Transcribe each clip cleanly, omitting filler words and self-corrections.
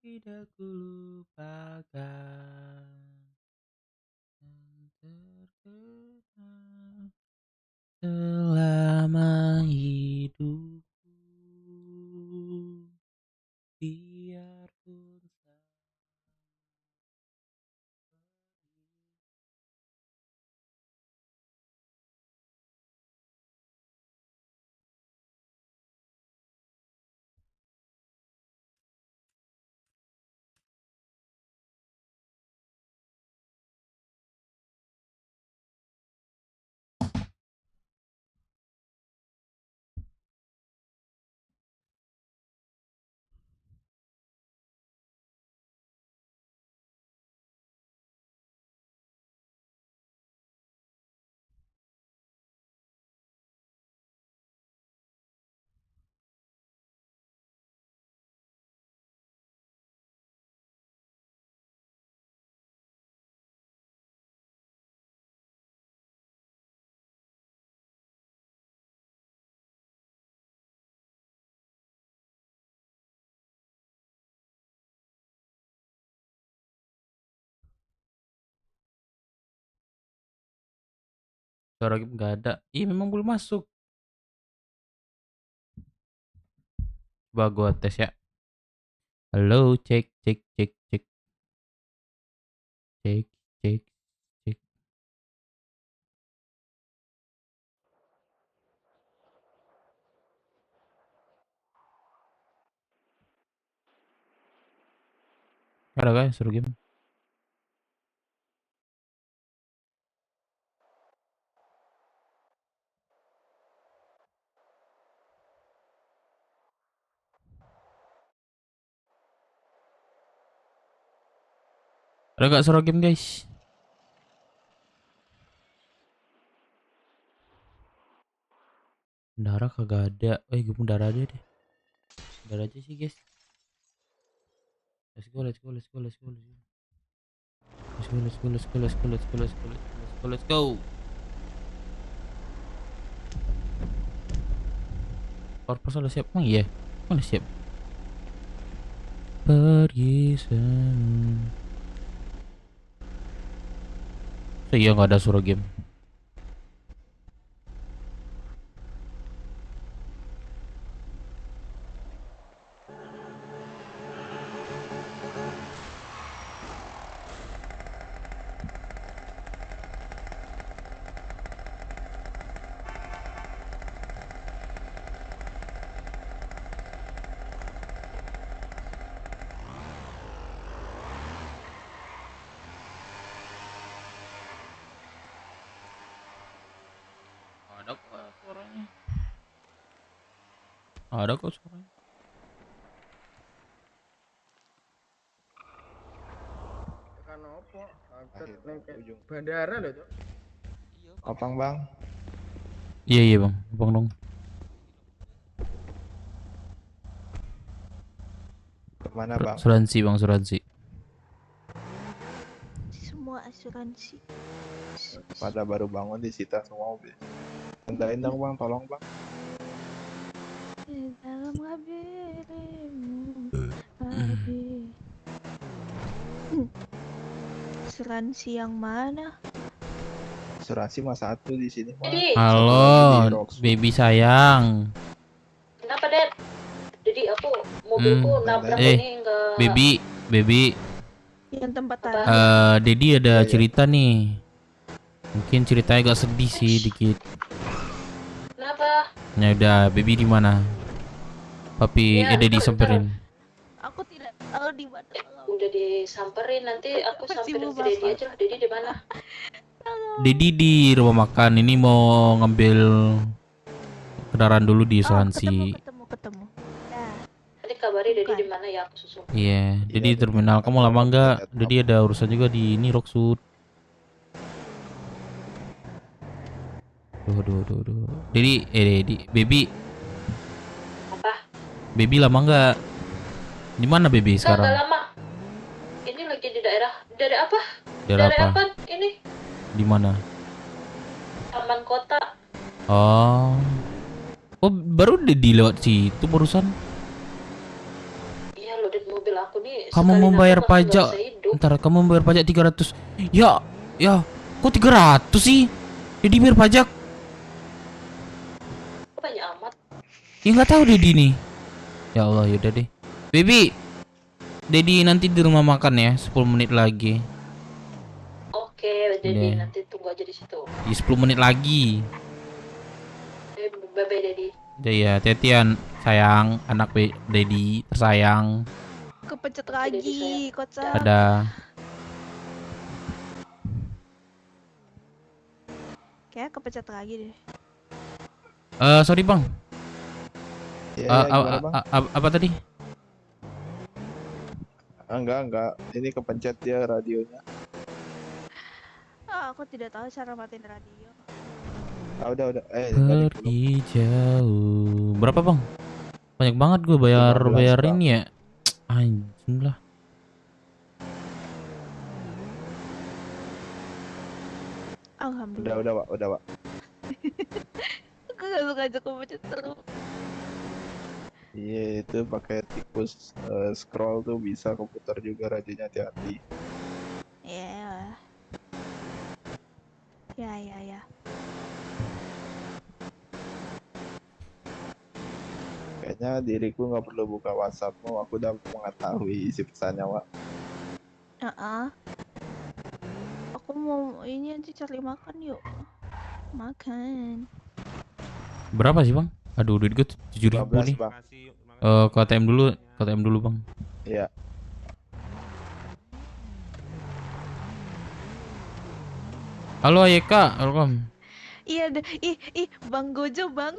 tidak kulupakan yang terkenal selama hidupku, biarpun suara game nggak ada. Iya memang belum masuk. Coba gua tes ya. Halo, cek cek cek cek cek cek cek. Ada kan suruh game? Ada gak suruh game guys? Bendara kagak ada. Gue bendara aja deh. Bendara aja sih guys. Let's go, let's go, let's go, let's go, let's go. Let's go, let's go, let's go, let's go, let's go, let's go, let's go, let's go. Korpos udah siap? Emang iya? Emang udah siap? Pergi semu. So, iya nggak ada suruh game. Ada kok suaranya. Ada kok suaranya. Tekan opo? Akses neng bandara lho, Cuk. Opang bang, Iya iya bang, bang dong. kemana bang? Asuransi bang, asuransi. Semua asuransi. Pada baru bangun disita semua mobil. Tendain dong bang, tolong bang. Di dalam hatimu, hati. Asuransi yang mana? Asuransi masa satu di sini bang. Jadi, Halo, baby sayang. kenapa Dad? Jadi aku mobilku nabrak ini enggak. Baby, Yang tempat Apa? tadi. Dedi ada Iya, iya. cerita nih. Mungkin ceritanya agak sedih sih dikit. Kenapa? Ya udah, baby di mana? Papi, Ya, Dedi ntar. samperin. Aku tidak tahu di mana. Udah disamperin, nanti aku Masih samperin mau ke Dedi bapak. aja. Dedi di mana? Dedi di rumah makan. Ini mau ngambil kendaraan dulu di asuransi. Ketemu. Nah, Nanti kabari Dedi Bukan. di mana ya, aku susul. Iya, Dedi di Iya, terminal. Kamu lama nggak? Lihat Dedi apa. ada urusan juga di ini Rocksud. Duh. Dedi, baby, Apa? baby lama nggak? Di mana baby Enggak sekarang? lama. Ini lagi di daerah apa? Daerah apa? apa? Ini Di mana? taman kota. Oh, baru Dedi lewat situ barusan. Iya, loaded mobil mobil aku nih. Kamu sekali membayar nabrak langsung pajak. nggak bisa hidup. Ntar kamu membayar pajak 300. Ya, ya. Kok 300 sih? Jadi bayar pajak. Banyak amat. Ya nggak tahu Dedi nih. Ya Allah, yaudah deh. Baby, Dedi nanti di rumah makan ya, 10 menit lagi. Oke, jadi Iya. nanti tunggu aja di situ. Di 10 menit lagi. Bye bye Dedi. Udah ya, Tetian sayang, anak Dedi tersayang. Kepencet Oke, Dedi, lagi, sayang. kocak. Ada. Kayak kepencet lagi deh. Sorry bang. Iya, gimana bang? Apa tadi? Enggak. Ini kepencet dia radionya. Ah, aku tidak tahu cara matiin radio. Udah. Nggak di-follow. Pergi jauh. Berapa bang? Banyak banget gue bayar 15, Bang. ini ya. Anjing lah. Alhamdulillah. Udah, Pak. Aku gak suka aja kepencet terus. Iya, itu pakai tikus scroll tuh bisa komputer juga radionya, hati-hati. Ya. Ya. Kayaknya diriku nggak perlu buka WhatsAppmu, aku udah mengetahui isi pesannya, Wak. Aku mau ini aja cari makan yuk. Makan. Berapa sih bang? Aduh, duit gue 7.000 nih. 15, Bang. Ke ATM dulu bang. Iya. Halo Ayeka, welcome. Iya ada, ih, Bang Gojo, Bang.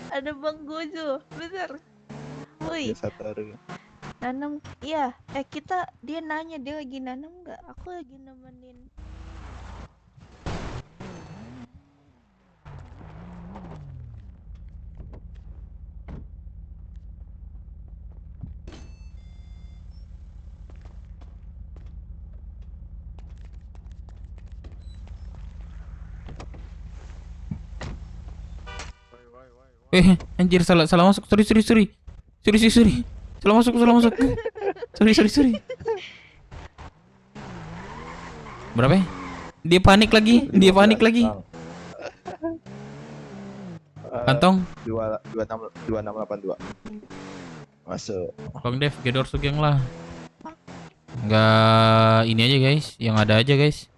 Ada Bang Gojo, bentar. Woi, Ya, satu. nanam, iya. Dia nanya dia lagi nanam nggak? Aku lagi nemenin. Anjir salah masuk. Sorry. Salah masuk. Sorry. Berapa ya? Dia panik lagi. 15, Bang. Kantong. 2682. Masuk. Bang Dev, gedor sugeng lah. Enggak ini aja guys, yang ada aja guys.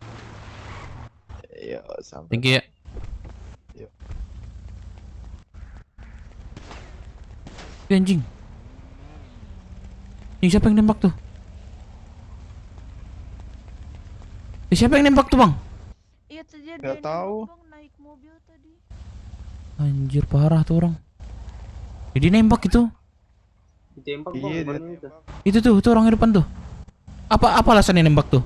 Iya, sampai. Thank you ya. Yuk. Anjing. Ini siapa yang nembak tuh? Siapa yang nembak tuh bang? Iya tadi ada Nggak yang tahu. nembak, Bang, naik mobil tadi. Anjir parah tuh orang. Jadi nembak itu. Ditembak bang, Iya, dia kemarin itu. tembak. Itu orang di depan tuh. Apa alasannya nembak tuh?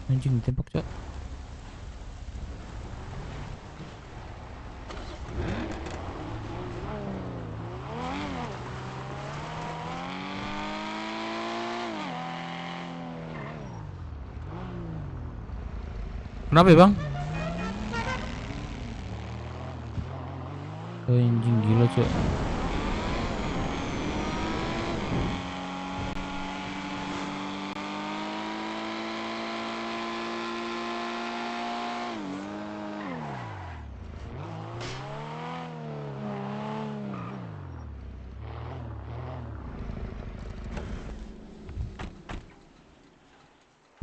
Anjing ditembak, Cok. Kenapa ya, Bang? Oh, anjing gila, Cok.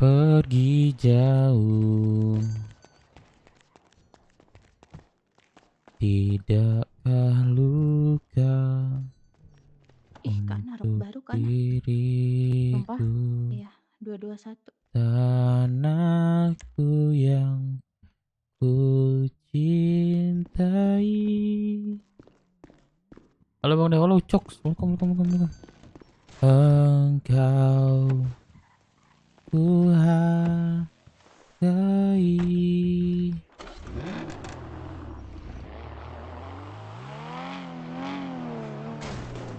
Pergi jauh, tidakkah luka Ih, Kak naruh untuk baru kan? diriku, Iya, 221. tanahku yang ku cintai. Halo Bang Dewa, halo Cok, welcome. Engkau ku hargai.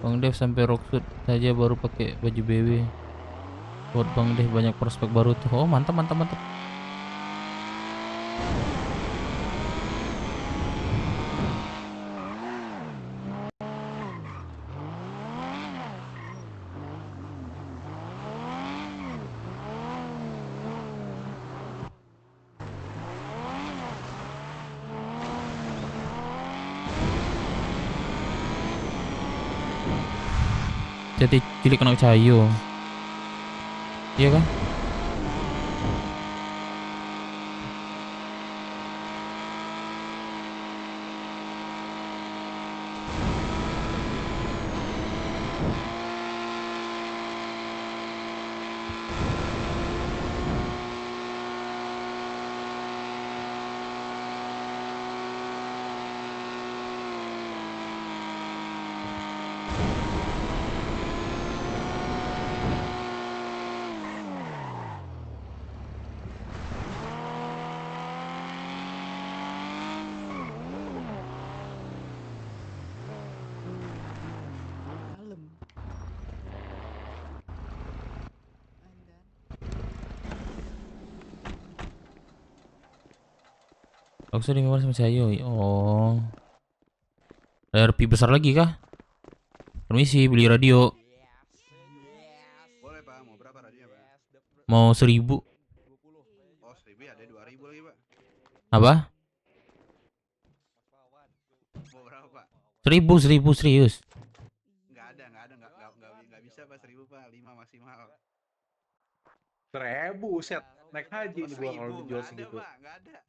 Bang Dev sampai rockshoot saja baru pakai baju BW. Buat Bang Dev banyak prospek baru tuh. Oh mantap. Jadi cilik kena cahayu. Iya kan? Aku sering ngomong sama Cahayu. Oh, ada RP besar lagi kah? Permisi, beli radio. Boleh Pak, mau berapa radionya Pak? Mau 1000. Oh 1000 ya, ada 2000 lagi Pak. Apa? Mau berapa Pak? 1000 serius. Nggak bisa Pak 1000 Pak, 5 maksimal. 1000 set naik haji nih gua kalau dijual segitu. Nggak ada.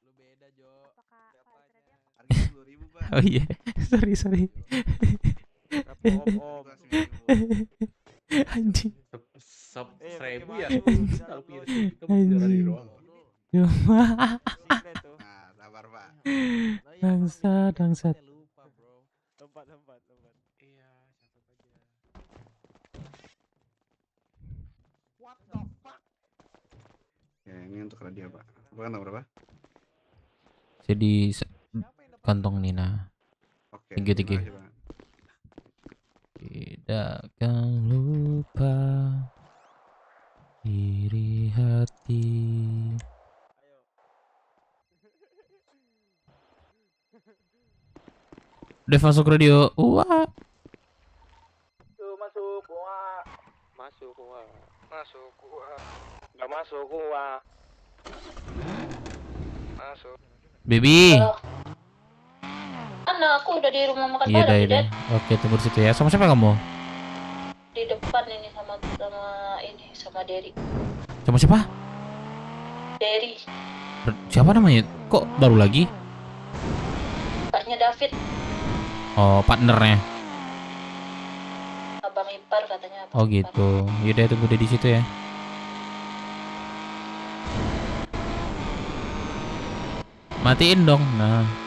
Harga 10.000 Pak. Oh iya, sorry. Anjing. 1000 ya. Kalau punya segitu dari doang. Nah, sabar Pak. Bangsat. Lompat. Iya, catat aja. What the fuck? Ya, ini untuk radio Pak. Bukan berapa? Jadi kantong Nina. Oke. Tiga. terima kasih, Pak. Tidak akan lupa iri hati. Udah masuk radio. Wah. Masuk gua. Nggak masuk gua. Masuk. Baby. Aku udah di rumah makan Iya, padang, dah. Dad. Oke, tunggu di situ ya. Sama siapa kamu? Di depan ini sama Derry. Sama siapa? Derry, Siapa namanya? Kok baru lagi? kakaknya David, Oh, partnernya. abang ipar katanya. Oh gitu. Yaudah, tunggu deh di situ ya. Matiin dong. Nah.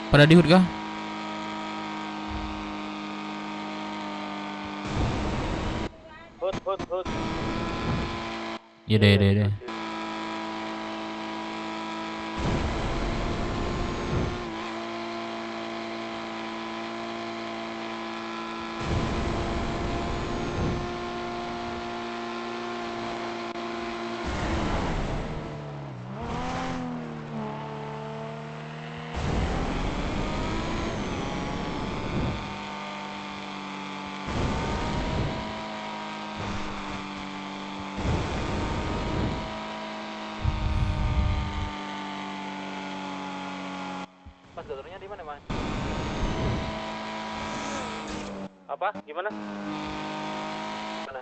Pada di HUD kah? Hut. Yaudah. Mas dokternya di mana, Mas? Apa? Gimana? Mana?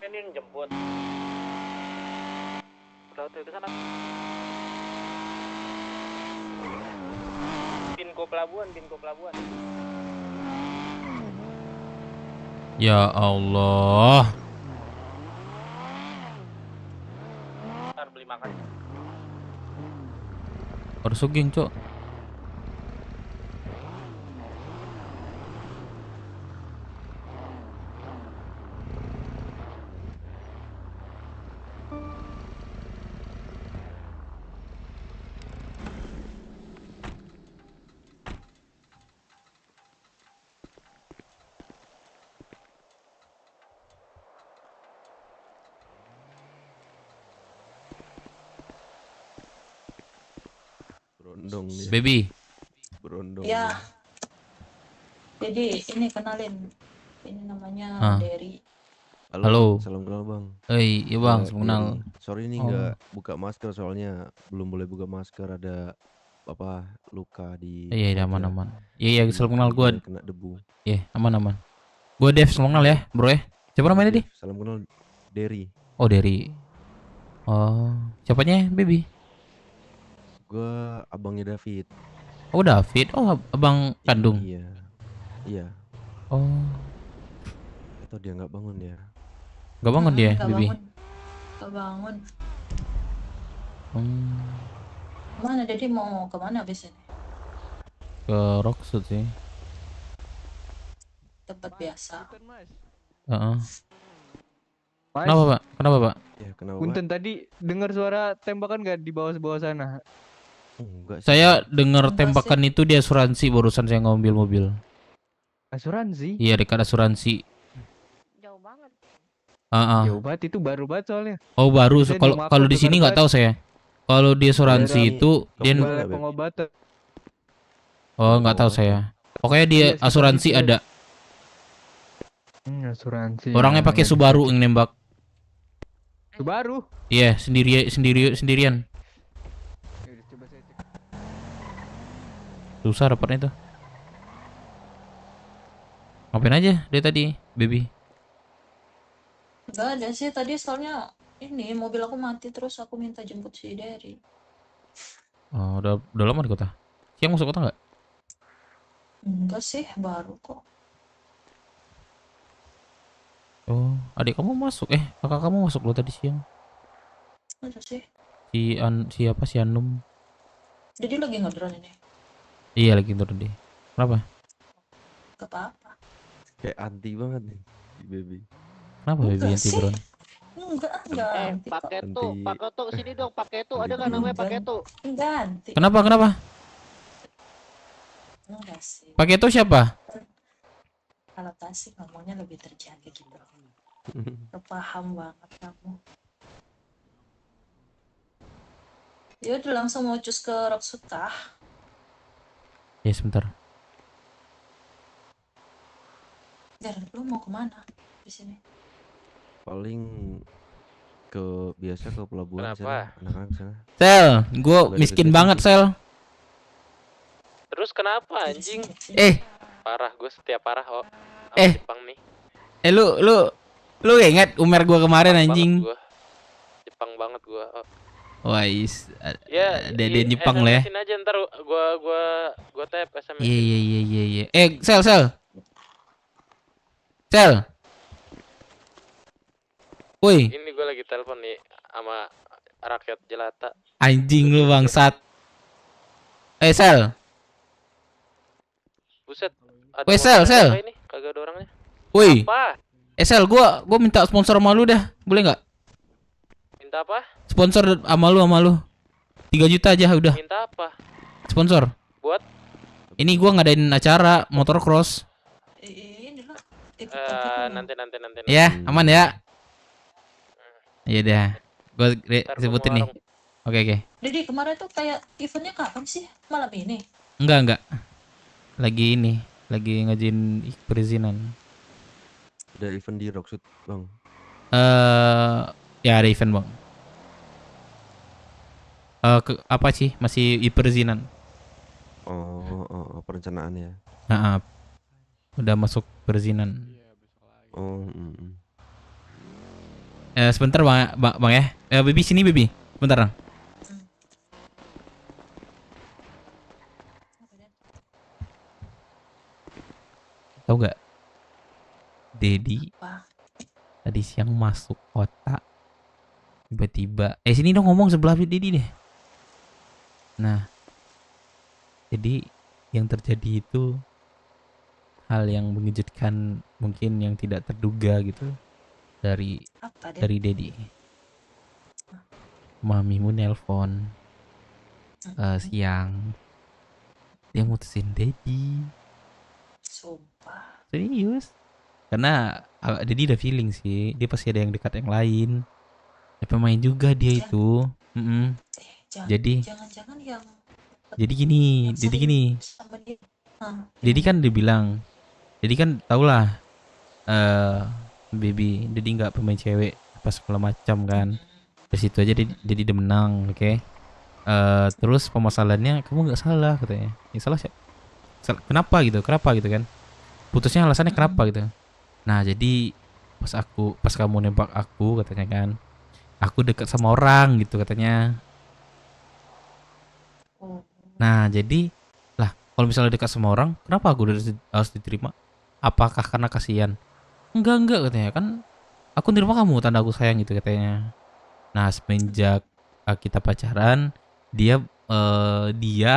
Ini yang jemput. Udah tuh ke sana. Binko pelabuhan. Ya Allah. Ntar beli makan. Harus sugeng, Cok. Berondong nih. Baby. Berondong. Ya. nih. Jadi ini kenalin, ini namanya Ah. Derry. Halo. Salam kenal bang. Iya bang, Ya, kenal. Sorry ini Oh. nggak buka masker soalnya belum boleh buka masker, ada apa luka di Iya, wajah. aman-aman. Iya, salam kenal Iya, gua. kena debu. Iya, aman-aman. Gua Dev, salam kenal ya, bro ya. Siapa namanya Dev, di? salam kenal Derry. Oh, Derry. Oh, siapanya, baby? Gua abangnya David. Oh, David. Oh, abang kandung. Iya. Iya. Oh, Atau dia nggak bangun ya? gak bangun dia, Nggak baby. bangun. Nggak bangun. Hmm, Kemana Dedi mau kemana abis ini? ke Rockwood sih. Tempat biasa. Heeh. Mas, Kenapa, Pak? Kenapa, Pak? Ya kenapa? Pak? punten tadi dengar suara tembakan gak di bawah sana? Enggak sih. Saya dengar Enggak tembakan itu di asuransi barusan saya ngambil mobil. Asuransi? Iya, dekat asuransi. Jauh banget. Jauh banget itu baru banget soalnya. Oh, baru. Saya Kalau di Mako kalau di sini nggak tahu saya. Kalau di asuransi Daerah itu dia Kepulauan Balai Beb. pengobatan. oh, nggak tahu saya. Pokoknya dia Iya, sekitar asuransi situ. ada. Asuransi. Orangnya pakai Subaru yang nembak. Subaru. Iya, sendirian. Yaudah, coba saya cek. Susah dapatnya itu. Ngapain aja dia tadi, baby? Nggak ada sih tadi soalnya ini mobil aku mati terus aku minta jemput si Derry. Oh, udah lama di kota. Siang masuk kota nggak? Enggak sih baru kok. Oh, adik kamu masuk. Kakak kamu masuk lo tadi siang. Ada sih. Siapa si Anum? Dedi lagi ngedron ini. Iya, lagi turun deh. Kenapa? Gak apa-apa. Kayak anti banget nih, si baby. Kenapa baby Enggak anti sih. Bron? Enggak anti kok. Paketu, Nanti- Paketu sini dong, Paketu. Ada kan Nanti- namanya Paketu? Enggak anti. Kenapa? Enggak sih. Pakai itu siapa? Kalau Tasik ngomongnya lebih terjaga gitu. Paham banget kamu. Ya udah langsung mau cus ke Rockwood kah? Ya sebentar. Dar, lu mau kemana di sini? Paling biasa ke pelabuhan Kenapa? sana, anak-anak sana. Sel, gue Nggak miskin dikasih banget sih. Sel. Terus kenapa Di anjing? sini. Eh, Parah, gue setiap parah kok. Sama Eh. Jepang nih. lu ingat Umer gue kemarin Jepang anjing? banget gua. Jepang banget gue. Wais, Ya, Deden Jepang lah ya. SMS-in aja ntar gua tap SMS. Iya. Sel. Woi, Ini gue lagi telepon nih sama rakyat jelata. anjing lu bangsat. Sel. Buset. Ada Weh, motor Sel. apa ini? Kagak ada orangnya. Woi, Apa? Sel, gua minta sponsor sama lu dah. Boleh nggak? Minta apa? Sponsor sama lu. 3 juta aja udah. Minta apa? Sponsor. Buat? Ini gua ngadain acara motocross. Ini lah. Ikut Nanti. Ya, aman ya. Iya dah. Gua Ntar gua sebutin mau nih. warung. Oke. Dedi kemarin tuh kayak eventnya kapan sih? Malam ini? Enggak. Lagi ngajuin perizinan. Ada event di Rockwood, Bang. Ya ada event, Bang. Apa sih? Masih perizinan. Oh, perencanaan ya. Nah, udah masuk perizinan. Oh, Sebentar bang ya. Baby sini baby. Bentar dong. Tahu nggak? Dedi Apa? tadi siang masuk kota. Tiba-tiba. Sini dong ngomong sebelah Dedi deh. Nah, jadi yang terjadi itu hal yang mengejutkan, mungkin yang tidak terduga gitu dari Apa deh? dari Dedi. Mamimu nelpon siang, dia mutusin Dedi. Sumpah. Serius? Karena Dedi udah feeling sih, dia pasti ada yang dekat yang lain. Ya, pemain juga dia itu. Jangan-jangan yang Jadi gini, sama dia. Dedi kan dibilang, Dedi kan tau lah, baby, Dedi nggak pemain cewek apa segala macam kan. Dari situ aja Dedi udah menang, oke? Terus permasalahannya kamu nggak salah katanya. Yang salah siapa? Kenapa gitu? Kenapa gitu kan? Putusnya alasannya kenapa gitu? Nah jadi pas kamu nembak aku katanya kan, aku dekat sama orang gitu katanya. Nah jadi lah kalau misalnya dekat sama orang, kenapa aku harus diterima? Apakah karena kasihan? Enggak katanya kan. Aku nerima kamu tanda aku sayang gitu katanya. Nah semenjak kita pacaran, dia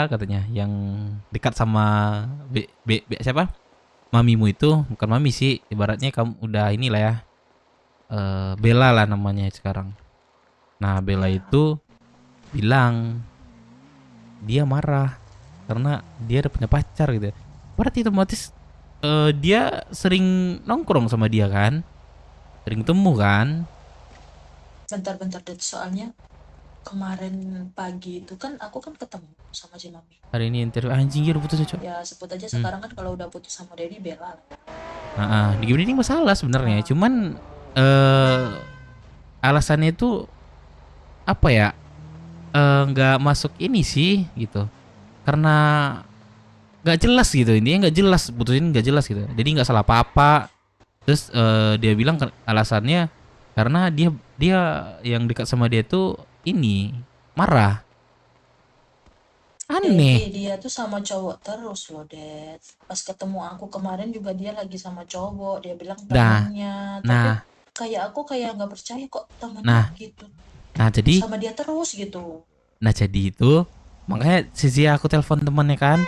katanya yang dekat sama siapa? Mamimu itu, bukan mami sih, ibaratnya kamu udah inilah ya. Bella lah namanya sekarang. Nah Bella itu bilang dia marah karena dia udah punya pacar gitu. Berarti otomatis dia sering nongkrong sama dia kan, sering temu kan. Bentar deh, soalnya kemarin pagi itu kan aku kan ketemu sama si Mami. Hari ini interview anjing udah putus cocok. Ya sebut aja sekarang kan kalau udah putus sama Dedi Bella. Di game ini masalah sebenarnya, cuman alasannya itu apa ya? Nggak masuk ini sih gitu. Karena nggak jelas gitu, ini nggak jelas, putusin nggak jelas gitu. Jadi nggak salah apa-apa. Terus dia bilang alasannya karena dia yang dekat sama dia tuh ini marah. Aneh. Dia tuh sama cowok terus loh, Dad. Pas ketemu aku kemarin juga dia lagi sama cowok. Dia bilang temannya. Tapi kayak aku kayak nggak percaya kok temannya gitu. Nah jadi sama dia terus gitu. Nah jadi itu makanya sisi aku telepon temannya kan.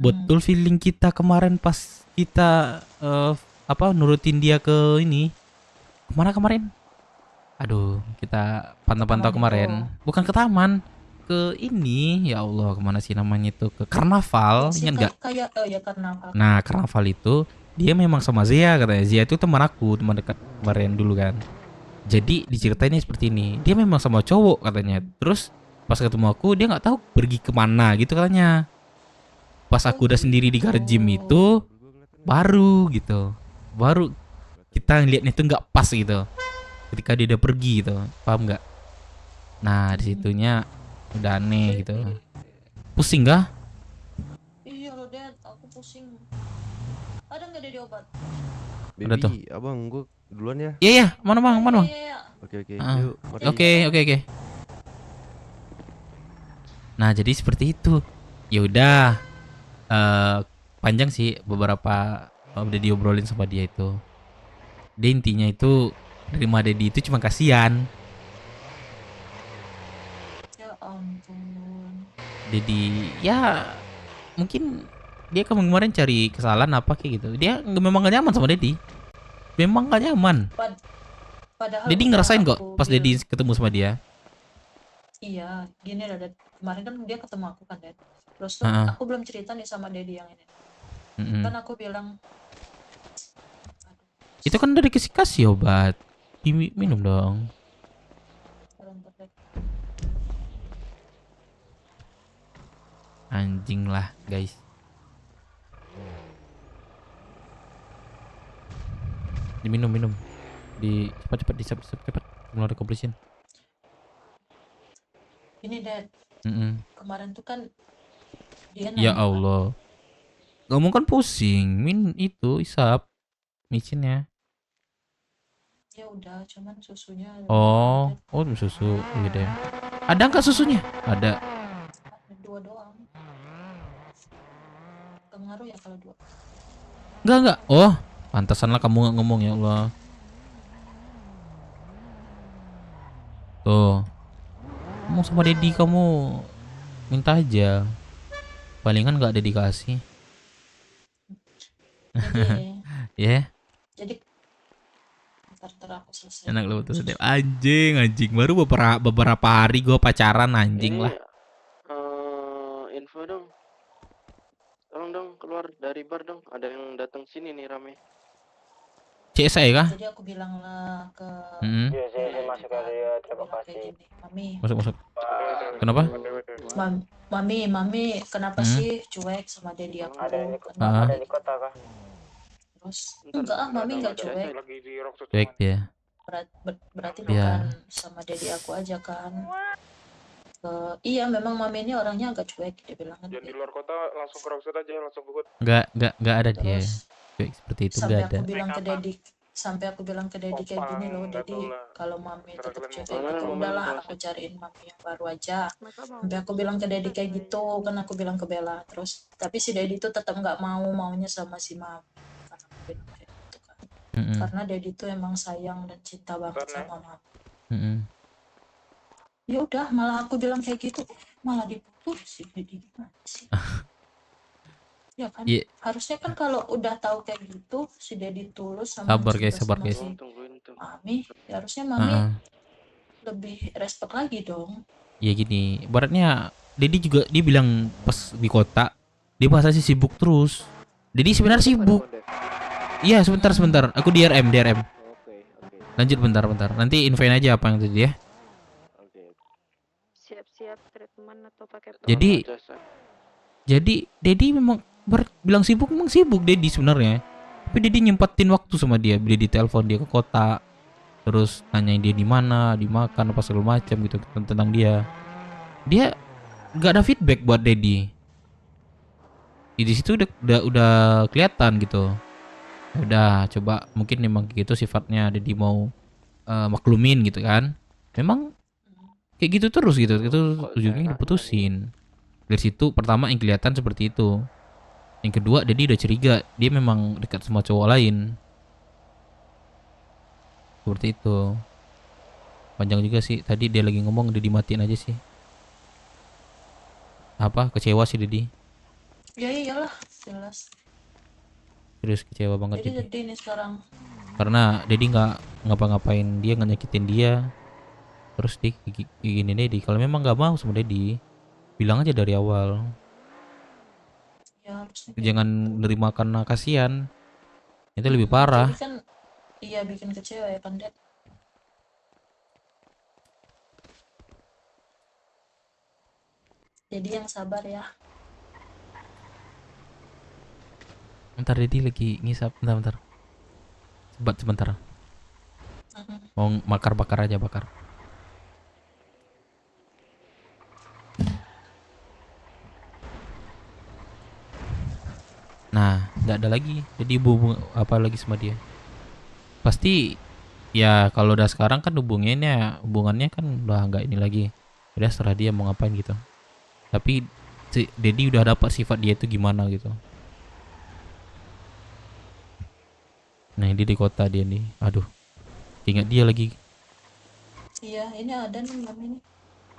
Betul feeling kita kemarin pas kita nurutin dia ke ini. Kemarin? Aduh, kita pantau-pantau kemarin. Bukan ke taman, ke ini. Ya Allah, kemana sih namanya itu? Ke karnaval, ingat nggak? Kayak ya karnaval. Nah, karnaval itu dia memang sama Zia katanya. Zia itu teman aku, teman dekat kemarin dulu kan. Jadi diceritainnya seperti ini. Dia memang sama cowok katanya. Terus pas ketemu aku dia nggak tahu pergi kemana gitu katanya. Pas aku udah sendiri di Garjim itu baru kita ngeliatnya itu nggak pas gitu. Ketika dia udah pergi gitu, paham nggak? Nah disitunya udah aneh gitu. Pusing gak? Iya loh Dad, aku pusing. Ada nggak Dede obat? Ada tuh. Abang, gue duluan ya. Iya, mana bang? Oke. Yuk, oke. Nah jadi seperti itu. Ya udah. Panjang sih beberapa udah diobrolin sama dia itu. Dia intinya itu nerima Dedi itu cuma kasihan. Ya ampun. Dedi ya mungkin dia kemarin cari kesalahan apa kayak gitu. Dia memang gak nyaman sama Dedi. Memang gak nyaman. Padahal Dedi ngerasain kok pas Dedi ketemu sama dia. Iya, gini loh Dad. Kemarin kan dia ketemu aku kan Dad. Terus tuh aku belum cerita nih sama Dedi yang ini. Kan aku bilang itu kan udah dikasih obat. Minum dong. Anjing lah guys. Diminum. Cepat. Mulai completion. Ini Dad. Kemarin tuh kan dia ya Allah. Kamu kan pusing. Itu isap micinnya. Ya udah, cuman susunya. Oh, susu. Iya deh. Ada nggak susunya? Ada. 2 doang. Pengaruh ya kalau 2. Enggak. Oh, pantasan lah kamu nggak ngomong ya Allah. Tuh. Kamu sama Dedi kamu minta aja. Palingan nggak ada dikasih. Ya. Jadi ntar aku selesai. Enak lo tuh sedep. Anjing. Baru beberapa hari gue pacaran anjing lah. Info dong. Tolong dong keluar dari bar dong. Ada yang datang sini nih rame. CSI kah? Jadi aku bilang lah ke Iya, saya masuk kali ya. Terima kasih. Mami. Masuk. Kenapa? Mami, kenapa sih cuek sama Dedi aku? Ada di kota kah? Terus enggak Mami enggak cuek. Cuek dia. Berarti bukan sama Dedi aku aja kan. Iya memang mami ini orangnya agak cuek, dia bilang kan. Jangan di luar kota, langsung ke Rockset aja, langsung ke Hood. Nggak ada dia. Terus Cuek seperti itu sampai nggak ada. aku bilang ke Dedi, kayak gini loh, Dedi, kalau mami tetap cuek kayak gitu, udahlah aku cariin mami yang baru aja. Sampai aku bilang ke Dedi kayak gitu, kan aku bilang ke Bella. Terus tapi si Dedi tuh tetap nggak maunya sama si mami. Karena aku bilang kayak gitu kan. Karena Dedi tuh emang sayang dan cinta banget sama mami. Ya udah, malah aku bilang kayak gitu, malah diputusin. Dedi gimana sih? Ya kan, harusnya kan kalau udah tahu kayak gitu si Dedi tulus sama Sabar guys. si mami, ya harusnya mami lebih respect lagi dong. Ya gini, ibaratnya Dedi juga dia bilang pas di kota dia masa sih sibuk terus. Dedi sebenarnya sibuk. Iya sebentar, aku di DRM. Lanjut bentar. Nanti infoin aja apa yang tadi ya. Siap-siap treatment atau pakai Jadi Dedi memang bilang sibuk, memang sibuk Dedi sebenarnya. Tapi Dedi nyempetin waktu sama dia. Dedi telepon dia ke kota, terus nanyain dia di mana, dimakan apa segala macam gitu tentang dia. Dia nggak ada feedback buat Dedi. Di situ udah kelihatan gitu. Udah coba mungkin memang gitu sifatnya Dedi mau maklumin gitu kan. Memang kayak gitu terus gitu. Itu ujungnya diputusin. Dari situ pertama yang kelihatan seperti itu. Yang kedua Dedi udah curiga dia memang dekat sama cowok lain. Seperti itu. Panjang juga sih. Tadi dia lagi ngomong Dedi matiin aja sih. Apa kecewa sih Dedi? Ya iyalah, jelas. Terus kecewa banget Jadi Dedi. sedih nih sekarang. Karena Dedi nggak ngapa-ngapain dia, nggak nyakitin dia. Terus dia gini Dedi. Kalau memang nggak mau sama Dedi, bilang aja dari awal. Ya, jangan nerima karena kasihan. Itu lebih parah. Jadi kan iya bikin kecewa ya kan, Dad. Jadi yang sabar ya. Bentar Dedi lagi ngisap. Bentar. Sebentar. Mau bakar aja. Nah, nggak ada lagi. Jadi apa lagi sama dia? Pasti ya kalau udah sekarang kan hubungannya kan udah nggak ini lagi. Udah setelah dia mau ngapain gitu. Tapi si Dedi udah dapat sifat dia itu gimana gitu. Nah, dia di kota dia nih. Aduh. Ingat dia lagi. Iya, ini ada nih mami nih.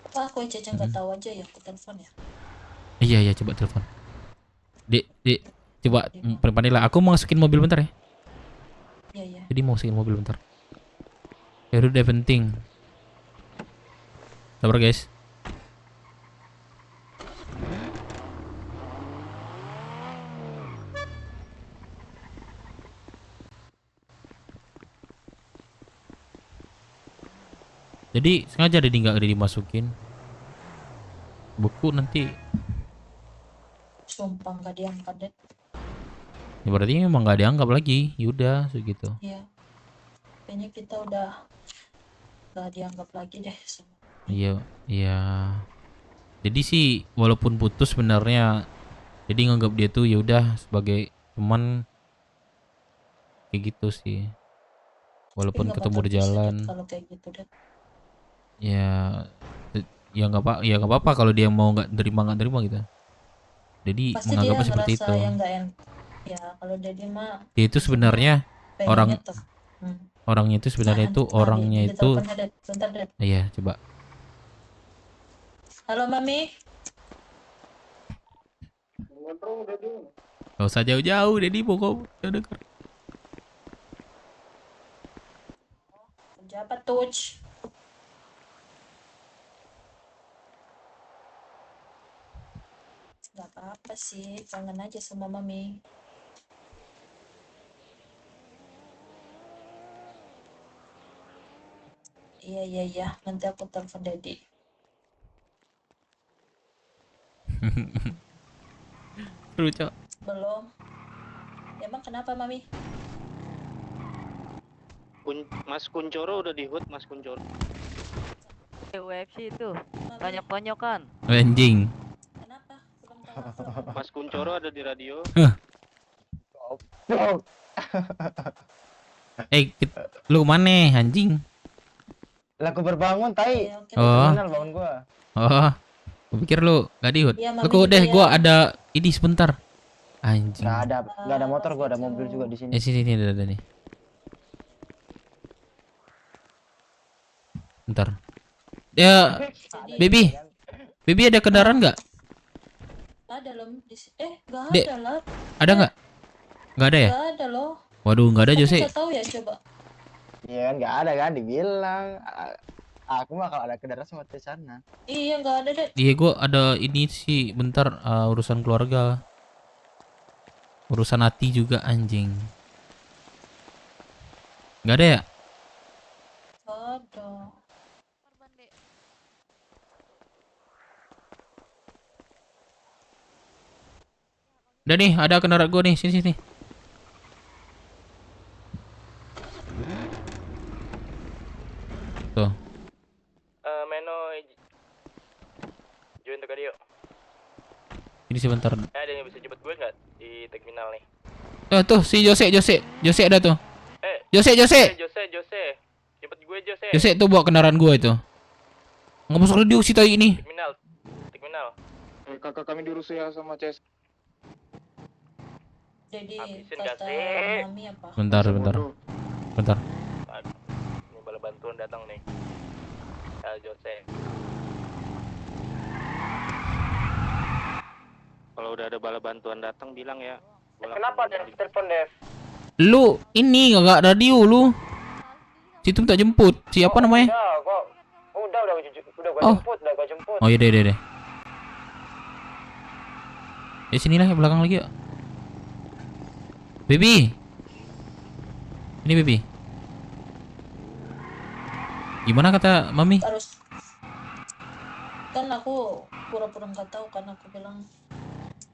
Apa aku aja nggak tahu aja ya, aku telepon ya. Iya, coba telepon. Dek, coba Panila, aku mau masukin mobil bentar ya. Iya. Jadi mau masukin mobil bentar. Ya udah penting. Sabar guys. Jadi sengaja Dedi nggak dimasukin buku nanti. Sumpah nggak diangkat deh. Ya berarti memang nggak dianggap lagi. Yaudah segitu. Iya. Kayaknya kita udah nggak dianggap lagi deh. Iya. Jadi sih walaupun putus sebenarnya, jadi nganggap dia tuh ya udah sebagai teman kayak gitu sih. Walaupun ketemu di jalan. Kalau kayak gitu deh. Ya nggak apa-apa kalau dia mau nggak terima gitu. Jadi pasti menganggapnya dia seperti itu. Yang ya kalau Dedi mah. Dia itu sebenarnya orangnya itu sebenarnya itu orangnya itu. Bentar, Dad. Iya coba. Halo Mami. Gak usah jauh-jauh, Dedi pokok udah denger. Kerja apa tuh? Gak apa-apa sih, kangen aja sama Mami. Iya, nanti aku telepon Dedi. Lucu. Belum. Emang kenapa Mami? Mas Kuncoro udah di Hood, Mas Kuncoro. UFC itu. Banyak kan? Anjing. Kenapa? Belum tahu. Mas Kuncoro ada di radio. Lu mana anjing? Lah aku berbangun tai. Oh. Terminal bangun gua. Oh. Gua pikir lu gak dihut. Iya, Lu Mami kok juga deh ya. gua ada ini sebentar. Anjing. Gak ada motor, gua ada mobil juga di sini. Sini ada nih. Bentar. Ya, Baby ada kendaraan nggak? Ada loh. Nggak Dek, ada lah. Ada nggak? Nggak ada ya? Nggak ada loh. Waduh, nggak ada Jose. Nggak tahu ya, coba. Iya kan nggak ada kan dibilang. Aku mah kalau ada kendaraan sama di sana. Iya, nggak ada deh. Iya, gua ada ini sih, bentar urusan keluarga. Urusan hati juga anjing. Nggak ada ya? Nggak ada. Udah nih, ada kendaraan gua nih, sini. Tuh. Meno join ke radio. Ini sebentar. Ada yang bisa jemput gue nggak di terminal nih? Tuh si Jose ada tuh. Jose. Jose. Jemput gue Jose. Jose tuh bawa kendaraan gua itu. Nggak masuk radio si tai ini. Terminal. Kakak kami diurus ya sama CS. Jadi Habisin kata sih? Mami apa? Bentar. Aduh, ini bala bantuan datang nih. Jose. Kalau udah ada bala bantuan datang bilang ya. Kenapa ada telepon Dev? Lu ini nggak radio lu. Situ minta jemput. Siapa namanya? Udah gua jemput. Oh iya deh. Ya sinilah belakang lagi yuk. Baby. Ini Baby. Gimana kata Mami? Harus kan aku pura-pura nggak tahu kan, aku bilang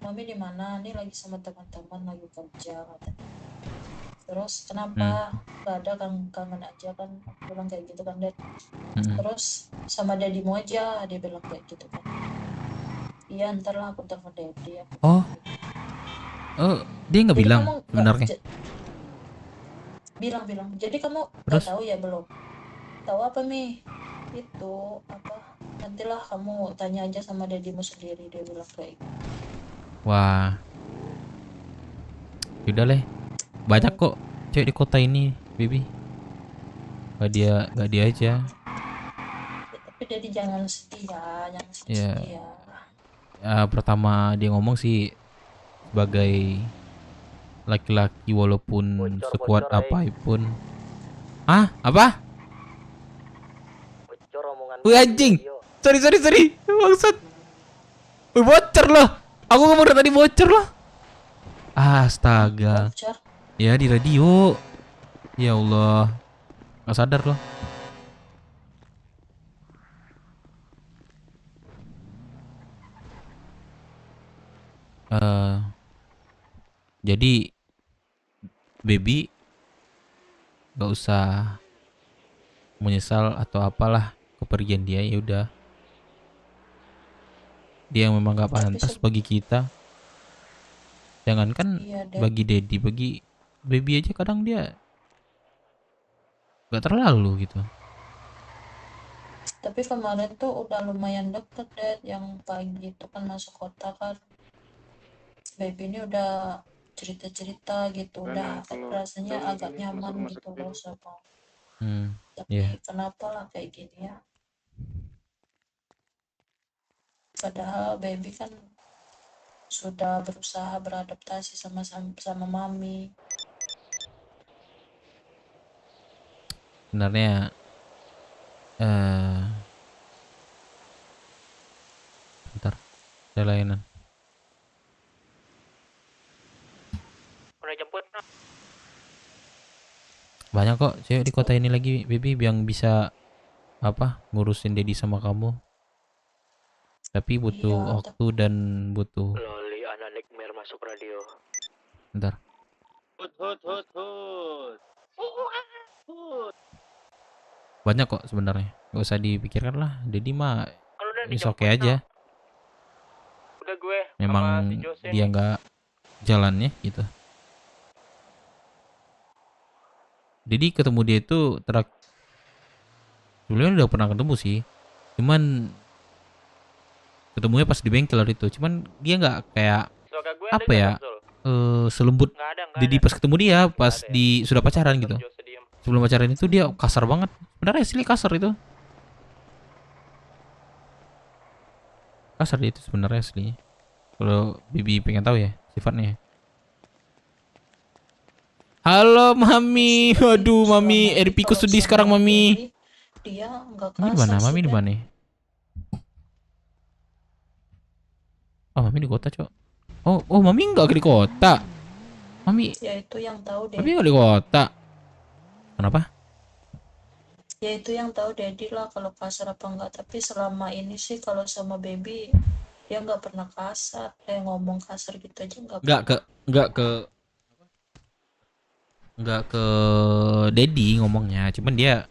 Mami di mana nih, lagi sama teman-teman lagi kerja katanya. Terus kenapa nggak ada, kangen aja kan, aku bilang kayak gitu kan Dad. Terus sama Daddymu aja, dia bilang kayak gitu kan. Iya ntar lah aku telepon Daddy. Oh, dia nggak Jadi bilang kamu sebenarnya. Bilang. Jadi kamu nggak Terus? tahu ya? Belum tahu apa Mi? Itu apa? Nantilah kamu tanya aja sama Daddymu sendiri, dia bilang kayak gitu. Wah. Udah leh. Banyak kok cewek di kota ini, Baby. Gak dia aja. Tapi Daddy jangan sedih ya, jangan sedih Ya. ya. Pertama dia ngomong sih sebagai laki-laki walaupun sekuat apapun. Ah, apa? Bocor omongan. Wih anjing. Sorry. Maksud. Wih bocor loh. Aku ngomong tadi bocor loh. Astaga. Bocor. Ya di radio. Ya Allah. Gak sadar loh. Jadi Baby gak usah menyesal atau apalah kepergian dia, ya udah. Dia memang gak pantas bagi kita. Jangankan Iya, Dad. bagi Daddy, bagi Baby aja kadang dia gak terlalu gitu. Tapi kemarin tuh udah lumayan deket Dad, yang pagi itu kan masuk kota kan. Baby ini udah cerita-cerita gitu, udah rasanya agak nyaman gitu loh sama. Tapi kenapa lah kayak gini ya? Padahal Baby kan sudah berusaha beradaptasi sama Mami. Sebenarnya bentar, ada layanan. Udah jemput. Banyak kok cewek di kota ini lagi, Baby, yang bisa ngurusin Daddy sama kamu. Tapi butuh waktu dan butuh. Loli anak Nightmare masuk radio. Bentar. Hut. Banyak kok sebenarnya. Gak usah dipikirkan lah. Daddy mah is oke aja. Udah gue. Memang dia nggak jalannya gitu. Jadi ketemu dia itu sebenarnya udah pernah ketemu sih. Cuman ketemunya pas di bengkel hari itu. Cuman dia nggak kayak apa ya? Selembut Dedi pas ketemu dia pas sudah pacaran gitu. Sebelum pacaran itu dia kasar banget. Sebenarnya asli kasar itu. Kasar dia itu sebenarnya aslinya. Kalau Bibi pengen tahu ya sifatnya. Halo Mami, waduh Mami, Erpiko sedih sekarang Mami. Dia enggak Mami di kasar mana? sih, Mami di Dan. mana? Oh Mami di kota cok. Oh Mami enggak di kota. Mami. Ya itu yang tahu deh. Mami enggak di kota. Kenapa? Ya itu yang tahu Dedi lah kalau kasar apa enggak. Tapi selama ini sih kalau sama Baby dia nggak pernah kasar. Ngomong kasar gitu aja nggak ke Dedi ngomongnya, cuman dia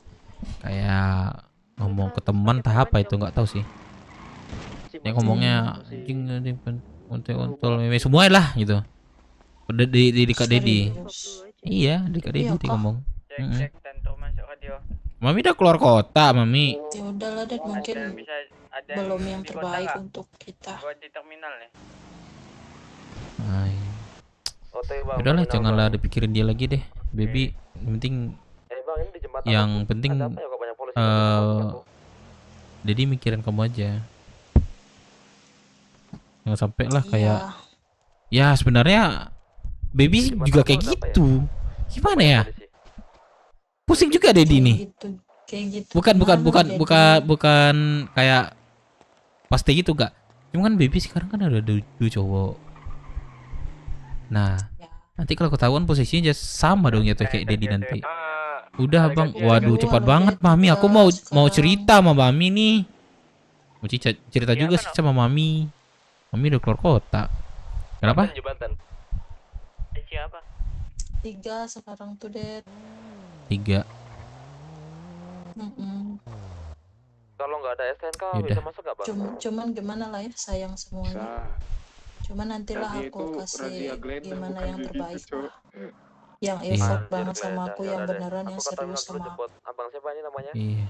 kayak ngomong ke teman entah apa itu nggak tahu sih. Dia ngomongnya anjing untul meme semua lah gitu. Udah di dekat Dedi. Iya, dekat Dedi dia ngomong. Mami udah keluar kota, Mami. Ya udahlah Dan, mungkin belum yang terbaik untuk kita. Di terminal nih. Udahlah janganlah dipikirin dia lagi deh. Baby, yang penting Dedi mikirin kamu aja. Jangan sampai lah kayak ya sebenarnya Baby juga kayak gitu. Gimana ya? Pusing juga Dedi nih. Kayak gitu. Bukan kayak pasti gitu gak. Cuma kan Baby sekarang kan ada dua cowok. Nah, nanti kalau ketahuan posisinya sama dong ya tuh kayak Dedi nanti. Udah bang, waduh cepat banget Mami. Aku mau cerita sama Mami nih. Mau cerita juga sih sama Mami. Mami udah keluar kota. Kenapa? Siapa? 3 sekarang tuh Ded. 3. Kalau nggak ada STNK Yaudah. bisa masuk nggak bang? Cuman gimana lah ya, sayang semuanya. Cuman nantilah Tadi aku itu kasih Razia Glenda, gimana bukan yang Didi, terbaik Cok. lah. Yang Iya. effort Anjir, banget sama Glenda, aku, ya yang udah deh. beneran, yang Aku katakan serius dulu sama aku. jemput abang siapa ini namanya? Iya.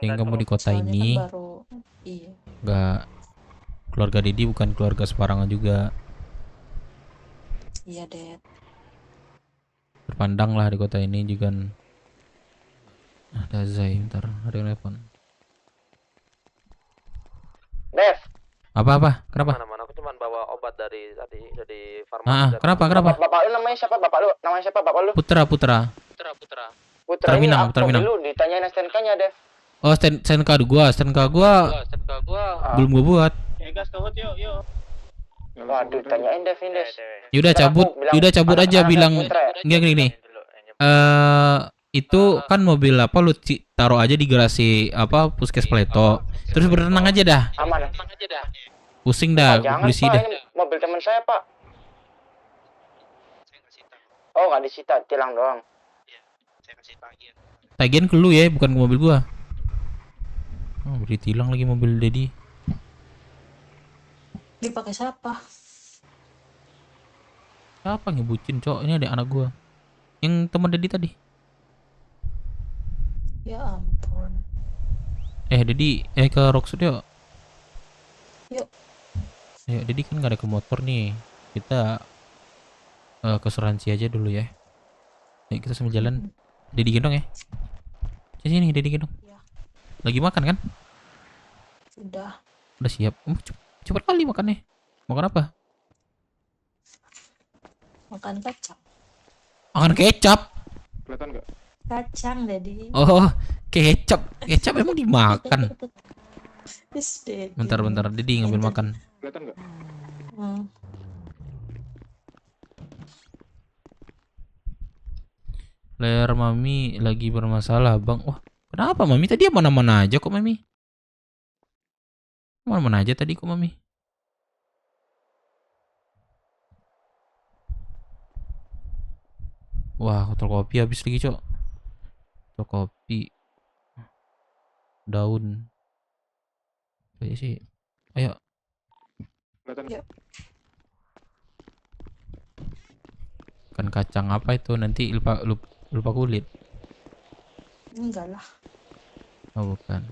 Yang kamu di kota Soalnya ini kan baru iya. nggak, keluarga Dedi bukan keluarga sembarangan juga. Iya, Ded. Terpandang lah di kota ini juga. Ada Zai, bentar ada yang telepon. Dev. Apa? Kenapa? Mana-mana aku cuma bawa obat dari tadi dari farmasi. Kenapa? Bapak lu namanya siapa? Bapak lu? Putra. Putra Terminal, ini terminal. Lu ditanyain STNK-nya, Dev. Oh, STNK gua belum gua buat. Gas kawat yuk. Waduh, tanyain Dev ini, Dev. Yaudah cabut aja bilang enggak gini. Itu kan mobil apa lu taruh aja di garasi apa Puskes Pleto. Terus berenang aja dah. Aman. Pusing dah Jangan, polisi Pak, dah. ini mobil teman saya, Pak. Oh, nggak disita, tilang doang. Tagihan ke lu ya, bukan ke mobil gua. Oh, ditilang lagi mobil Dedi. Dipakai siapa? Siapa ngebucin, Cok? Ini ada anak gua. Yang teman Dedi tadi. Ya ampun. Dedi, ke Rocksuit yuk. Yuk. Ayo, Dedi kan gak ada ke motor nih. Kita ke Suransi aja dulu ya. Ayo kita sambil jalan. Dedi gendong ya. Sini Dedi gendong. Ya. Lagi makan kan? Udah siap. Cepat kali makannya. Makan apa? makan kacang. Makan kecap. Kelihatan nggak? Kacang Dedi. Oh, kecap. Kecap emang dimakan. Yes, Dedi. Bentar, Dedi ngambil makan. Kelihatan nggak? Layar Mami lagi bermasalah, Bang. Wah, kenapa Mami tadi mana-mana aja kok Mami? Mana-mana aja tadi kok Mami? Wah, botol kopi habis lagi, Cok. Botol kopi. Daun. Kayak sih. Ayo. Yuk. Kan kacang apa itu nanti lupa kulit. Enggak lah. Oh bukan.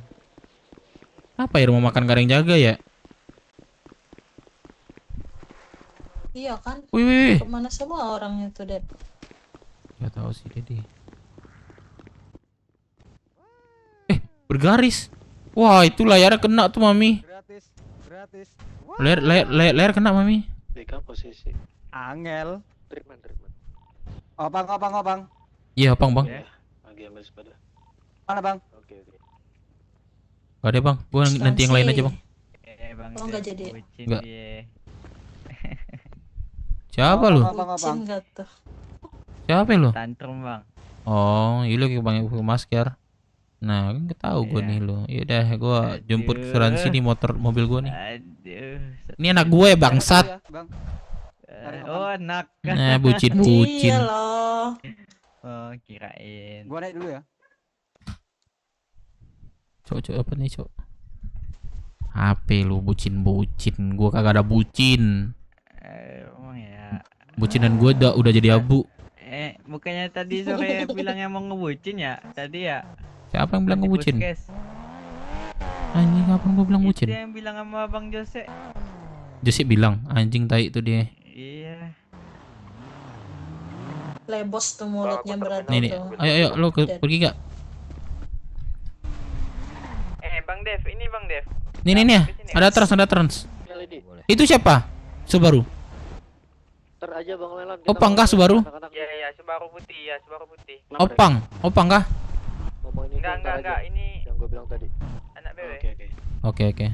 Apa ya rumah makan gak ada yang jaga ya? Iya kan? Wih. Kemana semua orang itu, Dad? Gak tahu sih Dedi. Bergaris. Wah itu layarnya kena tuh Mami. Gratis. Layar kena Mami. Beka posisi. Angel. Treatment. Opang. Iya Bang. Lagi ambil sepeda. Mana Bang? Oke. Gak ada Bang. Gua nanti yang lain aja Bang. Bang. Oh enggak jadi. Enggak. Siapa lu? Bucin nggak tuh? Siapa lu? Tantrum Bang. Oh, iya lu pakai masker. Nah, kan ketahu gue nih lu. Yaudah, gue jemput asuransi nih mobil gue nih. Aduh. Ini anak gue bangsat. Oh anak. Nah, bucin. Iya loh. Oh kirain. Gua naik dulu ya. Cok apa nih cok? HP lu bucin. Gue kagak ada bucin. Emang ya. Bucinan gue udah jadi abu. Bukannya tadi sore bilangnya mau ngebucin ya? Tadi ya. Siapa yang bilang ngebucin? Anjing kapan gue bilang bucin? Itu yang bilang sama Bang Jose. Jose bilang anjing tai itu dia. Iya. Lebos tuh mulutnya berarti. Nih. Ayo lo pergi gak? Bang Dev, ini Bang Dev. Nih. Ada trans. Itu siapa? Subaru. Ntar aja Bang Lelan. Opang kah Subaru? Iya, Subaru putih. Opang kah? Enggak, ini yang gue bilang tadi. anak bebek. Oke.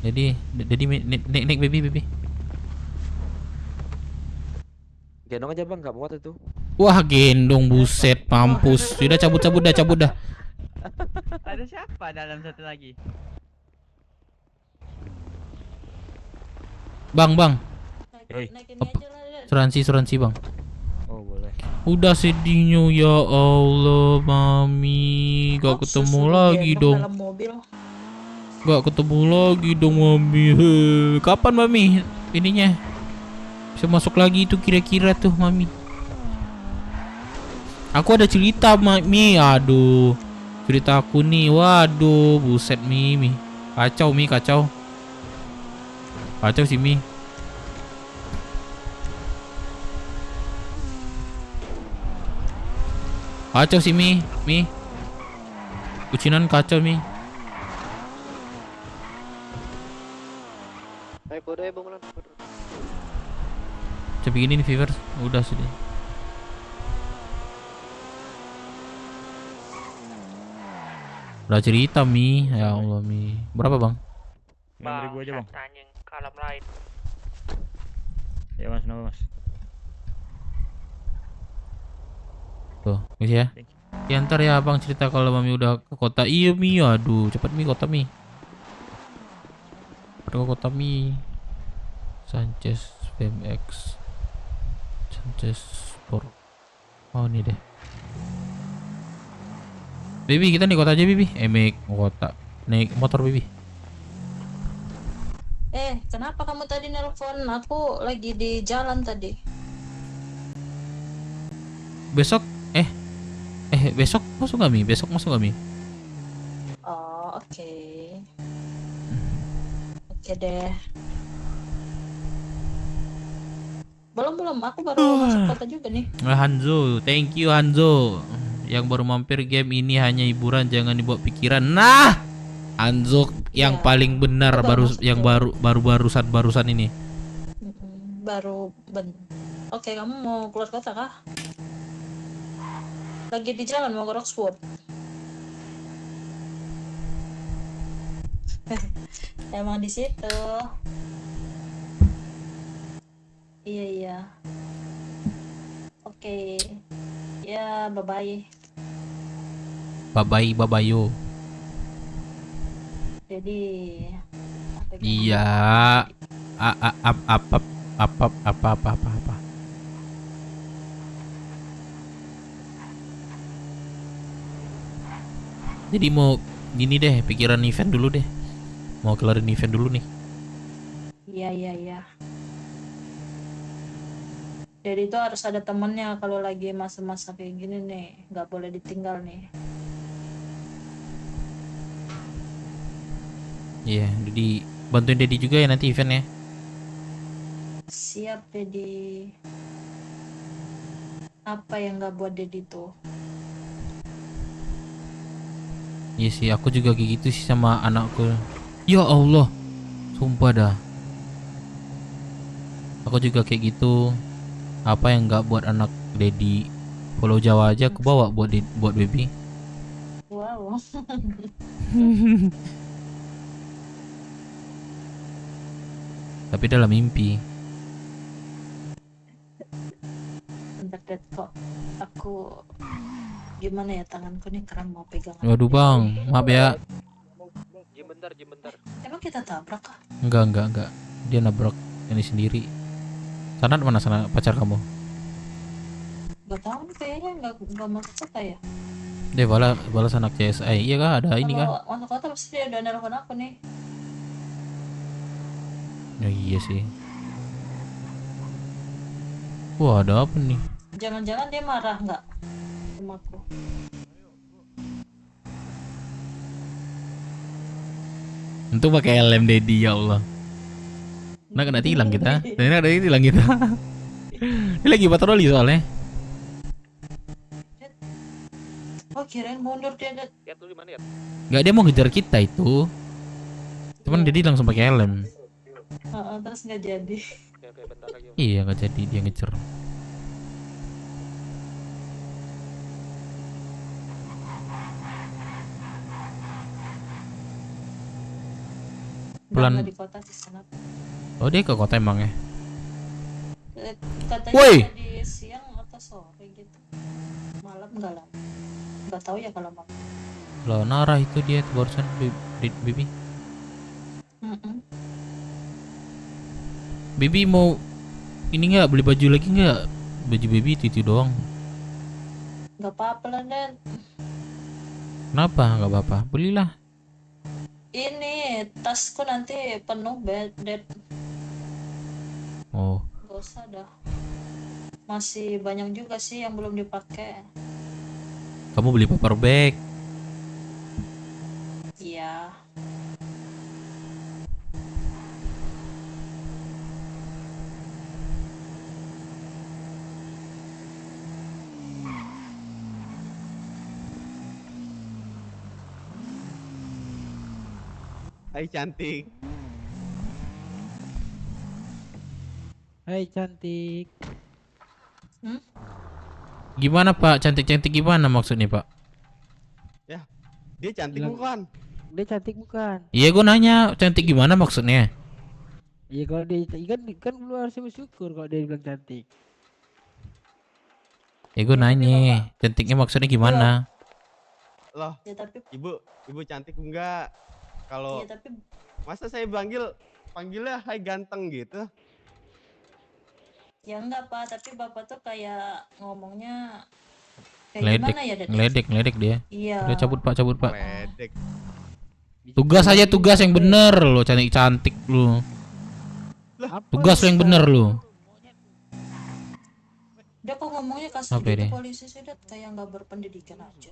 Jadi naik baby. Gendong aja Bang, gak muat itu. Wah, gendong buset, mampus. Sudah cabut dah. Ada siapa dalam satu lagi? Bang. Naikin aja lah, Dad. Asuransi Bang. Oh boleh. Udah sedihnya ya Allah Mami. Gak ketemu lagi dong. Dalam mobil. Gak ketemu lagi dong Mami. Kapan Mami ininya bisa masuk lagi itu kira-kira tuh Mami? Aku ada cerita Mami. Aduh, cerita aku nih. Waduh, buset Mi. Kacau Mi, kacau sih Mi. Kacau sih Mi. Bucinan kacau Mi. Ayo kode Bang Lelan. Coba gini nih viewers. Udah sudah. Udah cerita Mi. Ya Allah Mi. Berapa Bang? 6.000 aja Bang. Tanya kalam lain. Ya Mas, nama Mas. Tuh, guys ya. Ya ntar ya Abang cerita kalau Mami udah ke kota. Iya Mi, aduh, cepat Mi kota Mi. Udah ke kota Mi. Sanchez BMX. Sanchez Sport. Oh ini deh. Baby kita naik kota aja Bibi. Naik kota. Naik motor Bibi. Kenapa kamu tadi nelpon? Aku lagi di jalan tadi. Besok besok masuk gak Mi? Besok masuk gak Mi? Oh oke. Oke deh. Belum, aku baru masuk kota juga nih. Hanzo, thank you Hanzo. Yang baru mampir game ini hanya hiburan, jangan dibawa pikiran. Nah, Hanzo yang paling benar barusan ini. Oke, kamu mau keluar kota kah? Lagi di jalan mau ke Roxwood. Emang di situ. Iya. Oke. Ya, bye-bye. Bye-bye yo. Jadi iya. Apa. Jadi mau gini deh, pikiran event dulu deh. Mau kelarin event dulu nih. Iya. Jadi itu harus ada temennya kalau lagi masa-masa kayak gini nih, nggak boleh ditinggal nih. Iya, jadi bantuin Dedi juga ya nanti eventnya. Siap, Dedi. Apa yang nggak buat Dedi tuh? Iya sih, aku juga kayak gitu sih sama anakku. Ya Allah, sumpah dah. Aku juga kayak gitu. Apa yang nggak buat anak Dedi? Pulau Jawa aja aku bawa buat baby. Wow. Tapi dalam mimpi. Bentar deh, kok aku gimana ya, tanganku nih kram mau pegang. Waduh bang, maaf ya. Jim bentar. Emang kita tabrak kah? Enggak. Dia nabrak ini sendiri. Sana mana sana pacar kamu? Gak tahu nih, kayaknya nggak masuk kota ya. Dia balas anak CSI. Iya kah, ada ini Kalau kan? masuk kota pasti dia udah nelfon aku nih. Ya iya sih. Wah, ada apa nih? Jangan-jangan dia marah nggak sama aku? Untuk pakai LM Dedi, ya Allah. Nah, kena tilang kita. Nah, ada tilang kita. Ini lagi patroli soalnya. Oh, kirain mundur dia. Lihat dulu di mana ya? Enggak, dia mau ngejar kita itu. Cuman Dedi langsung pakai LM. Terus nggak jadi. Oke, bentar lagi. Iya, nggak jadi, dia ngejar. Pelan. Di kota di sana. Oh, dia ke kota emang ya? Katanya Woi! tadi siang atau sore gitu. Malam nggak lah. Nggak tahu ya kalau malam. Loh, Nara itu dia tuh barusan Bibi. Bibi mau ini nggak, beli baju lagi nggak? Baju baby itu doang. Nggak apa-apa lah, Den. Kenapa? Nggak apa-apa, belilah. Ini tasku nanti penuh, Den. Oh, Gak usah dah. Masih banyak juga sih yang belum dipakai. kamu beli paper bag. Iya. Hai cantik. Hai cantik. Gimana Pak? Cantik-cantik gimana maksudnya Pak? Ya, dia cantik bukan? Dia cantik bukan? Iya, gue nanya cantik gimana maksudnya? Iya, kalau dia kan lu harus bersyukur kalau dia bilang cantik. Ya gue nanya, cantiknya maksudnya gimana? Loh, Ya tapi ibu cantik enggak? Kalau iya, tapi masa saya panggilnya hai ganteng gitu? ya enggak Pak, tapi Bapak tuh kayak ngomongnya kayak Ngeledek, gimana ya, Den? ngeledek dia. Iya. Udah cabut Pak. Ledek. Tugas aja, tugas yang bener lo, cantik lu. Tugas lo yang bener lu. Dia kok ngomongnya kasar Apa gitu, ini? polisi sih, Det, kayak nggak berpendidikan aja.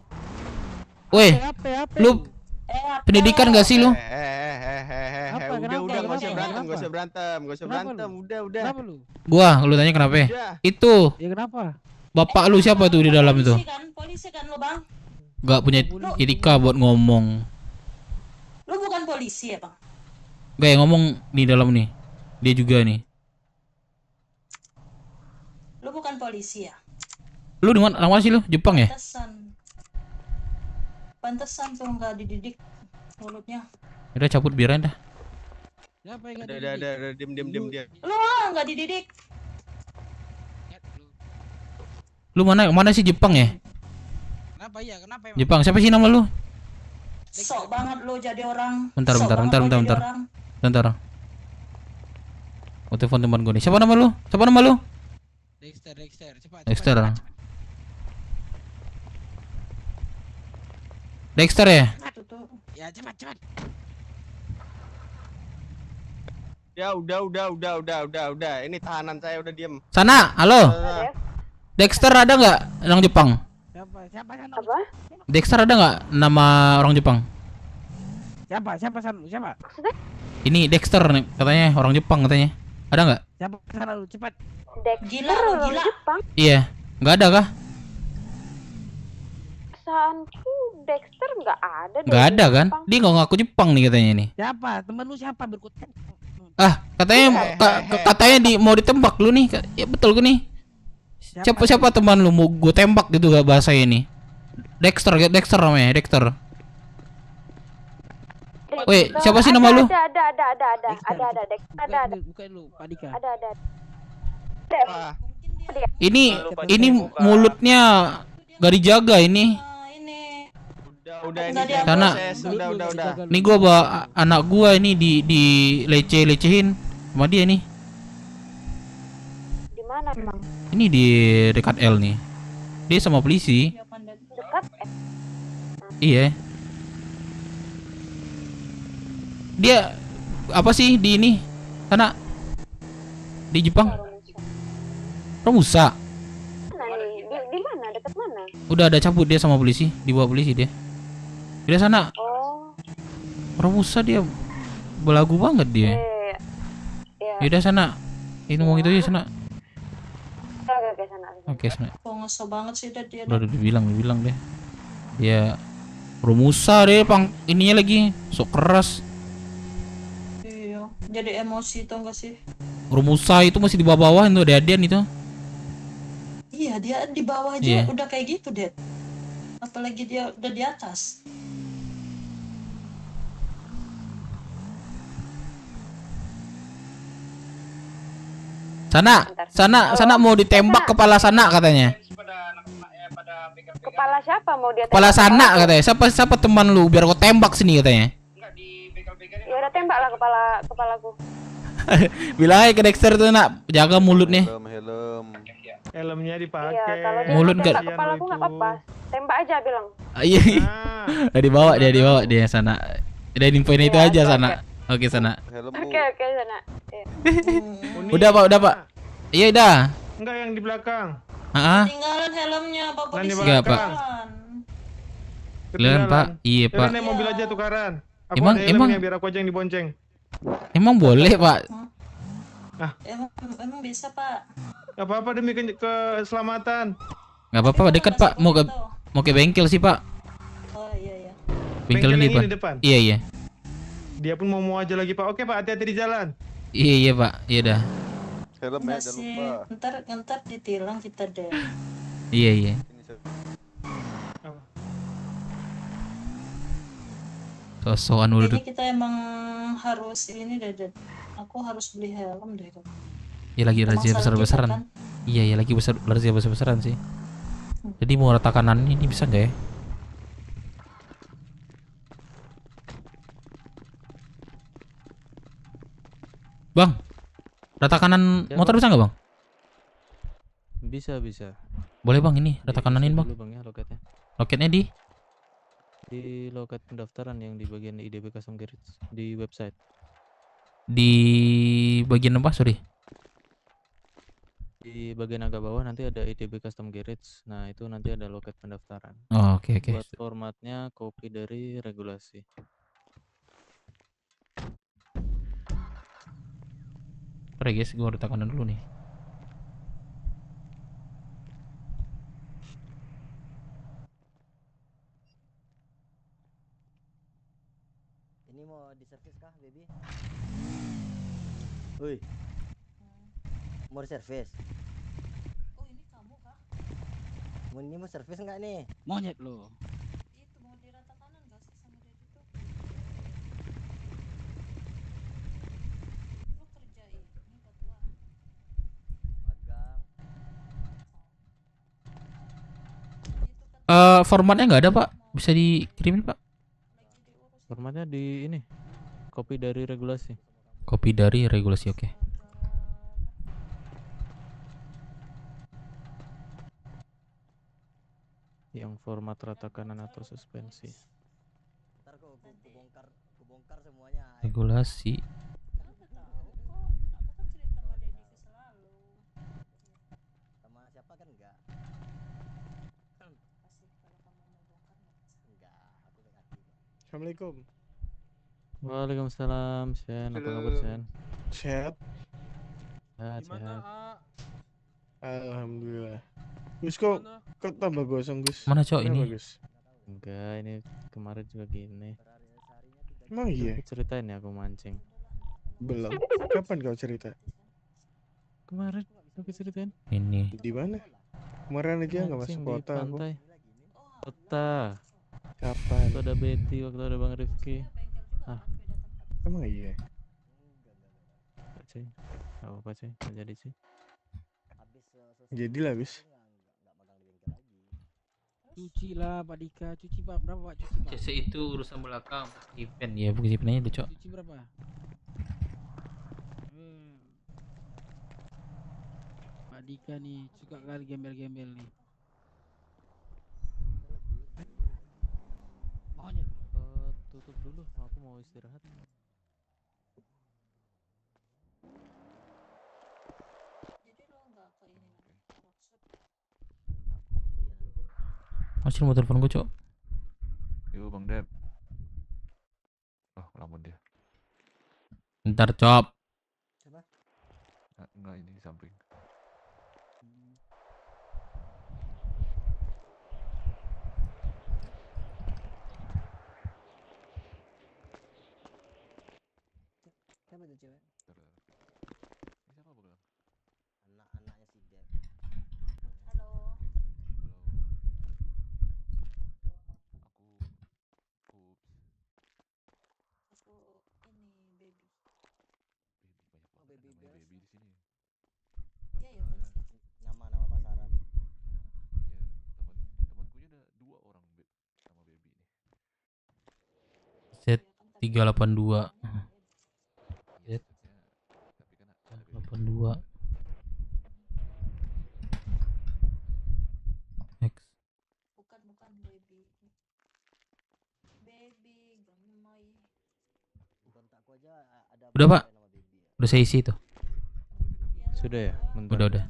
Weh, lu pendidikan gak sih lu? Udah nggak usah berantem, udah. Lu tanya kenapa? Udah. Itu Ya kenapa? bapak lu siapa tuh di dalam itu? Polisi kan lo, Bang? Gak punya etika buat ngomong. Lu bukan polisi ya, Bang? Gak yang ngomong di dalam nih. Dia juga nih. Lu bukan polisi ya? Lu di mana sih lu? Jepang ya? Pantesan tuh nggak dididik mulutnya. Udah cabut biarin dah. Siapa yang Udah, diam dia. Lu nggak dididik. Lu mana sih Jepang ya? Kenapa ya? Kenapa emang? Jepang, siapa sih nama lu? Sok banget lu jadi orang. Bentar. Mau telepon teman gue nih. Siapa nama lu? Dexter, cepat. Dexter ya? Ya cepat. Ya udah. Ini tahanan saya udah diem. Sana, halo. Dexter ada nggak orang Jepang? Siapa sana? Apa? Dexter ada nggak nama orang Jepang? Siapa sana? Siapa? Ini Dexter nih, katanya orang Jepang katanya. Ada nggak? Siapa sana lu cepat. Gila lo, gila. Jepang. Iya, nggak ada kah? Perasaanku Dexter nggak ada deh. Nggak ada di kan? Jepang. Dia nggak ngaku Jepang nih katanya nih. Siapa? Temen lu siapa berkutat? Ah, katanya katanya mau ditembak lu nih. Ya betul gue nih. Siapa teman lu mau gue tembak gitu gak bahasa ini? Dexter namanya, Dexter. Woi, siapa sih nama lu? Ada Dexter ada. Bukan lu, Pak Dika. Ada. Ini mulutnya gak dijaga ini. Udah ini Nggak saya Sana. proses. Udah. Nih gua bawa anak gua ini di lecehin sama dia nih. Di mana emang? Ini di dekat L nih. Dia sama polisi. Dekat. Iya. Dia apa sih di ini? Sana di Jepang. Romusa. Mana nih? Di mana? Dekat mana? Udah ada cabut dia sama polisi, dibawa polisi dia. Dia sana. Oh. Romusa dia belagu banget dia. Iya. Yaudah sana. Ini ngomong itu aja sana. Oke sana. Oke sana. Kok ngeso banget sih dia. Udah dibilang deh. Ya Romusa deh ininya lagi sok keras. Iya, jadi emosi tau gak sih? Romusa itu masih di bawah itu Deadian itu. Iya, dia di bawah aja Iya. udah kayak gitu, Det. Apalagi dia udah di atas. Sana mau ditembak kepala sana katanya. Kepala siapa mau dia? Kepala sana katanya. Siapa teman lu biar kau tembak sini katanya. Ya udah tembak lah kepalaku. Bilang aja ke Dexter tuh nak, jaga mulutnya. Helmnya dipakai. Iya, kalau dia Mulut mau nggak- tembak kepalaku nggak apa-apa. Tembak aja bilang. Iya. dibawa dia sana. Udah infoin itu aja sana. Oke sana. Oke sana. Udah Pak. Iya udah. Enggak yang di belakang. Tinggalan helmnya, Pak polisi. Enggak, Pak. Ketinggalan, Pak. Iya, Yaudah, Pak. naik mobil aja tukaran. Aku Emang- ada emang- helmnya, biar aku aja yang dibonceng. Emang boleh Pak? Emang bisa, Pak. Gak apa-apa demi keselamatan. Nggak apa-apa dekat Pak. Mau ke bengkel sih Pak. Oh iya. Bengkel ini yang Pak. di depan. Iya. Dia pun mau aja lagi, Pak. Oke, Pak, hati-hati di jalan. Iya Pak. Iya dah. Enggak sih. Ntar ditilang kita deh. Iya. Sosokan udah. Kayaknya kita emang harus ini deh, Det. Aku harus beli helm deh. Ya lagi razia Masalah kita besar-besaran. kan. Iya lagi razia besar-besaran sih. Jadi mau rata kanan ini bisa nggak ya? Bang, rata kanan Ya, motor Bang. bisa nggak Bang? Bisa. Boleh Bang ini rata kananin Bang. Dulu Bang ya loketnya. Loketnya di Di loket pendaftaran yang di bagian IDB Custom Garage di website. bagian apa? Sorry. Di bagian agak bawah nanti ada IDB Custom Garage. Nah, itu nanti ada loket pendaftaran. Oh, oke. Buat formatnya copy dari regulasi. Sorry guys, gua rata kanan dulu nih. Ini mau diservis kah, baby? Woi. Mau diservis? Oh, ini kamu kah? Ini mau servis enggak nih? Monyet lo. Itu mau dirata kanan gak sih sama dia itu? Lu kerja ini batuan. Magang. Formatnya nggak ada Pak. Bisa dikirimin Pak. Formatnya di ini. Copy dari regulasi. Kopi dari regulasi, oke. Yang format rata kanan atau suspensi. Ntar Kubongkar semuanya. Regulasi. Sama siapa kan enggak? Assalamualaikum. Waalaikumsalam, Sen. Apa kabar, Sen? Sehat? Sehat. Alhamdulillah. Gus kok tambah gosong, Gus? Mana cowok Kenapa, ini? Gus? Enggak, ini kemarin juga gini. Emang iya? Aku ceritain ya aku mancing. Belum. Kapan kau cerita? Kemarin aku ceritain. Ini. Di mana? Kemarin aja nggak masuk Mancing di kota aku. pantai. Kota. Kapan? Waktu ada Betty, waktu ada Bang Rifki. Ah, Emang iya? enggak, cuy. Enggak apa-apa, cuy. Enggak jadi, cuy. Jadilah, bis. Cuci lah Pak Dika, cuci Pak, berapa Pak cuci Pak? CC itu urusan belakang event ya, bukan eventnya itu, Cok. Cuci berapa? Pak Dika nih suka kali gembel-gembel nih. Tutup dulu, aku mau istirahat. Masih mau telepon gue, Cok. Yo Bang Dep. Oh, ngelamun dia. Ntar, Cop. Enggak, ini di samping. Siapa tuh cewek? Ini siapa Bang? Anak-anaknya si Dep. Halo. Aku ini baby. Baby Namanya baby di sini. Iya ya benar. Nama-nama pasaran. Iya, temanku ada 2 orang sama baby ini. Z 382. Z 82. X. Bukan baby. Baby gemoy. Kontakku aja ada. Udah, Pak. Udah saya isi itu. Sudah ya? Bentar. Udah.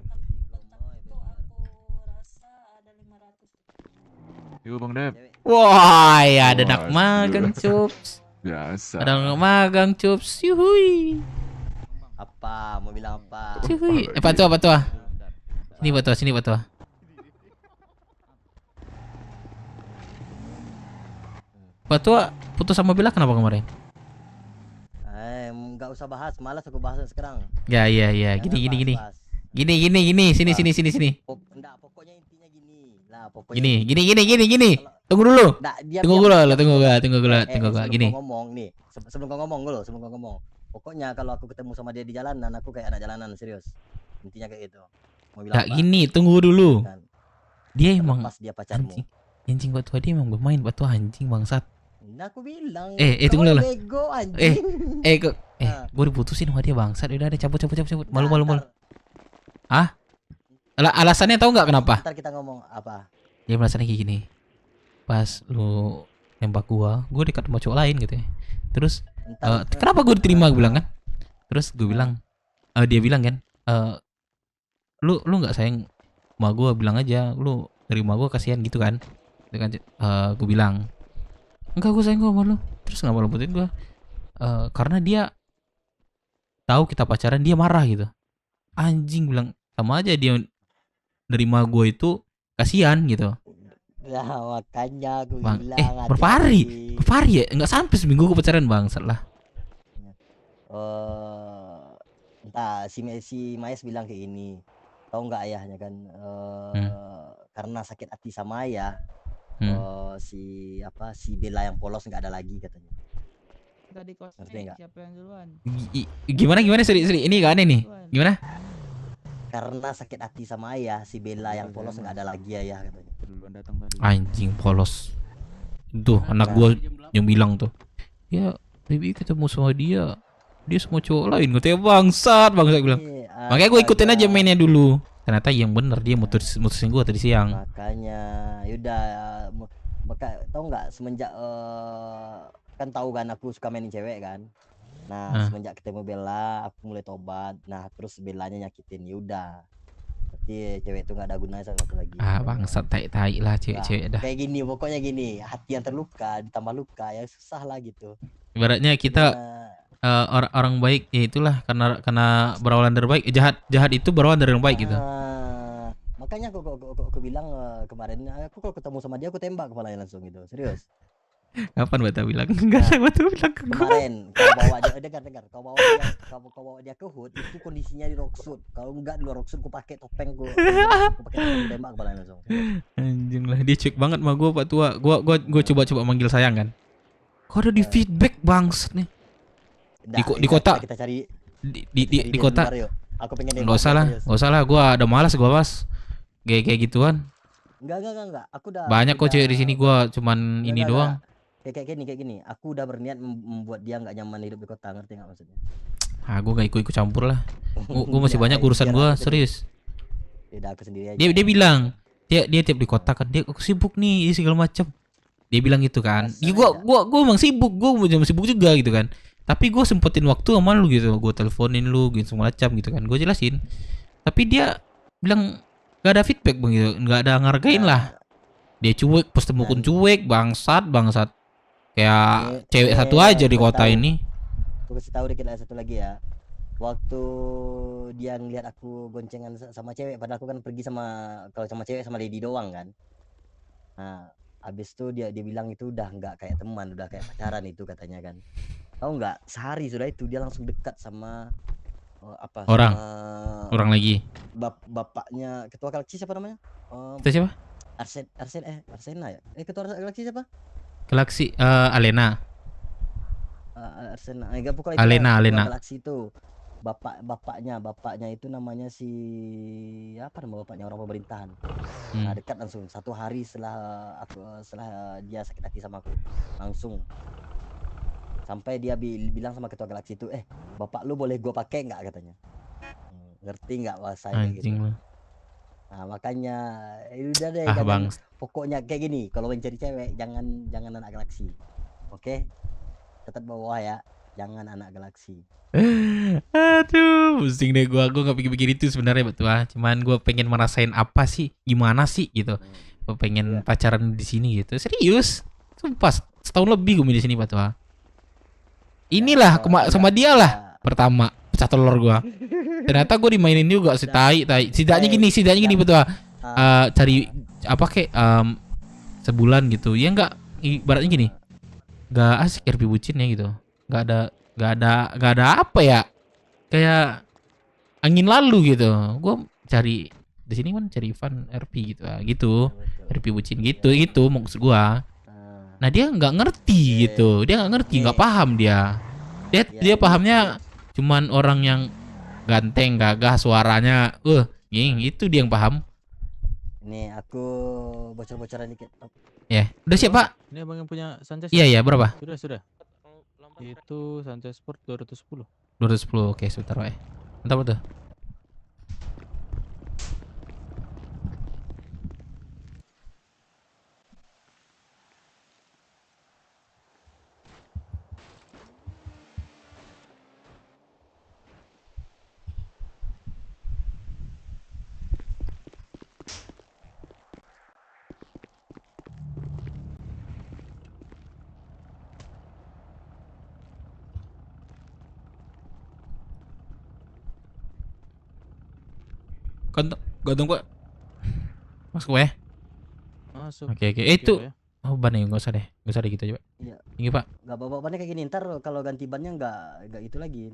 Yo Bang Dep. Wah, ya ada anak magang, Cups. Biasa. Ada anak magang, Cups. Yuhui. Apa? Mau bilang apa? Yuhui. Pak Tua. Sini Pak Tua. Pak Tua putus sama Bella kenapa kemarin? Nggak usah bahas, malas aku bahas sekarang. Ya. Gini. Sini. Enggak, pokoknya intinya gini. Lah, pokoknya Gini. Tunggu dulu. Tunggu gua. Gini. Ngomong nih. Sebelum kau ngomong. Pokoknya kalau aku ketemu sama dia di jalanan, aku kayak anak jalanan, serius. Intinya kayak gitu. Mau bilang apa? Gini, tunggu dulu. Kan. Dia emang Pas dia pacarmu. Anjing Pak Tua, dia emang bermain Pak Tua, anjing bangsat. Nah, aku bilang. Tunggu dulu. Bego anjing. Gue diputusin sama dia bangsat. Udah cabut. Malu. Ah? Alasannya tahu nggak kenapa? Ntar kita ngomong apa? Dia alasannya kayak gini. Pas lu nembak gua dekat sama cowok lain gitu ya. Terus kenapa gue diterima, gue bilang kan? Terus gue bilang, dia bilang kan, lu nggak sayang sama gue, bilang aja lu nerima gue, kasihan gitu kan? Itu kan gue bilang, enggak, gue sayang sama lu. Terus nggak mau lembutin gue, karena dia tahu kita pacaran, dia marah gitu. Anjing, bilang sama aja dia nerima gue itu kasihan gitu. Lah makanya aku Bang, bilang berapa hari ya? Enggak sampai seminggu gue pacaran bangsat lah. Entah si Mayes bilang kayak gini. Tahu nggak ayahnya kan? Karena sakit hati sama ayah. Si Bella yang polos nggak ada lagi katanya. Tadi kosnya siapa yang duluan? Gimana Sri? Ini gak aneh nih. Gimana? Karena sakit hati sama ayah, si Bella yang polos nggak ada lagi ayah katanya. Anjing polos. Tuh anak gua yang bilang tuh. Ya, baby ketemu sama dia sama cowok lain, katanya bangsat bilang. Makanya gue ikutin aja mainnya dulu. Ternyata yang bener dia mutusin gua tadi siang. Makanya yaudah, tahu nggak semenjak kan tahu kan aku suka mainin cewek kan. Nah, semenjak ketemu Bella aku mulai tobat. Nah, terus Bellanya nyakitin, yaudah. Berarti cewek itu nggak ada gunanya sama aku lagi. Bangsat tai lah cewek-cewek dah. Kayak gini, pokoknya gini, hati yang terluka ditambah luka ya susah lah gitu. Ibaratnya kita orang baik ya itulah karena berawal dari baik, jahat itu berawal dari yang baik gitu. Makanya aku bilang kemarin aku kalau ketemu sama dia aku tembak kepalanya langsung gitu. Serius. Kapan Bata bilang? Enggak ada Bata bilang ke gua. Kemarin kau bawa dia dengar. Kau bawa dia ke hood itu kondisinya di rocksuit. Kalau enggak di luar rocksuit aku pakai topeng aku pakai topeng tembak kepalanya langsung. Anjing lah, dia cuek banget sama gua Pak Tua. Gua coba manggil sayang kan. Kok ada di feedback bangsat nih. Di kota kita cari di kota. Aku pengen Enggak usah lah, gua ada malas gua Mas. Kayak gituan. Enggak. Aku udah banyak kok cewek di sini, gua cuman ini doang. Kayak gini. Aku udah berniat membuat dia nggak nyaman hidup di kota, ngerti nggak maksudnya? Gua nggak ikut campur lah. Gua masih banyak urusan gua, serius. Udah aku sendiri aja. Dia bilang, dia tiap di kota kan, aku sibuk nih segala macam. Dia bilang gitu kan. Ya gua emang sibuk, gua sibuk juga gitu kan. Tapi gue sempetin waktu sama lu gitu, gue teleponin lu gitu semua macam gitu kan, gue jelasin. Tapi dia bilang gak ada feedback bang gitu, nggak ada ngargain lah. Dia cuek, pas temukan cuek, bangsat. Kayak cewek satu aja di kota ini. Gue kasih tahu dikit satu lagi ya. Waktu dia ngeliat aku goncengan sama cewek, padahal aku kan pergi kalau sama cewek sama lady doang kan. Nah, abis itu dia bilang itu udah nggak kayak teman, udah kayak pacaran itu katanya kan. Tahu nggak, sehari sudah itu dia langsung dekat sama orang lagi. Bapaknya ketua galaksi siapa namanya? Itu siapa? Arsena ya? Ketua galaksi siapa? Galaksi Alena. Arsena. Pokoknya Alena. Galaksi itu. Bapaknya itu namanya apa nama bapaknya, orang pemerintahan. Nah, dekat langsung 1 hari setelah dia sakit hati sama aku langsung. Sampai dia bilang sama ketua galaksi itu, bapak lu boleh gua pakai nggak katanya. Ngerti nggak bahasanya gitu. Nah, makanya udah deh, pokoknya kayak gini, kalau mencari cewek jangan anak galaksi. Oke? Tetap bawa ya, jangan anak galaksi. Aduh, pusing deh gua nggak pikir-pikir itu sebenarnya betul. Cuman gua pengen merasain apa sih, gimana sih gitu. Gua pengen pacaran di sini gitu. Serius. Sumpah, setahun lebih gua di sini Pak Tua. Inilah sama dia lah pertama pecah telur gua. Ternyata gua dimainin juga si tai. Setidaknya gini betul. Cari apa kayak sebulan gitu. Ya enggak, ibaratnya gini. Enggak asik RP bucin ya gitu. Enggak ada apa ya? Kayak angin lalu gitu. Gua cari di sini kan cari fun RP gitu. Gitu. RP bucin gitu maksud gua. Nah dia nggak ngerti gitu, dia nggak ngerti, nggak paham dia pahamnya cuman orang yang ganteng, gagah, suaranya, itu dia yang paham. Nih aku bocor-bocoran dikit. Ya, udah siap Pak? Ini abang yang punya Sanchez. Iya berapa? Sudah. Itu Sanchez Sport 210. 210, oke sebentar Pak. Mantap tuh. Gantung Pak. Masuk ya? Masuk. Oke. Itu ban ya, nggak usah deh gitu aja Pak. Iya. Ini Pak. Nggak bawa bannya kayak gini, ntar kalau ganti bannya nggak itu lagi.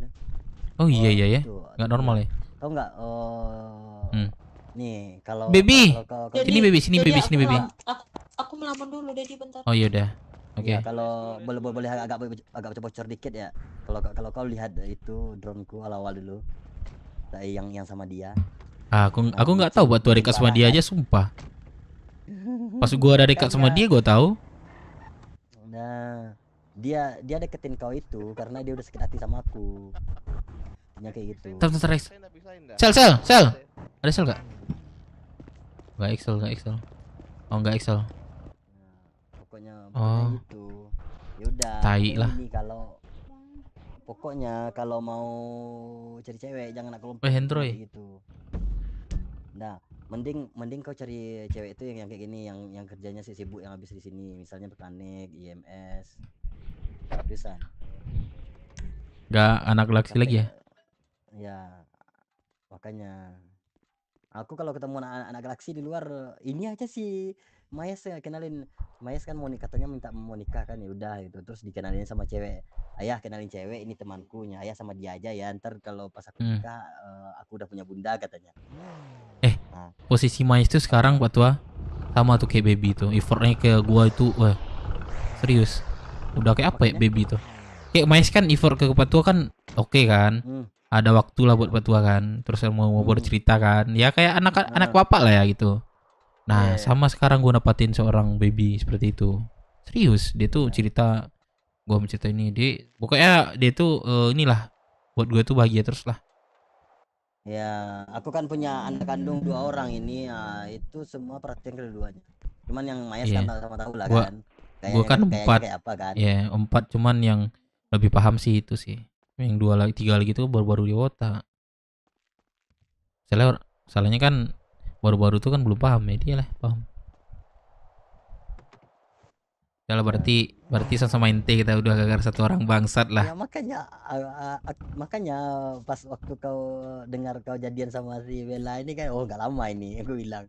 Oh iya ya, nggak normal ya. Tahu nggak? Nih kalau baby, sini baby. Aku melamun dulu Dedi bentar. Oh iya udah. Oke. Ya, kalau boleh agak bocor dikit ya. Kalau kau lihat itu droneku awal dulu. Yang sama dia. Aku nggak tahu buat dekat sama dia aja sumpah. Pas gua ada dekat sama dia gua tahu. Nah, dia deketin kau itu karena dia udah sakit hati sama aku. Nya kayak gitu. Bentar. Sel. Ada sel enggak? Enggak Excel. Oh, enggak Excel. Pokoknya Oh. gitu. Ya udah. Tai pokoknya lah. Ini pokoknya kalau mau cari cewek jangan nak kelompok Hendroy. kayak gitu. Nah, mending kau cari cewek itu yang kayak gini, yang kerjanya sibuk, yang habis di sini, misalnya mekanik, IMS. Bisa. Gak anak galaksi lagi ya? Ya, makanya aku kalau ketemu anak galaksi di luar ini aja sih Mayes ya kenalin. Mayes kan katanya mau nikah kan, ya udah gitu, terus dikenalin sama cewek. Ayah kenalin cewek, ini temanku, ayah sama dia aja ya, ntar kalau pas aku nikah aku udah punya bunda katanya. Posisi Mayes tuh sekarang Pak Tua sama tuh kayak Baby tuh, effortnya ke gua itu wah serius. Udah kayak apa ya Baby tuh? Kayak Mayes kan effort ke Pak Tua kan oke kan? Ada waktu lah buat Pak Tua kan, terus mau bercerita kan, ya kayak anak bapak lah ya gitu. Nah sama sekarang gue dapatin seorang Baby seperti itu, serius dia tuh cerita, gue mencerita ini dia pokoknya dia tuh inilah buat gue tuh bahagia terus lah. Ya aku kan punya anak kandung 2 orang ini, itu semua perhatian keduanya. Cuman yang Mayes kan sama tahu lah kan. Gue kan 4 kayak apa kan. ya 4, cuman yang lebih paham sih itu sih. Yang 2 lagi 3 lagi tuh baru-baru di otak. Salahnya kan baru-baru tuh kan belum paham ya, dia lah paham. Ya lah berarti sama ente kita udah gagal satu orang bangsat lah. Ya makanya pas waktu kau dengar kau jadian sama si Bella ini kan, oh nggak lama ini aku bilang.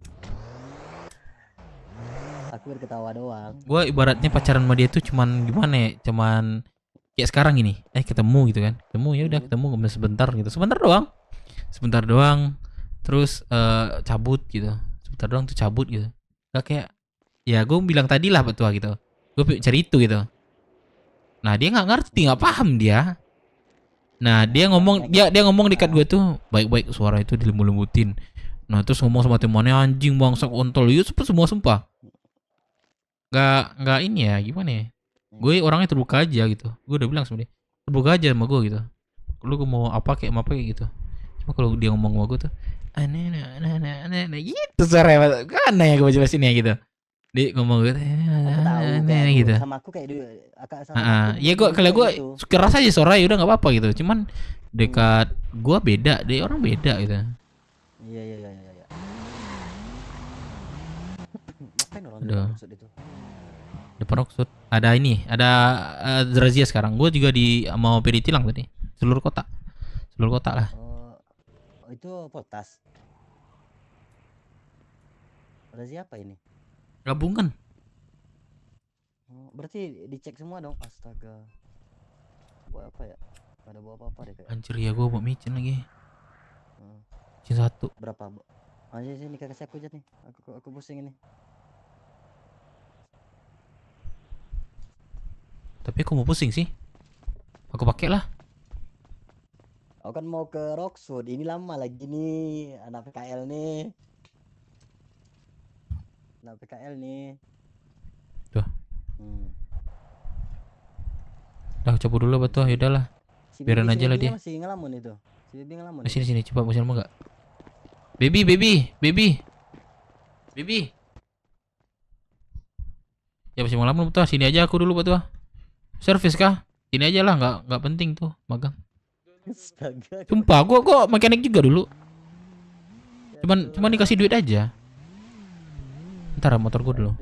Aku berketawa doang. Gue ibaratnya pacaran sama dia tuh cuman gimana ya, cuman kayak sekarang gini, ketemu gitu kan, ketemu ya udah ketemu kemudian sebentar doang, terus cabut gitu, sebentar doang tuh cabut gitu, gak kayak ya gue bilang tadi lah betul gitu, gue cari itu gitu. Nah dia nggak ngerti, nggak paham dia. Nah dia ngomong dekat gue tuh baik-baik, suara itu dilembut-lembutin. Nah terus ngomong sama temannya, anjing bangsa kontol, itu semua sumpah. Nggak ini ya gimana ya, gue orangnya terbuka aja gitu. Gue udah bilang sama dia, terbuka aja sama gue gitu, lu mau apa kayak gitu. Cuma kalau dia ngomong sama gue tuh aneh gitu, suara aneh ya gue jelasin ya gitu. Dia ngomong gitu aneh gitu sama aku kayak dulu. Ya gue kalau gue keras aja suara, ya udah nggak apa-apa gitu. Cuman dekat gue beda, dia orang beda gitu. Iya. Ngapain orang maksud itu? Depan Oxford ada ini, ada razia sekarang. Gue juga mau peri tilang tadi, seluruh kota lah. Oh itu Poltas. Razia apa ini? Gabungan. Berarti dicek semua dong. Astaga. Bawa apa ya? Ada bawa apa deh kayak. Anjir ya, gue bawa micin lagi. Micin 1. Berapa? Aja sini kasih aku aja nih. Aku pusing ini. Tapi aku mau pusing sih. Aku pakai lah. Aku kan mau ke Rockwood. Ini lama lagi nih. Anak PKL nih. Tuh. Dah cabut dulu betul, ya udahlah. Biarin aja lah dia. Masih ngelamun itu. Si Baby ngelamun. Sini coba masih lama enggak? Baby. Ya masih ngelamun betul. Sini aja aku dulu betul. Servis kah? Sini aja lah, nggak penting tuh magang. Sumpah, gua mekanik juga dulu. Cuman dikasih duit aja. Ntar motor gua dulu.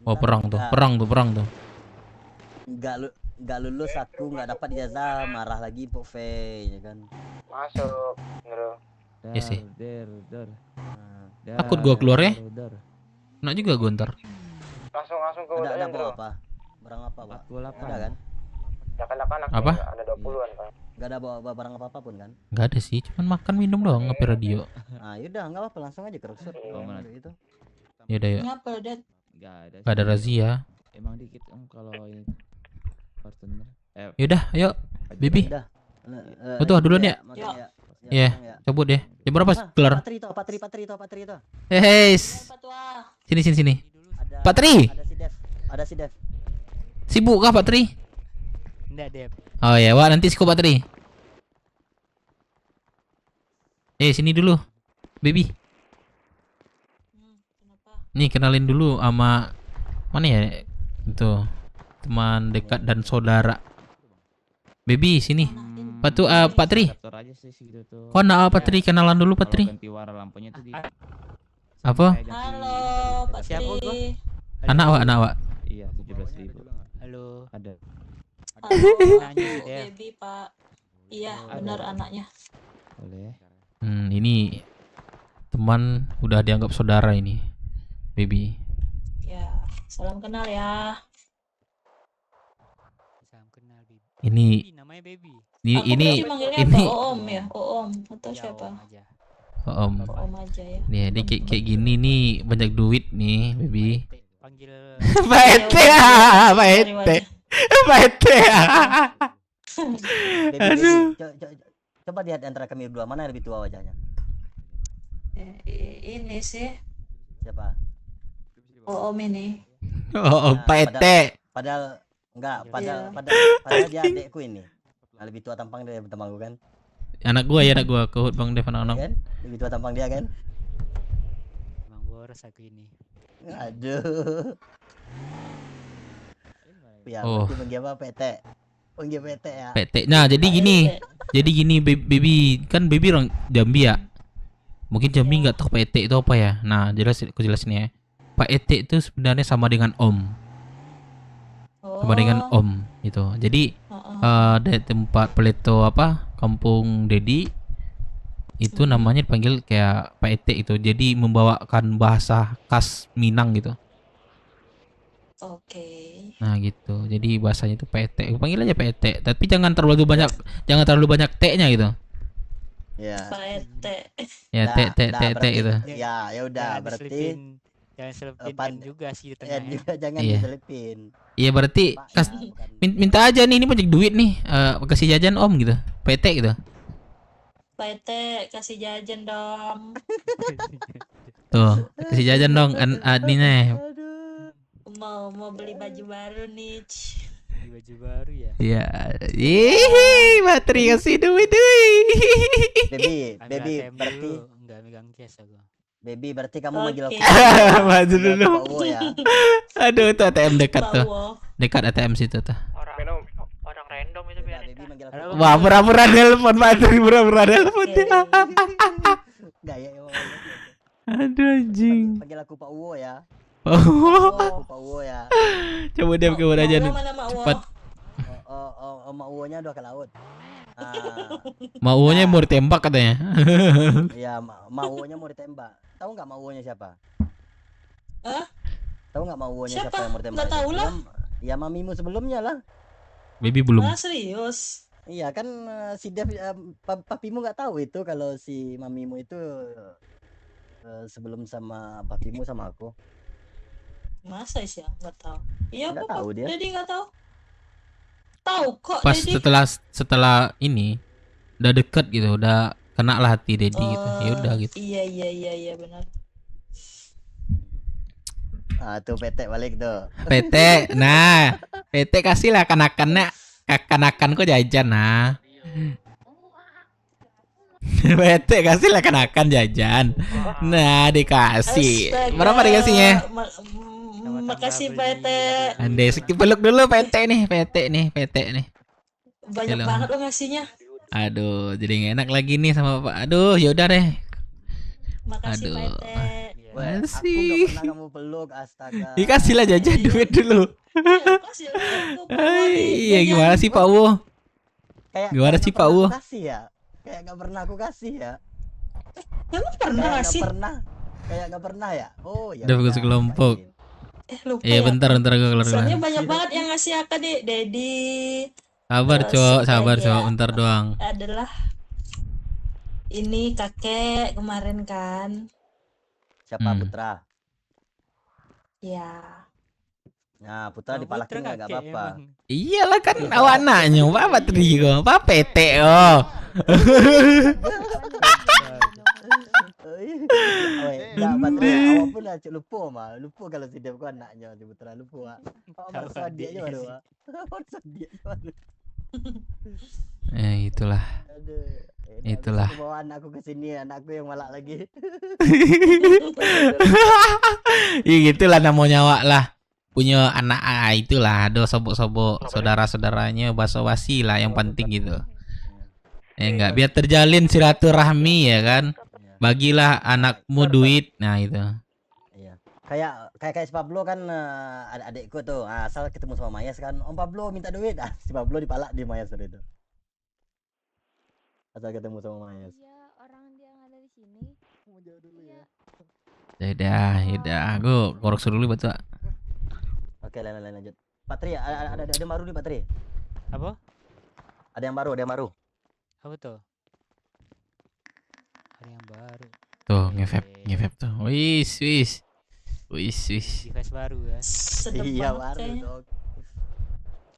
Oh perang tuh. Nggak lulus aku, nggak dapat ijazah, marah lagi Pok Fei, ya kan. Masuk, bro. Ya sih. Takut gua keluar ya. Nak juga gua ntar. Langsung ke ada barang apa Pak? Ada kan? Anak-anak apa? Ada 20-an Pak. Nggak ada bawa barang apa-apa pun kan? Nggak ada sih, cuman makan minum doang, ngopi radio. Nah yaudah nggak apa-apa, langsung aja ke Rockwood. Itu. Yaudah yuk. Ngapa Dad? Nggak ada razia. Emang dikit kalau ini partner. Yaudah, yuk, Bibi. Betul duluan ya. Iya, cabut deh. Jam berapa kelar? Patri itu. Hei. Sini. Patri. Ada si Dev. Sibuk kah Patri? Enggak, Dev. Oh ya, Wak, nanti siko Patri. Sini dulu, baby. Nih kenalin dulu sama mana ya? Itu teman dekat dan saudara. Baby sini. Pak Tri. Kok nak Pak Tri, kenalan dulu Pak Tri. Apa? Halo, Pak Tri. Anak Wak. Iya, 17.000. Halo. Ada. Halo, baby Pak. Iya, benar anaknya. Boleh. Ini teman udah dianggap saudara ini, baby. Ya, salam kenal ya. Salam kenal, baby. Ini namanya baby. Ini apa? Om ya, Om atau siapa? Om. Om aja ya. Nih, dia kayak gini nih, banyak duit nih, baby. Panggil Pak Ete, Pak Ete. Pak Ete. Aduh. Coba lihat antara kami berdua mana yang lebih tua wajahnya. Ini sih. Siapa? Om ini. Pak Ete. Padahal enggak, padahal dia adekku ini. Nah, lebih tua tampang dia temanku kan. Anak gua Kehut Bang Devan anak. Kan? Lebih tua tampang dia kan. Emang boros aku ini. Aduh. Ya, panggil apa PT? Panggil PT ya. PT. Nah, jadi gini baby, kan baby orang Jambi ya. Mungkin Jambi nggak tahu PT itu apa ya. Nah, aku jelasin ya. Pak ET itu sebenarnya sama dengan Om. Sama dengan Om gitu. Jadi dari tempat Peleto Kampung Dedi itu namanya dipanggil kayak Pak ET itu. Jadi membawakan bahasa khas Minang gitu. Oke. Nah gitu. Jadi bahasanya itu PT. Panggil aja PT. Tapi jangan terlalu banyak T-nya gitu. Ya. PT. Ya T itu. Ya udah berarti jangan selipin juga sih di tengah. Juga jangan diselipin. Iya berarti minta aja nih, ini banyak duit nih. Kasih jajan Om gitu. PT gitu. PT kasih jajan dong. Tuh, kasih jajan dong Adine. Mau beli baju baru nih. Beli baju baru ya? Iya. Bateri kasih duit. Baby berarti enggak megang cash aku. Baby berarti kamu manggil aku. Maju dulu. Ya. Aduh, itu ATM dekat tuh. Dekat ATM situ tuh. Orang random itu biar. Wah, pura-pura nelpon Bateri, pura-pura nelpon. Enggak ya. Aduh anjing. Panggil aku Pak Uwo ya. Pak Uwo ya. Coba dia keluar aja nih. Cepat. Mak Uwonya udah ke laut. Mak Uwonya mau ditembak katanya. Iya, Mak Uwonya mau ditembak. Tahu nggak Mak Uwonya siapa? Tahu nggak Mak Uwonya siapa yang mau ditembak? Nggak tahu lah. Ya mamimu sebelumnya lah. Baby belum. Serius? Iya kan si Dev, papimu nggak tahu itu kalau si mamimu itu sebelum sama papimu sama aku. Masa sih nggak tahu? Iya nggak tahu dia. Jadi nggak tahu. Tahu kok. Pas Dedi. setelah ini udah deket gitu, udah kena lah hati Dedi gitu. Ya udah gitu. Iya benar. Ah tuh PT balik tuh. PT, nah PT kasih lah kanakanku jajan nah. PT kasih lah kanakan jajan. Nah dikasih. Berapa dikasihnya? Makasih PT. Andai peluk dulu PT nih. Banyak banget lo ngasihnya. Aduh, jadi gak enak lagi nih sama Pak. Aduh, yaudah deh. Makasih PT. Masih. Aku gak pernah kamu peluk, astaga. Dikasih lah jajan duit dulu. Iya, gimana sih Pak Wo? Gimana sih Pak Wo? Kasih ya. Kayak gak pernah aku kasih ya. Emang pernah ngasih? Kayak gak pernah ya. Oh ya. Udah bagus kelompok. Lupa iya ya. bentar gue keluar. Soalnya banyak banget yang ngasih Aka Dedi. Sabar cowok, bentar doang. Adalah ini kakek kemarin kan. Siapa Putra? Ya. Nah Putra dipalakin nggak apa-apa. Iyalah kan awak anaknya, Pak Trio, Pak PT Enggak Patria, awak pun lah lupa mah. Lupa kalau si Dev kau anaknya si Putra lupa. Masa dia aja baru. Masa dia baru. Itulah. Itulah. Aku bawa anakku ke sini, anakku yang malak lagi. Ya gitulah namanya awak lah. Punya anak itulah ada sobok-sobok saudara-saudaranya basa-basi lah yang penting gitu. Enggak biar terjalin silaturahmi ya kan. Bagilah anakmu duit. Nah itu. Iya. Kayak si Pablo kan adikku tuh. Asal ketemu sama Mayas kan, Om Pablo minta duit. Si Pablo dipalak di Mayas tadi itu. Asal ketemu sama Mayas. Iya, orang dia yang ada di sini. Mau jauh dulu ya. Yaudah, aku korek dulu betul. Oke, lanjut. Pak Tri, ada yang baru nih Pak Tri. Apa? Ada yang baru. Apa tuh? Ada yang baru. Tuh, ngevap tuh. Wis. Device baru ya. Iya, baru dong.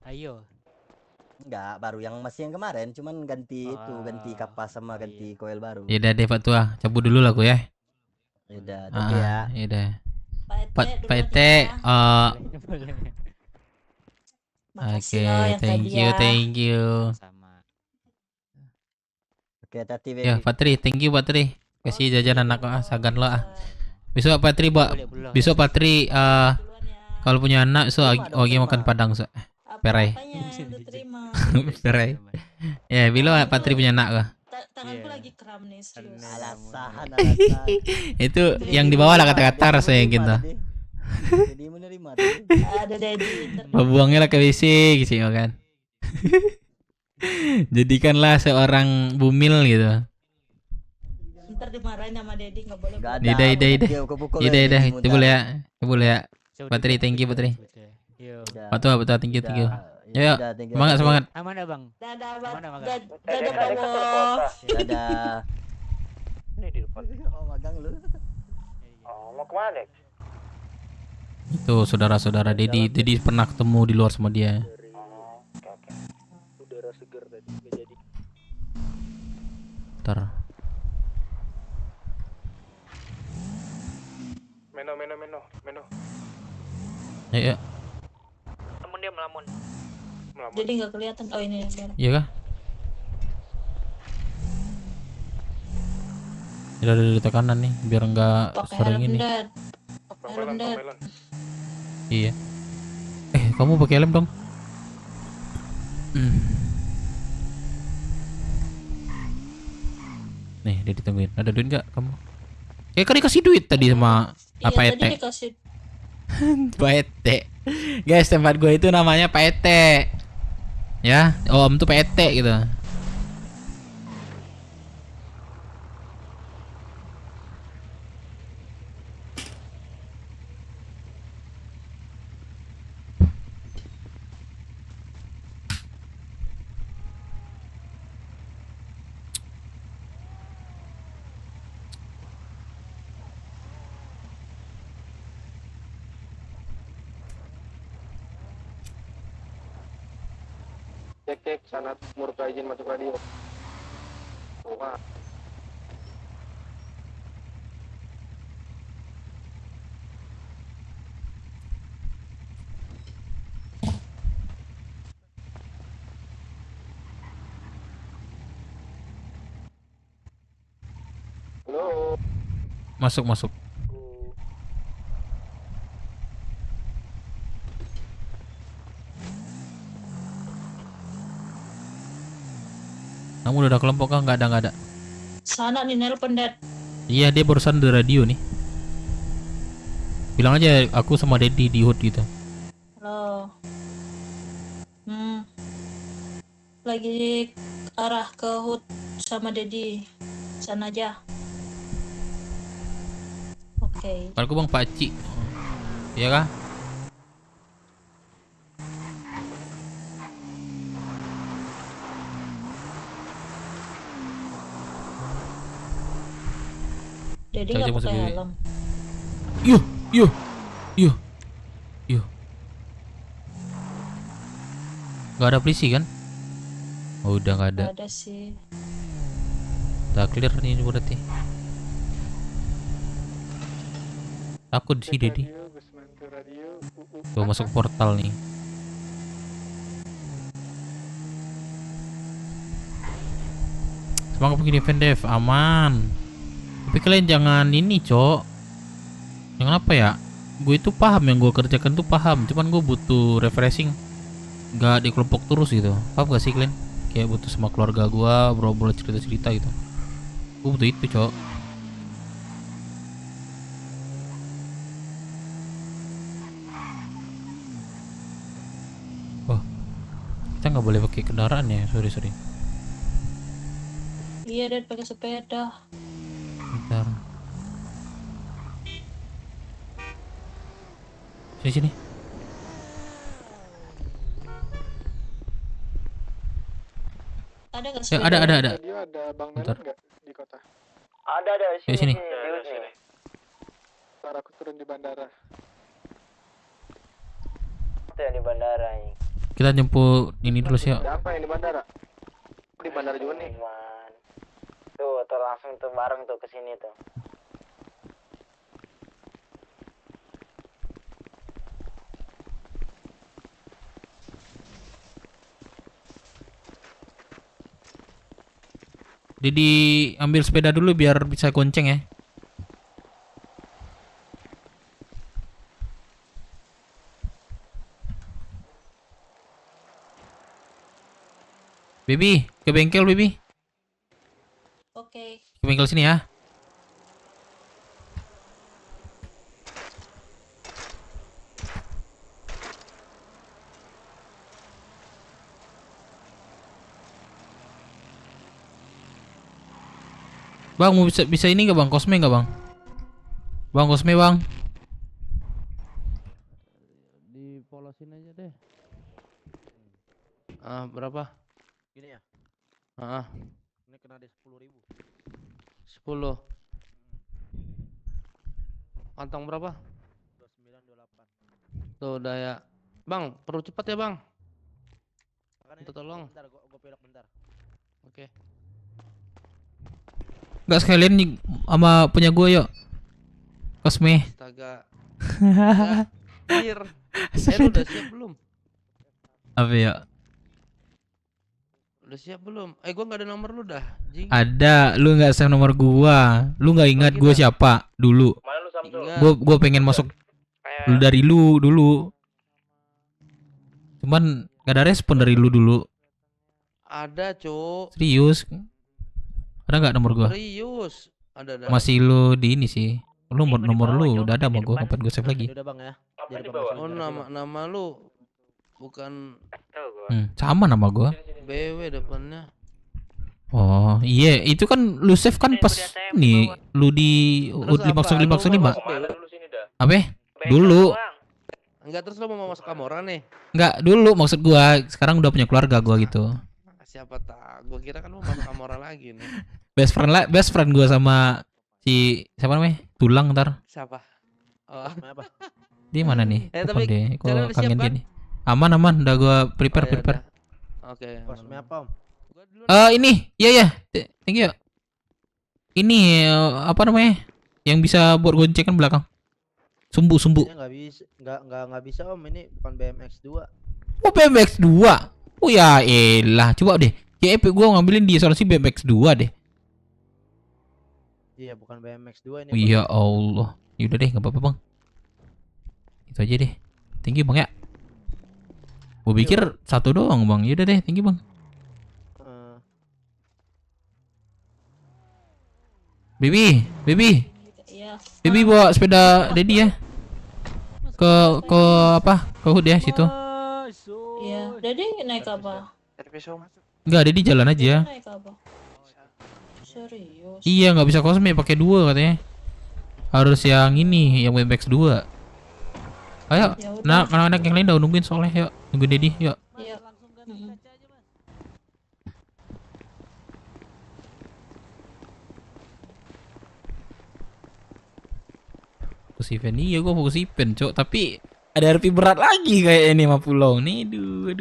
Ayo. Enggak, baru yang masih yang kemarin, cuman ganti ganti kapas sama ganti koil baru. Yaudah deh Pak Tua, cabut dulu lah aku ya. Yaudah, thank you ya. Yaudah. Pak PT, oke, thank you. Oke, hati-hati. Ya, Patri, thank you Patri. Kasih jajan anak sagan lo ah. Besok Patri, besok Patri kalau punya anak so lagi makan padang so. Perai. Perai. Ya, bila Patri punya anak kah? Tanganku lagi kram nih, serius. Alasan. Itu yang di bawah lah kata-kata rasanya gitu. Jadi menerima. Ada Dedi. Buangnya lah ke WC gitu kan. Jadikanlah seorang bumil gitu. Ntar dimarahin sama Dedi, nggak boleh. Ida. Itu boleh ya. Patri, thank you Patri. Betul, thank you. Yo, semangat. Aman ya bang. Dadah bang. Dadah Pak Bos. Dadah. Ini di depan. Oh, magang lu. Oh, mau kemana, Dek? Itu saudara-saudara Dedi pernah ketemu di luar sama dia. Oke. Udara segar tadi, nggak jadi. Ntar. Meno. Ya. Temen dia melamun. Jadi nggak kelihatan. Oh ini yang merah. Iya kah? Udah di tekanan nih biar enggak sering ini. Helm Dad. Iya. Kamu pakai helm dong. Nih, dia ditungguin. Ada duit nggak kamu? Kan dikasih duit tadi sama apa Iya, Ete? tadi dikasih. Pak Ete. Guys, tempat gue itu namanya Pak Ete. Ya, Om tuh Pak Ete gitu. Cek, Sanat Murka izin masuk radio. Wah. Halo. Masuk. Kamu udah ada kelompok kah? Nggak ada. Sana nih nelpon Dad. Iya, dia barusan di radio nih. Bilang aja aku sama Dedi di HUD gitu. Halo. Lagi arah ke HUD sama Dedi. Sana aja. Oke. Kalau aku Bang Paci. Iya kah? Dedi nggak pakai helm. Yuh. Gak ada polisi kan? Oh, udah gak ada. Gak ada sih. Udah clear nih berarti. Takut sih Dedi. Tuh masuk portal nih. Semangat begini event dev, aman. Tapi kalian jangan ini, Cok. Jangan apa ya? Gue itu paham yang gue kerjakan tuh paham, cuman gue butuh refreshing. Gak di kelompok terus gitu. Paham gak sih kalian? Kayak butuh sama keluarga gue, bro-bro cerita-cerita gitu. Gue butuh itu, Cok. Oh, kita nggak boleh pakai kendaraan ya, sorry. Iya, Dad, pakai sepeda. Bentar. Sini. Ada nggak Ya, sepeda? ada. Dia ada Bang Bentar. Melan nggak di kota? Ada Ya, sini. sini. Ntar aku turun di bandara. Itu yang di bandara ini. Kita jemput ini dulu sih. Siapa yang di bandara? Di bandara juga nih. Tuh langsung tuh bareng tuh ke sini tuh. Jadi ambil sepeda dulu biar bisa gonceng ya. Baby, ke bengkel baby. Oke. Ke bengkel sini ya. Bang, mau bisa ini nggak bang? Kosme nggak bang? Bang, kosme bang. Dipolosin aja deh. Berapa? Gini ya. Ini kena di 10.000. 10. Kantong berapa? 2928. Tuh udah ya. Bang, perlu cepat ya bang. Minta tolong. Bentar, gua belok bentar. Oke. Nggak sekalian nih sama punya gue yuk. Kosme. Astaga. Anjir. Lu udah siap belum? Apa ya? Udah siap belum? Gua nggak ada nomor lu dah. Jing. Ada, lu nggak save nomor gua. Lu nggak ingat gua siapa dulu? Mana lu Samsul? Gua pengen masuk dari lu dulu. Cuman gak ada respon dari lu dulu. Ada, Cuk. Serius? Ada nggak nomor gua? Serius. Ada. Masih lu di ini sih. Lu nomor lu udah ada sama gua, kapan gua save lagi? Udah bang ya. Oh, nama lu bukan Sama nama gua. BW depannya. Oh, iya, itu kan lu save kan pas nih lu di Terus UD apa? 505. Lu Apa? Dulu. Enggak, terus lu mau masuk Kamora nih? Enggak, dulu maksud gua. Sekarang udah punya keluarga gua gitu. Siapa tak? Gua kira kan mau masuk Kamora lagi nih. Best friend gua sama si siapa namanya? Tulang ntar. Siapa? Oh. Apa? Dia mana nih? Tapi deh, kalian kok udah siap kangen dia kan? nih. Aman, udah gua prepare. Oke. Kosme apa om? Ini, iya. Thank you. Ini apa namanya? Yang bisa buat goncengan belakang. Sumbu. Ini nggak bisa om, ini bukan BMX 2. Oh, BMX 2. Oh ya elah, coba deh. Ya Epic gua ngambilin di asuransi BMX 2 deh. Iya, bukan BMX 2 ini. Oh iya Allah. Yaudah deh, enggak apa-apa, Bang. Itu aja deh. Thank you, Bang ya. Gua pikir satu doang, Bang. Yaudah deh, thank you, Bang. Baby. Iya. Baby bawa sepeda Daddy ya. Ke apa? Ke hood ya situ. Iya. Daddy naik apa? Enggak, Daddy jalan aja. Naik apa? Serius? Iya, nggak bisa kosme pakai 2 katanya. Harus yang ini, yang BMX 2. Ayo, nah anak-anak yang lain udah nungguin soalnya, yuk. Nungguin Daddy, yuk. Iya. Fokus event, iya gua fokus event, Cok. Tapi ada RP berat lagi kayak ini sama pulau nih. Aduh.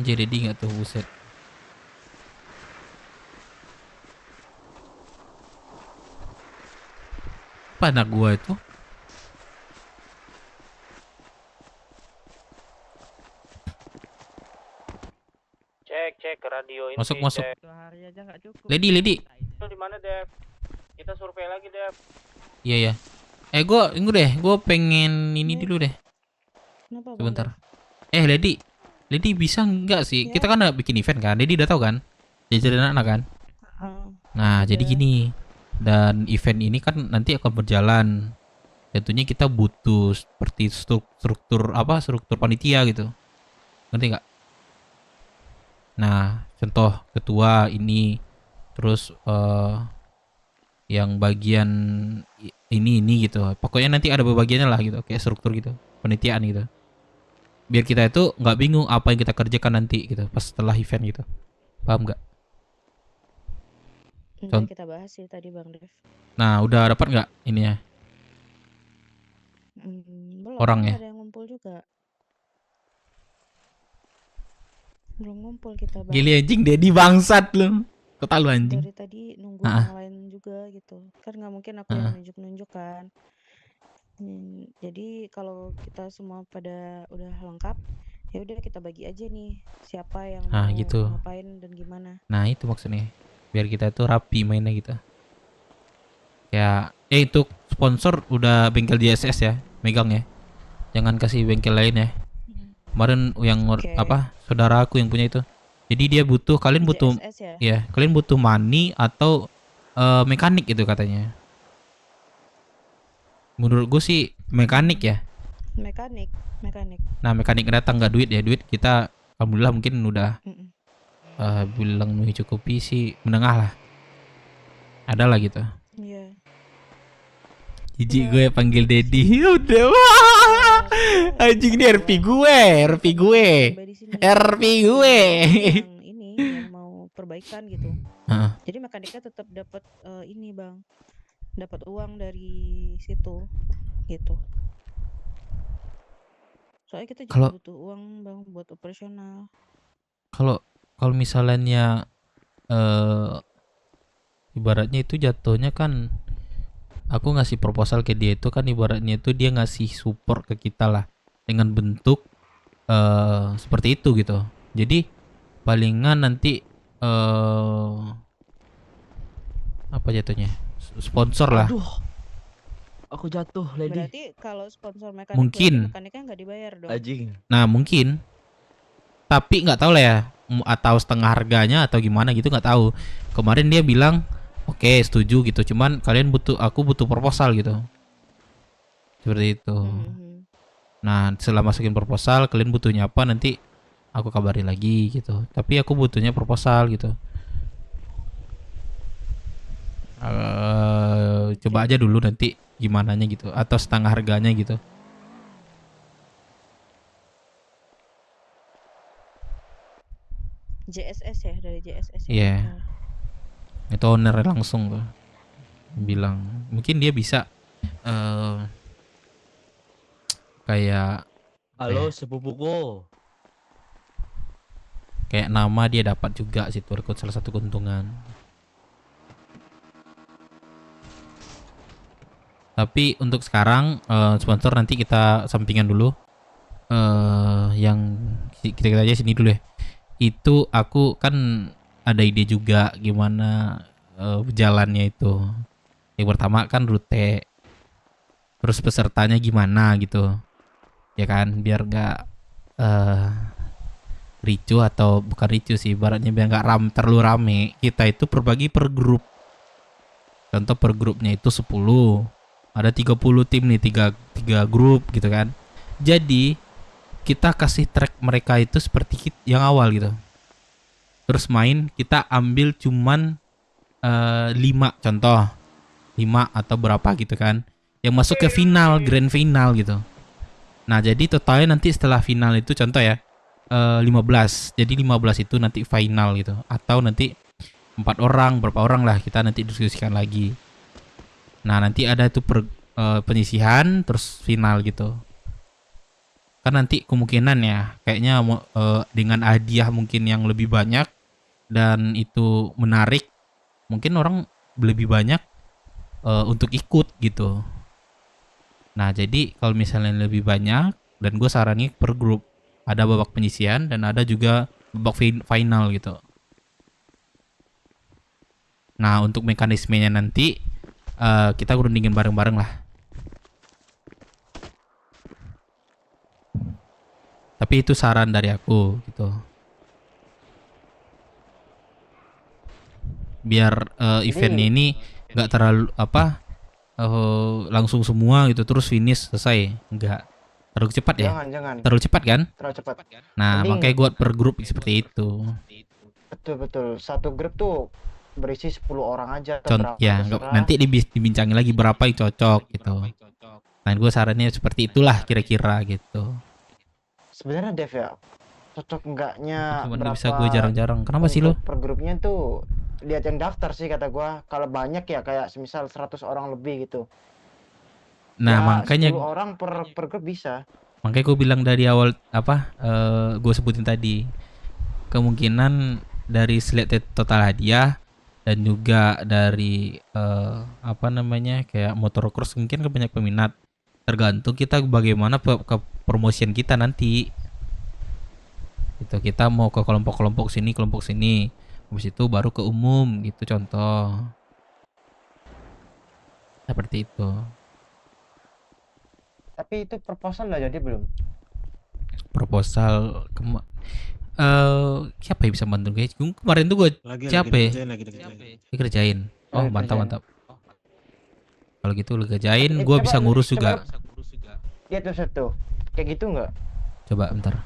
Anjir, ready nggak tuh, buset. Siapa anak gua itu? Cek ke radio ini. Masuk, masuk. Cek. Hari aja nggak cukup. Lady. Itu di mana, Dev? Kita survei lagi, Dev. Iya. Gua deh. Gua pengen ini dulu deh. Kenapa, Bang? Sebentar. Lady bisa nggak sih? Ya. Kita kan udah bikin event kan. Lady udah tahu kan? Jajarin anak kan? Nah, jadi gini. Dan event ini kan nanti akan berjalan. Tentunya kita butuh seperti struktur panitia gitu. Ngerti nggak? Nah, contoh ketua ini, terus yang bagian ini gitu. Pokoknya nanti ada bagiannya lah gitu, kayak struktur gitu, penelitian gitu. Biar kita itu nggak bingung apa yang kita kerjakan nanti gitu, pas setelah event gitu. Paham nggak? Udah kita bahas sih tadi Bang Dev. Nah, udah dapat nggak ininya? Belum. Orangnya? Ada yang ngumpul juga. Belum ngumpul kita Bang. Gili anjing, Dedi bangsat lu. Total lu anjing. Dari tadi nunggu yang lain juga gitu. Kan nggak mungkin aku yang nunjuk-nunjuk kan. Jadi kalau kita semua pada udah lengkap, ya udah kita bagi aja nih siapa yang mau gitu. ngapain dan gimana. Nah, itu maksudnya. Biar kita itu rapi mainnya gitu. Ya, itu sponsor udah bengkel JSS ya, megang ya. Jangan kasih bengkel lain ya. Kemarin yang saudara aku yang punya itu. Jadi dia butuh, kalian butuh JSS ya, kalian butuh money atau mekanik itu katanya. Menurut gue sih mekanik ya. Mekanik. Nah, mekanik datang nggak duit ya, duit kita alhamdulillah mungkin udah bilang mencukupi sih, menengah lah. Ada lah gitu. Iya. Jijik gue panggil Dedi. Udah. Anjing ini RP gue. Ini yang mau perbaikan gitu. Jadi mekaniknya tetap dapat ini Bang. Dapat uang dari situ gitu. Soalnya kita juga butuh uang Bang buat operasional. Kalau misalnya ibaratnya itu jatuhnya kan aku ngasih proposal ke dia itu kan ibaratnya itu dia ngasih support ke kita lah dengan bentuk seperti itu gitu. Jadi palingan nanti apa jatuhnya? Sponsor lah. Aduh. Aku jatuh, Lady. Berarti kalau sponsor mekanik mekaniknya nggak dibayar dong. Nah, mungkin. Tapi nggak tahu lah ya, atau setengah harganya atau gimana gitu, nggak tahu. Kemarin dia bilang oke, setuju gitu, cuman aku butuh proposal gitu, seperti itu. Nah, setelah masukin proposal, kalian butuhnya apa nanti aku kabarin lagi gitu. Tapi aku butuhnya proposal gitu. Coba aja dulu nanti gimananya gitu, atau setengah harganya gitu. JSS ya, dari JSS ya. Iya. Itu owner langsung tuh bilang mungkin dia bisa kayak halo sepupuku, kayak nama dia dapat juga situ, ikut salah satu keuntungan. Tapi untuk sekarang sponsor nanti kita sampingan dulu. Yang kita aja sini dulu ya. Itu aku kan ada ide juga gimana jalannya itu. Yang pertama kan rute, terus pesertanya gimana gitu, ya kan, biar nggak ricu, atau bukan ricu sih, ibaratnya biar nggak terlalu rame. Kita itu berbagi per grup. Contoh per grupnya itu 10, ada 30 tim nih, 3 grup gitu kan. Jadi kita kasih track mereka itu seperti yang awal gitu. Terus main kita ambil cuman 5 contoh, 5 atau berapa gitu kan, yang masuk ke final, grand final gitu. Nah, jadi totalnya nanti setelah final itu contoh ya 15. Jadi 15 itu nanti final gitu. Atau nanti 4 orang, berapa orang lah, kita nanti diskusikan lagi. Nah, nanti ada itu penyisihan terus final gitu. Kan nanti kemungkinan ya kayaknya dengan hadiah mungkin yang lebih banyak dan itu menarik, mungkin orang lebih banyak untuk ikut gitu. Nah, jadi kalau misalnya lebih banyak, dan gue saranin per grup. Ada babak penyisian dan ada juga babak final gitu. Nah, untuk mekanismenya nanti kita rundingin bareng-bareng lah. Tapi itu saran dari aku gitu. Biar eventnya ini nggak terlalu langsung semua gitu terus finish selesai. Enggak. Terlalu cepat ya? Jangan. Terlalu cepat kan? Terlalu cepat. Nah, Mending- makanya gue per grup seperti itu. Betul. Satu grup tuh berisi 10 orang aja atau berapa Ya, terserah. nanti dibincangin lagi berapa yang cocok gitu. Nah, gue sarannya seperti itulah kira-kira gitu. Sebenarnya Dev ya, cocok enggaknya Cuman berapa nggak bisa gue jarang-jarang. Kenapa sih lo? untuk per grupnya tuh lihat yang daftar sih kata gua. Kalau banyak ya kayak semisal 100 orang lebih gitu. Nah, Ya, makanya 10 orang per grup bisa. makanya gue bilang dari awal gue sebutin tadi kemungkinan dari select total hadiah dan juga dari kayak motocross mungkin ke banyak peminat, tergantung kita bagaimana ke promotion kita nanti gitu. Kita mau ke kelompok sini habis itu baru ke umum gitu, contoh seperti itu. Tapi itu proposal lah jadi belum. Proposal siapa yang bisa bantu guys? Kemarin tuh gue siapa ya? Dikerjain. Oh, mantap. Kalau gitu lu kerjain, gue Coba- bisa ngurus juga. Lihat tuh satu. Kayak gitu nggak? Coba bentar.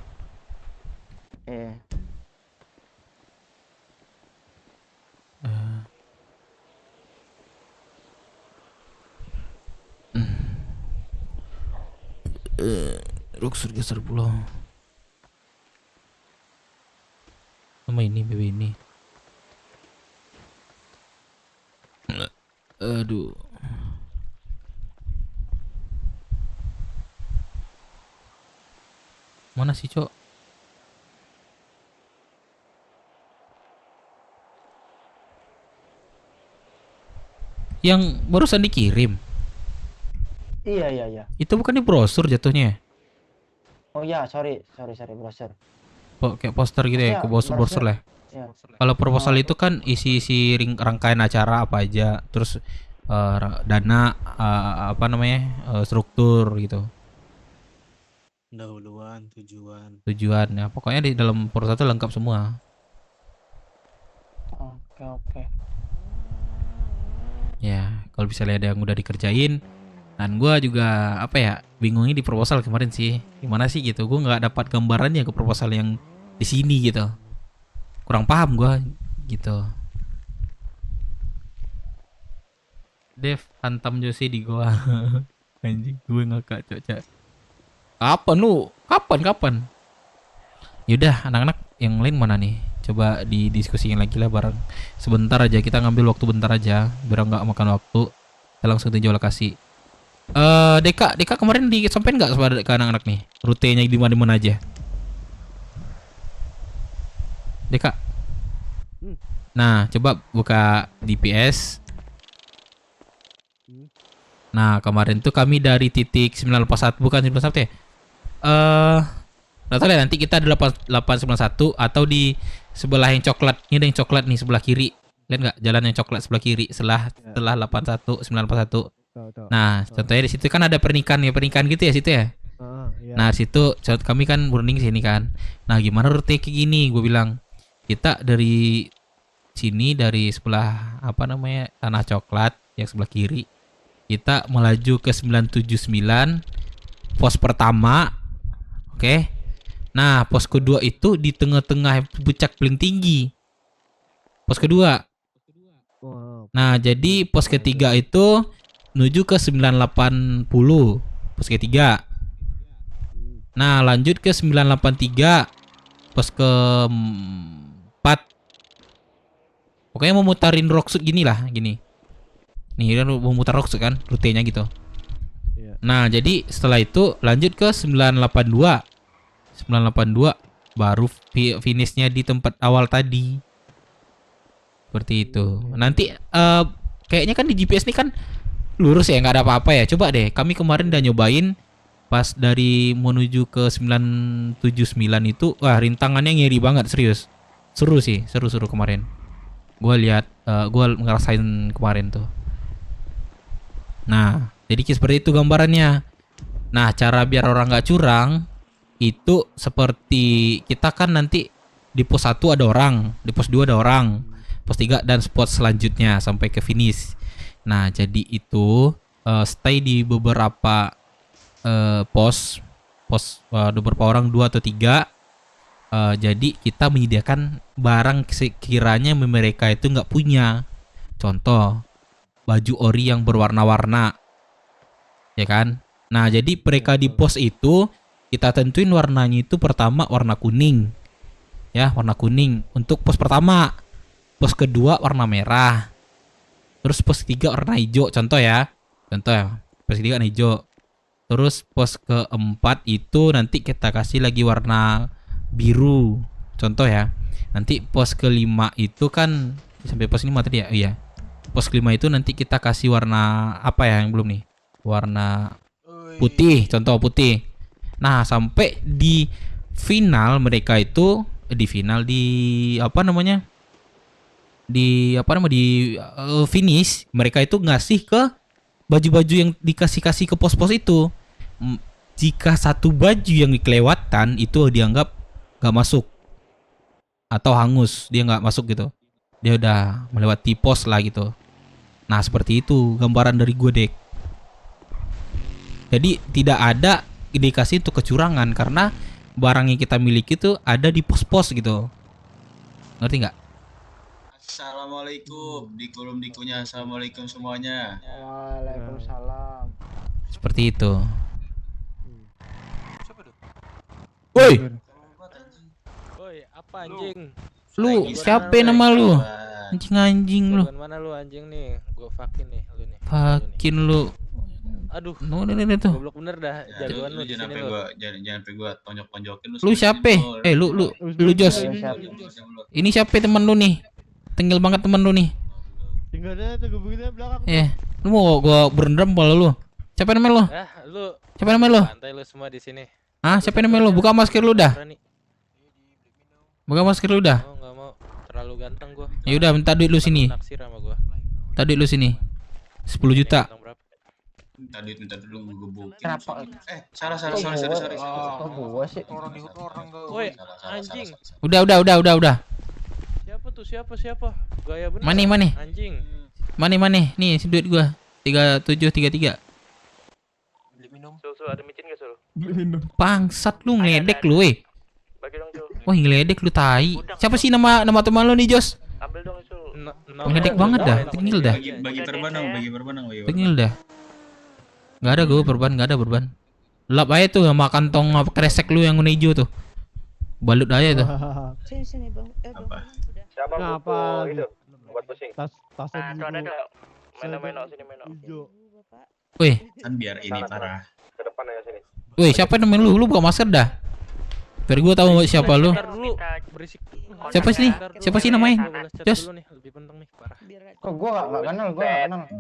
Luxur geser pulau. Sama ini BB ini. Aduh. Mana sih, Cok? Yang barusan dikirim. Iya. Itu bukan di brosur jatuhnya. Oh ya, sorry browser. Kayak poster gitu ya, Iya, ke brosur lah. Iya. Kalau proposal itu kan isi rangkaian acara apa aja, terus dana struktur gitu. Pendahuluan, Tujuan ya, pokoknya di dalam proposal itu lengkap semua. Oke. Ya, kalau bisa lihat yang udah dikerjain. Dan gue juga bingungnya di proposal kemarin sih, gimana sih gitu. Gue nggak dapat gambarannya ke proposal yang di sini gitu. Kurang paham gue gitu. Dev hantam Jose di gua. Anjing, gue ngakak cocok. Kapan? Yaudah, anak-anak yang lain mana nih? Coba didiskusiin lagi lah bareng. Sebentar aja, kita ngambil waktu bentar aja biar nggak makan waktu. Kita langsung tinjau lokasi. Deka kemarin disampaikan nggak ke anak-anak nih rutenya di mana aja? Deka. Nah, coba buka DPS. Nah, kemarin tuh kami dari titik 981 bukan 981 ya? Nggak tahu ya, nanti kita ada 891 atau di sebelah yang coklat. Ini ada yang coklat nih sebelah kiri. Lihat nggak jalan yang coklat sebelah kiri setelah 81 941. Nah, contohnya di situ kan ada pernikahan gitu ya situ ya. Iya. Nah, situ kami kan running sini kan. Nah, gimana rute kayak gini? Gue bilang kita dari sini dari sebelah tanah coklat yang sebelah kiri. Kita melaju ke 979 pos pertama. Oke. Nah, pos kedua itu di tengah-tengah puncak paling tinggi. Pos kedua. Nah, jadi pos ketiga itu menuju ke 980 pos ketiga. Nah, lanjut ke 983 pos keempat. Pokoknya mau mutarin Rocksud gini. Nih kan mau mutar Rocksud kan rutenya gitu. Nah, jadi setelah itu lanjut ke 982 baru finishnya di tempat awal tadi. Seperti itu. Nanti kayaknya kan di GPS nih kan lurus ya, nggak ada apa-apa ya. Coba deh, kami kemarin udah nyobain pas dari menuju ke 979 itu, wah rintangannya ngiri banget, serius. Seru sih, seru kemarin. Gua lihat, gua ngerasain kemarin tuh. Nah, jadi seperti itu gambarannya. Nah, cara biar orang nggak curang itu seperti kita kan nanti di pos 1 ada orang, di pos 2 ada orang, pos 3 dan spot selanjutnya sampai ke finish. Nah, jadi itu stay di beberapa pos beberapa orang 2 atau 3. Jadi kita menyediakan barang sekiranya mereka itu nggak punya. Contoh, baju ori yang berwarna-warna, ya kan? Nah, jadi mereka di pos itu kita tentuin warnanya itu pertama warna kuning, ya, warna kuning untuk pos pertama. Pos kedua warna merah. Terus pos 3 warna hijau, contoh ya, pos 3 warna hijau. Terus pos keempat itu nanti kita kasih lagi warna biru, contoh ya. Nanti pos kelima itu kan sampai pos 5 tadi ya, iya. Pos kelima itu nanti kita kasih warna apa ya yang belum nih? Warna putih, contoh putih. Nah, sampai di final mereka itu di finish mereka itu ngasih ke baju-baju yang dikasih ke pos-pos itu. Jika satu baju yang kelewatan itu dianggap nggak masuk atau hangus, dia nggak masuk gitu, dia udah melewati pos lah gitu. Nah, seperti itu gambaran dari gue, Dek. Jadi tidak ada indikasi untuk kecurangan karena barang yang kita miliki itu ada di pos-pos gitu. Ngerti nggak? Assalamualaikum, dikunya assalamualaikum semuanya. Waalaikumsalam. Seperti itu. Woi, apa anjing? Lu siapa nama lu? Anjing lu. Mana lu anjing nih? Gua fakin nih lu nih. Fakin lu. Aduh. Nih tuh. Goblok bener dah jagoan lu di sini lu. Jangan sampai gua tonjok-tonjokin lu. Lu siapa? Lu Jos. Ini siapa teman lu nih? Tinggal banget teman lu nih. Tinggalnya tuh begini belakang. Lu mau gua berendam kalau lu. Siapa nama lu? Lu. Siapa nama lu? Santai lu semua di sini. Siapa nama lu? Buka masker lu dah. Buka masker lu dah. Oh, enggak mau. Terlalu ganteng gua. Ya udah, minta duit lu sini. Naksir sama gua. Minta duit lu sini. 10 juta. Minta dulu ngegebukin. Kenapa? Sorry. Gua sih. Woi, anjing. Udah. Siapa? Gaya bener. Mana? Anjing. Mana? Nih, si duit gua. 3733. Beli minum. Sul, ada micin enggak, Sul? Beli minum. Bangsat lu ngeledek lu, weh. Bagi dong, Sul. Wah, ngeledek lu tai. Siapa sih nama teman lu nih, Jos? Ambil dong, Sul. Ngeledek banget dah, tinggal dah. Bagi perban dong. Tinggal dah. Gak ada gue berban. Lap aja tuh sama kantong kresek lu yang warna hijau tuh. Balut aja tuh. Sini Bang. Apa? Siapa Kenapa itu? Buat pusing. Tasnya Tuh ada. Meno sini. Wih. Kan biar ini parah. Ke depan aja sini. Wih, siapa namanya lu? Lu buka masker dah. Biar gue tahu siapa lu. Siapa sih namanya? Jos. Kok gua enggak kenal.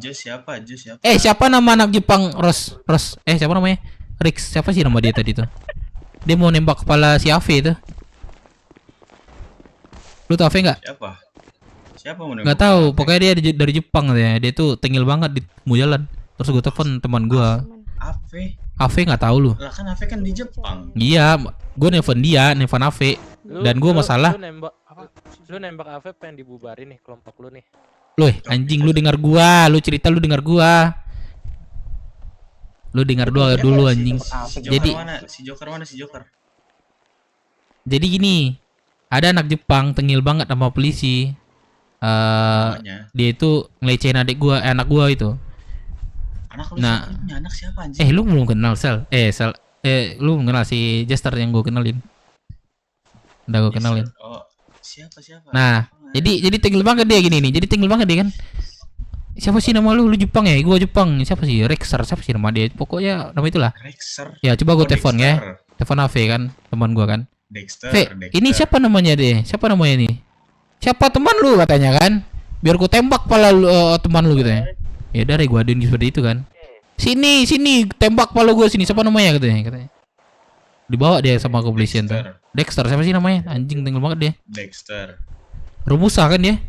Jos siapa? Siapa nama anak Jepang? Ros. Siapa namanya? Rix. Siapa sih nama dia tadi tuh? Dia mau nembak kepala si Ave itu. Lu tau Ave enggak? Siapa mau nembak? Enggak tahu, pokoknya dia dari Jepang ya. Dia tuh tengil banget di mau jalan. Terus gue telepon teman gua. Ave enggak tahu lu. Lah kan Ave kan di Jepang. Iya, gue nelfon Ave. Dan gue masalah. Lu nembak Ave pengen dibubarin nih kelompok lu nih. Loh, anjing lu dengar gua, lu cerita lu dengar gua. Lu dengar dulu anjing. Jadi si Joker. Jadi gini, ada anak Jepang tengil banget sama polisi. Dia itu ngelecehin anak gua itu. Anak siapa anjing? Lu belum kenal Sel. Lu belum kenal si Jester yang gua kenalin. Udah gua kenalin. Oh, siapa? Nah, jadi tengil banget dia gini nih. Jadi tengil banget dia kan. Siapa sih nama lu? Lu Jepang ya? Gua Jepang. Siapa sih? Rexer. Siapa sih nama dia? Pokoknya nama itulah. Rexer. Ya, coba gua telepon ya. Telepon Ave kan, teman gua kan. Dexter. Ini siapa namanya deh? Siapa namanya nih? Siapa teman lu katanya kan? Biar gua tembak kepala lu, teman lu gitu ya. Ya udah gue aduin seperti itu kan. Sini tembak palu gue sini, siapa namanya katanya. Dibawa dia sama kepolisian tuh. Dexter siapa sih namanya? Anjing tinggal banget dia. Dexter. Romusa kan dia?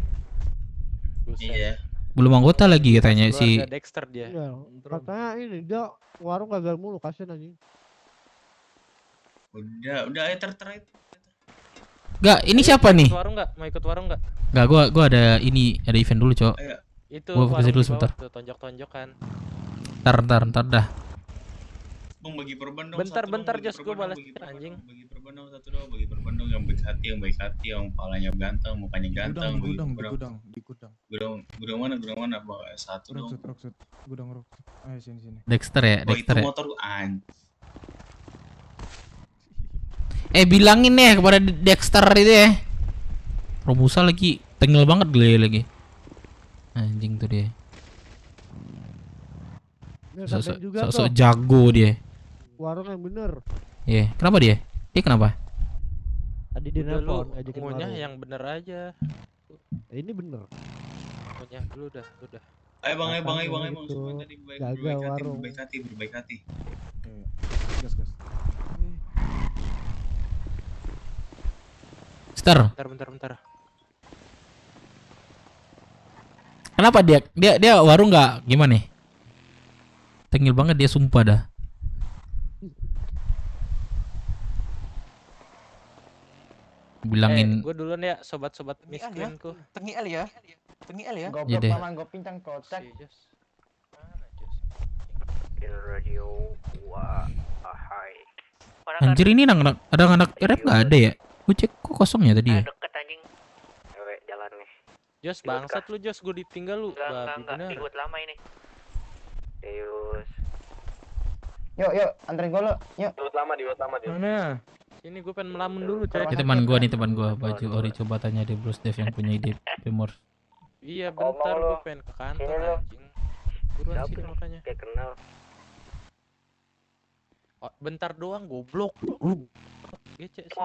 Iya. Belum anggota lagi katanya si Dexter dia. Iya, katanya ini dia warung gagal mulu, kasihan anjing. Udah ter itu. Enggak, ini siapa nih? Mau ikut warung enggak? Enggak, gua ada event dulu, Cok. Itu Gua fokus dulu sebentar. Tonjok-tonjokan. Ntar dah. Bang bagi perban dong. Bentar Jos, gua balas anjing. Bagi perban dong satu dong, bagi perban dong yang baik hati, yang palanya ganteng, mukanya ganteng. Di gudang. Gudang mana? Bawa satu dong. Roksud. Gudang Roksud. Ayo sini. Dexter ya. Itu motor Bilangin ya kepada Dexter itu ya. Romusa lagi tengil banget dia lagi. Anjing tuh dia. Sosok jago dia. Warung yang bener. Iya, kenapa dia? Dia kenapa? Tadi dia nelpon ajakin Ngunyah warung. yang bener aja. Ini bener. Ngunyah dulu udah. Ayo bang, gitu. semua tadi Jaga warung. berbaik hati. Gas. Bentar. Kenapa dia warung nggak gimana nih? Tengil banget dia sumpah dah. Bilangin. Gue duluan ya sobat-sobat miskinku. Tengil ya. Iya deh. Mama gue pincang kocak. Radio hai. Anjir ini ada anak rap nggak ada ya? Gue cek kok kosong ya tadi ya? Deket anjing. Jalan nih. Jos bangsat lu Jos, gue ditinggal lu. Enggak, dibuat lama ini. Yus. Yuk, anterin gue lo. Yuk. Dibuat lama. Mana? Ini gue pengen melamun dulu, coy. Ini teman gua baju ori, coba tanya deh Bros Dev yang punya ide Pemor. Iya bentar, gue pengen ke kantor anjing. Buruan sini makanya. Kayak kenal. Oh, bentar doang goblok. Gece sih.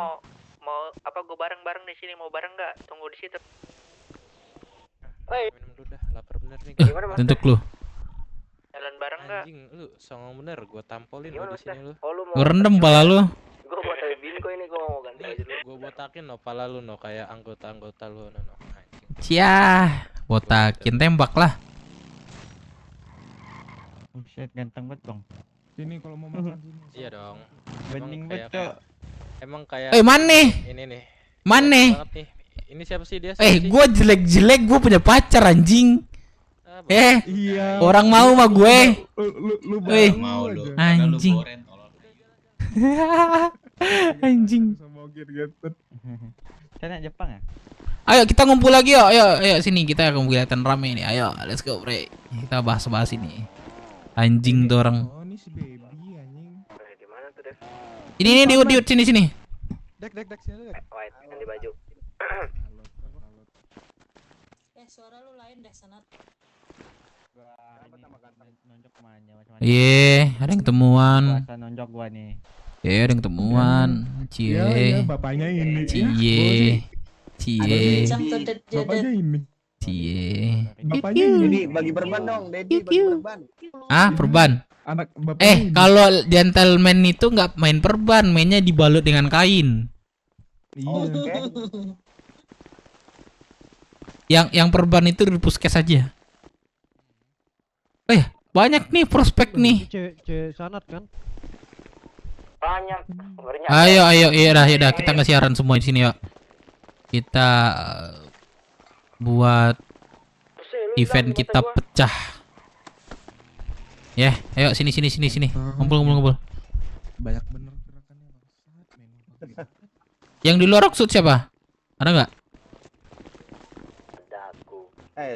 Mau apa gue bareng di sini, mau bareng nggak? Tunggu di situ. Minum dulu dah, lapar bener nih. Untuk lu. Jalan bareng nggak? Anjing, lu songong bener, gue tampolin lu di sini lu. Gue rendem pala lu. Gue buat bini ini gue mau ganti baju dulu. Gue botakin no pala lu no kayak anggota lu no. Anjing. Ciah, botakin tembak lah. Buset ganteng banget bang. Sini kalau mau makan sini. Iya dong. Bening banget cok. Emang kayak. Mana? Ini nih. Mana? Ini siapa sih dia? Gue jelek gue punya pacar anjing. Iya. Orang mau mah gue. Lu mau lu. Anjing. Anjing. Kan Jepang ya? Ayo kita ngumpul lagi yuk. Ayo sini kita kelihatan rame nih. Ayo let's go bre. Kita bahas ini. Anjing tuh orang. Oh ini si baby anjing. Di mana tuh, Dev? Ini diut sini. Dek sini dek. White ganti baju. Suara lu lain deh sana. Nonjok kemana macam-macam. Iya, ada yang temuan. Puasa nonjok gua nih. Iya, ada yang temuan. Cie. Iya, bapaknya ini. Cie. Bapaknya ini. Cie. Bapaknya ini. Bagi perban dong, Dedi bagi perban. Ah, perban. Anak bapaknya ini. Kalau gentleman itu nggak main perban, mainnya dibalut dengan kain. Iya. Yang perban itu di puskes aja. Banyak nih prospek nih. Cewek sanat kan? Banyak. Ayo, iya kita nggak siaran semua di sini yuk. Kita buat event kita pecah. Ya, ayo sini. Ngumpul. Banyak bener gerakannya. Yang di luar Roksud siapa? Ada nggak?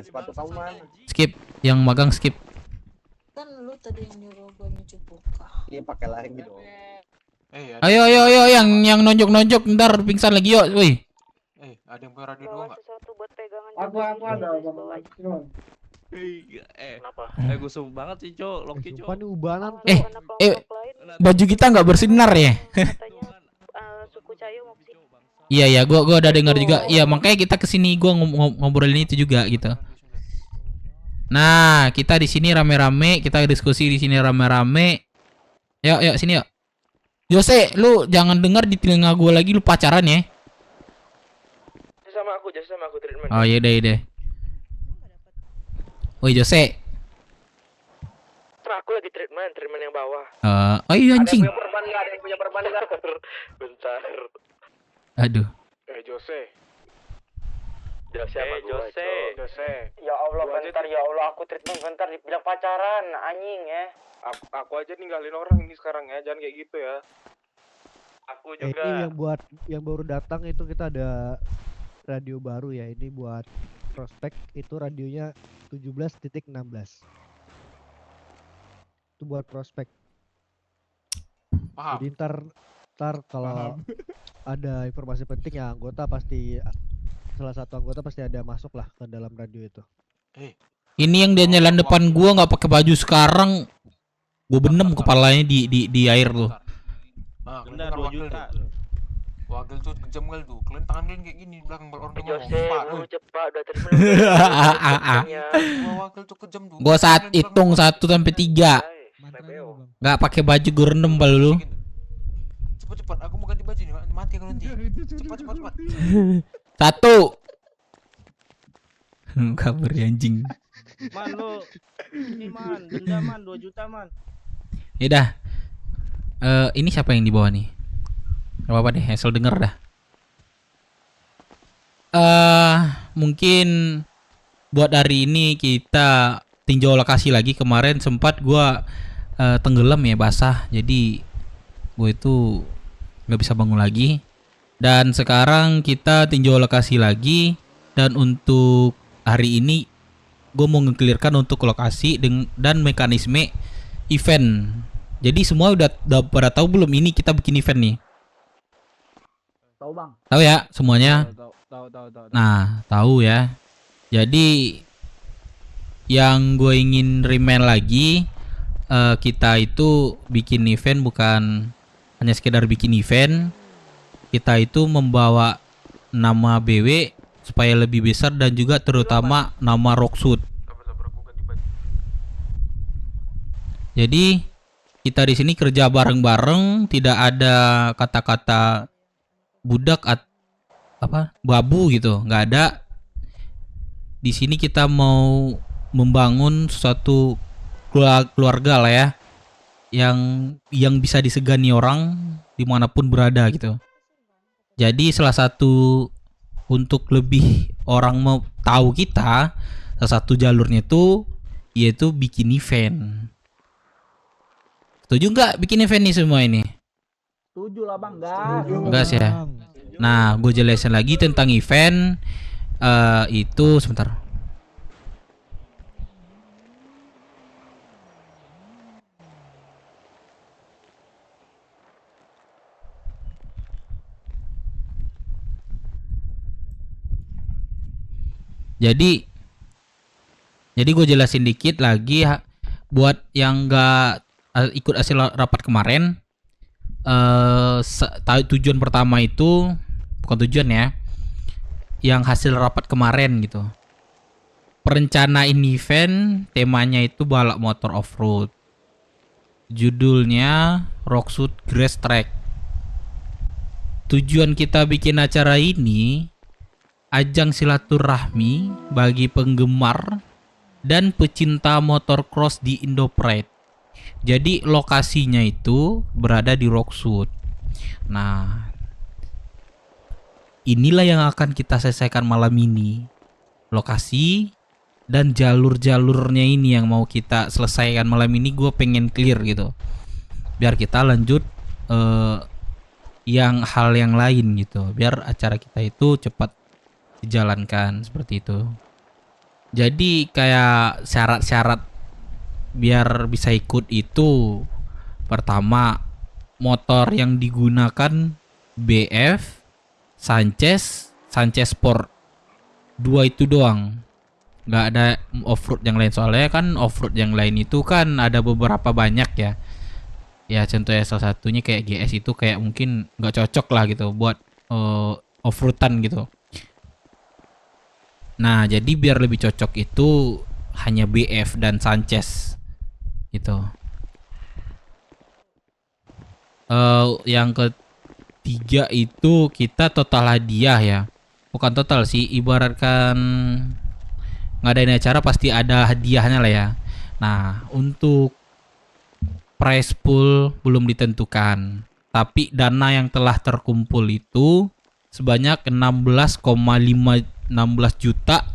Sepatu kamu mana? Skip, yang magang skip. Kan lu tadi yang nyuruh gue nyuci buka. Iya pakai lagi dong. Ayo yang nonjok ntar pingsan lagi yuk, woi. Ada yang punya radio doang nggak? Sesuatu buat pegangan. Aku ada. Kenapa? Gue sumpah banget sih Cok, Loki Cok. Sumpah nih ubanan. Baju kita nggak bersinar ya? Suku Cayu mau kesini. Iya, gua udah dengar juga. Iya, makanya kita kesini gua ngobrolin itu juga gitu. Nah, kita di sini rame-rame, kita diskusi di sini rame-rame. Yuk, sini yuk. Jose, lu jangan dengar di telinga gue lagi lu pacaran ya. Sama aku treatment. Oh iya deh. Woi Jose. Sama aku lagi treatment yang bawah. Oh iya anjing. Ada yang punya perban enggak? Bentar. Aduh. Jose. Ya Allah, bentar ya Allah, aku treatment bentar dibilang pacaran, anjing ya. Aku aja ninggalin orang ini sekarang ya, jangan kayak gitu ya. Aku juga. Ini yang baru datang itu kita ada radio baru ya. Ini buat prospek itu radionya 17.16. Itu buat prospek. Paham. Jadi ntar kalau ada informasi penting ya salah satu anggota pasti ada masuk lah ke dalam radio itu. Ini yang dia nyalain depan gua nggak pakai baju sekarang. Gua benem kepalanya di air tuh. Denda 2 juta. Wakil tuh kejam kali tuh. Kalian tangan kalian kayak gini belakang orang ngomong. Cepat udah terima. Wakil tuh kejam tuh. Gua saat hitung 1 sampai 3. Nggak pakai baju gua rendem bal lu. Cepat, aku mau ganti baju nih, mati aku nanti. Cepat. 1. Kabur anjing. Man lu ini man, denda man 2 juta man. Yaudah. Ini siapa yang di bawah nih? Gak apa-apa deh, Hazel denger dah. Mungkin buat hari ini kita tinjau lokasi lagi. Kemarin sempat gua tenggelam ya, basah. Jadi gue itu nggak bisa bangun lagi. Dan sekarang kita tinjau lokasi lagi. Dan untuk hari ini gue mau nge-clearkan untuk lokasi dan mekanisme event. Jadi semua udah pada tahu belum ini kita bikin event nih? Tahu bang. Tahu ya semuanya? Tahu. Nah tahu ya. Jadi yang gue ingin remind lagi, kita itu bikin event bukan hanya sekedar bikin event. Kita itu membawa nama BW supaya lebih besar dan juga terutama nama Rocksuit. Jadi kita di sini kerja bareng-bareng, tidak ada kata-kata budak babu gitu, nggak ada. Di sini kita mau membangun suatu keluarga lah ya, yang bisa disegani orang dimanapun berada gitu. Jadi salah satu untuk lebih orang mau tahu kita, salah satu jalurnya itu yaitu bikin event. Setuju nggak bikin event nih semua ini? Setuju lah bang, Gas ya. Nah, gue jelasin lagi tentang event itu sebentar. Jadi gue jelasin dikit lagi buat yang nggak ikut hasil rapat kemarin. Tujuan pertama itu bukan tujuan ya, yang hasil rapat kemarin gitu. Perencanaan event temanya itu balap motor off-road. Judulnya Rocksuit Grass Track. Tujuan kita bikin acara ini ajang silaturahmi bagi penggemar dan pecinta motor cross di Indo-Pride. Jadi lokasinya itu berada di Rocksuit. Nah, inilah yang akan kita selesaikan malam ini. Lokasi dan jalur-jalurnya ini yang mau kita selesaikan malam ini. Gue pengen clear gitu, biar kita lanjut hal yang lain gitu. Biar acara kita itu cepat dijalankan seperti itu. Jadi kayak syarat-syarat biar bisa ikut itu, pertama motor yang digunakan BF, Sanchez Sport, 2 itu doang, nggak ada off-road yang lain. Soalnya kan off-road yang lain itu kan ada beberapa banyak ya. Ya contohnya salah satunya kayak GS itu kayak mungkin nggak cocok lah gitu buat off-roadan gitu. Nah jadi biar lebih cocok itu hanya BF dan Sanchez gitu. Yang ketiga itu kita total hadiah ya, bukan total sih, ibaratkan ngadain acara pasti ada hadiahnya lah ya. Nah, untuk prize pool belum ditentukan, tapi dana yang telah terkumpul itu sebanyak 16 juta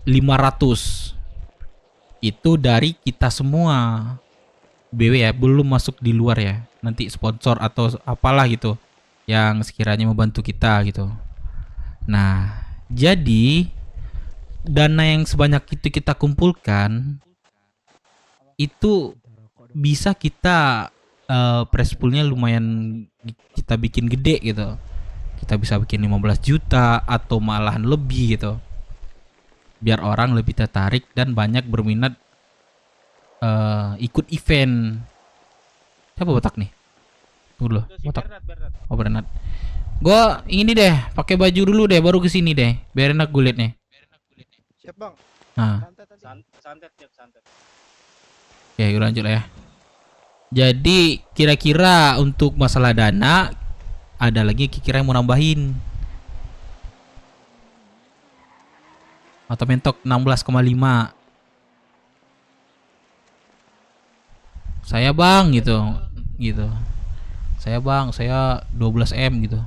500. Itu dari kita semua BW ya, belum masuk di luar ya. Nanti sponsor atau apalah gitu yang sekiranya membantu kita gitu. Nah, jadi dana yang sebanyak itu kita kumpulkan itu bisa kita prize poolnya lumayan kita bikin gede gitu. Kita bisa bikin 15 juta atau malahan lebih gitu. Biar orang lebih tertarik dan banyak berminat ikut event. Siapa botak nih? Tunggu dulu, botak. Oh, Bernard. Gua ini deh, pakai baju dulu deh, baru kesini deh. Biar enak gue liat nih. Siap bang. Nah. Santet. Oke, gue lanjut lah ya. Jadi kira-kira untuk masalah dana ada lagi kira-kira yang mau nambahin. Atau mentok 16,5. Saya bang gitu. Saya bang, saya 12M gitu.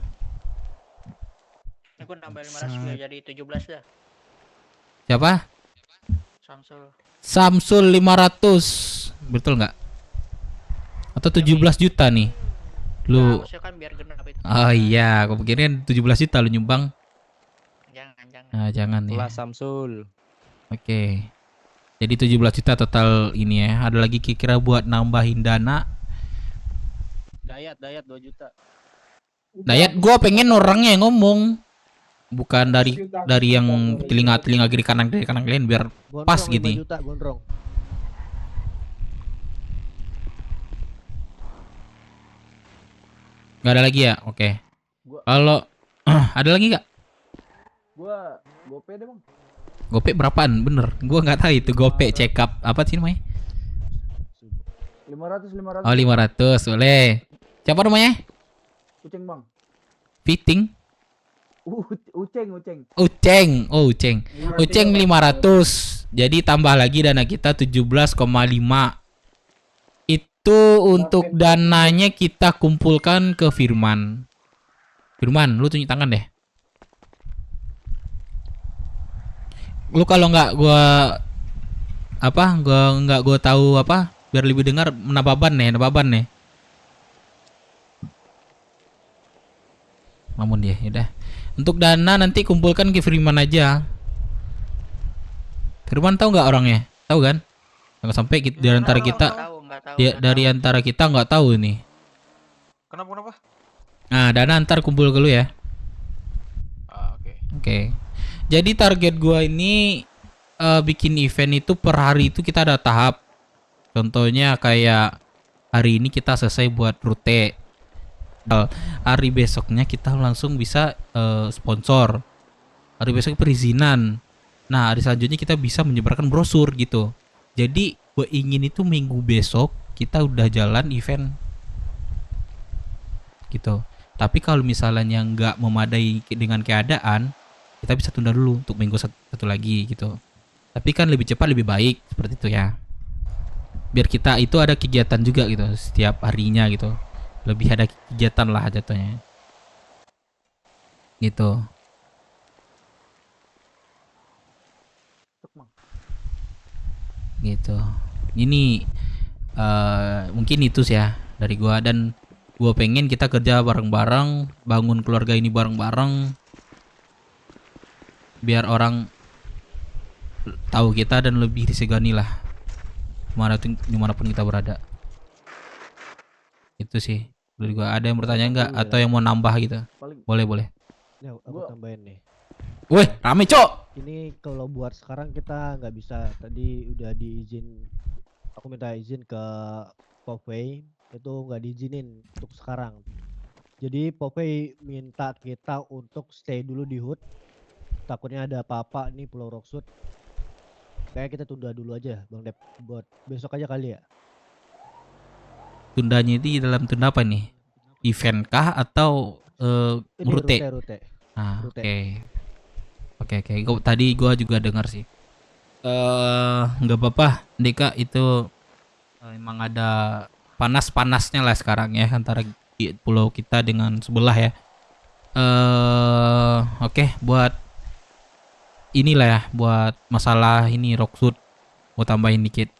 Aku nambah 500 biar jadi 17 dah. Siapa? Samsul 500. Betul nggak? Atau 17 juta nih? Lu. Kan biar genap itu. Oh iya, aku pikirin 17 juta lu nyumbang. Jangan. Nah, jangan ya. Samsul. Oke. Jadi 17 juta total ini ya. Ada lagi kira-kira buat nambahin dana. Dayat 2 juta. Dayat gua pengen orangnya yang ngomong. Bukan dari yang telinga kiri kanan kalian biar Gondrong pas 5 gitu. juta, gondrong. Gak ada lagi ya? Oke. Kalau ada lagi nggak? Gua gope deh bang. Gope berapaan? Bener, gua nggak tahu itu gope check up apa sih namanya? 500. Oh 500, boleh. Siapa namanya? Uceng bang. Fitting? Uceng. Oh Uceng 500. Jadi tambah lagi dana kita 17,5. Itu untuk dananya kita kumpulkan ke Firman. Firman, lu tunjuk tangan deh. Lu kalau nggak gua tahu apa biar lebih dengar nababan nih. Namun dia udah. Untuk dana nanti kumpulkan ke Firman aja. Firman tahu nggak orangnya? Tahu kan? Jangan sampai dari antara kita dari antara kita nggak tahu nih. Kenapa? Nah, dana antar kumpul ke lu ya. Oke. Jadi target gua ini bikin event itu per hari itu kita ada tahap. Contohnya kayak hari ini kita selesai buat rute. Hari besoknya kita langsung bisa sponsor. Hari besok perizinan. Nah, hari selanjutnya kita bisa menyebarkan brosur gitu. Jadi gue ingin itu minggu besok kita udah jalan event gitu. Tapi kalau misalnya nggak memadai dengan keadaan, kita bisa tunda dulu untuk minggu satu lagi gitu. Tapi kan lebih cepat lebih baik seperti itu ya. Biar kita itu ada kegiatan juga gitu setiap harinya gitu. Lebih ada kegiatan lah jatuhnya. Gitu. Gitu. Ini mungkin itu sih ya dari gua, dan gua pengen kita kerja bareng-bareng, bangun keluarga ini bareng-bareng. Biar orang tahu kita dan lebih disegani lah dimanapun kita berada. Itu sih dari gua. Ada yang bertanya nggak atau yang mau nambah gitu? Boleh. Ya, aku tambahin nih. Weh, rame cok. Ini kalau buat sekarang kita nggak bisa. Tadi udah aku minta izin ke Popeye, itu nggak diizinin untuk sekarang. Jadi Popeye minta kita untuk stay dulu di HUT. Takutnya ada apa-apa nih Pulau Rockwood. kayak kita tunda dulu aja Bang Dep, buat besok aja kali ya. Tundanya itu dalam tunda apa nih? Event kah atau Ini rute? rute. Ah, Rute. Oke. Tadi gua juga dengar sih. Nggak apa-apa, Deka, itu emang ada panas-panasnya lah sekarang ya antara pulau kita dengan sebelah ya. Oke, buat inilah ya, buat masalah ini Rocksuit mau tambahin dikit.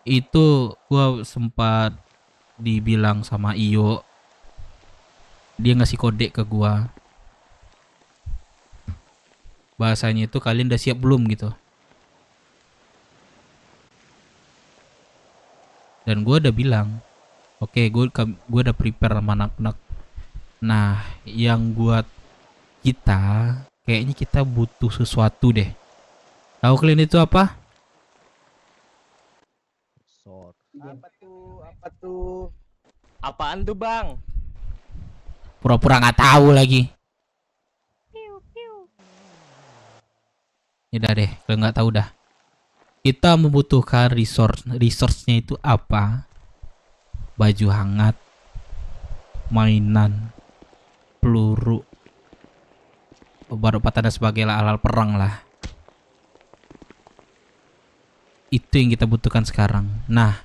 Itu gua sempat dibilang sama Iyo, dia ngasih kode ke gua. Bahasanya itu kalian udah siap belum gitu. Dan gua udah bilang, oke, gua udah prepare sama anak-anak. Nah, yang buat kita kayaknya kita butuh sesuatu deh. Tahu kalian itu apa? Apa tuh? Apaan tuh, Bang? Pura-pura nggak tahu lagi. Udah deh, kalau nggak tahu dah. Kita membutuhkan resource-nya itu apa? Baju hangat, mainan, peluru, obat obatan dan sebagainya, alat perang lah. Itu yang kita butuhkan sekarang. Nah,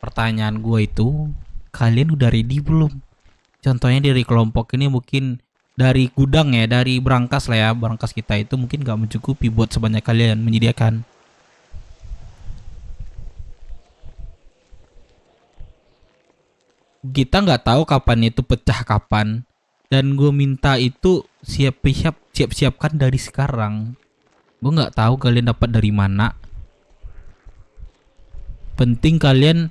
pertanyaan gue itu, kalian udah ready belum? Contohnya dari kelompok ini mungkin dari gudang ya, dari brankas lah ya, brankas kita itu mungkin gak mencukupi buat sebanyak kalian menyediakan. Kita nggak tahu kapan itu pecah kapan, dan gue minta itu siap-siapkan dari sekarang. Gue nggak tahu kalian dapat dari mana. Penting kalian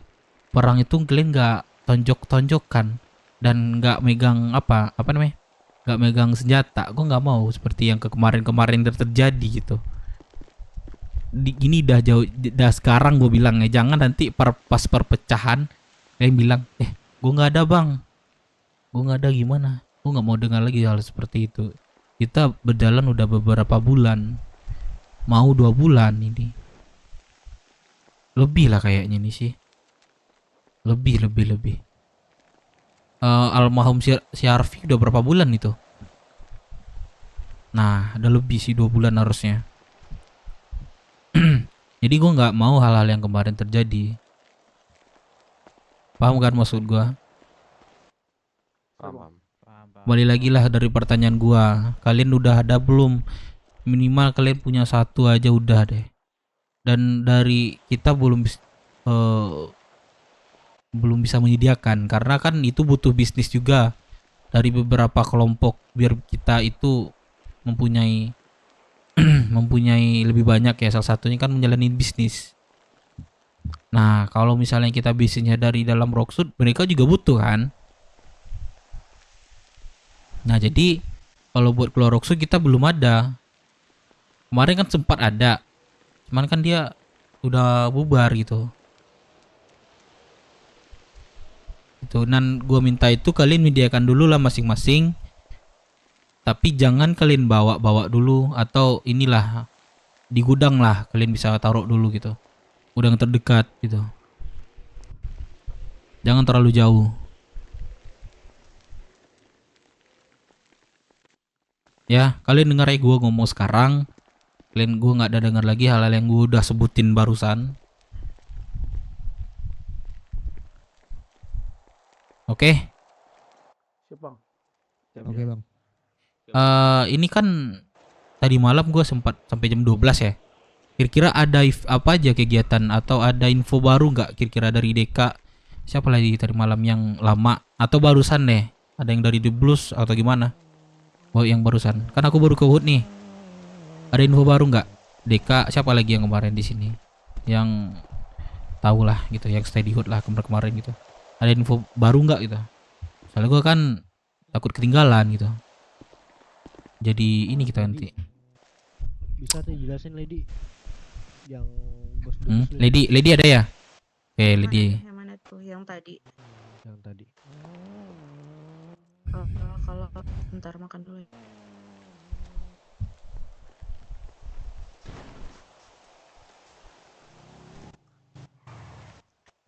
perang itu kalian nggak tonjok-tonjokkan dan nggak megang apa namanya, nggak megang senjata. Gue nggak mau seperti yang kemarin-kemarin terjadi gitu. Gini dah jauh, dah sekarang gue bilang ya, jangan nanti pas perpecahan kalian bilang, gue nggak ada bang, gue nggak ada gimana. Gue nggak mau dengar lagi hal seperti itu. Kita berjalan udah beberapa bulan, mau 2 bulan ini. Lebih lah kayaknya nih sih. Lebih. Almarhum si Arfi udah berapa bulan itu? Nah, ada lebih sih 2 bulan harusnya. Jadi gue nggak mau hal-hal yang kemarin terjadi. Paham kan maksud gue? Paham. Balik lagi lah dari pertanyaan gue. Kalian udah ada belum? Minimal kalian punya 1 aja udah deh. Dan dari kita belum bisa menyediakan karena kan itu butuh bisnis juga dari beberapa kelompok biar kita itu mempunyai lebih banyak ya. Salah satunya kan menjalani bisnis. Nah, kalau misalnya kita bisnisnya dari dalam Rocksuit, mereka juga butuh kan. Nah, jadi kalau buat keluar Rocksuit kita belum ada. Kemarin kan sempat ada, cuman kan dia udah bubar gitu. Dan gue minta itu kalian mediakan dulu lah masing-masing. Tapi jangan kalian bawa dulu, atau inilah di gudang lah kalian bisa taruh dulu gitu. Gudang terdekat gitu. Jangan terlalu jauh. Ya, kalian dengar ya gue ngomong sekarang. Gue nggak ada dengar lagi hal-hal yang gue udah sebutin barusan. Oke? Siap bang. Oke bang. Ini kan tadi malam gue sempat sampai jam 12 ya. Kira-kira ada apa aja kegiatan atau ada info baru nggak kira-kira dari Deka? Siapa lagi tadi malam yang lama atau barusan deh? Ada yang dari The Blues atau gimana? Oh, yang barusan. Kan aku baru ke Wood nih. Ada info baru nggak? Deka, siapa lagi yang kemarin di sini? Yang tahu lah gitu, yang stay di Hood lah kemarin gitu. Ada info baru nggak gitu? Soalnya gue kan takut ketinggalan gitu. Jadi ini kita nanti. Bisa tuh jelasin Lady. Yang bos Lady ada ya? Oke, Lady. Yang mana tuh? Yang tadi. Yang tadi. Kalau bentar makan dulu ya. Ini kan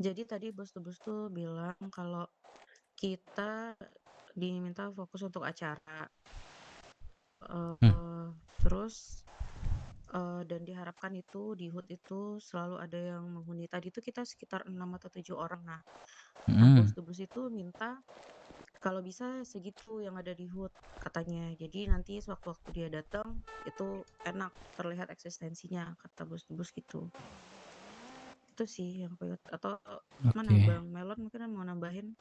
Jadi tadi bos Tubus tuh bilang kalau kita diminta fokus untuk acara. Terus dan diharapkan itu di HUT itu selalu ada yang menghuni. Tadi itu kita sekitar 6 atau 7 orang. Nah, bos Tubus itu minta kalau bisa segitu yang ada di HUT katanya. Jadi nanti sewaktu-waktu dia datang itu enak terlihat eksistensinya, kata bos Tubus gitu. Itu sih yang aku lihat. Atau mana Bang Melon mungkin mau nambahin?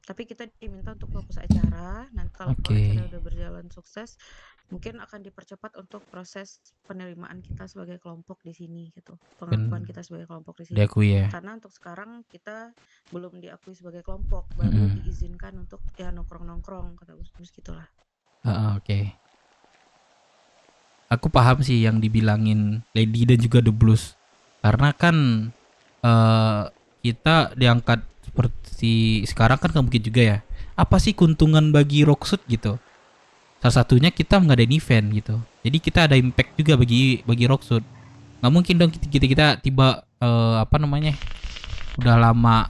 Tapi kita diminta untuk fokus acara. Nanti kalau acara udah berjalan sukses, mungkin akan dipercepat untuk proses penerimaan kita sebagai kelompok di sini gitu. Pengakuan kita sebagai kelompok di sini. Diakui ya. Karena untuk sekarang kita belum diakui sebagai kelompok, baru diizinkan untuk ya nongkrong-nongkrong kata bos gitulah. Oke. Aku paham sih yang dibilangin Lady dan juga The Blues. Karena kan kita diangkat seperti sekarang kan gak mungkin juga ya. Apa sih keuntungan bagi Rocksuit gitu? Salah satunya kita ngadain event gitu. Jadi kita ada impact juga bagi Rocksuit. Nggak mungkin dong kita tiba udah lama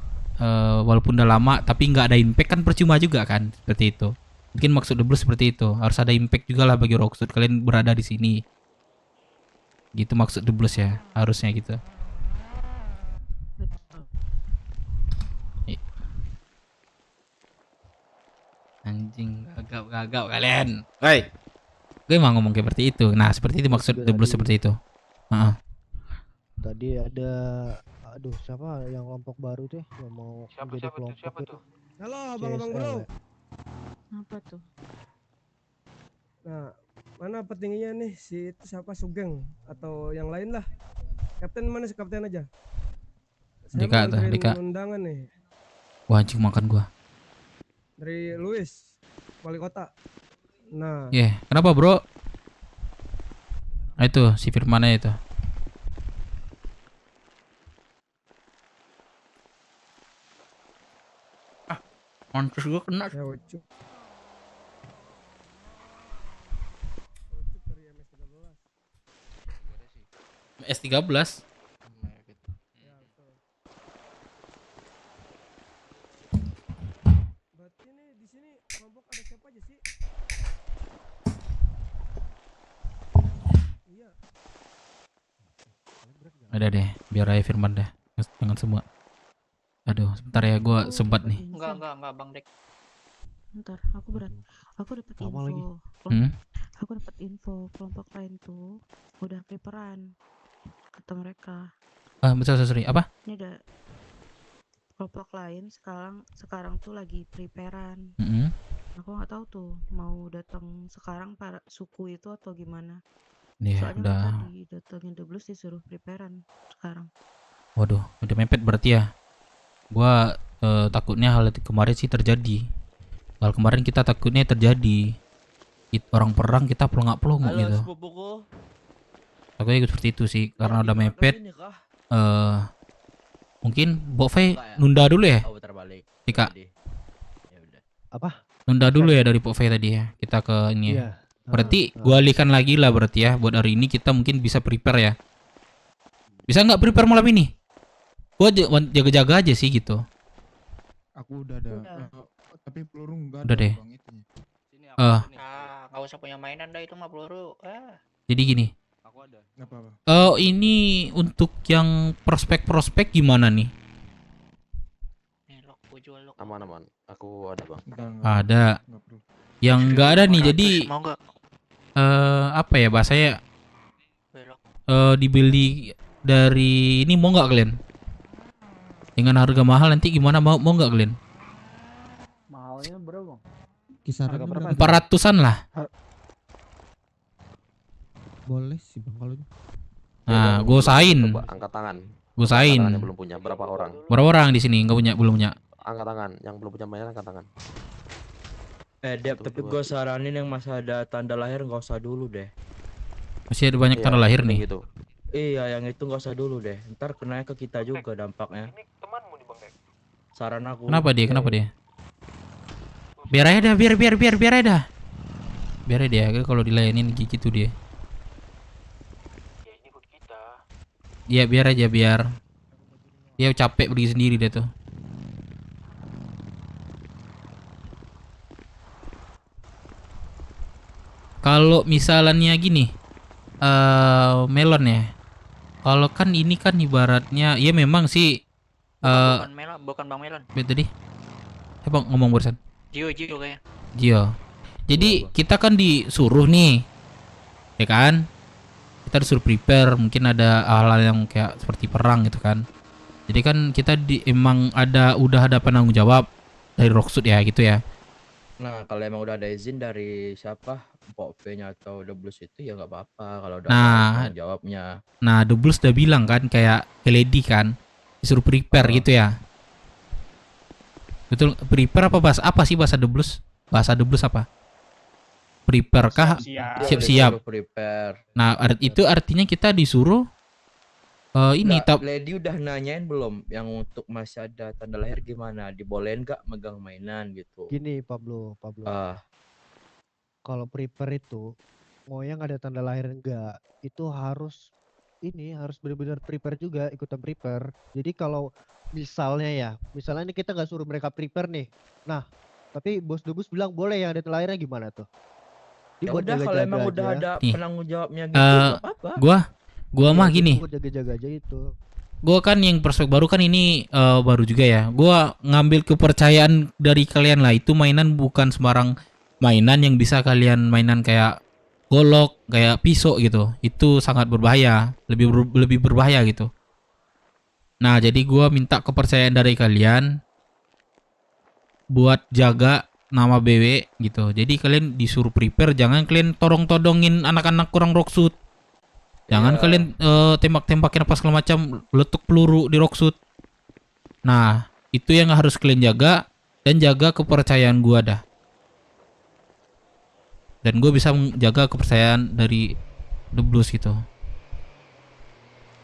walaupun udah lama tapi nggak ada impact kan percuma juga kan, seperti itu. Mungkin maksud The Blues seperti itu. Harus ada impact juga lah bagi Rocksuit. Kalian berada di sini. Gitu maksud The Blues ya, harusnya gitu. Anjing, gagap kalian. Hei. Gue emang ngomong kayak seperti itu. Nah, seperti itu maksud The Blues seperti itu. Tadi ada siapa yang kelompok baru tuh yang mau menjadi kelompok itu? Halo, abang-abang bro. Apa tuh? Nah, mana petingginya nih si itu siapa Sugeng atau yang lain lah. Kapten mana si kapten aja? Dika. Undangan nih. Wah, anjing makan gua. Dari Luis, wali kota. Nah. Kenapa bro? Nah, itu si Firman itu. Mantus gua kena. Ya, ucup. S13. Berarti ini di sini kelompok ada siapa aja sih? Iya. Ada deh, biar aja Firman deh. Jangan semua. Aduh, sebentar ya, gua sempat nih. Enggak Bang Dek. Bentar, aku dapat info. lagi? Aku dapat info kelompok lain tuh udah preparan kata mereka. Sorry, apa? Ini ada kelompok lain sekarang tuh lagi preparan. Aku nggak tahu tuh mau datang sekarang para suku itu atau gimana. Soalnya tadi datangin The Blues disuruh preparan sekarang. Waduh, udah mepet berarti ya. Gua takutnya hal kemarin sih terjadi. Hal kemarin kita takutnya terjadi. Orang perang kita pelongak-pelongok gitu. Takutnya ikut seperti itu sih karena udah mepet. Mungkin Bokve nunda dulu ya? Dika. Apa? Nunda dulu ya dari Bokve tadi ya. Kita ke ini ya. Berarti gua alihkan lagi lah berarti ya. Buat hari ini kita mungkin bisa prepare ya. Bisa nggak prepare malam ini? Gua jaga-jaga aja sih gitu. Aku udah ada. Tapi peluru enggak udah ada. Deh. Nggak usah punya mainan dah itu mah peluru. Jadi gini. Aku ada. Apa? Ini untuk yang prospek gimana nih? Aman. Aku ada bang. Ada. Yang enggak ada nih jadi. Apa ya bahasanya? Dibeli dari ini mau nggak kalian? Dengan harga mahal nanti gimana mau nggak kalian? Mahalnya berapa? Kisaran 400-an lah. Boleh sih bang kalau. Nah, gue usahain. Angkat tangan. Gue usahain. Yang belum punya berapa orang? Berapa orang di sini belum punya? Angkat tangan. Yang belum punya mainan angkat tangan. Dep, tapi gue saranin yang masih ada tanda lahir nggak usah dulu deh. Masih ada banyak tanda lahir nih. Gitu. Iya, yang itu nggak usah dulu deh. Ntar kena ke kita juga dampaknya. Ini temanmu nih Bang Dek. Saran aku. Kenapa dia? Biar aja dah, biar aja dah. Biar aja dia, kalau dilayanin gitu dia. Ya ini ikut kita. Iya biar aja Dia capek pergi sendiri dia tuh. Kalau misalnya gini, Melon ya. Kalau kan ini kan ibaratnya, ya memang sih. Bukan Melon, bukan Bang Melon. Tadi, Bang ngomong barusan. Gio kayaknya. Gio. Jadi kita kan disuruh nih, ya kan? Kita disuruh prepare, mungkin ada hal-hal yang kayak seperti perang gitu kan. Jadi kan kita emang udah ada penanggung jawab dari Rocksud ya gitu ya. Nah, kalau emang udah ada izin dari siapa, Pok V-nya atau The Blues itu ya nggak apa-apa kalau udah ada tanggung jawabnya. Nah, The Blues udah bilang kan kayak ke Lady kan disuruh prepare gitu ya. Betul, prepare apa sih bahasa The Blues? Bahasa The Blues apa? Prepare kah? Siap-siap. Prepare. Nah, itu artinya kita disuruh Lady udah nanyain belum yang untuk masih ada tanda lahir gimana? Dibolehin nggak megang mainan gitu? Gini Pablo. Kalau prepare itu mau yang ada tanda lahir enggak, itu harus benar-benar prepare juga, ikutan prepare. Jadi kalau misalnya ini kita nggak suruh mereka prepare nih. Nah, tapi bos Dubus bilang boleh yang ada tanda lahirnya gimana tuh? Ya udah kalau emang udah ada penanggung jawabnya gitu nggak apa-apa. Gua mah gini. Jaga-jaga aja itu. Gua kan yang perspektif baru kan ini baru juga ya. Gua ngambil kepercayaan dari kalian lah. Itu mainan bukan sembarang mainan yang bisa kalian mainan kayak golok, kayak pisau gitu. Itu sangat berbahaya, lebih berbahaya gitu. Nah, jadi gua minta kepercayaan dari kalian buat jaga nama BW gitu. Jadi kalian disuruh prepare, jangan kalian todong-todongin anak-anak kurang Rocksud. Jangan kalian tembak-tembakin apa segala macam, letuk peluru di Rocksud. Nah, itu yang harus kalian jaga dan jaga kepercayaan gua dah. Dan gue bisa menjaga kepercayaan dari The Blues gitu.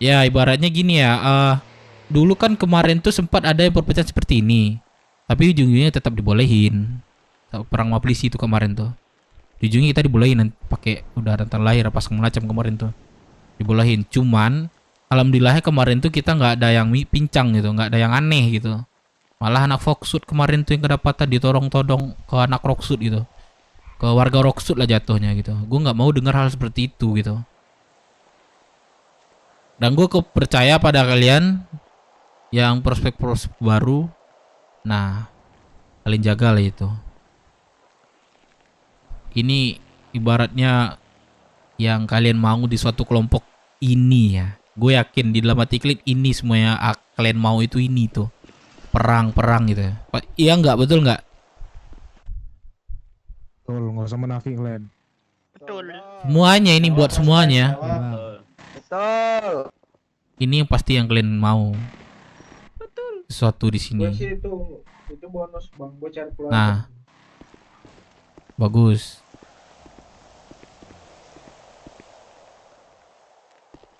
Ya, ibaratnya gini ya. Dulu kan kemarin tuh sempat ada yang perpecahan seperti ini, tapi ujung-ujungnya tetap dibolehin. Perang Maplisi itu kemarin tuh. Di ujungnya kita dibolehin pakai udah tanda lahir apa segala macam kemarin tuh. Dibolehin, cuman alhamdulillahnya kemarin tuh kita nggak ada yang pincang gitu, nggak ada yang aneh gitu. Malah anak Foxwood kemarin tuh yang kedapatan ditodong-todong ke anak Rocksud gitu, ke warga Rocksud lah jatuhnya gitu. Gue nggak mau dengar hal seperti itu gitu. Dan gue percaya pada kalian yang prospek baru. Nah, kalian jaga lah itu. Ini ibaratnya yang kalian mau di suatu kelompok ini ya. Gue yakin di dalam hati kalian ini semuanya kalian mau itu ini tuh. Perang gitu ya. Iya nggak, betul nggak? Betul, nggak usah menafik kalian. Betul. Semuanya ini buat semuanya. Betul. Ini yang pasti yang kalian mau. Betul. Sesuatu di sini. Itu bonus Bang, gue cari pulang. Nah. Bagus.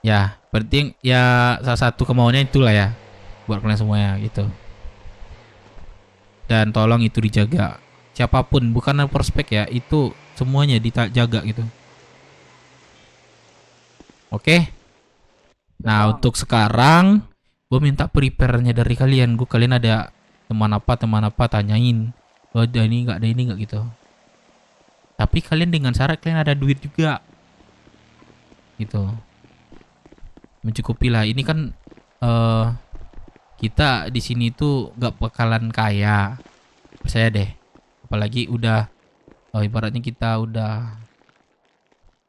Ya, penting ya salah satu kemauannya itulah ya buat kalian semuanya gitu. Dan tolong itu dijaga. Siapapun, bukan prospek ya, itu semuanya dijaga gitu. Oke. Nah, untuk sekarang gue minta prepare-nya dari kalian. Kalian ada teman apa tanyain. Oh, ada ini enggak gitu. Tapi kalian dengan syarat kalian ada duit juga. Gitu. Mencukupi lah. Ini kan kita di sini tuh gak bakalan kaya, percaya deh. Apalagi udah ibaratnya kita udah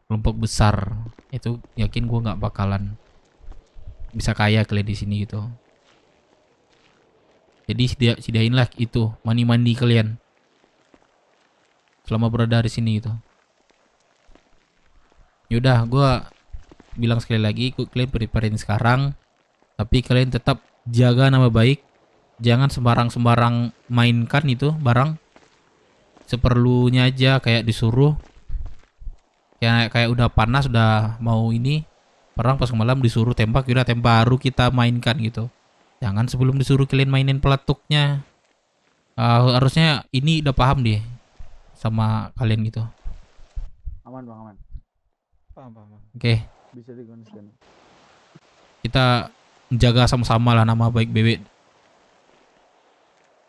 kelompok besar, itu yakin gue nggak bakalan bisa kaya kalian di sini gitu. Jadi sediainlah itu mandi kalian selama berada di sini gitu. Yaudah, gue bilang sekali lagi, kalian preparein sekarang, tapi kalian tetap jaga nama baik. Jangan sembarang mainkan itu barang. Seperlunya aja, kayak disuruh. Kayak udah panas, udah mau ini perang, pas malam disuruh tembak, udah tembak baru kita mainkan gitu. Jangan sebelum disuruh kalian mainin peletuknya. Harusnya ini udah paham deh sama kalian gitu. Aman Bang, aman. Paham. Oke. Bisa dikonsisten. Kita jaga sama-sama lah nama baik BW,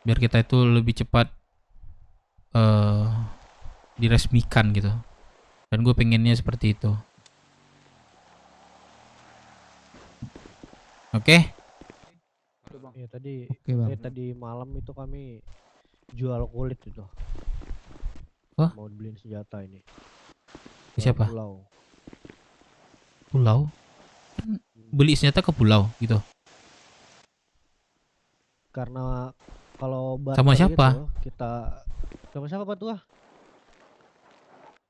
biar kita itu lebih cepat diresmikan gitu. Dan gue pengennya seperti itu. Oke. Ya tadi Oke, Bang. tadi malam itu kami jual kulit itu. Wah? Mau beliin senjata ini. Ke siapa? Pulau. Pulau? Beli senjata ke pulau gitu. Karena kalau Sama barter siapa? gitu, kita sama siapa Patua?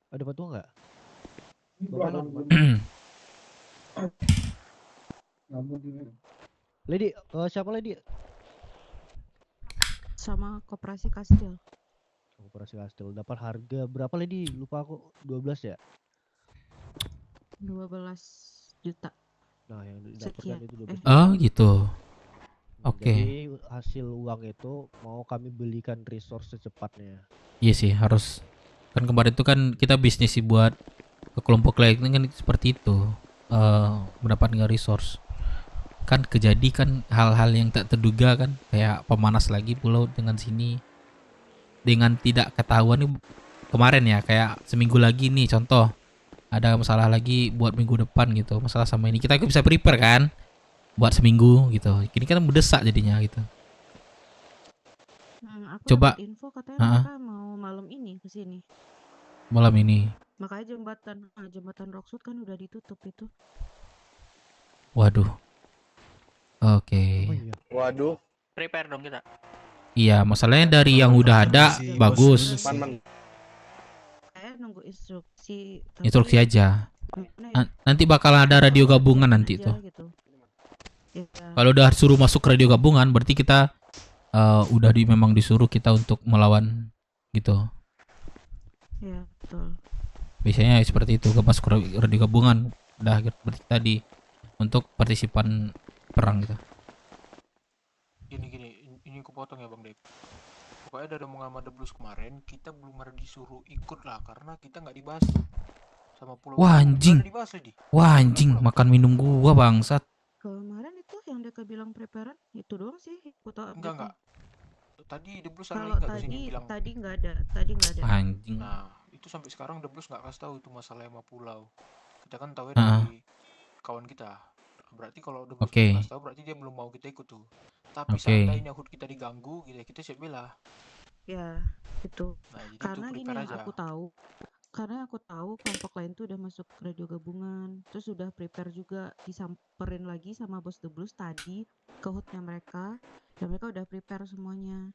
Ada Patua nggak? Bapak Lama. Lady, siapa Lady? Sama koperasi Kastil. Operasi Kastil dapat harga berapa Lady? Lupa aku 12 ya? 12 juta. Nah, yang Sekian. didapatkan itu 12 Oh gitu. Oke. Jadi hasil uang itu mau kami belikan resource secepatnya. Iya sih harus. Kan kemarin itu kan kita bisnis sih buat ke kelompok lain kan seperti itu. Mendapatkan resource. Kan kejadi kan hal-hal yang tak terduga kan, kayak pemanas lagi pulau dengan sini dengan tidak ketahuan nih kemarin ya, kayak seminggu lagi nih contoh ada masalah lagi buat minggu depan gitu, masalah sama ini kita bisa prepare kan buat seminggu gitu. Ini kan mendesak jadinya gitu. Aku Coba dapat info katanya mereka mau malam ini ke sini. malam ini. Makanya jembatan Rockwood kan udah ditutup itu. Waduh. Oke. Waduh. Prepare dong kita. Iya, masalahnya dari yang udah ada bagus. Saya nunggu instruksi. Instruksi aja. Nanti bakal ada radio gabungan nanti tuh. Gitu. Kalau udah suruh masuk radio gabungan, berarti kita udah memang disuruh kita untuk melawan gitu. Ya betul. Biasanya seperti itu, masuk radio gabungan udah berarti tadi untuk partisipan perang gitu. Ini aku potong ya Bang Dep. Pokoknya dari Muhammad Blues kemarin kita belum ada disuruh ikut lah karena kita nggak dibahas sama pulau. Wah anjing. Wah anjing, makan minum gua bangsat. Kemarin itu yang dia bilang preparan itu doang sih. Enggak. Tadi The Blues ada Kalau lagi nggak kesini bilang? Tadi nggak ada. Anjing. Nah itu sampai sekarang The Blues nggak kasih tahu itu masalah sama pulau. Kita kan tahu dari kawan kita. Berarti kalau The Blues nggak kasih tahu berarti dia belum mau kita ikut tuh. Tapi seandainya HUT kita diganggu gitu ya kita siap bela. Ya itu. Nah, karena gini yang aku tahu. Karena aku tahu kelompok lain tuh udah masuk radio gabungan, terus udah prepare juga, disamperin lagi sama bos The Blues tadi ke HUT-nya mereka, dan mereka udah prepare semuanya.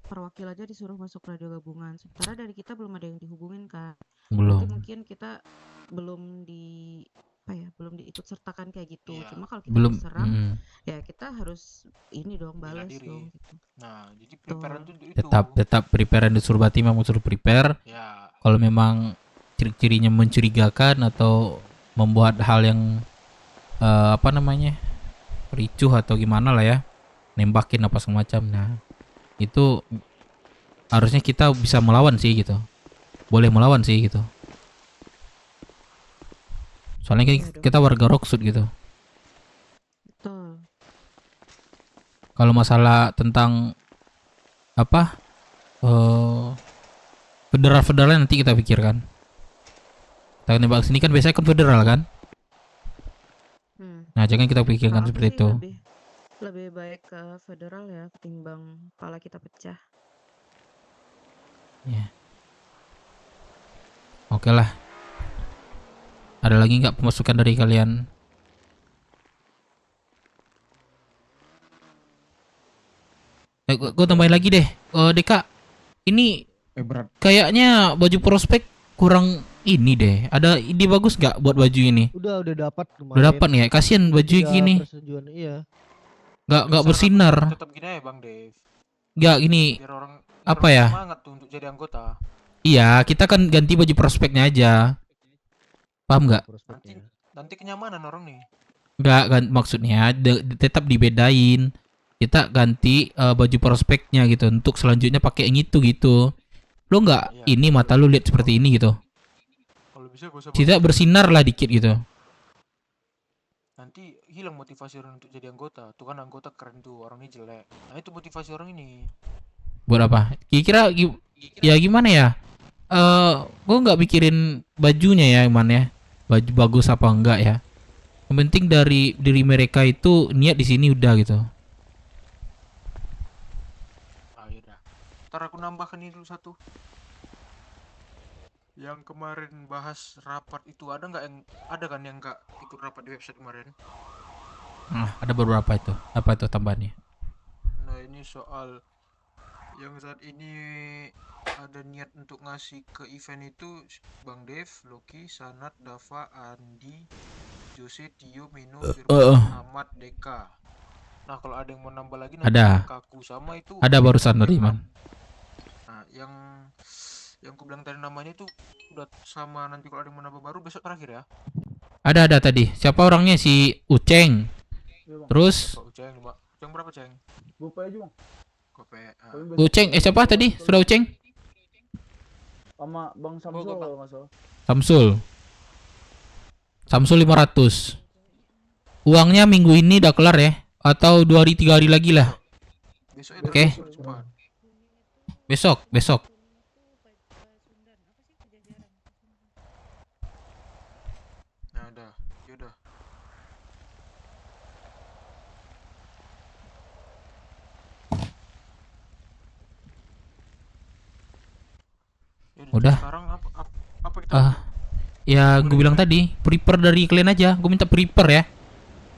Perwakilannya disuruh masuk radio gabungan. Sementara dari kita belum ada yang dihubungin kan. Belum. Berarti mungkin kita belum belum diikut sertakan kayak gitu. Iya. Cuma kalau kita Belum, diserang, ya kita harus ini dong balas dong. Gitu. Nah jadi preparean tuh itu. Tetap prepare, disuruh Batima mau suruh prepare. Ya. Kalau memang ciri-cirinya mencurigakan atau membuat hal yang ricuh atau gimana lah ya, nembakin apa semacam. Nah itu harusnya kita bisa melawan sih gitu, boleh melawan sih gitu. Soalnya kita warga Rockwood gitu. Kalau masalah tentang federal nanti kita pikirkan. Kita nembak sini kan biasanya kan federal kan. Nah jangan kita pikirkan seperti itu. Lebih baik ke federal ya ketimbang kepala kita pecah. Ya. Oke lah. Ada lagi nggak pemasukan dari kalian? Gue tambahin lagi deh. Deka, ini kayaknya baju prospek kurang ini deh. Ada ide bagus nggak buat baju ini? Udah dapat kemarin. Udah dapat ya? Kasian baju gini. Iya. Nggak bersinar. Tetap gini ya Bang Dev. Nggak gini. Apa ya? Semangat tuh untuk jadi anggota. Iya, kita kan ganti baju prospeknya aja. Paham nggak? Nanti kenyamanan orang nih. Nggak kan maksudnya tetap dibedain. Kita ganti baju prospeknya gitu untuk selanjutnya pakai yang itu gitu. Lo nggak ini mata lu lihat seperti ini gitu. Kalau bisa Tidak bersinar lah dikit gitu. Nanti hilang motivasi orang untuk jadi anggota. Tuh kan anggota keren tuh, orangnya jelek. Nah itu motivasi orang ini. Buat apa? Kira-kira ya gimana ya? Gue nggak mikirin bajunya ya, Iman ya. Baju bagus apa enggak ya? Yang penting dari diri mereka itu niat di sini udah gitu. Ayo dah. Ntar aku nambahkan ini dulu satu. Yang kemarin bahas rapat itu ada nggak yang kan yang nggak ikut rapat di website kemarin? Nah, ada beberapa itu. Apa itu tambahannya? Nah ini soal yang saat ini ada niat untuk ngasih ke event itu Bang Dev, Loki, Sanat, Dava, Andi, Jose, Tio, Mino, Firman, Ahmad, Deka. Nah kalau ada yang mau nambah lagi ada. Kaku sama itu. Ada barusan dari Iman. Nah yang aku bilang tadi namanya itu udah sama, nanti kalau ada yang mau nambah baru besok terakhir ya. Ada tadi. Siapa orangnya? Si Uceng. Terus Uceng berapa Ceng? Gope aja bang. Gope. Uceng, siapa tadi? Sudah Uceng? Sama Bang Samsul kalau nggak salah. Samsul 500. Uangnya minggu ini udah kelar ya? Atau 2 hari 3 hari lagi lah? Oke. Besok. Nah udah, yaudah. Udah. Sekarang apa kita? Ya gue bilang tadi, prepare dari kalian aja. Gue minta prepare ya.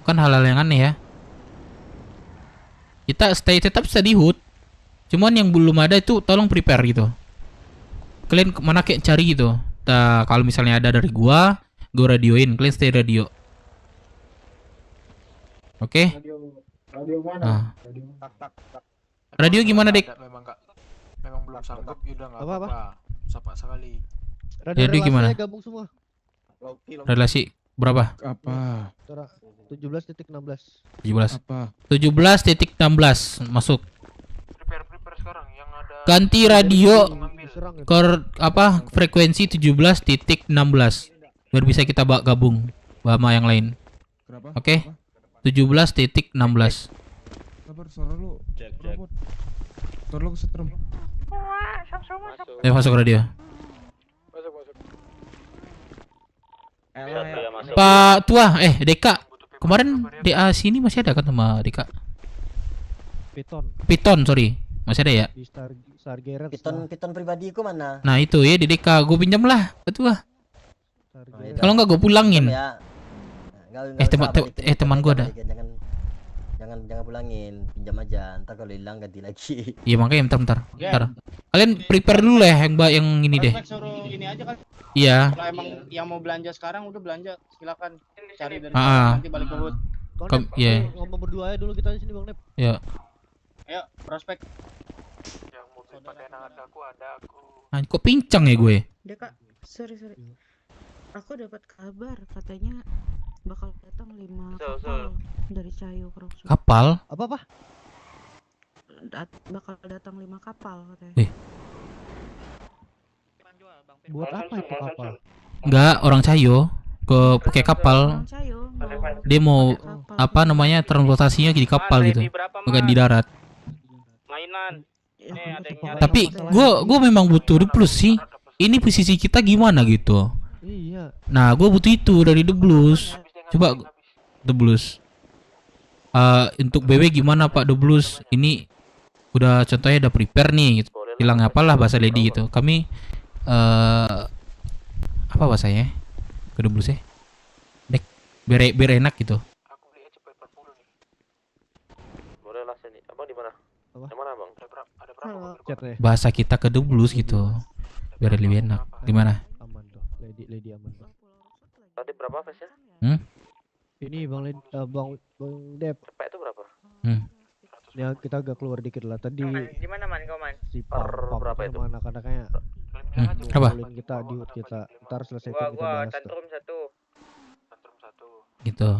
Bukan hal-hal yang aneh ya. Kita tetap stay di HUT. Cuman yang belum ada itu tolong prepare gitu. Kalian kemana kayak cari gitu. Kalau misalnya ada dari gua radioin. Kalian stay radio. Oke? Radio mana? Radio gimana, Dek? Memang belum sanggup, udah nggak apa-apa. Sapa sekali. Radio gimana? Gabung semua. Relasi berapa? Apa? 17.16. 17. Apa? 17.16 masuk. Prepare sekarang yang ada. Ganti radio ke frekuensi 17.16 biar bisa kita gabung sama yang lain. Oke? 17.16. Sabar, suara lu. Cek. Suara lu kesetrum. Masuk radio. Masuk. Pak Tua, Deka. Kemarin DA sini masih ada kan sama Deka? Piton, sorry. Masih ada ya? Di Stargeret. Piton pribadiku mana? Nah itu ya di Deka, gue pinjam lah, Tua. Kalau enggak gue pulangin. Ya. Teman gue ada. Jangan pulangin, pinjam aja. Ntar kalau hilang ganti lagi. Iya makanya bentar. Kalian prepare dulu ya yang ini deh. Suruh ini aja kan. Iya. Kalau emang yang mau belanja sekarang udah belanja, silakan cari dari nanti balik ke HUT. Iya. Ngomong berdua aja dulu kita di sini Bang Nep. Ya. Ayo, prospek. Yang mobil paten ada aku. Kok pincang ya gue? Deka, sorry. Aku dapat kabar katanya bakal datang 5 kapal dari Cayo Cross. Kapal? Apa? Bakal datang 5 kapal katanya. Buat apa itu kapal? Enggak, orang Cayo pakai kapal. Dia mau transportasinya di kapal gitu. Bukan di darat. Mainan. Tapi gue memang butuh The Blues sih. Ini posisi kita gimana gitu. Iya. Nah, gue butuh itu dari The Blues. Coba The Blues. Untuk BW gimana Pak The Blues? Ini udah contohnya udah prepare nih gitu. Bilang apalah bahasa lady gitu. Kami apa bahasanya? Ke The Blues ya? Dek, biar enak gitu. Aku beli cepet 40 nih. Boleh lah sini. Abang di mana? Di mana, Bang? Ada berapa? Bahasa kita ke The Blues gitu. Biar lebih enak. Di mana? Aman tuh. Lady aman tuh. Tadi berapa face-nya? Ini Bang Dep. Cepet itu berapa? Ya kita agak keluar dikit lah tadi. Di mana man kau man? Si Pam berapa itu? Mana anak-anaknya? Apa? Kita di HUT kita. Ntar selesai itu kita bahas. Tantrum 1. Gitu.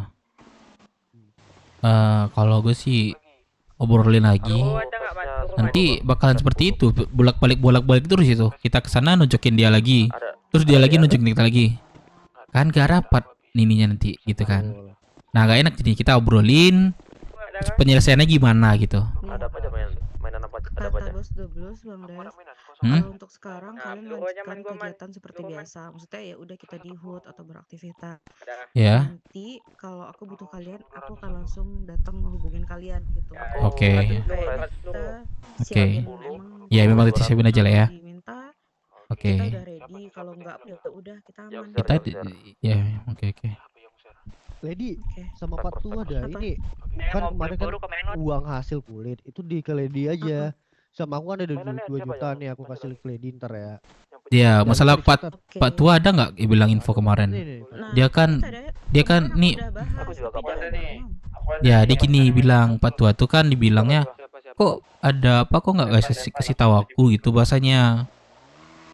Kalau gue sih obrolin lagi. Nanti bakalan seperti itu, bolak-balik terus itu. Kita kesana nunjukin dia lagi, terus dia lagi nunjukin kita lagi. Kan gak rapat ininya nanti gitu kan. Nah, gak enak jadi kita obrolin penyelesaiannya gimana gitu. Ada apa aja mainan apa? Ada apa Kata aja? bos 12 Bang Des, Hmm? kalau untuk sekarang kalian lanjutkan kegiatan seperti biasa. Maksudnya ya udah kita di HUT atau beraktivitas. Ya. Nanti kalau aku butuh kalian, aku akan langsung datang menghubungin kalian gitu. Oke. Kayak kita Oke. siapin emang Ya memang itu siapin aja lah ya. diminta, Oke. kita udah ready. Kalau enggak ya udah kita aman. Kita ya oke. Lady sama Patu ada ini kan kemarin kan uang hasil kulit itu di ke Lady aja. Sama aku kan ada 2 juta nih aku kasih ke Lady ntar ya. Dia masalah Pak Tua ada nggak bilang info kemarin? Dia kan nih ya dia gini bilang Pak Tua tuh kan dibilangnya kok ada apa kok nggak kasih tahu aku gitu bahasanya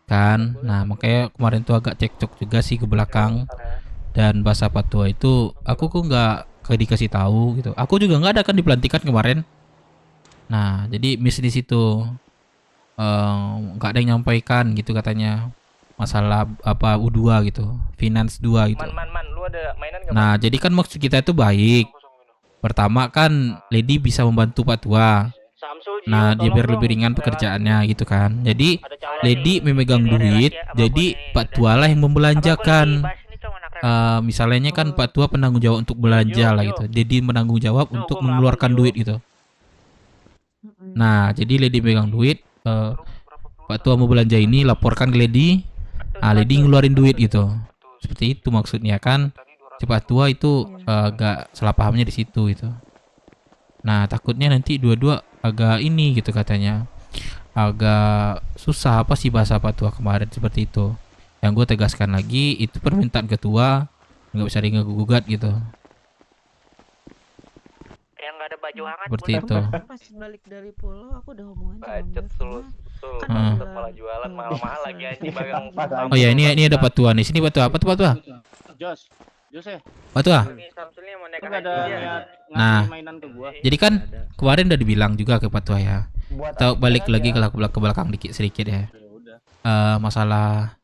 kan. Nah makanya kemarin tuh agak cekcok juga sih ke belakang. Dan bahasa Pak Tua itu aku kok nggak dikasih tahu gitu. Aku juga nggak ada kan di pelantikan kemarin. Nah jadi miss di situ nggak ada yang nyampaikan gitu katanya masalah apa U2 gitu, finance 2 gitu. Lu ada mainan nggak? Nah jadi kan maksud kita itu baik. Pertama kan Lady bisa membantu Pak Tua. Nah dia biar lebih ringan pekerjaannya gitu kan. Jadi Lady memegang duit, jadi Pak Tua lah yang membelanjakan. Misalnya kan Pak Tua penanggung jawab untuk belanja lah gitu. Jadi menanggung jawab untuk mengeluarkan duit gitu. Nah, jadi Lady pegang duit, Pak Tua mau belanja ini laporkan ke Lady. Lady ngeluarin duit gitu. Seperti itu maksudnya kan. Si Pak Tua itu agak salah pahamnya di situ itu. Nah, takutnya nanti dua-dua agak ini gitu katanya. Agak susah apa sih bahasa Pak Tua kemarin seperti itu. Yang gue tegaskan lagi itu permintaan ketua, nggak bisa gugat gitu. Yang nggak ada baju hangat. Seperti itu. Pas balik dari pulau aku udah ngomongin sama Bacot Bang sul. Malah jualan mahal-mahal lagi anjing bagang. Oh ya ini ada Pak Tua nih. Sini Pak Tua. Apa tuh Pak Tua? Jos ya. Pak Tua. Samsulnya mau naik ada niat Nah, ngasih mainan ke gua. jadi kan kemarin udah dibilang juga ke Pak Tua ya. Kita balik lagi ke belakang sedikit ya. Masalah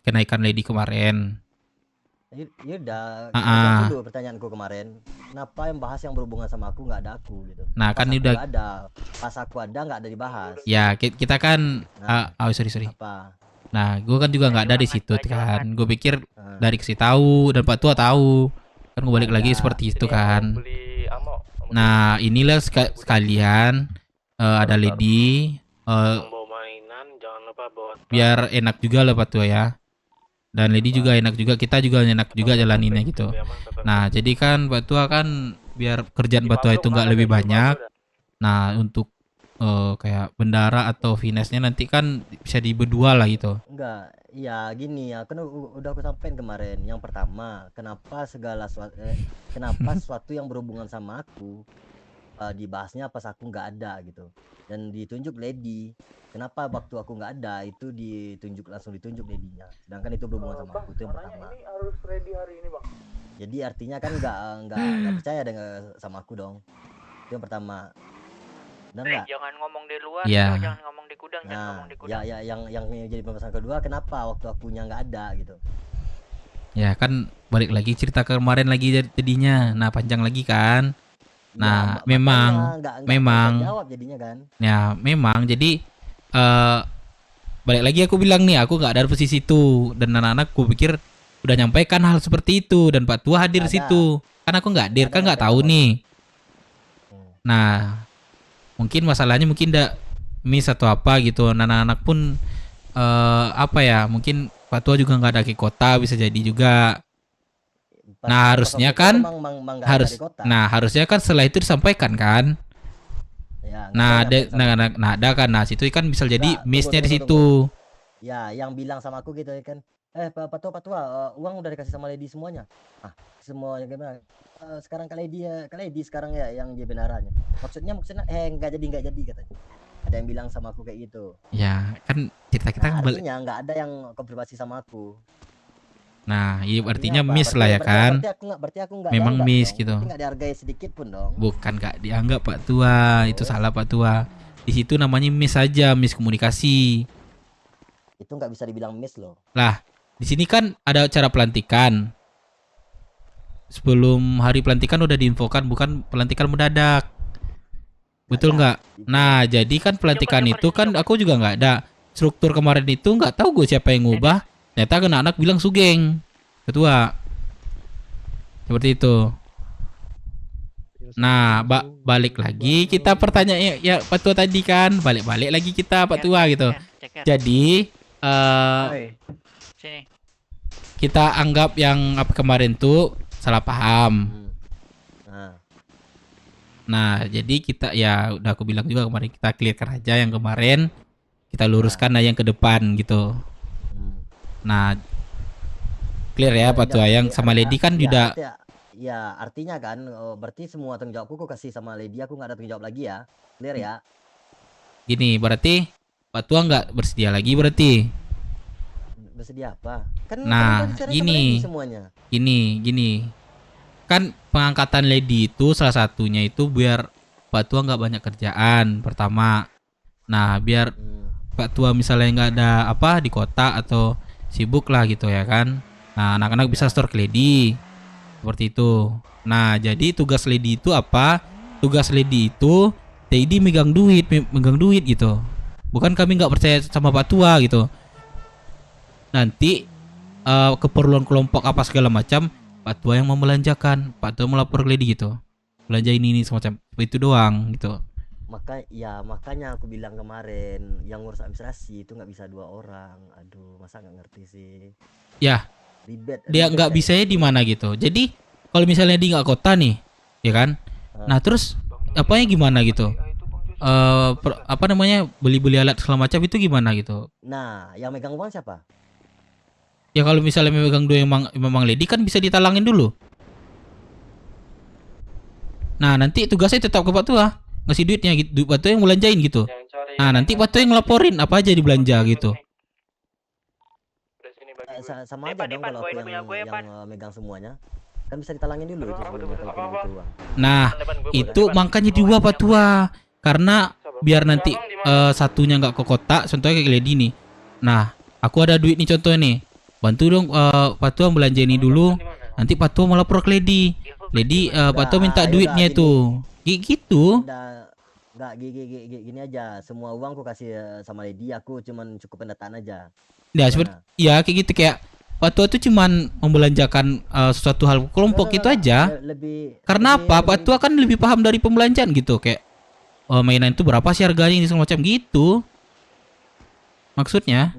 kenaikan Lady kemarin. Yaudah, dulu pertanyaanku kemarin, kenapa yang bahas yang berhubungan sama aku nggak ada aku gitu? Nah kan ini udah ada, pas aku ada nggak ada dibahas. Ya kita kan, sorry. Apa? Nah gue kan juga nggak ada di situ kan. Gue pikir dari kasih tahu dan Pak Tua tahu kan gue balik lagi seperti itu kan. Nah inilah sekalian ada Lady. Biar enak juga lah Pak Tua ya. Dan Lady juga enak juga, kita juga enak juga jalaninnya gitu. Nah jadi kan Pak Tua kan biar kerjaan Pak Tua itu nggak lebih banyak. Nah untuk kayak bendara atau finance-nya nanti kan bisa berdua lah gitu. Enggak, ya gini ya, kan udah aku sampaikan kemarin. Yang pertama, kenapa sesuatu yang berhubungan sama aku dibahasnya pas aku nggak ada gitu, dan ditunjuk Lady. Kenapa waktu aku nggak ada itu langsung ditunjuk Lady-nya, sedangkan itu berhubungan sama aku. Itu yang pertama. Ini harus ready hari ini bang. Jadi artinya kan nggak percaya dengan sama aku dong. Itu yang pertama. Benar nggak? Jangan ngomong di luar, jangan ngomong di gudang, jangan ngomong di gudang. Ya yang jadi pembahasan kedua, kenapa waktu akunya nggak ada gitu? Ya kan balik lagi cerita kemarin lagi jadinya. Nah panjang lagi kan. Nah Ya, memang jawab jadinya kan. Ya memang jadi balik lagi aku bilang nih aku nggak ada di posisi itu, dan anak-anakku pikir udah nyampaikan hal seperti itu dan Pak Tua hadir di situ. Kan aku nggak hadir kan nggak tahu nih. Nah mungkin masalahnya mungkin udah miss atau apa gitu. Anak-anak pun apa ya, mungkin Pak Tua juga nggak ada ke kota, bisa jadi juga. Nah harusnya kan harusnya kan setelah itu disampaikan kan. Ya, ada kan, nah situ kan bisa jadi miss-nya di situ. Ya yang bilang sama aku gitu kan, Pak Tua, uang udah dikasih sama Lady semuanya. Semuanya gimana? Sekarang ke Lady sekarang ya yang dia benaranya. Maksudnya nggak jadi katanya. Ada yang bilang sama aku kayak gitu. Ya kan cerita kita artinya nggak ada yang konfirmasi sama aku. Nah, iya artinya miss lah ya kan. Berarti aku nggak memang miss gitu. Nggak dihargai sedikit pun dong. Bukan nggak dianggap Pak Tua, itu salah Pak Tua. Di situ namanya miss aja, miss komunikasi. Itu nggak bisa dibilang miss loh. Lah, di sini kan ada acara pelantikan. sebelum hari pelantikan udah diinfokan, bukan pelantikan mendadak. Betul nggak? Nah, jadi kan pelantikan itu kan aku juga nggak ada. Struktur kemarin itu nggak tahu gue siapa yang ngubah. Ternyata kan anak bilang Sugeng, ketua. Seperti itu. Nah, balik lagi kita pertanyaan ya Pak Tua tadi kan, balik-balik lagi kita Pak Tua gitu. Jadi kita anggap yang apa kemarin tuh salah paham. Nah, jadi kita ya udah aku bilang juga kemarin kita clearkan aja yang kemarin, kita luruskan aja yang ke depan gitu. Nah, clear ya Pak Tua, yang sama Lady kan juga. Ya artinya kan berarti semua tanggung jawabku aku kasih sama Lady, aku nggak ada tanggung jawab lagi ya, clear ya. Gini berarti Pak Tua nggak bersedia lagi berarti. Bersedia apa? Kan nah gini semuanya. Gini kan pengangkatan Lady itu salah satunya itu biar Pak Tua nggak banyak kerjaan pertama. Nah biar Pak Tua misalnya nggak ada apa di kota atau sibuk lah gitu ya kan. Nah anak-anak bisa store ke Lady seperti itu. Nah jadi tugas Lady itu apa? Tugas Lady itu Lady megang duit gitu. Bukan kami nggak percaya sama Pak Tua gitu. Nanti keperluan kelompok apa segala macam Pak Tua yang membelanjakan, Pak Tua melapor ke Lady gitu, belanja ini semacam itu doang gitu. Makanya aku bilang kemarin yang ngurus administrasi itu nggak bisa 2 orang. Aduh masa nggak ngerti sih ya. Dia nggak bisa ya di mana gitu. Jadi kalau misalnya dia nggak kota nih ya kan, nah terus apanya gimana gitu, apa namanya beli alat segala macam itu gimana gitu. Nah yang megang uang siapa? Ya kalau misalnya memegang duit memang Lady kan bisa ditalangin dulu. Nah nanti tugasnya tetap ke Pak Tua, ngasih duitnya gitu, Pak Tua yang belanjain gitu. Nah nanti Pak Tua yang ngelaporin apa aja dibelanja gitu. Sama aja dong kalau aku yang megang semuanya, kan bisa ditalangin dulu itu sebelumnya. Nah itu makanya juga Pak Tua, karena biar nanti satunya nggak ke kota, contohnya kayak Lady nih. Nah aku ada duit nih contohnya nih, bantu dong Pak Tua belanja ini dulu. Nanti Pak Tua melapor ke Lady. Pak Tua minta duitnya itu. Gitu. Enggak gini aja. Semua uang aku kasih sama Lady, aku cuman cukup pendataan aja. Ya seperti ya kayak gitu, kayak Pak Tua tuh cuman membelanjakan sesuatu hal kelompok gitu aja. Karena apa? Pak Tua kan lebih paham dari pembelanjaan gitu, kayak mainan itu berapa sih harganya ini semacam gitu. Maksudnya?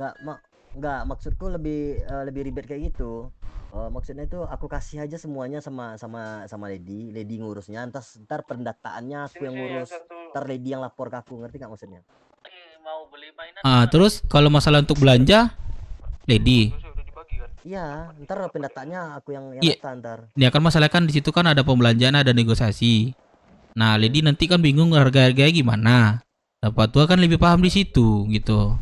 Enggak, maksudku lebih ribet kayak gitu. Maksudnya itu aku kasih aja semuanya sama Lady ngurusnya, ntar pendataannya aku yang ngurus, ntar Lady yang lapor ke aku, ngerti nggak maksudnya? Terus kalau masalah untuk belanja Lady. Iya, ntar pendataannya aku yang data ntar. Ya kan masalah kan di situ kan ada pembelanjaan, ada negosiasi. Nah Lady nanti kan bingung harga-harganya gimana. Nah, Pak Tua kan lebih paham di situ gitu.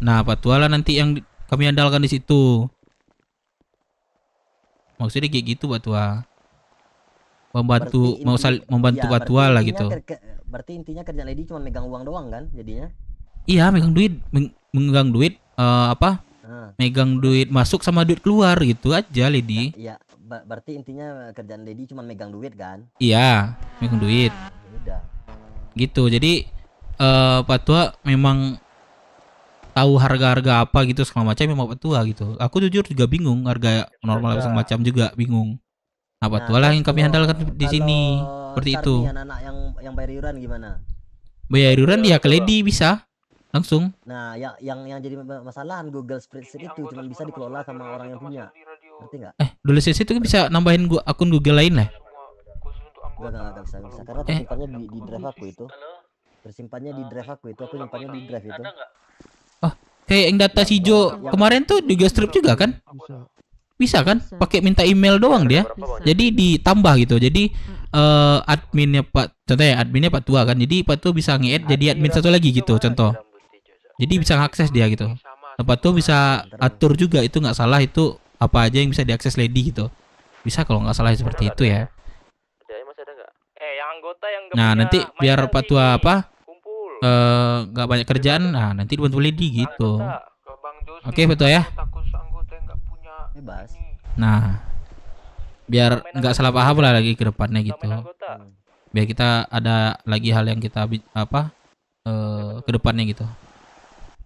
Nah Pak Tua lah nanti yang kami andalkan di situ. Maksudnya kayak gitu Pak Tua. Membantu Pak Tua lah gitu. Berarti intinya kerjaan Lady cuma megang uang doang kan jadinya? Iya megang duit, megang duit masuk sama duit keluar gitu aja Lady. Iya, berarti intinya kerjaan Lady cuma megang duit kan? Iya, megang duit. Udah. Gitu. Jadi Pak Tua memang tahu harga-harga apa gitu segala macam memang Pak Tua gitu. Aku jujur juga bingung harga normal segala macam juga bingung. Nah, Pak Tua lah yang kami handalkan di sini. Seperti itu. Anak-anak yang bayar iuran gimana? Bayar iuran ya ke Lady bisa langsung. Nah, yang jadi masalah Google Spreadsheet itu cuma bisa dikelola sama orang yang punya. Ngerti nggak? Google Spreadsheet itu kan bisa nambahin akun Google lain lah. Enggak bisa karena tersimpannya di drive aku itu. Tersimpannya di drive aku itu, aku nyimpannya di drive itu. Oh, kayak yang data Sijo kemarin tuh di Strip juga kan? Bisa kan? Pakai minta email doang dia. Jadi ditambah gitu. Jadi adminnya Pak Tua kan. Jadi Pak Tua bisa nge-add jadi admin satu lagi gitu contoh. Jadi bisa ngakses dia gitu. Nah, Pak Tua bisa atur juga, itu nggak salah, itu apa aja yang bisa diakses Lady gitu. Bisa kalau nggak salah seperti itu ya. Nah nanti biar Pak Tua nggak banyak kerjaan, nah nanti dibantu Lady gitu. Oke Pak Tua ya. Bebas. Nah biar nggak salah paham lah lagi ke depannya gitu. Biar kita ada lagi hal yang kita ke depannya gitu.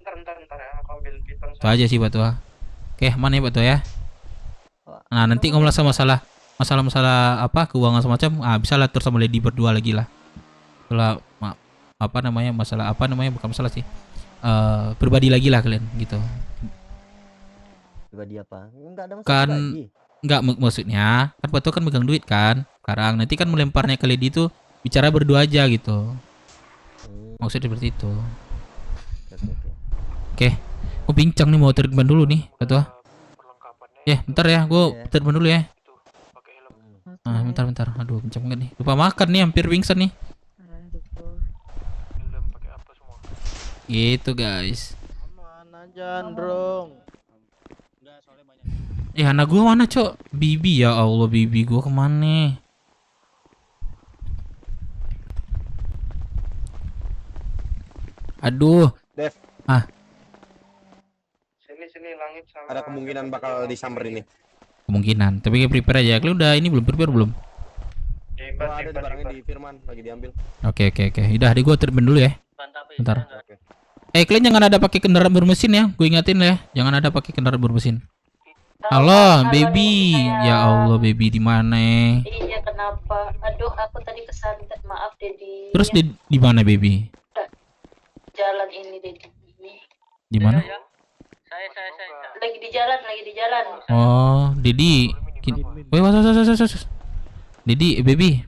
Ntar ya, aku ambil piton. Itu aja sih Batu. Oke, aman ya Batu ya. Nah, nanti ngomong masalah apa keuangan semacam, bisa lah atur sama Lady berdua lagi lah. Setelah bukan masalah sih. Pribadi lagi lah kalian gitu. Pribadi apa? Enggak ada masalah Kan pribadi. enggak maksudnya kan Batu kan megang duit kan. Sekarang nanti kan melemparnya ke Lady itu bicara berdua aja gitu. Maksudnya seperti itu. Oke. Gue bincang nih mau treatment dulu nih Batu. Ya, bentar ya, gue treatment dulu ya. Bentar. Aduh, kenceng banget nih. Lupa makan nih, hampir pingsan nih. Gitu guys. Mana Jandrong? Anak gua mana cok? Bibi, ya Allah, bibi gua kemana? Aduh. Dev. Sini langit sama. Ada kemungkinan bakal disamber ini. Kemungkinan, tapi kayak prepare aja. Kalian udah ini belum prepare belum? Ada di barangnya di Firman lagi diambil. Oke. Udah, di gua treatment dulu ya. Bentar. Kalian jangan ada pakai kendaraan bermesin ya. Gue ingatin ya, jangan ada pakai kendaraan bermesin. Halo, baby. Ya Allah, baby di mana? Iya, kenapa? Aduh, aku tadi kesantet, maaf Dedi. Terus di mana, baby? Jalan ini Dedi. Di mana? Saya. Lagi di jalan. Oh, Dedi. Dedi, baby.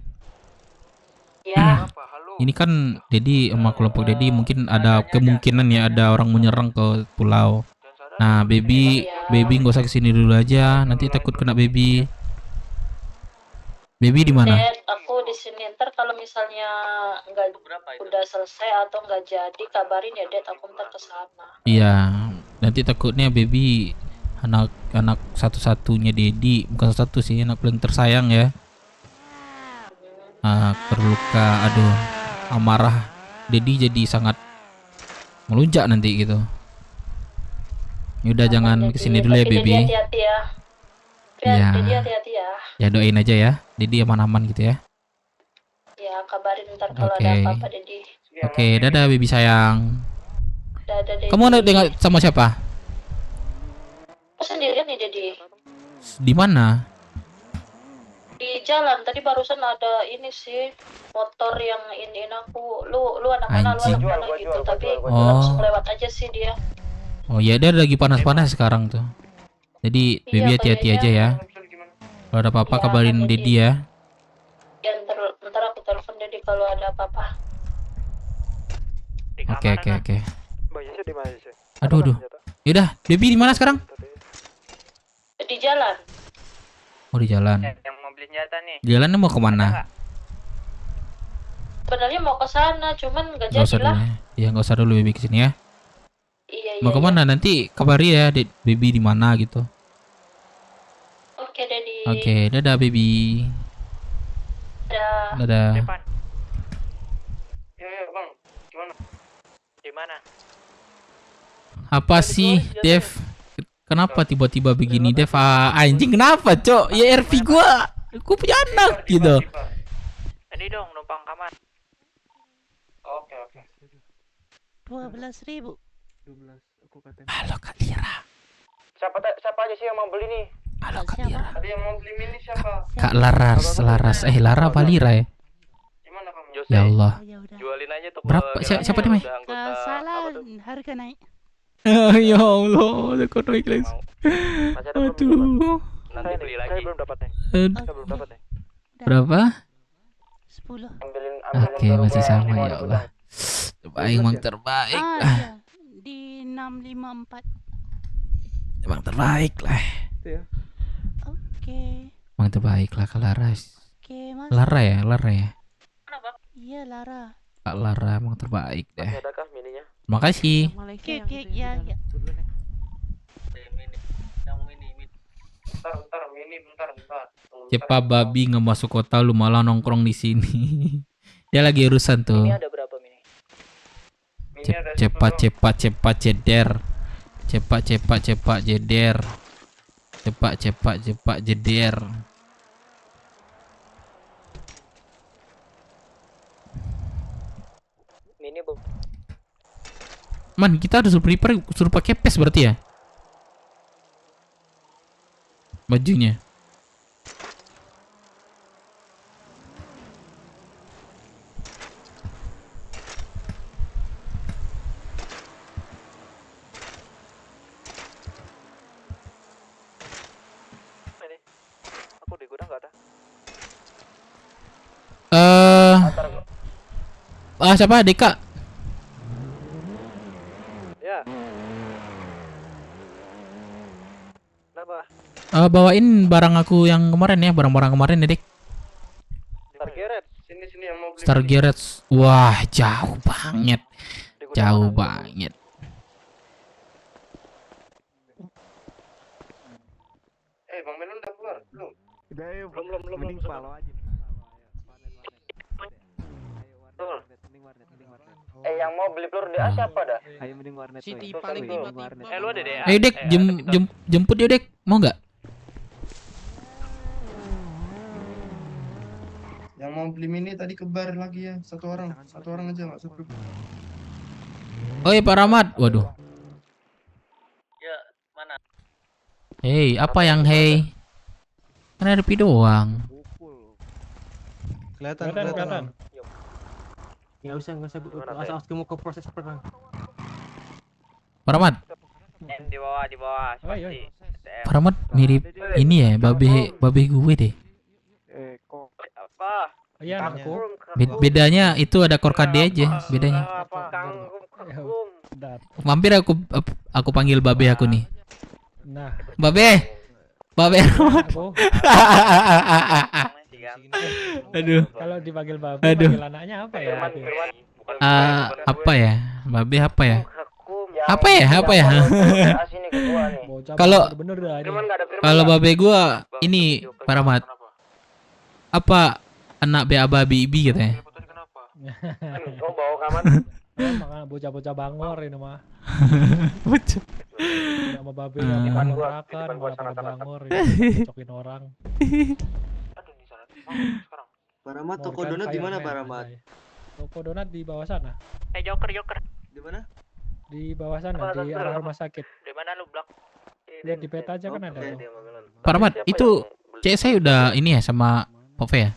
Ya. Ini kan Dedi sama kelompok Dedi mungkin ada kemungkinan ya ada orang menyerang ke pulau. Nah, baby nggak usah kesini dulu aja. Nanti takut kena baby. Baby di mana? Dad, aku di sini. Ntar kalau misalnya udah selesai atau nggak jadi, kabarin ya Dad. Aku ntar ke sana. Iya, nanti takutnya baby anak satu-satunya Dedi, bukan satu sih, anak paling tersayang ya. Terluka, aduh, amarah Dedi jadi sangat melunjak nanti gitu. Yaudah, jangan kesini dulu ya baby. Hati-hati ya. Iya. Dedi hati-hati ya. Ya doain aja ya, Dedi aman-aman gitu ya. Ya, kabarin ntar kalau Oke. ada apa-apa Dedi. Oke, dadah baby sayang. Dadah Dedi. Kamu ada dengan sama siapa? Aku sendirian nih Dedi. Di mana? Di jalan tadi barusan ada ini sih motor yang iniin aku. Lu anak mana, lu Anjing. anak mana gitu, tapi Oh. langsung lewat aja sih dia. Oh ya, dia lagi panas-panas sekarang tuh. Jadi baby hati-hati aja ya. Kalau ada apa-apa kabarin Dedi ya. Ya ntar aku telepon Dedi kalau ada apa-apa. Oke. Aduh. Yaudah, baby di mana sekarang? Di jalan. Oh, di jalan. Yang mau beli senjata nih. Jalannya mau kemana? Sebenarnya mau ke sana, cuman nggak Nggak usah jadi lah. dulu ya. Iya, nggak usah dulu baby kesini ya. Iya. Mau kemana? Nanti kabari ya, baby di mana gitu. Oke Dedi. Oke, dadah baby. Dadah. Ya bang, gimana? Di mana? Apa sih, Dev? Kenapa tiba-tiba begini, Dev? Anjing kenapa, Cok? Ya RV gua punya anak gitu. Ini dong numpang kamar. Oke. 12.000. 12 aku katanya. Halo Kak Lira. Siapa aja sih yang mau beli nih? Halo Kak Lira. Ada yang mau beli mini siapa? Kak Laras. Lara apa Lira ya? Gimana kamu? Ya Allah. Jualin aja tuh. Berapa? Siapa nih, Mai? Salah, harga naik. Ya Allah, aku naik guys. Aduh. Nanti beli lagi. Saya belum dapat nih. Saya belum dapat nih. Berapa? 10. Oke, masih sama ya Allah. Terbaik, Mang terbaik. Iya. Di 654. Emang terbaik lah. Oke. Emang terbaik lah Kak Laras. Oke, Mas. Lara ya. Iya, Lara. Kak Lara emang terbaik deh. Masih adakah mininya? Makasih. Oke, ya. Bentar. Cepa babi nggak masuk kota, lu malah nongkrong di sini. Dia lagi urusan tuh. Ini ada berapa mini? Cepat jeder. Cepat jeder. Man, kita harus prepare, suruh pakai pes berarti ya? Bajunya. Aku di gudang nggak ada. Siapa? Deka. Ya. Kenapa? Bawain barang aku yang kemarin ya, barang-barang kemarin ya, Dek. Star Garage. Sini yang mau beli. Star Garage. Wah, jauh banget. Jauh banget. Bang Melon udah keluar? Belum. Belum. Mending follow aja. Yang mau beli peluru di A siapa dah? Ayo mending warnet. City paling tiba-tiba. Lu ada deh. Ayo, Dek, jemput yuk, Dek. Mau nggak? Yang mau beli mini tadi ke bar lagi ya, satu orang aja nggak usah. Oi, Pak Rahmat. Waduh. Ya, mana? Hei, apa yang hei? Kan RP doang. Kelihatan. Nggak usah asal kamu ke proses perang. Pak Rahmat. Di bawah. Pasti. Pak Rahmat mirip ini ya, babe gue deh. Apa? Iya, aku. Bedanya itu ada korkade aja, bedanya. Mampir aku panggil babe aku nih. Nah, Babe Rahmat. Aduh. Kalau dipanggil babe, Aduh. panggil anaknya apa ya? Apa ya? Babe apa ya? Apa ya? Kalau babe gua ini Pak Rahmat. Apa anak babi ibi katanya? Kau bawa kaman? Makanya bocah-bocah bangor ini mah. Bocah. Sama babe yang kontrakan, malah bangor ini cocokin orang. Pak Rahmat, toko donat di mana Pak Rahmat? Toko donat di bawah sana. Joker. Di mana? Di bawah sana, di arah rumah sakit. Di mana lu, Blak? Lihat di peta aja kan ada. Pak Rahmat, itu cek saya udah ini ya sama Pove ya?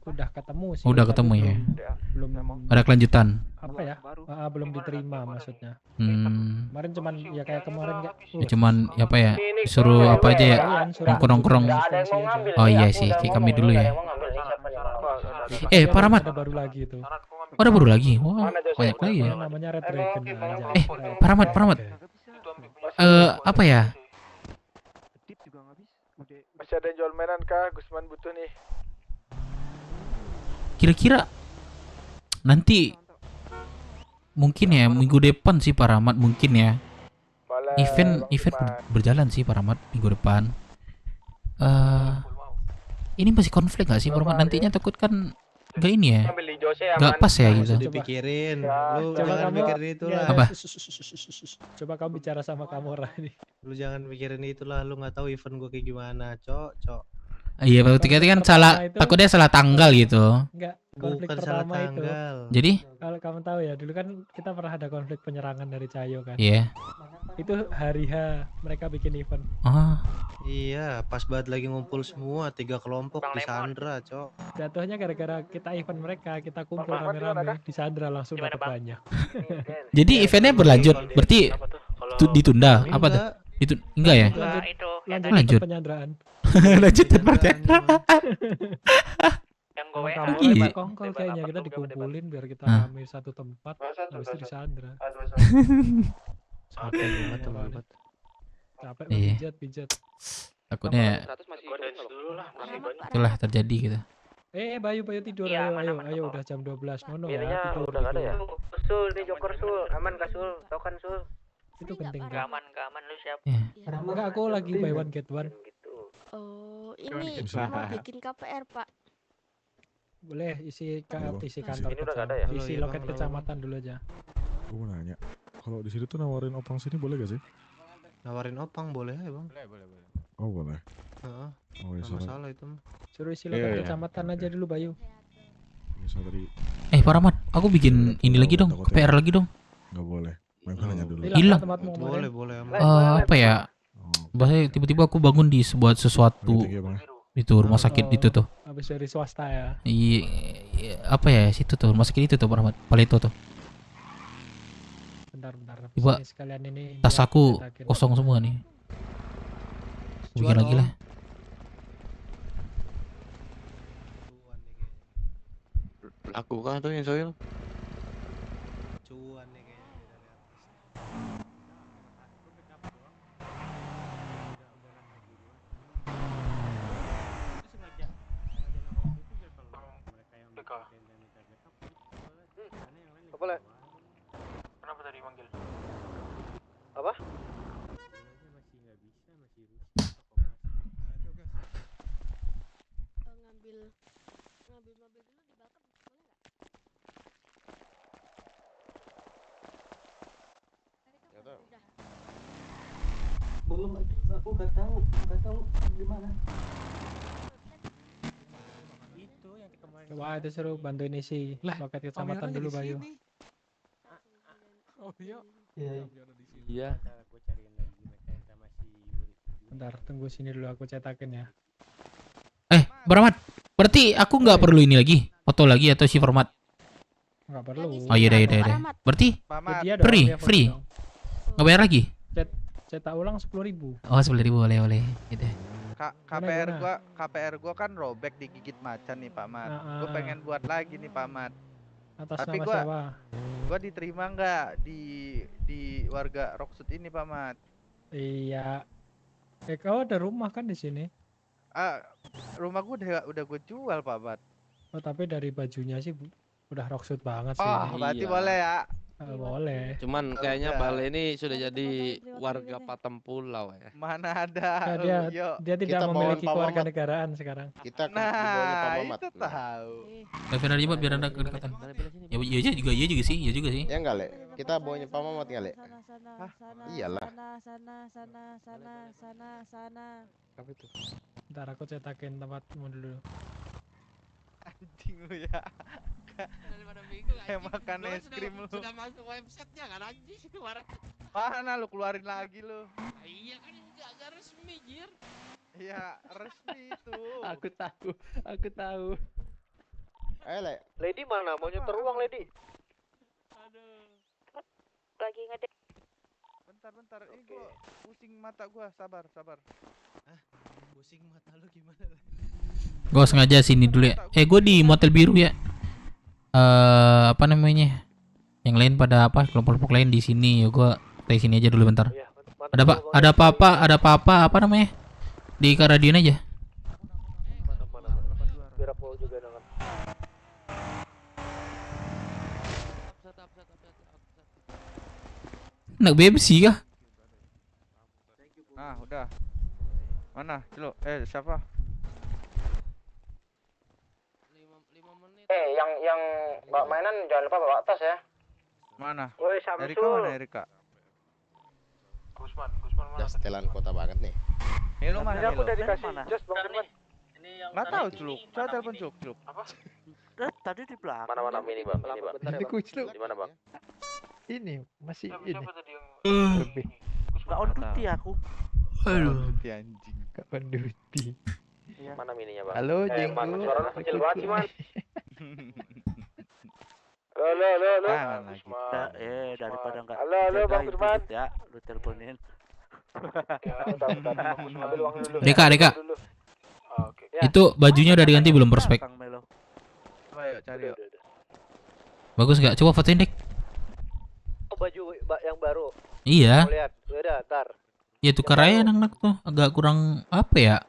Udah ketemu sih. Udah ketemu ya? Belum. Ada kelanjutan? Apa ya? Belum diterima maksudnya. Kemarin cuman ya kayak kemarin kayak. Ya cuman apa ya? Suruh apa aja ya? Nongkrong. Oh iya sih, kayak kami dulu ya. Pak Rahmat. Ada baru lagi itu. Oh, ada baru lagi. Wah, banyak lagi ya. Namanya Red Dragon aja. Pak Rahmat. Apa ya? Masih ada jual mainan kah? Gusman butuh nih. Kira-kira nanti mungkin ya minggu depan sih Pak Rahmat mungkin ya. Event berjalan sih Pak Rahmat minggu depan. Ini masih konflik gak sih Pak Rahmat? Nantinya takut kan gak ini ya? Gak pas ya gitu. Dipikirin. Lu jangan mikirin itu lah. Apa? Coba kamu bicara sama Kamora nih. Lu jangan mikirin itulah. Lu nggak tahu event gua kayak gimana, Cok. Iya, berarti kan salah, takutnya salah tanggal gitu. Enggak, konflik Bukan pertama salah itu. tanggal. Jadi? Kalau kamu tahu ya, dulu kan kita pernah ada konflik penyerangan dari Cayo kan. Iya. Itu hari H mereka bikin event. Oh. Iya, pas banget lagi ngumpul semua 3 kelompok di Sandra, Cok. Jatuhnya gara-gara kita event mereka, kita kumpul rame-rame di Sandra langsung dapat banyak. Jadi eventnya berlanjut, berarti ditunda apa tuh? Itu enggak ya? Lanjut penyanderaan. Lanjutan penyanderaan. Yang gue kamu kongkol kayaknya kita dikumpulin biar kita rame satu tempat habis itu di Sandra. Capek pijat. Takutnya itulah terjadi gitu. Bayu tidur. Ayo udah jam 12. Nono ya tidur. Udah ada ya? Sul nih Joker Sul, aman kah Sul? Tau kan Sul? Itu penting kan? Aman lu siap. Enggak, aku lagi buy one get one. Oh, ini mau bikin KPR, Pak. Boleh isi kantor kecamatan. Isi loket kecamatan dulu aja. Gue mau nanya, kalau di situ tuh nawarin opang sini boleh gak sih? Nawarin opang boleh ya Bang? Boleh. Oh boleh. Oh ya masalah itu. Suruh isi loket kecamatan aja dulu Bayu. Pak Rahmat, aku bikin ini lagi dong, KPR lagi dong. Nggak boleh. Nanya dulu. Hilang. Boleh, boleh. Apa ya? Bahasa tiba-tiba aku bangun di sebuah sesuatu itu rumah sakit itu tuh. Habis dari swasta ya. Iya, apa ya situ tuh rumah sakit itu tuh Paleto tuh. Bentar. Tiba Sekalian ini tas aku kosong semua nih. Bikin lagi lah. Aku kah tuh yang soil? Cuan nih kayaknya dari atas. Apa Le? Kenapa tadi manggil? Apa? Ngambil mobil dulu di balkon boleh nggak? Belum, aku nggak tahu gimana. Itu yang kemarin. Coba itu seru bantuin isi loket kecamatan dulu Bayu. Oh iya. Iya. Bentar, tunggu sini dulu aku cetakin ya. Baramat. Berarti aku nggak perlu ini lagi, foto lagi atau si format? Nggak perlu. Oh iya deh. Berarti free. Nggak bayar lagi? Cetak ulang 10.000. Oh 10.000 boleh gitu. KPR gua kan robek digigit macan nih Pak Mat. Gua pengen buat lagi nih Pak Mat. Atas Tapi nama gua, siapa? Gua diterima nggak di warga Rocksud ini Pak Mat? Iya. Kau ada rumah kan di sini? Rumah gua udah gue jual Pak Mat. Oh tapi dari bajunya sih udah Rocksud banget sih. Oh berarti boleh ya? Boleh. Cuman kayaknya Bale ini sudah jadi warga Patem Pulau ya. Mana ada. Dia tidak memiliki keluarga negaraan sekarang. Kita di bawahnya Pak Mamat. Itu tahu. Biar ada biar ada kedekatan. Iya juga sih. Ya enggak Le? Kita bawahnya Pak Mamat enggak Le? Iyalah. Sana. Apa itu? Ntar aku cetakin tempatmu dulu. Anjing lu ya. Kayak makan es krim lu. Sudah masuk websitenya kan anjing kemarin. Mana lu keluarin lagi lu? Iya kan enggak resmi jir. Iya resmi itu. Aku tahu. Le. Lady mana? Mau nyetor uang Lady? Aduh. Lagi ngedek. Bentar. Ini gua pusing mata gua. Sabar. Pusing mata lu gimana? Gua sengaja sini dulu ya. Gua di motel biru ya. Apa namanya? Yang lain pada kelompok-kelompok lain di sini ya. Gua stay sini aja dulu bentar. Ada apa-apa apa namanya? Di Karadion aja. Biar aku juga dengan. Nak Bebsi kah? Nah, udah. Mana? Celo, siapa? Yang bawa mainan jangan lupa bawa tas ya. Mana? Woi, Samsul. Erika mana Erika? Gusman Udah setelan kota banget nih. Melo mana? Aku udah dikasih just Bang Firman. Nggak tahu Culuk. Coba telepon Culuk. Apa? Tadi di belakang. Mana mini Bang? Ini Di mana Bang? Ini masih ini. Lebih. Nggak on duty aku. Aduh, anjing. Kapan duty? Mana mininya Bang? Halo, Jenggu. Suara lu kecil banget sih, Man. Daripada enggak. Halo, Bang Firman. Ya, lu teleponin. Ambil uang dulu. Deka. Oke. Itu bajunya udah diganti belum prospek? Ayo cari yuk. Bagus nggak? Coba fotoin Dek. Baju yang baru. Iya. Mau lihat. Udah, ntar. Ya tukar aja anak tuh. Agak kurang apa ya?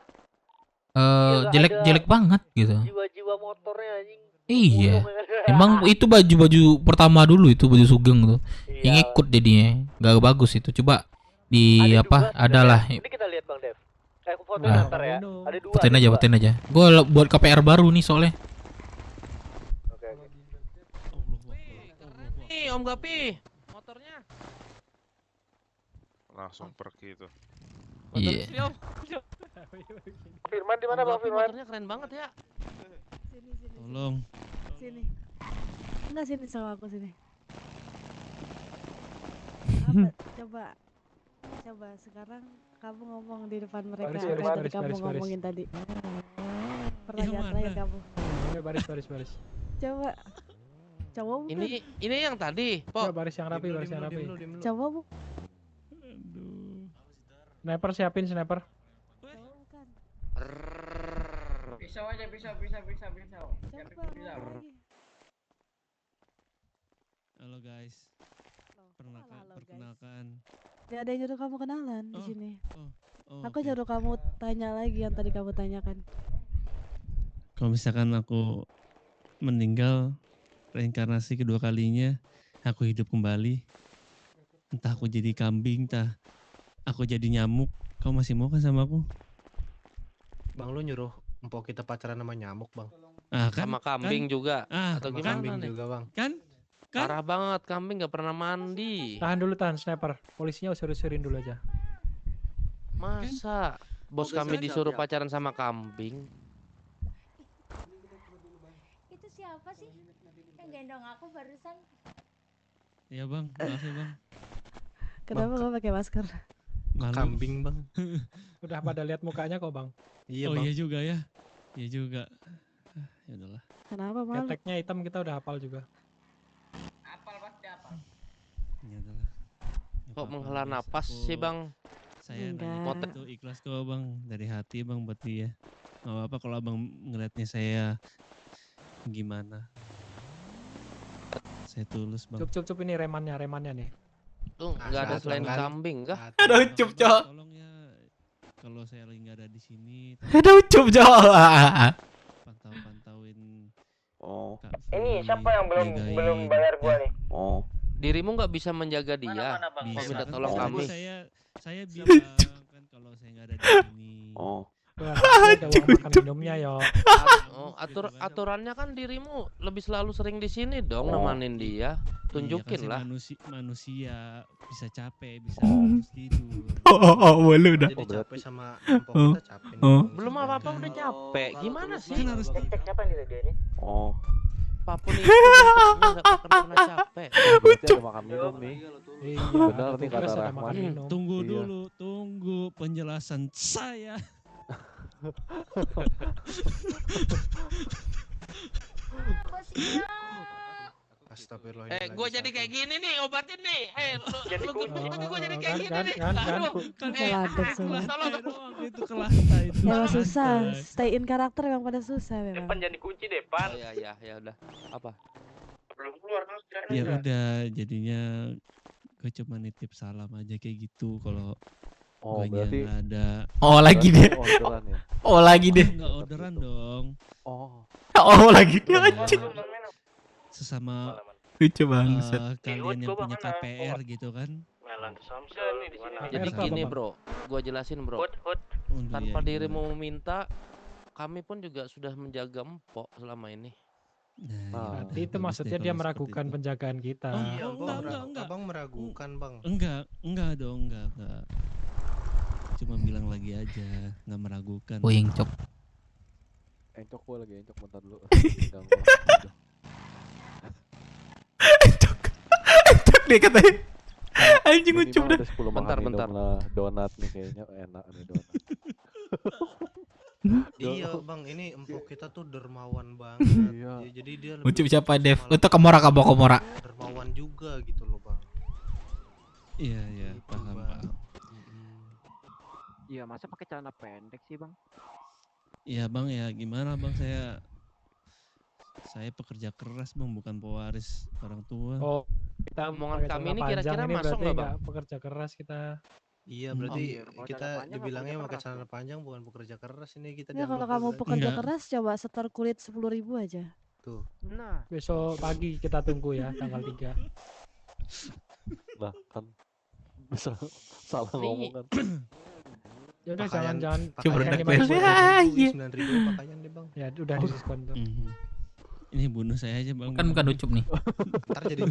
Jelek banget gitu. Jiwa-jiwa motornya anjing. Iya. Emang itu baju pertama dulu itu baju Sugeng tuh. Yang ikut jadinya. Gak bagus itu. Coba di adalah. Ini kita lihat Bang Dev. Aku fotoin ntar ya. Ada dua. Fotoin aja. Gue buat KPR baru nih soalnya. Oke. Nih Om Gapi, motornya. Langsung pergi itu. Iya. Firman di mana Bang Firman? Motornya keren banget ya. Sini. Tolong. Sini. Enggak sini sama aku sini. Coba sekarang kamu ngomong di depan mereka Baris, apa baris, yang baris, kamu baris, baris. ngomongin tadi. Yang Pertanyaan terakhir mana? kamu. Ya, baris. Coba. Coba bukan. Ini yang tadi, Ya, Pok. baris yang rapi, baris yang rapi. Coba bu. Sniper siapin sniper. Pisau aja, pisau. Siapin pisau. Halo guys. Perkenalkan. Gak ada yang nyuruh kamu kenalan di sini. Aku oke. nyuruh kamu tanya lagi yang tadi kamu tanyakan. Kalau misalkan aku meninggal reinkarnasi kedua kalinya, aku hidup kembali. Entah aku jadi kambing, entah aku jadi nyamuk. Kamu masih mau kan sama aku? Bang, lu nyuruh empok kita pacaran sama nyamuk, Bang. Kan, Sama kambing juga. Atau sama gimana kambing nih? juga, Bang. Kan? Parah banget, kambing gak pernah mandi. Tahan sniper. Polisinya usir-usirin dulu aja. Masa bos kami disuruh pacaran sama kambing? Itu siapa sih yang gendong aku barusan? Iya bang, maaf ya bang. Kenapa kamu pakai masker? Malu. Kambing, Bang. Udah pada lihat mukanya kok, Bang. Iya, Oh Bang. iya juga ya. Iya juga. Ya udahlah. Kenapa malu? Keteknya hitam kita udah hafal juga. Ya udahlah. Nggak Kok apa-apa, menghela guys. napas Aku- sih, Bang? Saya Enggak. nanya itu ikhlas kok bang, dari hati bang buat dia. Gak apa-apa kalau abang ngeliatnya saya gimana. Saya tulus bang. Cup ini remannya nih. Tuh nggak ada selain kambing kah? Ada ucup, Cok. Tolong ya, kalau saya lagi nggak ada di sini. Ada ucup, Cok. Pantauin. Oh. Ini siapa yang belum bayar gua nih? Oh. Dirimu nggak bisa menjaga dia. Kok minta tolong Tapi kami? saya bilang kan kalau saya nggak ada di sini. Oh. Ada uang makan minumnya yo. Aturannya kan dirimu lebih selalu sering di sini dong nemanin dia. Tunjukin Iya, lah. kan saya manusia bisa capek, bisa terus tidur. Boleh udah. Jadi capek sama empok kita capek nih. Belum apa-apa udah capek. Gimana sih? Kan harus Cek siapa yang dia ini? Oh. Apapun itu nggak pernah capek. Berarti ada makan minum nih. Iya, Benar nih kata tugas ada Rahman. makan minum. Tunggu Iya. dulu, tunggu penjelasan saya. Astagfirullahaladzim. Gue jadi kayak gini nih, obatin nih. Lu gue jadi kayak gini nih. Kan. Keladep semua. Tolong. Itu kelasta itu. Memang susah. Stay in karakter memang pada susah memang. Depan jangan dikunci depan. Oh, ya udah. Apa? Belum keluar kan? Ya udah, jadinya gue cuma nitip salam aja kayak gitu kalau Oh, guanya berarti nggak ada. Oh lagi deh. orderan ya. Oh lagi deh. Nggak orderan dong. Oh. Oh lagi deh anjing. Sesama Lucu banget. kalian yang punya KPR gitu kan. Jadi gini bro, gua jelasin bro. Tanpa dirimu meminta, kami pun juga sudah menjaga empok selama ini. Nah, Berarti itu maksudnya dia meragukan penjagaan kita. Iya, Oh, Bang. enggak. Abang meragukan, Bang. Enggak dong, enggak. Cuma bilang lagi aja, nggak meragukan. Puing cok. Encok gue lagi encok bentar dulu. Encok dia katanya. Anjing ucup dah. Bentar. Donat nih kayaknya enak nih donat. Iya, Bang, ini empok kita tuh dermawan banget. Iya. Ya, jadi dia Ucup siapa Dev? Untuk Komora kabok Komora. dermawan juga gitu loh, Bang. Iya, paham. Iya, masa pakai celana pendek sih, Bang? Iya, Bang, ya gimana, Bang, saya pekerja keras, Bang, bukan pewaris orang tua. Oh, kita Omongan kami ini kira-kira masuk nggak, Bang? Pekerja keras kita. Iya, berarti Kalau kita celana panjang dibilangnya nggak pakai pekerja celana panjang bukan pekerja keras ini kita Ya kalau dianggap kamu berarti. pekerja Enggak. keras coba setor kulit 10.000 aja. Tuh. Nah, Besok pagi kita tunggu ya tanggal 3. Nah kan bisa salah ngomong kan. Ya udah Pakaian- jangan Coba pakaian redak 5.000, bel. Iya. 9.000 pakaian deh, Bang. Ya udah diskon tuh. Ini bunuh saya aja, Bang. Bukan ucup nih. Ntar jadi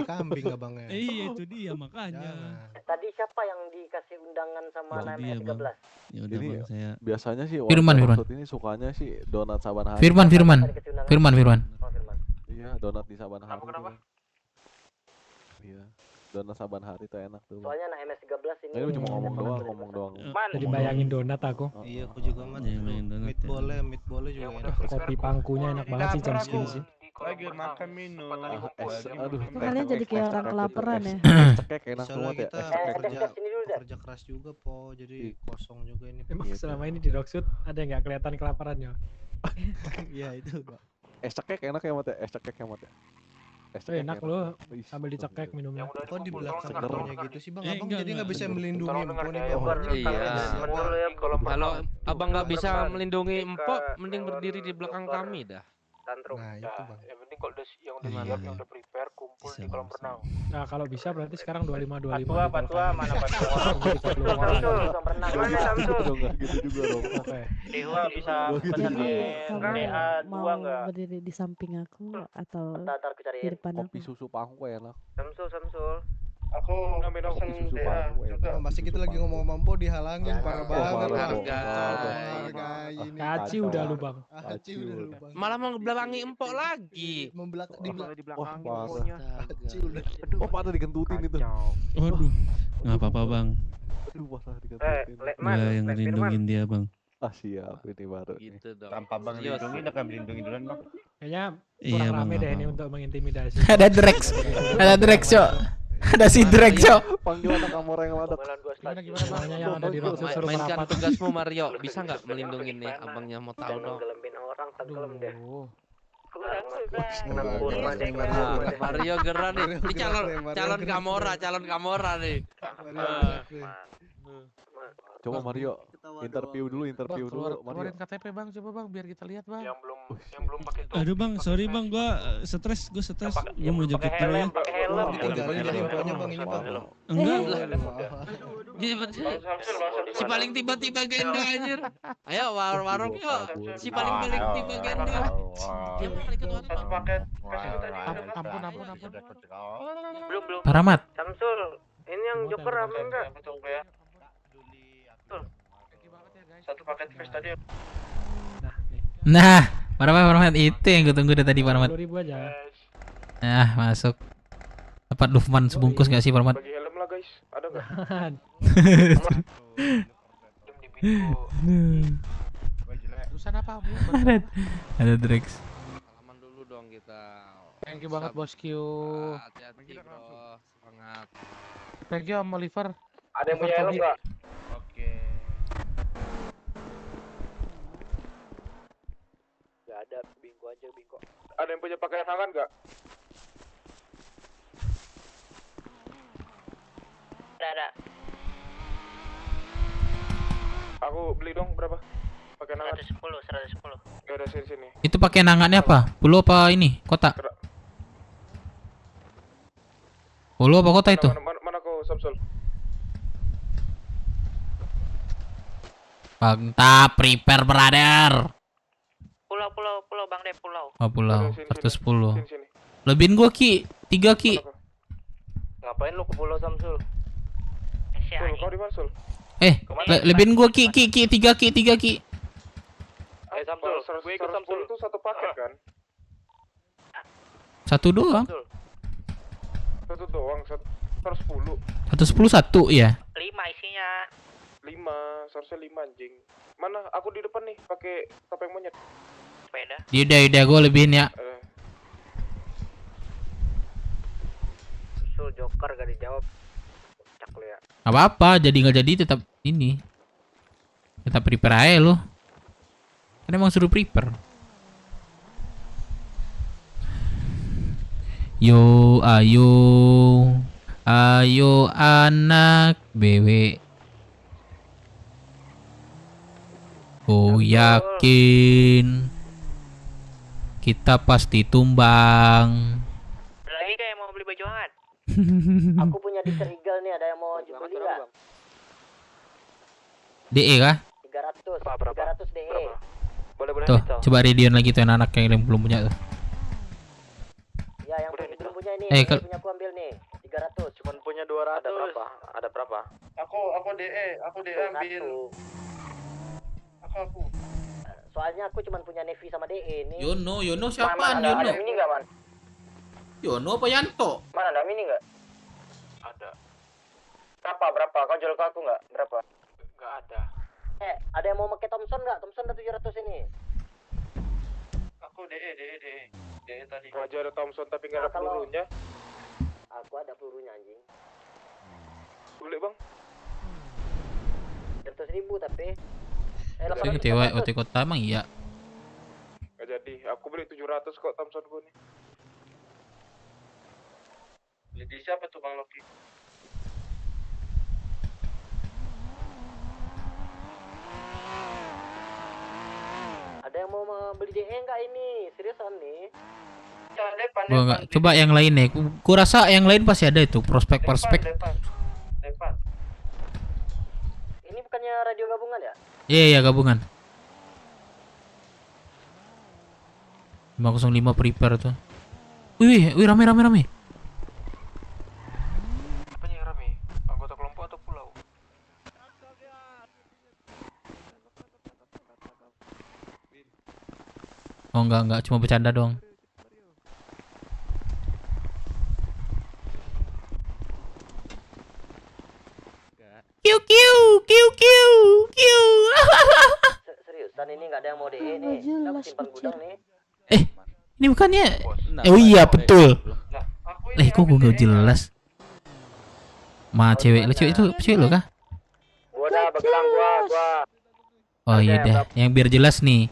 kambing abangnya. Iya, itu dia makanya. Tadi siapa yang dikasih undangan sama Itu Naim dia, Bang. 13? Ya udah, Ini Bang, saya biasanya sih Firman. maksud ini sukanya sih donat saban hari. Firman. Oh, Firman. Iya, donat di saban hari. Kenapa? Iya. Donat saban hari tuh enak tuh. Soalnya anak MS13 ini. Ini cuma ngomong doang. Jadi bayangin donat aku. Iya, aku juga mah. Meatball juga enak. Kopi pangkunya enak banget sih jam segini sih. Lagi makan minum. Aduh. Kalian jadi kayak orang kelaparan ya. Cekek enak Soalnya banget kita ya. kerja keras juga po, jadi kosong juga ini. Emang selama ini di Rockshoot ada yang nggak kelihatan kelaparannya? Iya itu. Es cekek enak ya Mat ya? Es cekek ya Mat ya? Enak loh, sambil dicekek minumnya. Kok di belakang kartunya gitu sih bang? Abang jadi nggak bisa melindungi empok nih Iya. bang? Kalau abang nggak bisa melindungi empok, mending berdiri di belakang kami dah. Nah itu bang. Yang penting kalau yang udah siap, yang udah prepare, kumpul di kolam renang. Nah kalau bisa berarti sekarang 25-25. Patua mana Patua? Mana Samsul? Gitu juga dong. Dewa bisa Jadi kamu DA2 mau enggak? berdiri di samping aku atau di depan Kopi aku? susu pangku enak. Samsul. Aku pesen DA juga. Masih kita lagi ngomong po dihalangin parah banget. Kaci udah lu bang. Kaci udah lu bang. Malah membelakangi empok lagi. Di belakang. Kaci udah. Oh pada digentutin itu. Waduh, nggak apa-apa bang. Aduh masalah digentutin. Gua yang ngelindungin dia bang. Ah siap, ini baru Gitu dong. Tanpa bang lindungi, udah kan melindungi duluan bang. Kayaknya Iya, kurang Bang, rame nggak deh ini apa-apa. untuk mengintimidasi. Ada Drex. Ada Drex, Cok. Ada si Drex, Cok. Panggilan kamera yang meledak. Gimana semuanya yang ada di Rockshoot suruh Mainkan merapat. tugasmu Mario, bisa nggak melindungi nih abangnya mau tahu dong. Orang tenggelam deh. Mario geran nih, ini calon Gamora nih. Coba Mario, interview dulu Mario. Keluarin KTP bang, coba bang, biar kita lihat bang. Yang belum pakai topi. Aduh bang, sorry bang, gua stres. Gua mau jemput dulu ya. Jadi empoknya bang ini bang. Enggak. Si paling tiba-tiba gendong anjir. Ayo warung yuk. Si paling tiba gendong. Dia mau ikut warung. Satu paket. Ampun. Belum. Paramat. Samsul, ini yang joker apa enggak? Tunggu ya. Satu paket face tadi. Nah, Paramat itu yang gue tunggu dari tadi Paramat. 10.000 aja. Nah, masuk. Dapat Lufman sebungkus nggak sih Paramat? Bagi helm lah guys, ada nggak? Urusan apa? Ada Drex. Salaman dulu dong kita. Thank you banget bosku. Hati-hati bro, semangat. Thank you Om Oliver. Ada yang punya helm nggak? Oke. Gak ada, bingko aja bingko. Ada yang punya pakaian hangat nggak? Ada. Aku beli dong berapa? Pakaian hangat. 110. Gak ada sini. Itu pakai nangannya apa? Pulau apa ini? Kota? Pulau apa kota itu? Mana kau Samsul? Mantap, prepare brother. Pulau Bang De, pulau. Oh pulau, 110. Lebihin gua Ki, 3 Ki. Ngapain lu ke pulau Samsul? Sul, kau di mana Sul? Lebihin gua Ki, 3 Ki. Samsul, gue ikut Samsul itu satu paket kan? Satu doang. Satu doang, 110. 110 ya. 5 isinya. 5, seharusnya 5 anjing. Mana? Aku di depan nih, pakai topeng monyet. Sepeda. Udah gua lebihin ya. Sul joker gak dijawab. Cak lu ya. Apa-apa, jadi nggak jadi tetap ini. Tetap prepare aja lo. Kan emang suruh prepare. Yo, ayo anak BW. Ku yakin kita pasti tumbang. Ada lagi kayak mau beli baju hangat? Aku punya di Eagle nih, ada yang mau beli nggak? DE kah? 300 DE. Boleh. Tuh, coba Radion lagi tuh anak yang belum punya tuh. Ya, yang belum punya ini. Punya aku ambil nih, 300. Cuman punya 200. Ada berapa? Aku DE ambil. Aku. Soalnya aku cuma punya Nevi sama DE nih. Yono siapaan Ada Yono? mini nggak, Man? Yono apa Yanto? Mana ada mini nggak? Ada. Berapa? Kau jual ke aku nggak? Berapa? Nggak ada. Ada yang mau pakai Thompson nggak? Thompson ada 700 ini. Aku DE tadi. Gua aja ada Thompson tapi nggak ada pelurunya. Aku ada pelurunya anjing. Boleh bang? 100.000 tapi. Itu TW OT kota emang iya. Gak jadi. Aku beli 700 kok Thompson gua nih. Beli di siapa tuh Bang Loki? Ada yang mau beli DE nggak ini? Seriusan nih? Gua nggak. Coba yang lain nih. Ku rasa yang lain pasti ada itu prospek. Ini bukannya radio gabungan ya? Iya gabungan. 505 prepare tuh. Wih rame. Apanya yang rame? Anggota kelompok atau pulau? Oh enggak, cuma bercanda doang. Seriusan ini nggak ada yang mau DE nih? Aku simpan gudang nih. Ini bukannya? Oh iya betul. Kok gue gak jelas? Cewek itu cewek lo kah? Gua dah begelang gua. Oh iya dah, yang biar jelas nih.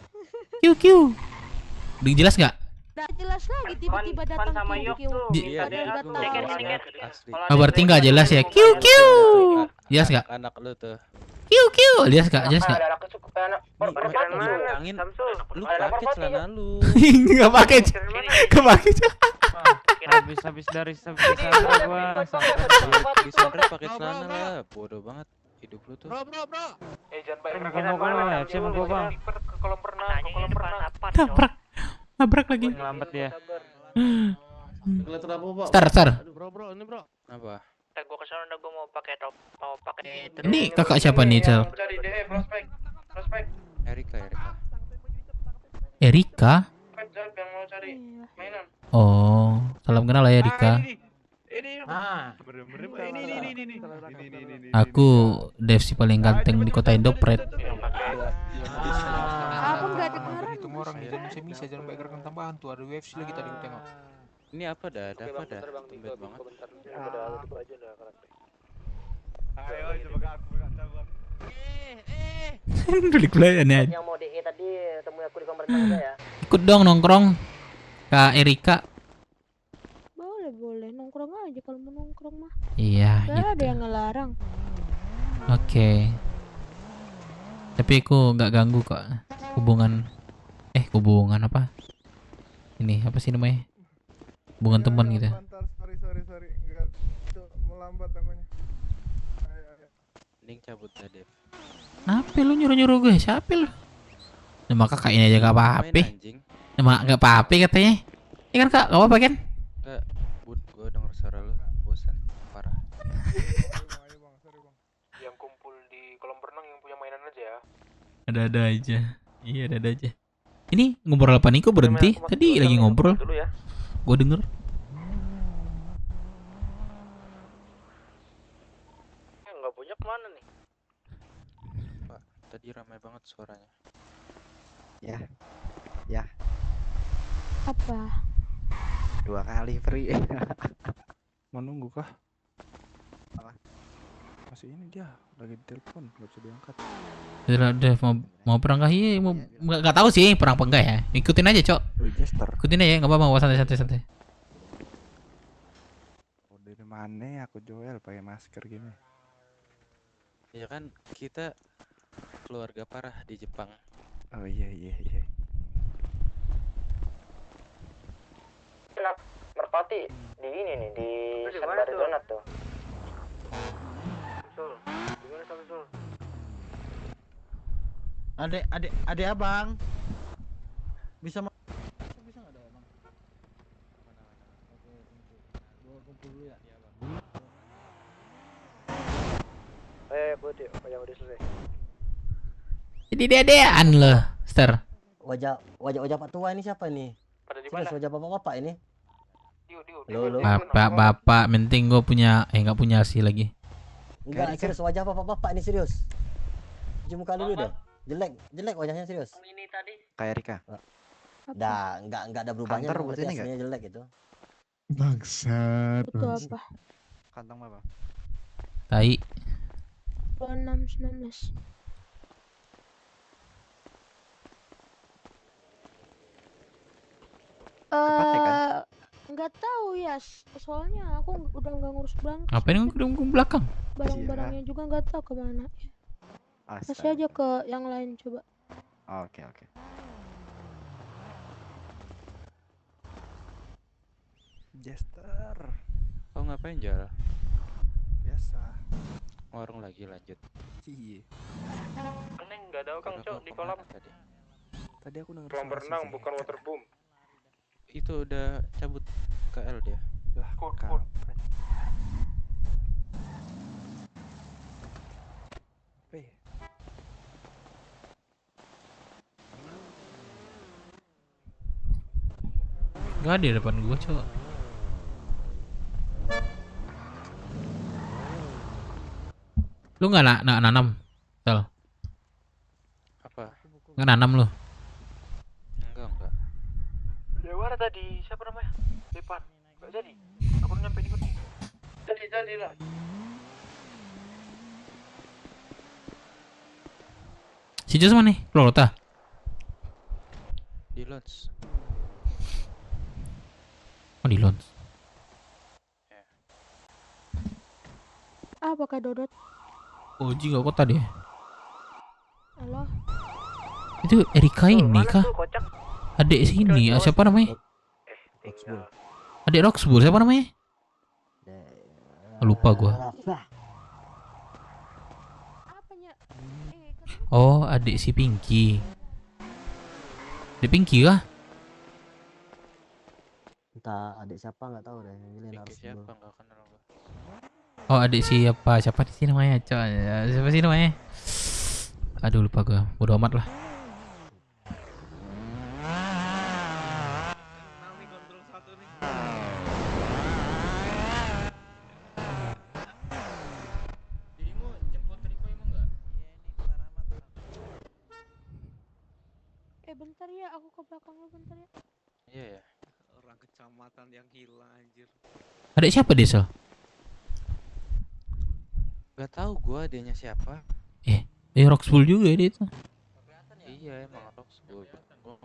Kiu. Udah jelas nggak? Nggak jelas lagi tiba-tiba datang sama Kiu. Oh berarti nggak jelas ya? Kiu. Jelas nggak? Anak lu tuh. Kiu. Jelas nggak? Angin. Lu pakai celana lu. Nggak pakai. Habis dari Sandra gua. Di Sandra pakai celana lah. Bodoh banget hidup lu tuh. Bro. Jangan baik Mau bang. Ke kolam renang. Nabrak lagi. Ngelambat dia. Star. Bro, ini bro. Apa? Gua kesana gua mau pakai Ini kakak siapa nih, Cel? Cari DE prospek. Erika? Yang mau cari mainan. Oh, salam kenal ya Erika. Ini. Aku Dev si paling ganteng di kota Indopret. Aku nggak dengar. Itu orang di Indonesia bisa jangan bayar tambahan tuh ada UFC lagi tadi gue tengok. Ini apa dah? Ada apa dah? Tumben banget. Ayo coba aku cabang. Dulu kelayan ya. Yang mau DE tadi temui aku di kamar tangga ya. Ikut dong nongkrong Kak Erika. Boleh nongkrong aja kalau mau nongkrong mah. Iya Gak ada gitu. yang ngelarang. Oke. Tapi aku nggak ganggu kok. Hubungan apa? Ini apa sih namanya? Hubungan teman gitu. Sorry. Enggak. Itu melambat namanya. Ayo. Mending cabut dah, Dev. Kenapa lu nyuruh gue? Siapa lu? Nama kakak ini aja gak apa-apa. Nama gak apa-apa katanya. Iya kan kak? Gak apa-apa kan? Enggak, Bud, gue denger suara lu bosan, parah. Yang kumpul di kolam renang yang punya mainan aja ya. Ada-ada aja. Iya ada aja. Ini ngobrol apa nih? Kok berhenti? Tadi lagi ngobrol. Gue denger. Nggak punya kemana nih? Pak, tadi ramai banget suaranya. Ya. Apa? 2 kali free. Menunggu kah? Apa? Masih ini dia lagi telepon, nggak bisa diangkat. Udah mau perang kah? Iya, mau nggak tahu sih perang apa enggak ya. Ikutin aja, Cok. Ikutin aja, nggak apa-apa, santai. Dari mana aku Joel pakai masker gini? Ya kan kita keluarga parah di Jepang. Oh iya. Merpati di ini nih di Sandra Donat tuh. Adek abang bisa nggak ada abang? Oke, gua kumpul dulu ya. Iya bang. Putih, yang udah selesai. Jadi dedean loh, Star. Wajah Pak tua ini siapa nih? Pada di mana? Wajah bapak-bapak ini. Di Bapak, penting gue punya, nggak punya sih lagi. Enggak, serius wajah bapak ini serius. Cuci muka dulu deh. Jelek wajahnya serius. Ini tadi. Kayak Rika. Enggak ada berubahnya. Kantor buat ini aslinya jelek itu. Bangsat. Itu apa? Kantong apa? Tai. 2619. Nggak tahu ya, soalnya aku udah nggak ngurus bank. Ngapain ngurus belakang? Barang-barangnya juga nggak tahu kemana. Kasih aja ke yang lain coba. Oke. Jester. Kau ngapain Jara? Biasa. Warung lagi lanjut. Iya. Neng nggak ada Kang Cok di kolam. Tadi aku denger Kolam berenang bukan waterboom. Itu udah cabut KL dia. Lah, Gak ada di depan gua, coba. Lu nggak nanam, Sel? Apa? Nggak nanam lu? Enggak. Dewa tadi siapa namanya? Depan. Enggak jadi. Aku udah nyampe di sini. Jadi lah. Si Jos mana nih? Lota. Di launch. Oh, di launch. Apakah Dodot? Oh, nggak kota dia. Halo. Itu Erika ini kah? Adik sini, siapa namanya? Adik Roxbull, siapa namanya? Lupa gua. Oh, adik si Pinky. Adik Pinky kah? Entah adik siapa nggak tahu deh. Ini harus siapa nggak kenal gua. Oh, adik siapa? Siapa sih namanya? Coba, siapa sih namanya? Aduh, lupa gua. Bodo amat lah. Bentar ya, aku ke belakang lu bentar ya. Iya ya. Orang kecamatan yang hilang anjir. Adik siapa dia, Sel? Gak tahu gua adanya siapa. Roxbull juga dia itu. Iya emang Roxbull.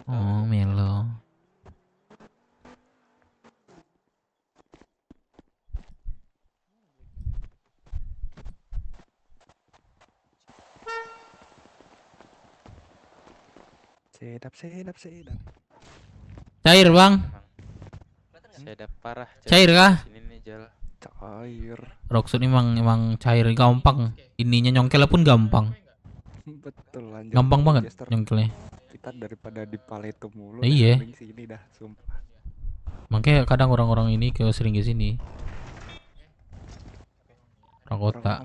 Oh, Melo. Sedap. Cair, Bang. Sedap parah. Cair kah? Sini nih Jal. Cair. Roxbull emang cair, gampang. Ininya nyongkel pun gampang. Betul lanjut. Gampang banget nyongkelnya. Kita daripada di Paleto mulu. Iya. Sini dah, sumpah. Makanya kadang orang-orang ini sering ke sini. Orang kota.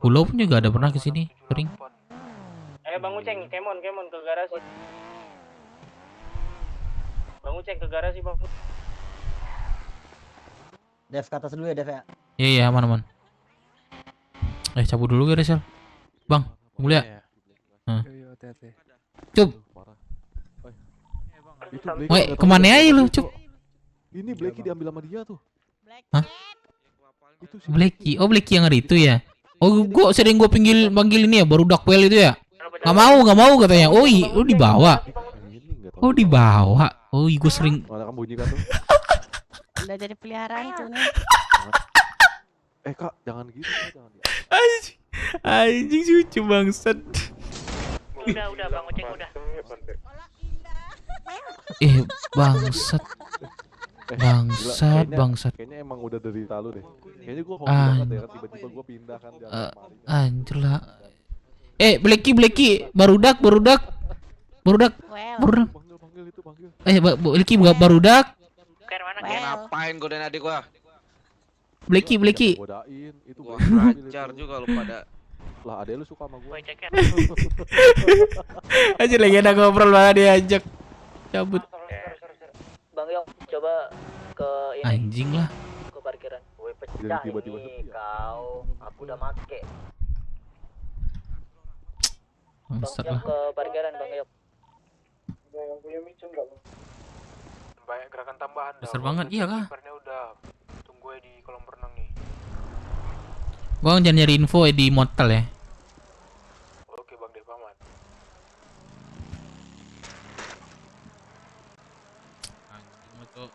Pulau pun juga ada pernah ke sini, sering. Ayo Bang Uceng, kemon ke garasi. Bang Uceng ke garasi, Bang. Dev ke atas dulu ya, Dev ya. Iya, aman. Cabut dulu guys, Sel. Bang, mulia. Iya, hati-hati. Cup. Woi, kemana aja lu, Cup? Ini Blacky diambil sama dia tuh. Hah? Blacky. Oh, Blacky yang hari itu ya. Oh, gua sering panggil ini ya, baru Duckwell itu ya. Gak mau katanya. Oh, lu dibawa. Oh, dibawa. Oh, gua sering. Ada kamu bunyi kan tuh. Udah jadi peliharaan tuh nih. Kak, jangan gitu, jangan. Anjing lucu bangsat. Udah Bang Uceng udah. Bangsat. Kayaknya emang udah dari talu deh. Kayaknya gua hobi banget ya, tiba-tiba gua pindah kan anjir lah. Blacky, barudak. Panggil itu, panggil. Blacky barudak. Ngapain godain adik gua? Blacky. Godain, itu gua lancar juga lu pada. Lah, adek lu suka sama gua. Aja lagi ada ngobrol banget diajak. Cabut. Bang Yong, coba ke ini. Anjing lah. Ke parkiran. Woi pecah Jadi tiba-tiba ini sepi ya? kau. Aku udah make. Bang Bangsat Yong lah. ke parkiran Bang Yong. Yang punya micin nggak bang? Banyak gerakan tambahan dah. Besar banget, iya kah? Kipernya udah tunggu ya di kolam renang nih. Gua jangan nyari info di motel ya. Oke Bang Deh, paman. Anjing lu tuh.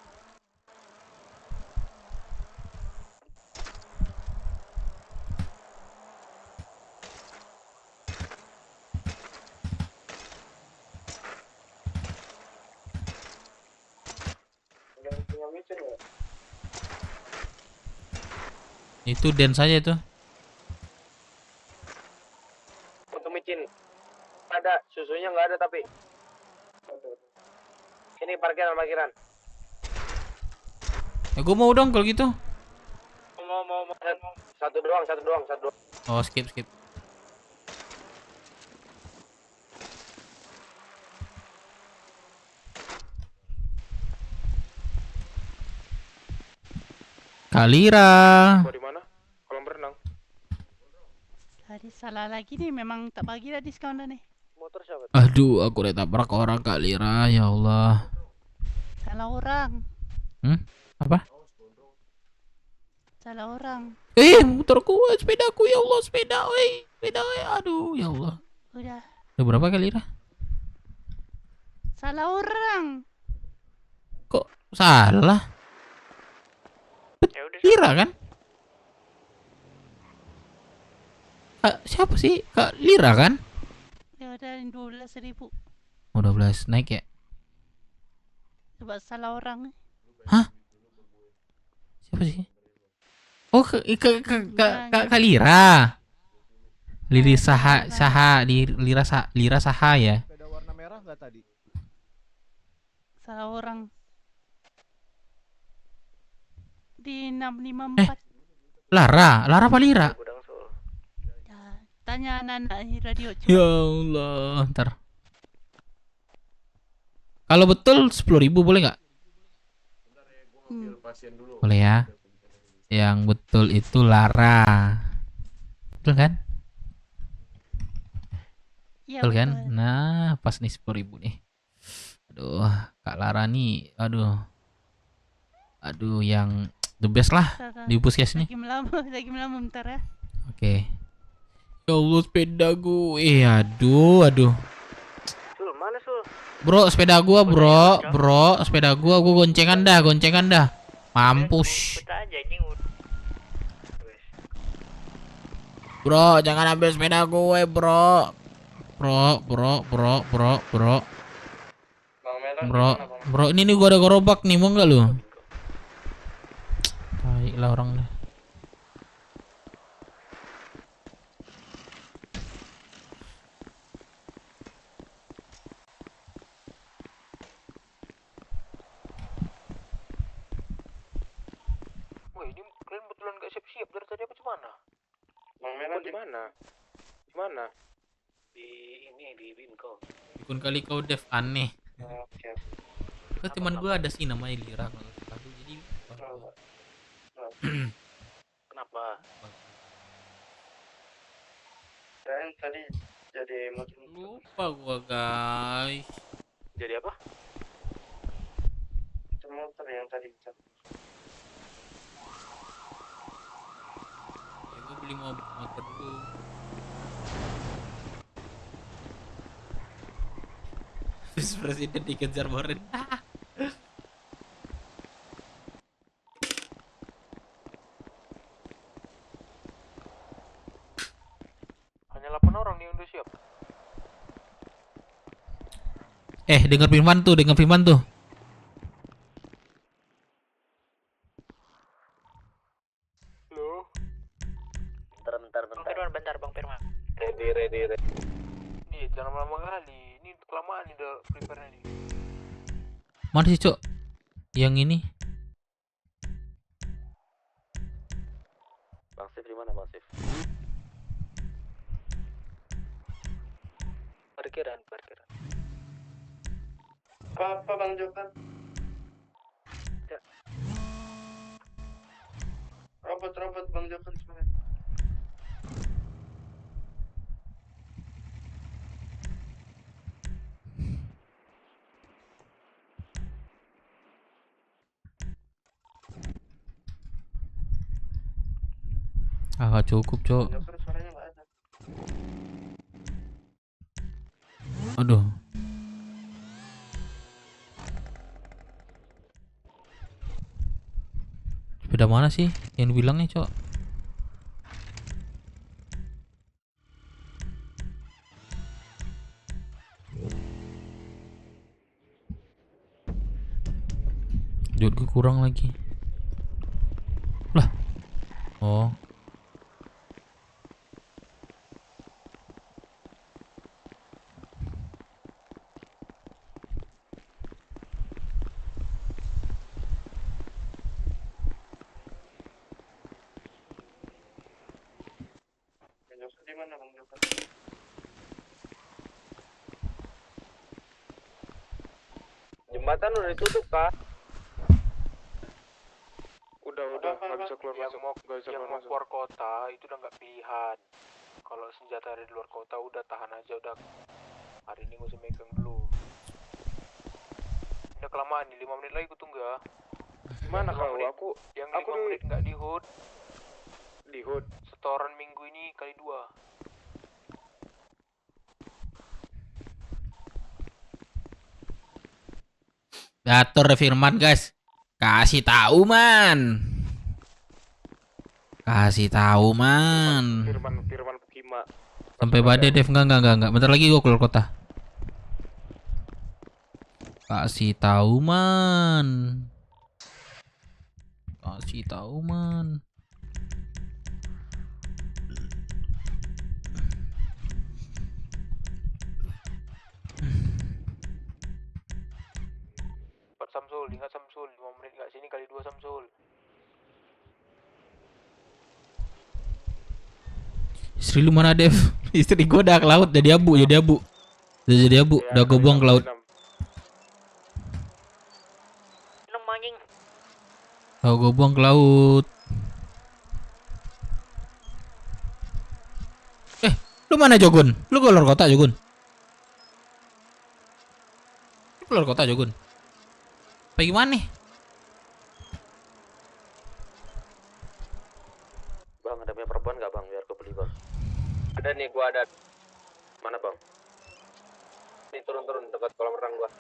Yang punya micin nggak? Itu dance saja itu. Untuk micin ada, susunya nggak ada tapi. Ini parkiran. Ya gua mau dong kalau gitu. Mau. Satu doang. Oh, skip. Kalira. Gua di mana? Kolam berenang. Tadi salah lagi nih, memang tak bagi dah diskon dah nih. Motor siapa? Aduh, aku udah tabrak orang Kalira, ya Allah. Salah orang. Apa? Salah orang. Motorku, sepedaku, ya Allah, sepeda, aduh, ya Allah. Udah. Udah berapa Kalira? Salah orang. Kok salah? Lira kan? Kak, siapa sih? Kak Lira kan? Ya udah 12.000. Oh, 12 naik ya? Coba salah orang. Hah? Siapa sih? Oh, Kak Lira. Lira Saha ya. Sepeda warna merah nggak tadi? Salah orang. Di 654. Lara apa Lira? Ya, tanya anak-anak radio. Ya Allah, ntar. Kalau betul 10.000 boleh nggak? Boleh ya. Yang betul itu Lara. Betul kan? Ya, betul kan? Nah, pas nih 10.000 nih. Aduh, Kak Lara nih, aduh yang the best lah di puskes nih. Lagi melama bentar ya. Oke. Ya Allah, sepeda gue. Aduh. Sul, mana Sul? Bro, sepeda gua, bro, sepeda gua goncengan dah. Mampus. Bro, jangan ambil sepeda gue, bro. Bro, ini nih gua ada gerobak nih, mau nggak lu? Baiklah orang deh. Woi, ini kalian betulan gak siap-siap dari tadi apa gimana? Bang Merah di mana? Di mana? Di Binko. Dukun kali kau dev aneh. Oke. Ke teman gua ada sih namanya Lira kalau salah tuh, jadi Kenapa? Dan tadi jadi lupa gua guys. Jadi apa? Motor yang tadi Ya, gua beli motor dulu. Vice President dikejar Boren. Hanya 8 orang nih yang udah siap. Dengar firman tuh. Halo. Bentar Bang Firman. ready. Nih, jangan lama kali. Ini kelamaan nih udah prepare nih. Mana sih, Cok? Yang ini. Bang Sif di mana, Bang Sif? Parkiran. Apa Bang Jokan? Robot Bang Jokon semangat. Gak cukup, Cok. Jokon suaranya nggak ada. Aduh. Sepeda mana sih yang dibilangnya, Cok? Duit gue kurang lagi. Lah. Oh. Bang Jokon di mana Bang Jokon? Jembatan udah ditutup, Kak. Udah, nggak bisa keluar Yang masuk. mau Nggak bisa yang keluar mau masuk. keluar kota itu udah nggak pilihan. Kalau senjata ada di luar kota udah tahan aja udah. Hari ini gue megang dulu. Udah kelamaan nih 5 menit lagi gue tunggu ya. Gimana Yang kau? 5 menit- Aku yang aku 5 menit nggak di HUD. di HUD. Setoran minggu ini kali 2. Datur Firman, guys. Kasih tahu, man. Kasih tahu, man. Firman Pukima. Sampai badai, Dev. Enggak. Bentar lagi gua keluar kota. Kasih tahu, man. Kasih tahu, man. Samsul, ingat Samsul, 5 menit nggak sini kali 2 Samsul. Istri lu mana, Dev? Istri gua udah ke laut, jadi abu. Udah gua buang ke laut. Oh, gua buang ke laut. Lu mana, Jogun? Lu keluar kota, Jogun? Keluar kota, Jogun? Apa gimana nih? Bang, ada punya perempuan nggak bang? Biar aku beli bang. Ada nih, gua ada. Mana bang? Nih turun dekat kolam renang gua.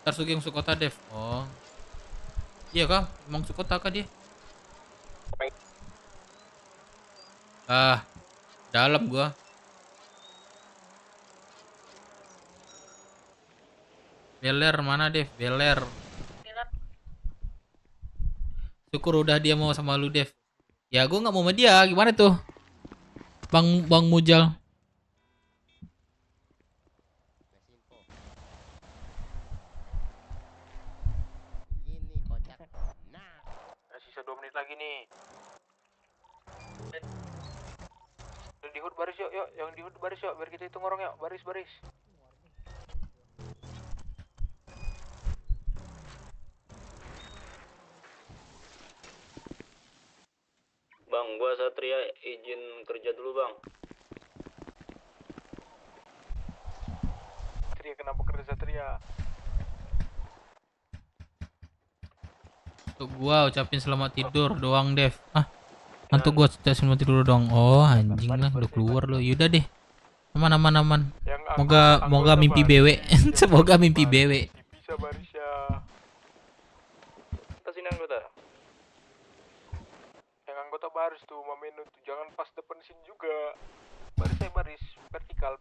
Ntar Sugi masuk kota, Dev. Oh. Iya kah? Emang masuk kota kah dia? Dalam gua. Beler mana, Dev? Beler. Syukur udah dia mau sama lu, Dev. Ya gua nggak mau sama dia. Gimana tuh? Bang Mujal. Sisa 2 menit lagi nih. Yang di HUD baris yuk, yang di HUD baris yuk, biar kita hitung orang yuk, baris. Bang, gua Satria izin kerja dulu bang. Satria, kenapa kerja Satria? Untuk gua ucapin selamat tidur doang, Dev. Ngantuk gua selamat tidur doang. Oh, anjing lah, udah keluar lo. Yaudah deh. Aman. Moga mimpi BW. Semoga mimpi BW. Bisa baris ya. Sini anggota. Yang anggota baris tuh, Mamenu tuh, jangan pas depan sini juga. Baris vertikal.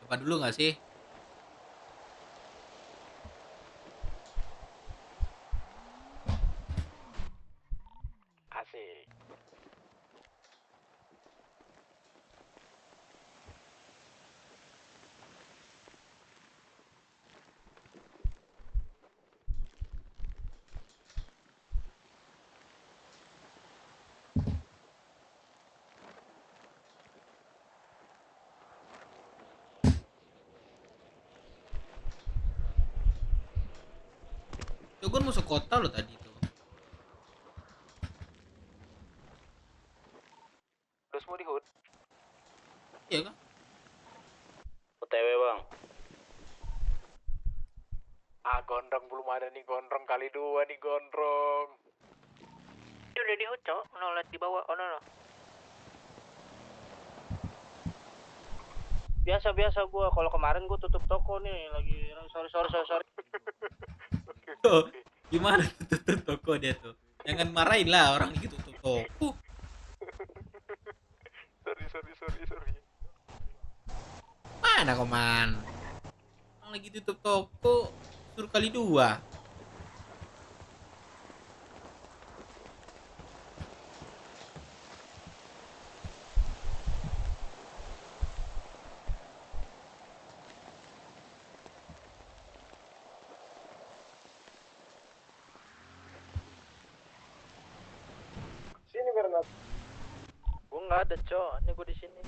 Coba dulu nggak sih? Asik. Gue masuk kota lo tadi tuh. Udah semua di hood. Iya kan? OTW bang. Gondrong belum ada nih, gondrong kali 2 nih, gondrong. Dia udah di hood, cok. No, lihat di bawah. Oh, no. Biasa gua kalau kemarin gua tutup toko nih lagi sorry. Tuh, gimana tutup toko dia tuh? Jangan marahin lah orang lagi tutup toko. Sorry. Mana koman? Orang lagi tutup toko suruh kali 2. Sini Bernard. Gua nggak ada, cok. Ini gua di sini.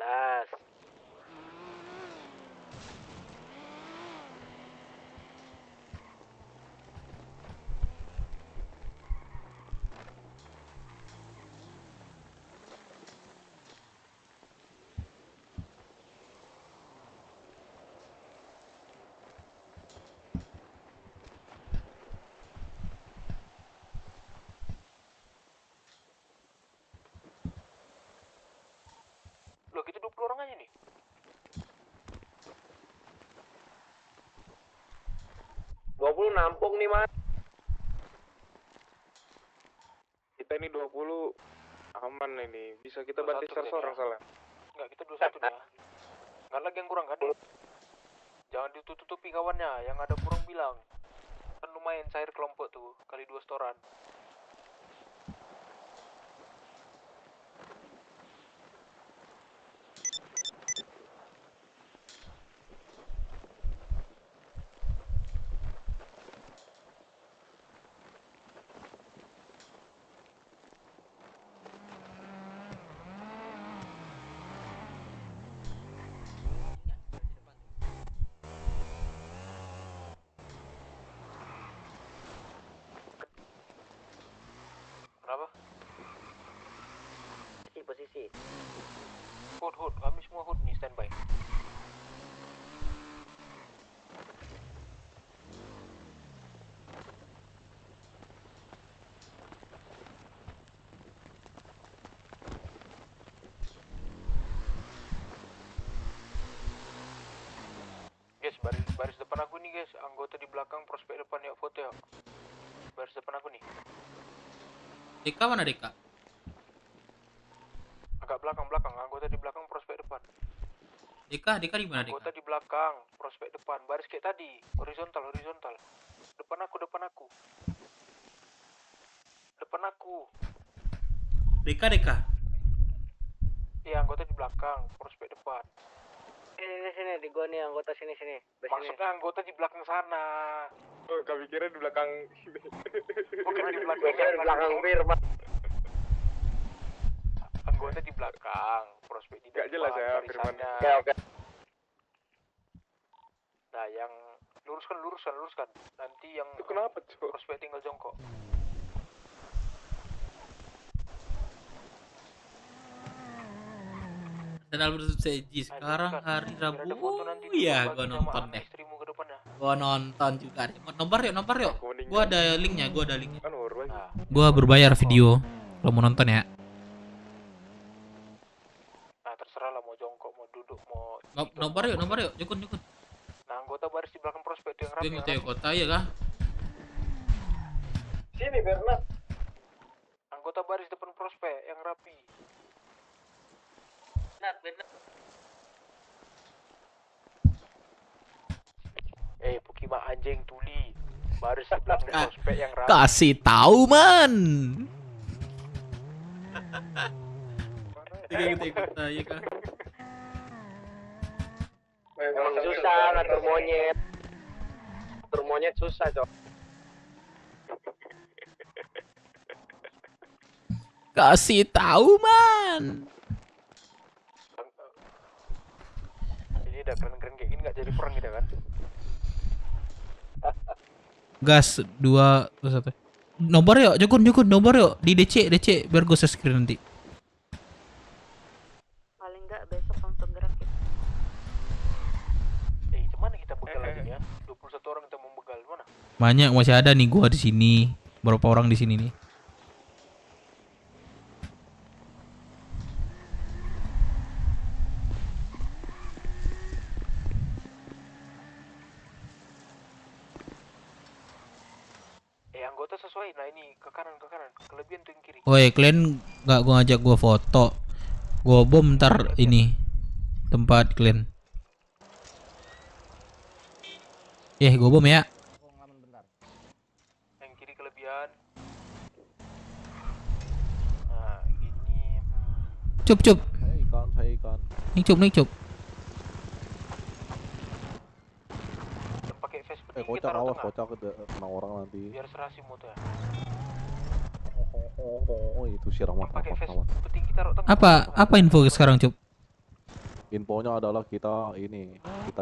Las. Loh, kita 20 orang aja nih. Nampung nih mas. Kita ini 20 aman ini. Bisa kita bantu seorang salah. Enggak, kita 21 nih ya. Nggak lagi yang kurang kan? Jangan ditutup-tutupi kawannya. Yang ada kurang bilang. Kan lumayan cair kelompok tuh. Kali 2 setoran. Kenapa? Posisi. Hood. Kami semua hood nih, standby. Guys, baris depan aku nih guys. Anggota di belakang, prospek depan ya, foto ya. Baris depan aku nih. Deka mana Deka? Agak belakang, anggota di belakang, prospek depan. Deka di mana Deka? Anggota di belakang, prospek depan, baris kayak tadi, horizontal. Depan aku. Depan aku. Deka. Iya, anggota di belakang, prospek depan. Sini di gua nih anggota sini. Maksudnya anggota di belakang sana. Oh, kami kira di belakang sini. Bukan di belakang Firman. Anggota di belakang, prospek di depan. Gak jelas ya Firmannya. Oke. Nah, yang luruskan. Nanti yang itu kenapa, Cok? Prospek tinggal jongkok. Channel berseji sekarang hari Rabu. Iya, gua nonton deh. Gua nonton juga deh. Nomor yuk. Gua ada linknya. Gua berbayar video. Lo mau nonton ya? Nah, terserah lah mau jongkok, mau duduk, mau. Nomor yuk. Jukun. Nah, anggota baris di belakang prospek itu yang rapi. Dia mau kota ya kah? Sini Bernard. Anggota baris depan prospek yang rapi. Benar. Pukima anjing tuli. Baru sebelah prospek yang ramai. Kasih tahu man. Emang susah ngatur monyet. Ngatur monyet susah, Cok. Kasih tahu man. Jadi udah keren-keren kayak gini nggak jadi perang kita kan? Gas 2 terus 1. Nomor yuk, Jokun nomor yuk di DC biar gue screen nanti. Paling enggak besok langsung gerak ya. Gimana kita begal aja ya? 21 orang kita mau begal mana? Banyak masih ada nih gua di sini. Berapa orang di sini nih? Anggota sesuai. Nah ini ke kanan, kelebihan tuh yang kiri. Woi, kalian nggak gua ngajak gua foto. Gua bom ntar ini tempat kalian. Gua bom ya. Yang kiri kelebihan. Nah, gini. Cup. Hai ikan. Nih cup. Pakai face penting Kocak awas, kocak kena orang nanti. biar serasi motor ya. Oh, itu si Rahmat. Pakai face penting kita taruh tengah. Apa info sekarang, Cup? Infonya adalah kita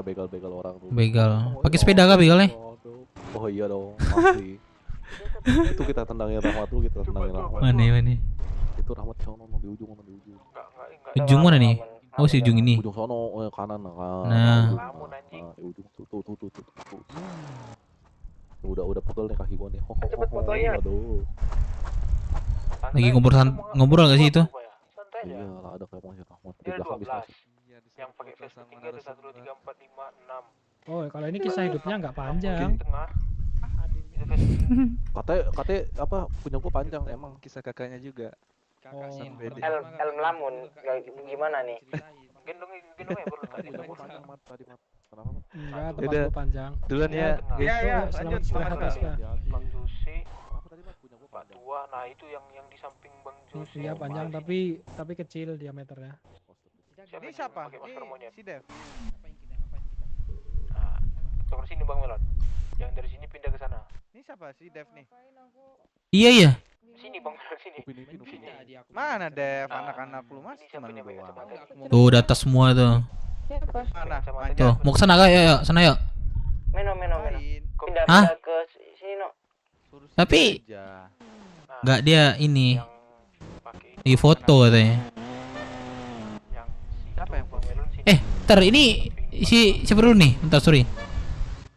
begal-begal orang tuh. Begal. Pakai sepeda kah begalnya? Oh iya dong, pasti. Itu kita tendangin Rahmat tuh, Mana? Itu Rahmat sono di ujung. Ujung mana nih? Oh, si ujung ini. Ujung sono, kanan. Nah. Di ujung tuh. Udah pegel nih kaki gua nih. Cepet fotonya. Aduh. Lagi ngobrol gak sih itu? Iya lah, ada kayak Mas Rahmat di Dia belakang 12. bisa. Yang pakai face penting ada 1 2 3 4 5 6. Oh, kalau ini kisah hidupnya nggak panjang. Katanya apa punya gua panjang emang. Kisah kakaknya juga. Oh, El melamun. Gimana nih? Gendong ya bro tadi. Kenapa? Enggak, tempat gua panjang. Duluan ya. Iya, Selamat istirahat ya. Bang Josi. Pak Tua, nah itu yang di samping Bang Josi. Iya panjang tapi kecil diameternya. Ini siapa? Si Dev. Nah, ke sini Bang Melon. Yang dari sini pindah ke sana. Ini siapa si Dev nih? Iya. Sini Bang Melon sini. Mana Dev? Anak-anak lu Mas cuman doang. Tuh data semua tuh. Mana? Tuh, mau ke sana kah? Yuk, sana yuk. Meno. Pindah ke sini no. Tapi nggak dia ini di foto katanya. Siapa yang Bang Melon sini? Ntar ini siapa dulu nih? Bentar, sorry.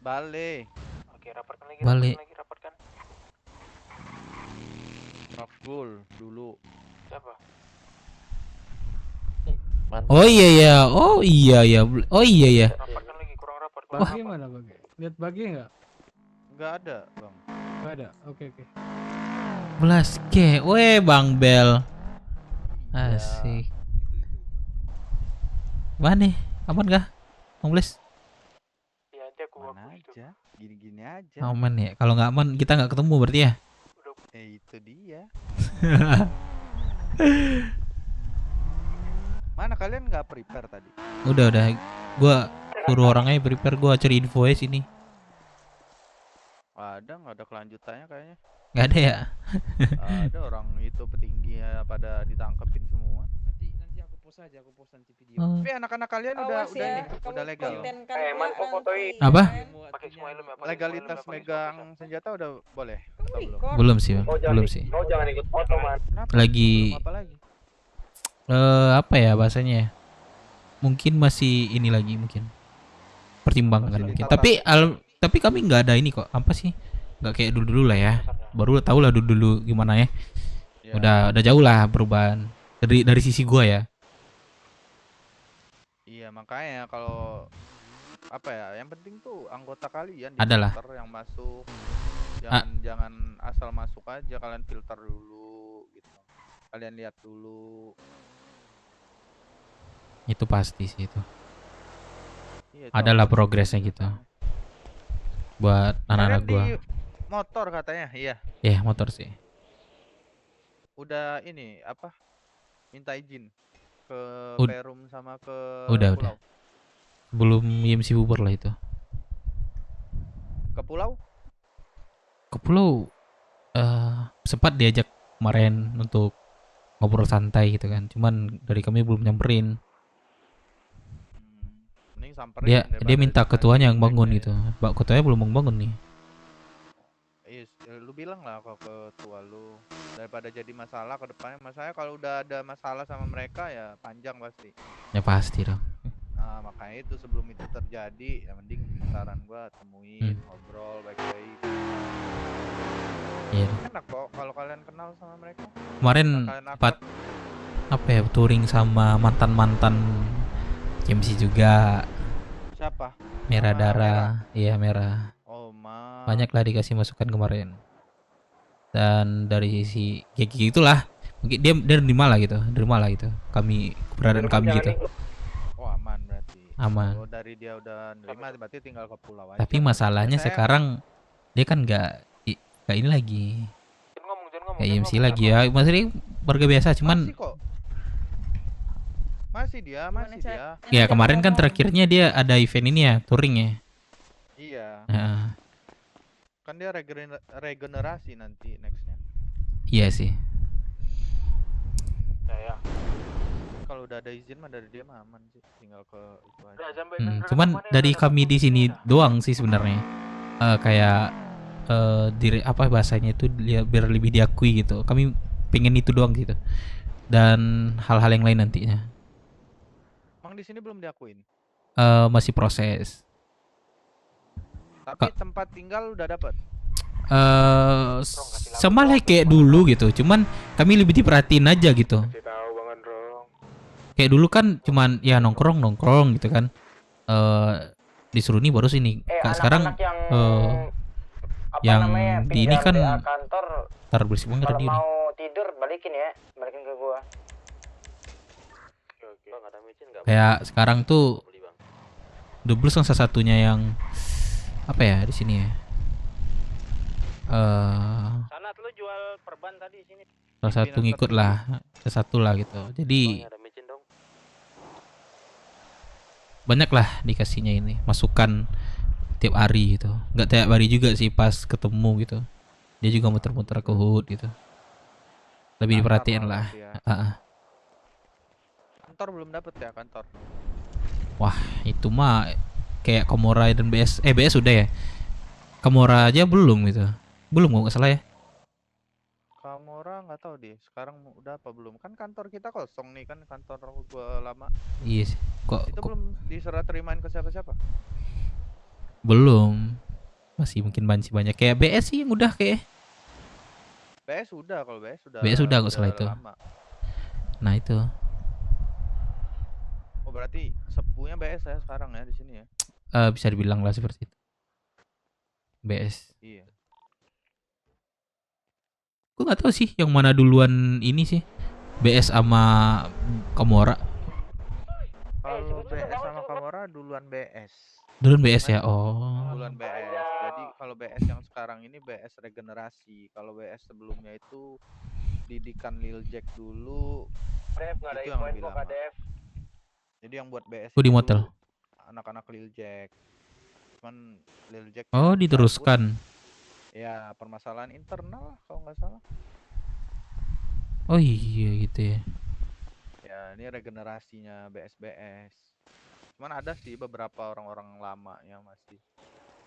Balik. Oke, rapatkan lagi. Balik. Rapatkan. Rakul dulu. Siapa? Oh iya ya. Rapatkan lagi, kurang rapat. Bagi mana bagi? Lihat bagi nggak? Nggak ada, Bang. Nggak ada. Oke. 11K. Weh, Bang Bel. Asik. Mana nih? Aman kah? Bang Bles? Iya, nanti aku Mana aja. Gini-gini aja. Aman ya. Kalau nggak aman kita nggak ketemu berarti ya. Itu dia. Mana kalian nggak prepare tadi? Udah. Gua suruh orangnya prepare, gua cari info aja sini. Nggak ada kelanjutannya kayaknya. Nggak ada ya? Ada orang itu petingginya pada ditangkepin semua. Nanti aku post nanti video. Tapi anak-anak kalian udah legal. Man fotoin. Apa? Pakai semua helm ya. Legalitas megang senjata udah boleh atau belum? Belum sih, Bang. Belum sih. Kau jangan ikut foto, Man. Lagi Apa lagi? apa ya bahasanya ya? Mungkin masih ini lagi mungkin. Pertimbangkan mungkin. Tapi kami nggak ada ini kok. Apa sih? Nggak kayak dulu lah ya. Baru tahu lah dulu gimana ya. Udah jauh lah perubahan dari sisi gua ya. Iya, makanya kalau apa ya, yang penting tuh anggota kalian Adalah. filter yang masuk. Jangan asal masuk aja, kalian filter dulu gitu. Kalian lihat dulu. Itu pasti sih itu. Iya, itu Adalah harus progresnya gitu. Buat anak-anak gua. Motor katanya, iya. Ya, motor sih. Udah ini apa? Minta izin ke Ud- Perum sama ke Udah. pulau. Sebelum IMC bubar lah itu. Ke pulau? Ke pulau sempat diajak kemarin untuk ngobrol santai gitu kan. Cuman dari kami belum nyamperin. Mending samperin Dia daripada minta nanti ketuanya yang bangun jelek-jelek. gitu. Mbak ketuanya belum bangun nih. Lu bilang lah ke ketua lu daripada jadi masalah ke depannya. Masalahnya kalau udah ada masalah sama mereka ya panjang pasti. Ya pasti dong. Nah, makanya itu sebelum itu terjadi ya mending saran gua temuin, ngobrol baik-baik. Iya. Enak kok kalau kalian kenal sama mereka. Kemarin Kalian sempat apa ya, touring sama mantan-mantan MC juga. Siapa? Merah Sama darah, iya merah. Oh, Banyak lah dikasih masukan kemarin. Dan dari si Geki itulah, mungkin dia nerima lah gitu, kami keberadaan kami gitu. Oh, aman berarti. Aman. Kalau dari dia udah nerima berarti tinggal ke pulau aja. Tapi masalahnya Saya- sekarang dia kan nggak ini lagi, kayak IMC lagi ya, masih warga biasa, cuman Masih kok. Masih dia. ya kemarin kan terakhirnya dia ada event ini ya, touring ya. Iya. Nah, Kan dia regenerasi nanti nextnya. iya sih. Ya. Kalau udah ada izin mah dari dia mah aman sih, tinggal ke itu aja. Cuman dari kami di sini doang sih sebenarnya. Kayak apa bahasanya itu, biar lebih diakui gitu. Kami pengen itu doang gitu. Dan hal-hal yang lain nantinya. Emang di sini belum diakuin. Masih proses. Tapi tempat tinggal udah dapat. Sama lah kayak dulu gitu. Cuman kami lebih diperhatiin aja gitu. Kayak dulu kan cuman ya nongkrong gitu kan. Disuruh nih baru sini. Sekarang yang di ini kan kantor, tar bersih banget kalau tadi. mau tidur balikin ke gua. Kayak sekarang tuh Dublus kan salah satunya yang apa ya di sini ya. Sanat lu jual perban tadi sini. Salah satu ngikut lah, salah satu lah gitu. Jadi banyak lah dikasihnya ini masukan tiap hari gitu. Nggak tiap hari juga sih, pas ketemu gitu. Dia juga muter-muter ke HUD gitu. Lebih diperhatiin lah. Kantor belum dapat ya kantor. Wah, itu mah kayak Komora dan BS. BS udah ya. Komora aja belum gitu. Belum nggak salah ya. Kamora nggak tahu deh. Sekarang udah apa belum? Kan kantor kita kosong nih kan, kantor gua lama. Iya sih. Itu belum diserah terimain ke siapa-siapa. Belum. Masih mungkin banyak kayak BS sih yang udah kayak. BS udah, kalau BS udah. BS udah kok salah itu. Lama. Nah itu. Oh berarti sepunya BS ya sekarang ya di sini ya. Bisa dibilang lah seperti itu. BS. Iya. Gue nggak tahu sih yang mana duluan ini sih. BS sama Komora. Kalau BS sama Kamora duluan BS. Duluan BS ya. Oh. Duluan BS. Jadi kalau BS yang sekarang ini BS regenerasi. Kalau BS sebelumnya itu didikan Lil Jack dulu. Itu yang lebih lama. Jadi yang buat BS di itu motel. anak-anak Lil Jack. Cuman Lil Jack Oh, diteruskan. Ya permasalahan internal kalau nggak salah. Oh iya gitu ya. Ya ini regenerasinya BS. Cuman ada sih beberapa orang-orang lama yang masih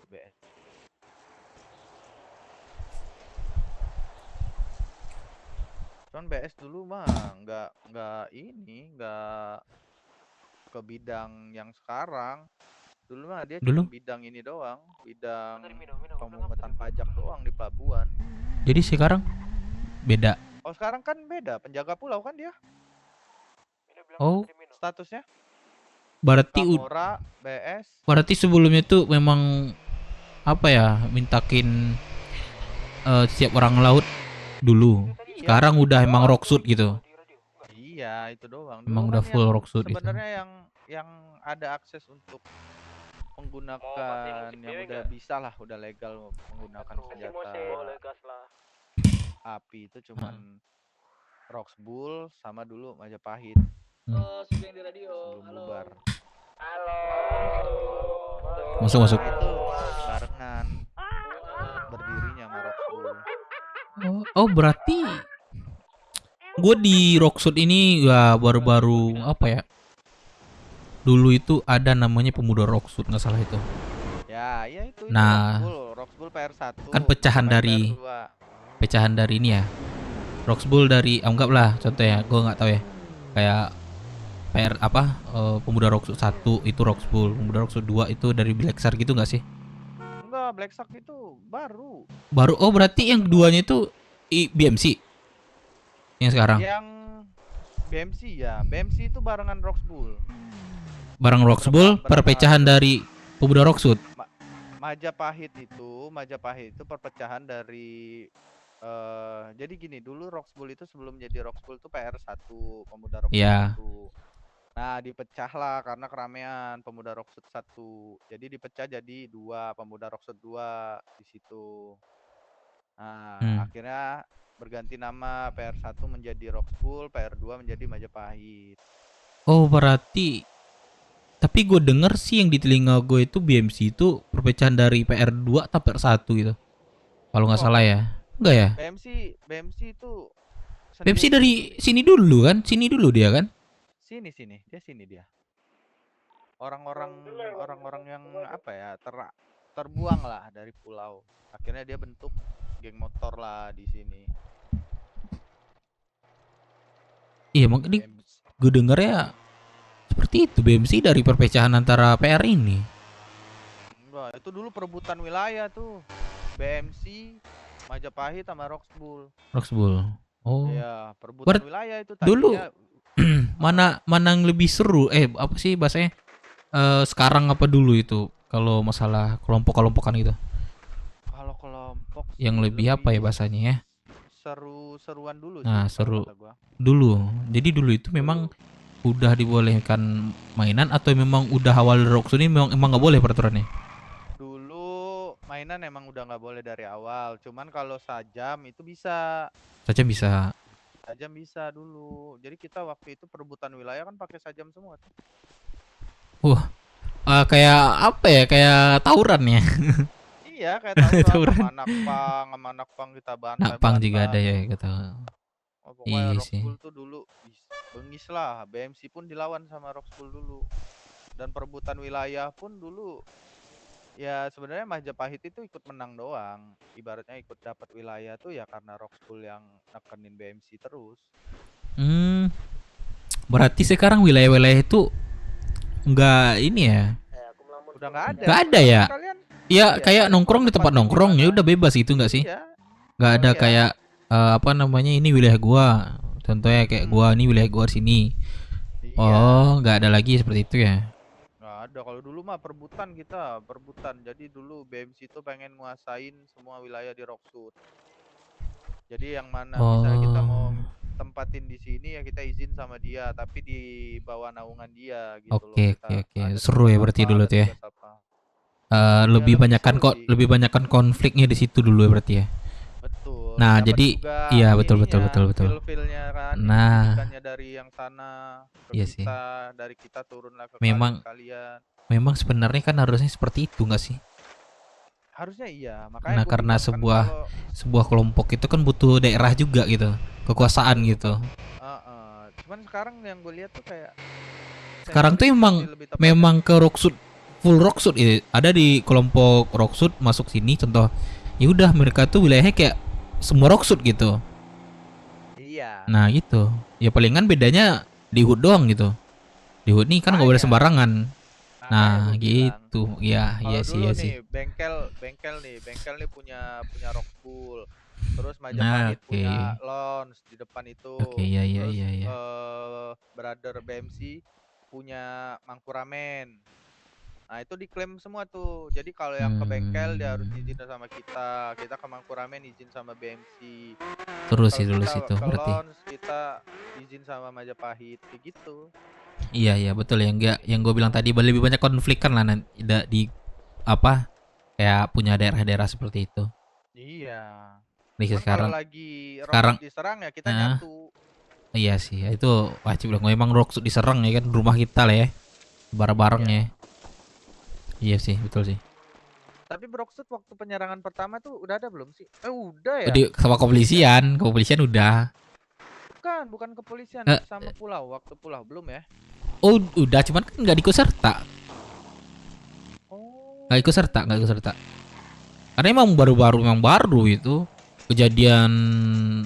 BS. Cuman BS dulu mah nggak ke bidang yang sekarang. Dulu mah dia cuma bidang ini doang, bidang pemungutan pajak doang di pelabuhan. Jadi sekarang beda. Oh sekarang kan beda, penjaga pulau kan dia. Oh. Statusnya? Berarti Kamora, BS. Berarti sebelumnya tuh memang apa ya, mintakin setiap orang laut dulu. Sekarang udah emang rocksuit gitu. Iya itu doang. Emang udah full rocksuit itu. Sebenarnya yang ada akses untuk menggunakan yang udah bisa lah, udah legal menggunakan senjata api itu cuman Roxbull sama dulu Majapahit. Sebelum bubar. Masuk. Itu barengan berdirinya sama Roxbull. Oh berarti gue di Rocksuit ini ya baru-baru apa ya? Dulu itu ada namanya Pemuda Rocksuit, nggak salah itu. Ya itu. Nah, Roxbull PR1. Kan pecahan dari ini ya. Roxbull dari anggaplah contohnya, gue nggak tahu ya. Kayak Pemuda Rocksuit 1 itu Roxbull, Pemuda Rocksuit 2 itu dari Black Shark gitu nggak sih? Enggak, Black Shark itu baru. Oh berarti yang keduanya itu BMC yang sekarang? Yang BMC ya, BMC itu barengan Roxbull. Barang Roxbull perpecahan dari Pemuda Rocksuit. Majapahit itu perpecahan dari jadi gini, dulu Roxbull itu sebelum jadi Roxbull itu PR1, Pemuda Rocksuit 1. Nah, dipecahlah karena keramaian Pemuda Rocksuit 1. Jadi dipecah jadi 2, Pemuda Rocksuit 2 di situ. Nah, akhirnya berganti nama, PR1 menjadi Roxbull, PR2 menjadi Majapahit. Oh, berarti tapi gue denger sih yang di telinga gue itu BMC itu perpecahan dari PR2 atau PR1 gitu. Kalau nggak salah ya. Enggak ya? BMC itu BMC dari sini dulu kan? Sini dulu dia kan? Sini dia. Orang-orang yang apa ya, terbuang lah dari pulau. Akhirnya dia bentuk geng motor lah di sini. Iya, makanya gue denger ya seperti itu, BMC dari perpecahan antara PR ini. Enggak, itu dulu perebutan wilayah tuh. BMC, Majapahit sama Roxbull. Oh. Iya, perebutan wilayah itu tadinya. Dulu mana yang lebih seru? Apa sih bahasanya? Sekarang apa dulu itu kalau masalah kelompok-kelompokan itu? Kalau kelompok yang lebih apa ya bahasanya ya? Seru-seruan dulu sih. Nah, seru. Dulu. Jadi dulu itu memang udah dibolehkan mainan atau memang udah awal Roxbull ini memang nggak boleh peraturannya? Dulu mainan emang udah nggak boleh dari awal. Cuman kalau sajam itu bisa. Sajam bisa. Sajam bisa dulu. Jadi kita waktu itu perebutan wilayah kan pakai sajam semua tuh. Wah, kayak apa ya? Kayak tawuran ya? Iya, kayak tawuran. Sama anak pang kita bantai. Nakpang juga ada ya kata. Oh, pokoknya Roxbull tuh dulu bengis lah. BMC pun dilawan sama Roxbull dulu. Dan perebutan wilayah pun dulu ya sebenarnya Majapahit itu ikut menang doang. Ibaratnya ikut dapat wilayah tuh ya karena Roxbull yang nekenin BMC terus. Berarti sekarang wilayah-wilayah itu enggak ini ya? Udah enggak ada. Enggak ada ya? Iya, kayak nongkrong di tempat nongkrong ya udah bebas gitu enggak sih? Enggak ada kayak apa namanya, ini wilayah gua. Contohnya kayak gua, ini wilayah gua sini. Oh, enggak ada lagi seperti itu ya? Nggak ada. Kalau dulu mah perebutan. Jadi dulu BMC itu pengen nguasain semua wilayah di Roxbull. Jadi yang mana misalnya kita mau tempatin di sini ya kita izin sama dia, tapi di bawah naungan dia gitu loh. Oke. Seru ya berarti dulu tuh ya. Lebih banyakkan konfliknya di situ dulu ya berarti ya. Betul. Nah, jadi iya betul. Feel-nya kan. Nah, dari yang sana ke iya kita, sih. dari kita turun lah ke kalian. Memang sebenarnya kan harusnya seperti itu nggak sih? Harusnya iya, makanya nah karena sebuah kelompok itu kan butuh daerah juga gitu, kekuasaan gitu. Cuman sekarang yang gue lihat tuh kayak sekarang tuh memang ke Roxbull, full Roxbull ya. Ada di kelompok Roxbull masuk sini contoh, ya udah mereka tuh wilayahnya kayak semua Roxbull gitu. Iya. Nah gitu, ya palingan bedanya di HUT doang gitu. Di HUT nih kan nggak boleh sembarangan. Nah gitu, iya sih. Bengkel nih punya Roxbull, terus Majapahit punya Lons di depan itu. Iya. Brother BMC punya Mangkuramen. Nah itu diklaim semua tuh. Jadi kalau yang ke bengkel dia harus izin sama kita ke Mangkuramen izin sama BMC. Terus itu berarti. Lons kita izin sama Majapahit, kayak gitu. Iya betul ya, enggak yang gue bilang tadi lebih banyak konflik kan lah di apa kayak punya daerah-daerah seperti itu. Iya. Nih Cuman sekarang kalau lagi sekarang Rocksud diserang ya kita nyatu. Iya sih, itu wajib dong. Memang Rocksud diserang ya kan, rumah kita lah ya, bareng-bareng ya. Iya sih, betul sih. Tapi Rocksud waktu penyerangan pertama tuh udah ada belum sih? Udah ya. Sama kepolisian udah. Bukan kepolisian, sama pulau. Waktu pulau belum ya? Oh udah, cuman kan nggak ikut serta. Nggak ikut serta. Karena emang baru itu kejadian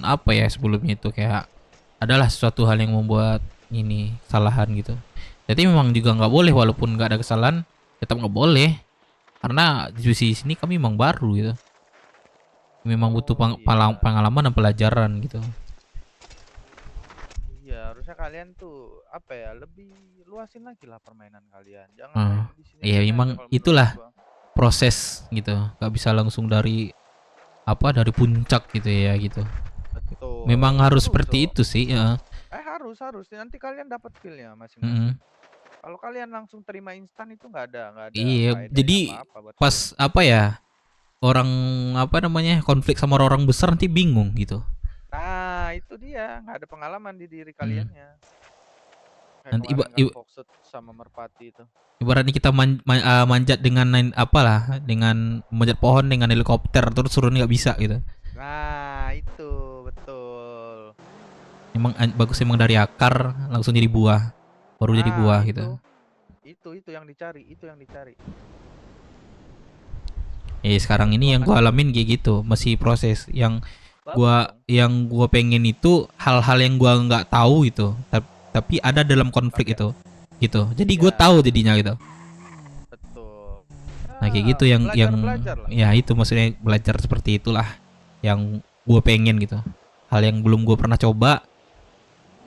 apa ya sebelumnya itu kayak adalah sesuatu hal yang membuat ini kesalahan gitu. Jadi memang juga nggak boleh, walaupun nggak ada kesalahan tetap nggak boleh karena di sini kami memang baru gitu. Memang butuh pengalaman dan pelajaran gitu. Iya, harusnya kalian tuh apa ya, lebih luasin lagi lah permainan kalian. Jangan di sini. Iya memang itulah proses gitu, nggak bisa langsung dari puncak gitu ya gitu. Betul. Memang harus seperti itu sih ya. Harus nanti kalian dapat feel-nya masing-masing. Kalau kalian langsung terima instan itu nggak ada. Iya, jadi pas orang konflik sama orang besar nanti bingung gitu. Nah itu dia, nggak ada pengalaman di diri kaliannya. Nanti Foxed sama Merpati itu. Ibaratnya kita manjat dengan dengan manjat pohon dengan helikopter terus turun nggak bisa gitu. Nah itu betul. Emang bagus emang dari akar langsung jadi buah, baru jadi buah gitu. Itu yang dicari, Sekarang ini yang gua alamin kayak gitu, masih proses. Yang gua pengen itu hal-hal yang gua nggak tahu itu, tapi ada dalam konflik itu gitu. Jadi gue tahu jadinya gitu. Betul. Nah kayak gitu yang ya itu maksudnya belajar seperti itulah yang gue pengen gitu. Hal yang belum gue pernah coba,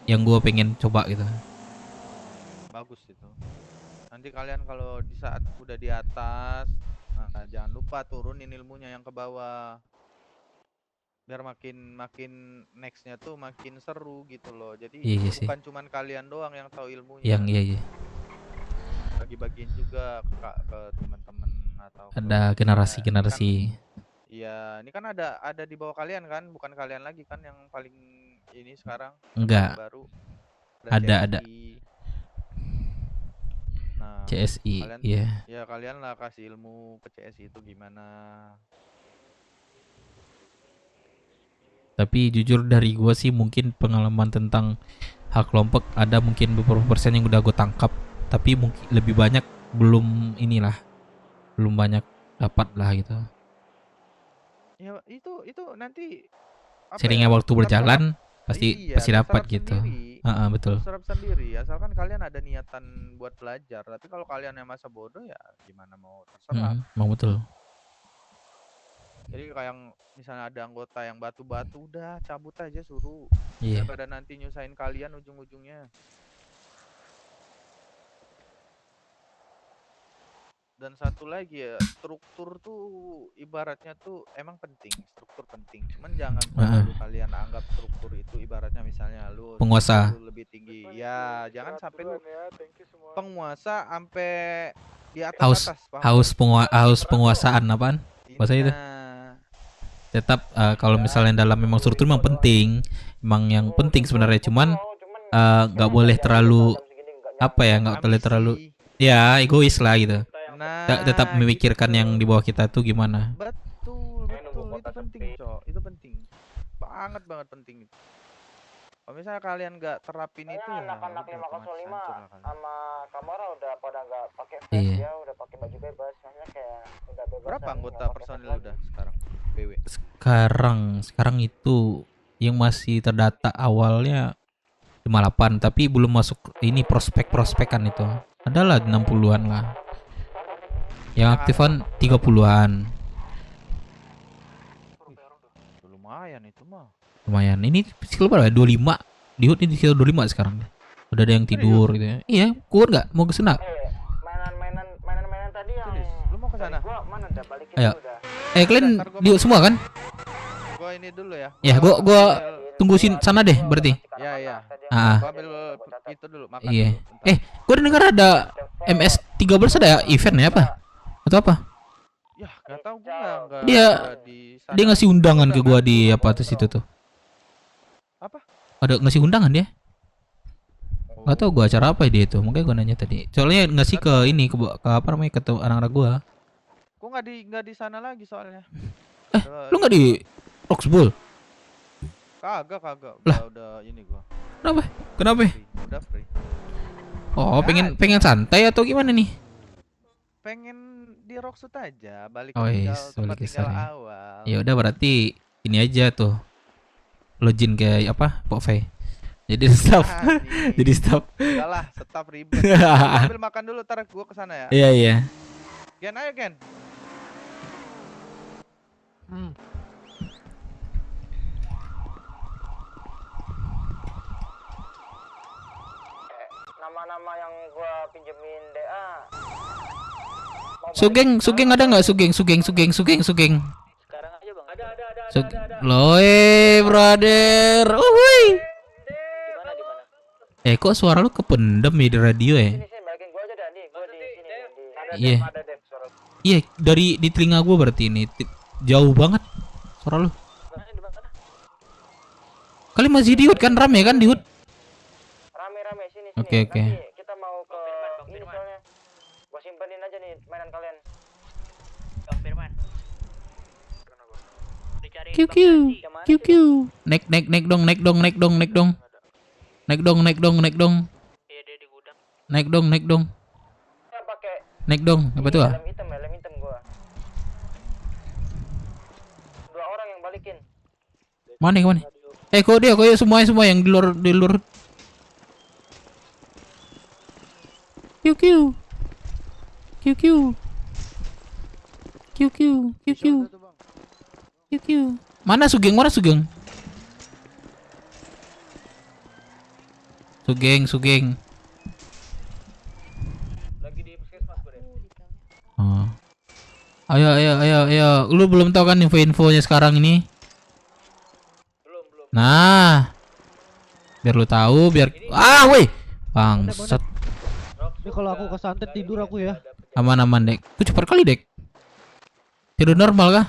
yang gue pengen coba gitu. Bagus itu. Nanti kalian kalau di saat udah di atas, jangan lupa turunin ilmunya yang ke bawah. Biar makin nextnya tuh makin seru gitu loh. Jadi bukan cuman kalian doang yang tahu ilmunya. Iya. Bagi-bagiin juga ke teman-teman atau ada generasi. Iya, ini kan ada di bawah kalian kan, bukan kalian lagi kan yang paling ini sekarang. Enggak. Baru. Ada. Nah, CSI, iya. Ya kalian lah kasih ilmu ke CSI itu gimana. Tapi jujur dari gue sih mungkin pengalaman tentang hak kelompok ada mungkin beberapa persen yang udah gue tangkap, tapi mungkin lebih banyak belum banyak dapat lah gitu. Ya itu nanti seringnya waktu berjalan pasti dapat gitu. Betul. Serap sendiri, asalkan kalian ada niatan buat belajar. Tapi kalau kalian yang masa bodoh ya gimana mau terserah. Mau betul. Jadi kayak misalnya ada anggota yang batu-batu, udah cabut aja suruh. Daripada nanti nyusahin kalian ujung-ujungnya. Dan satu lagi ya, struktur tuh ibaratnya tuh emang penting, struktur penting. Cuman jangan terlalu kalian anggap struktur itu ibaratnya misalnya lu penguasa lebih tinggi. Ya, jangan sampai lu penguasa sampai di atas haus penguasaan apaan? Bahasa itu. Tetap kalau misalnya dalam memang struktur memang penting, memang yang penting sebenarnya, cuman nggak boleh terlalu nggak boleh terlalu egois lah gitu. Tetap memikirkan yang di bawah kita tuh gimana. Betul itu penting itu penting banget penting. Kalau misalnya kalian nggak terapin itu ya anak-anak 505 sama Kamara udah pada nggak pakai vest ya, udah pakai baju bebas, soalnya kayak udah bebas. Berapa anggota personil udah sekarang BW? Sekarang itu yang masih terdata awalnya 58, tapi belum masuk ini prospekan itu. Adalah 60-an lah. Yang aktifan 30-an. Lumayan itu mah. Lumayan. Ini skill berapa? 25. Di HUT ini skill 25 sekarang. Udah ada yang tidur gitu ya. Iya, kuat enggak? Mau ke sana? Mainan tadi yang lu mau ke sana? Gua mana udah balikin ayo. Udah. Kalian di HUT semua kan? Gua ini dulu ya. Ya, gua tunggu sana deh berarti. Iya. Ah. Gua ambil itu dulu, makan Iya. dulu. Gua dengar ada MS13 ada event ya apa? Atau apa? Ya, enggak tahu gua Dia di dia ngasih undangan ke gua di apa atas itu tuh. Apa? Ada ngasih undangan dia. Gak tau gua acara apa dia itu. Makanya gua nanya tadi. Soalnya ngasih ke ini ke apa namanya ke anak-anak gua. Gua enggak di sana lagi soalnya. Lu nggak di Roxbull? Kagak. Lah. Udah ini gua. Kenapa? Udah free. Oh, pengen santai atau gimana nih? Pengen di Rocksud aja, balik Oh, ke balik ke tinggal sana. awal. Ya udah berarti ini aja tuh. Login kayak apa? Pokve. Jadi staff. Jadi staff. Udahlah, staff ribet. Ambil makan dulu, ntar gua kesana ya. Iya. Gen, ayo Gen. Nama-nama yang gua pinjemin DA. Sugeng ada nggak Sugeng? Sekarang aja bang. Ada. Loe, brother. Uhuy. Kok suara lu kependem ya di radio ya? Balikin gua aja dah nih, gua di sini. Iya. Iya, dari di telinga gua berarti ini jauh banget suara lu. Kali masih di HUD kan, rame kan di HUD? Rame sini. Oke. Nanti kita mau ke ini soalnya. Gua simpenin aja nih mainan kalian. Bang Firman. QQ. Naik dong. Naik dong. Apa tuh? Helm hitam gua. 2 orang yang balikin. Mana? Kok dia semua yang di luar. QQ. Mana Sugeng? Sugeng. Lagi di puskesmas gue deh. Oh. Ayo. Lu belum tahu kan info-infonya sekarang ini? Belum. Nah. Biar lu tahu, weh. Bangsat. Ini kalau aku kesantet tidur aku ya. Aman, Dek. Itu cepat kali, Dek. Tidur normal kah?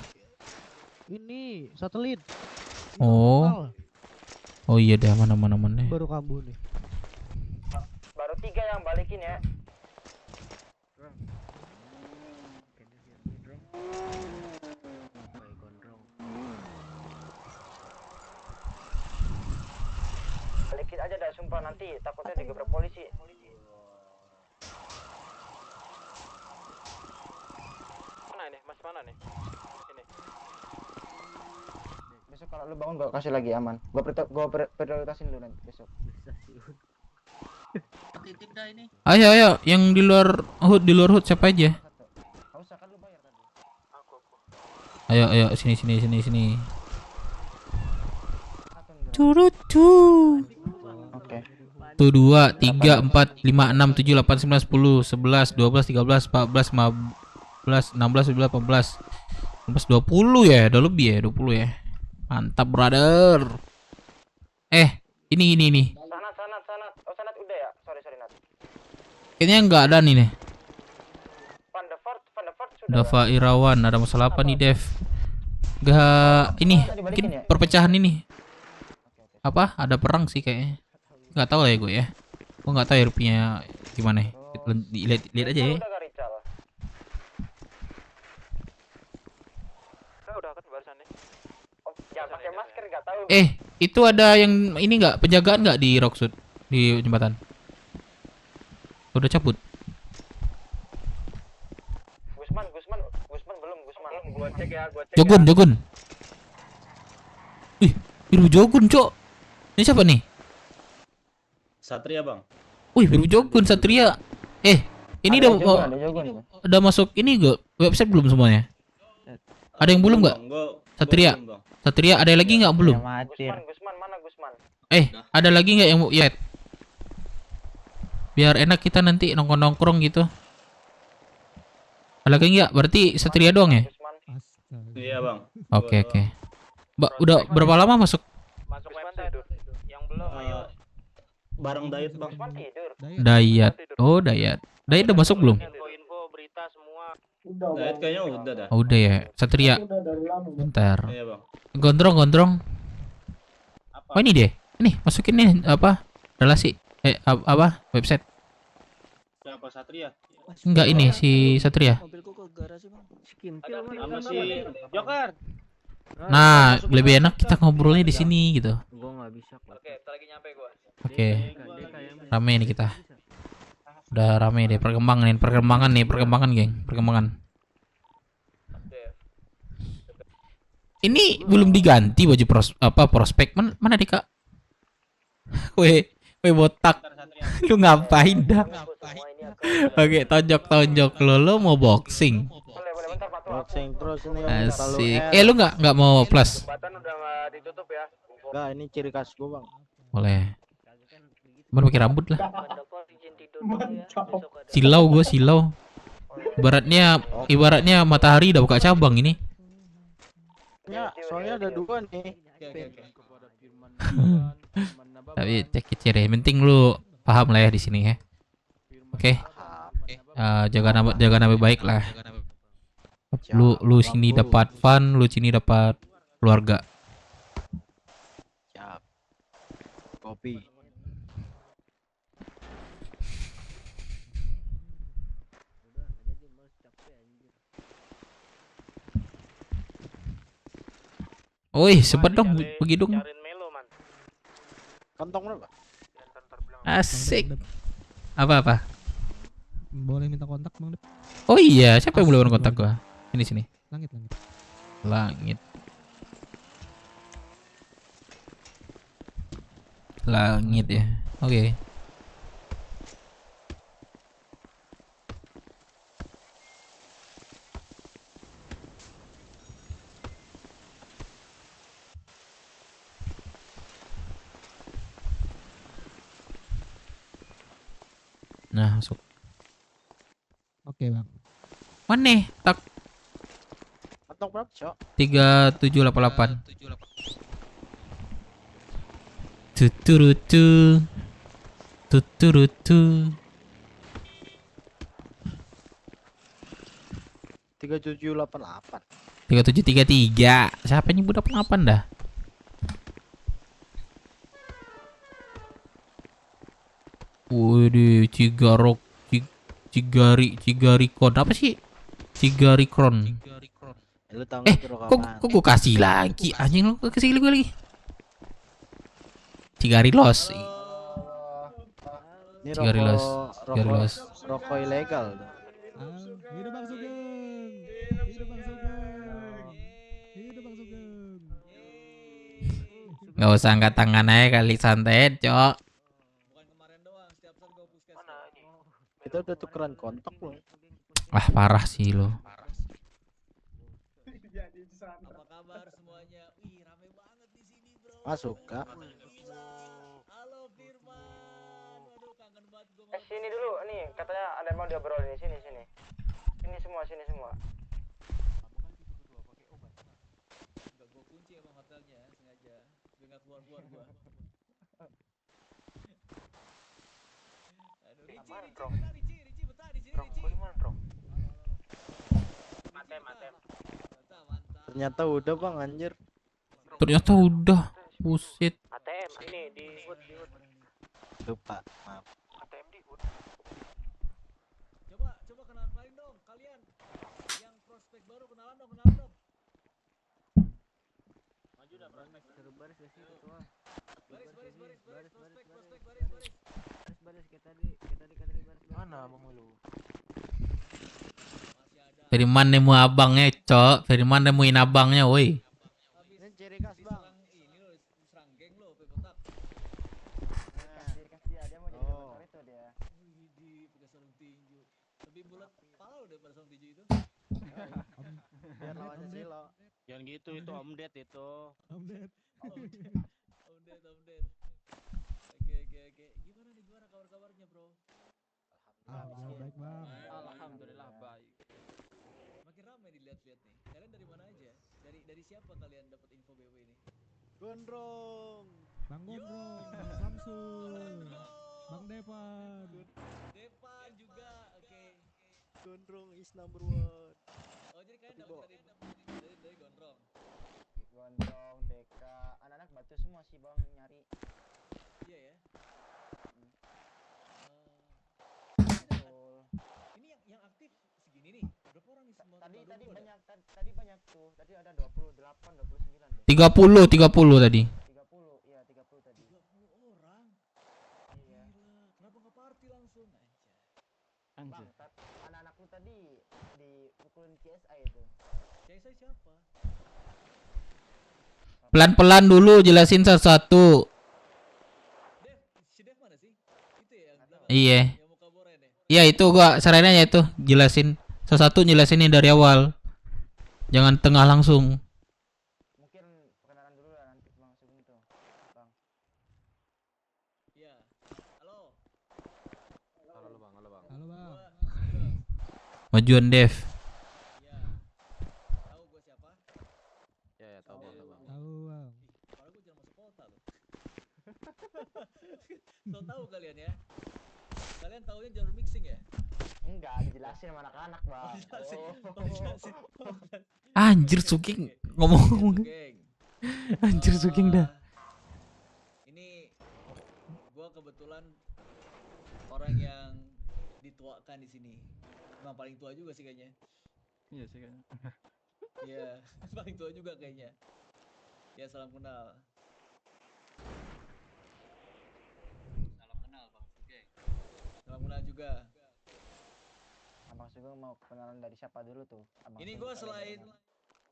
Ini satelit. Oh. Oh iya deh, aman deh. Baru kambuh nih. Baru 3 yang balikin ya. Balikin aja dah, sumpah nanti takutnya digebrak polisi. Mana nih? Mas mana nih? Ini. Besok kalau lu bangun gua kasih lagi aman. Gua prioritasin dulu nanti besok. Ayo, yang di luar HUD siapa aja? Ayo, sini. Curucu. Oke. Tuh 2, 3, 4, 5, 6, 7, 8, 9, 10, 11, 12, 13, 14, 15, 16, 17, 18, 19, 20 ya, udah lebih ya, 20 ya. Mantap, brother. Ini. Sanat. Oh, sanat udah ya? Sorry, Nat. Kayaknya enggak ada nih. Van der Vaart sudah. Dava Irawan, ada masalah apa nih, Dev? Enggak, ini mungkin perpecahan ini. Apa? Ada perang sih kayaknya. Enggak tahu lah ya gue ya. Gue enggak tahu RP-nya gimana. Lihat aja ya. Udah kan barusan nih. Oh, jangan pakai masker enggak tahu. Itu ada yang ini enggak penjagaan enggak di Rocksud di jembatan? Udah cabut. Gusman belum. Gua cek ya. Jogun. Biru Jogun, Cok. Ini siapa nih? Satria, Bang. Wih, Biru Jogun Satria. Ini udah masuk ini enggak? Website belum semuanya? Ada yang belum enggak? Satria. Satria ada lagi enggak belum? Gusman mana Gusman? Ada lagi enggak yang mau lihat? Biar enak kita nanti nongkrong gitu. Ada lagi enggak? Berarti Satria doang ya? Iya, Bang. Oke. Udah berapa lama masuk? tidur. Yang belum ayo. Bareng Dayat bang. Dayat. Oh Dayat. Dayat udah masuk belum? Info berita semua. Dayat kayaknya udah dah. Oh, udah ya. Satria. Bentar. Iya bang. Gondrong. Oh ini deh. Ini masukin nih apa? Relasi. Apa? Website. Siapa Satria? Enggak ini si Satria. Sama si Joker. Nah, lebih enak kita ngobrolnya di sini gitu. Gua nggak bisa. Oke, lagi nyampe gua. Oke. Rame nih kita. Udah rame deh perkembangan geng, perkembangan. Ini belum diganti baju prospek. Mana deh Kak? Weh botak. Lu ngapain dah? Oke, tonjok lo mau boxing. Boxing terus ini Asik. Lu nggak mau plus? Jembatan udah nggak ditutup ya. Enggak, ini ciri khas gua, Bang. Boleh. Cuman pakai rambut lah. Silau. Ibaratnya matahari udah buka cabang ini. Ya, soalnya ada dua nih. Tapi cek ciri. Penting lu paham lah ya di sini ya. Oke. Jaga nama baik lah. Lu sini dapat fun, lu sini dapat keluarga. Siap. Kopi. Oi, sebut dong, pergi dong. Kantong berapa? Asik. Apa? Boleh minta kontak Bang Dep? Oh iya, siapa yang boleh kontak gua? Sini. Langit. Langit ya. Oke. Nah, masuk. Oke, Bang. Mana? Tak Kantong berapa, Cok? 3788. Tuturutu. 3788. 3733. Siapa yang nyebut 88 dah? Waduh, Cigarikon apa sih? Cigarikron. Lu tahu kok gue kasih lagi? Anjing lu kasih gue lagi. Cigarilos. Ini Cigarilos. Rokok ilegal. Hidup Bang Sugeng. Nggak usah angkat tangan aja kali, santai, Cok. Kita udah tukeran kontak belum? Wah, parah sih lo. Apa kabar semuanya? Wih, rame banget di sini, Bro. Masuk, Kak. Halo Firman. Waduh, kangen banget gua. Sini dulu, nih katanya ada yang mau diobrolin di sini. Sini semua. Enggak gua kunci emang hotelnya sengaja. Biar enggak keluar gua. Aduh, Ricci betah di sini, Ricci. Matem. Ternyata udah, Bang, anjir. Ternyata udah. Buset. ATM ini di Hood. Lupa, maaf. ATM di Hood. Coba kenalin dong kalian. Yang prospek baru kenalan dong. Maju dah prospek. Suruh baris ke situ tuh. Baris prospek. Baris kayak tadi baris. Mana abang lu? Firman nemu abangnya, Cok. Firman nemuin abangnya, woi. Ini ciri khas, Bang. Ini lo serang geng lo, pepotak. Kasih dia mau jadi dokter itu dia. Di pakai sarung tinju. Lebih bulat kepala lo daripada sarung tinju itu. Biar lawannya Silo. Jangan gitu, itu Om Ded itu. Om Ded. Oke. Gimana kabar-kabarnya, Bro? Alhamdulillah baik, Bang. Alhamdulillah baik. Makin ramai dilihat-lihat nih. Kalian dari mana aja? Dari siapa kalian dapat info BW ini? Gondrong. Bang Gondrong, Bang Samsul, Bang Depan. Depan juga, oke. Gondrong is number one. Oh jadi kalian dari Gondrong. Gondrong, Deka, anak-anak batu semua sih bang nyari. Iya ya. Ini yang aktif segini nih. Berapa orang nih semua? Tadi banyak tadi banyak tuh. Tadi ada 28, 29 deh. 30 tadi. 30, iya 30 tadi. 30 orang. Iya. Gila, kenapa nggak party langsung? Bang, anak-anak lu tadi dipukulin CSI itu. CSI siapa? Pelan-pelan dulu jelasin satu-satu. Si Dev mana sih? Itu ya yang Iya. yang muka boren ya? Iya itu gua sarannya itu jelasin satu-satu, jelasin dari awal. Jangan tengah langsung. Mungkin perkenalan dulu lah nanti Bang Sugeng itu. Bang. Iya. Halo. Halo bang, halo bang. Halo bang. Majuan Dev. Iya. Tahu gua siapa? Ya tahu bang, tahu bang. Tahu bang. Padahal gua jarang masuk kota loh. So tahu kalian ya? Kalian taunya jalur mixing ya? Enggak, dijelasin sama anak-anak, Bang. Dijelasin. Anjir Sugeng ngomong. Anjir Sugeng dah. Ini gua kebetulan orang yang dituakan di sini. Emang paling tua juga sih kayaknya. Iya sih kayaknya. Iya, paling tua juga kayaknya. Ya salam kenal. Salam kenal Bang Sugeng. Salam kenal juga. Abang Sugeng mau kenalan dari siapa dulu tuh? Abang Ini Sugeng gua kalian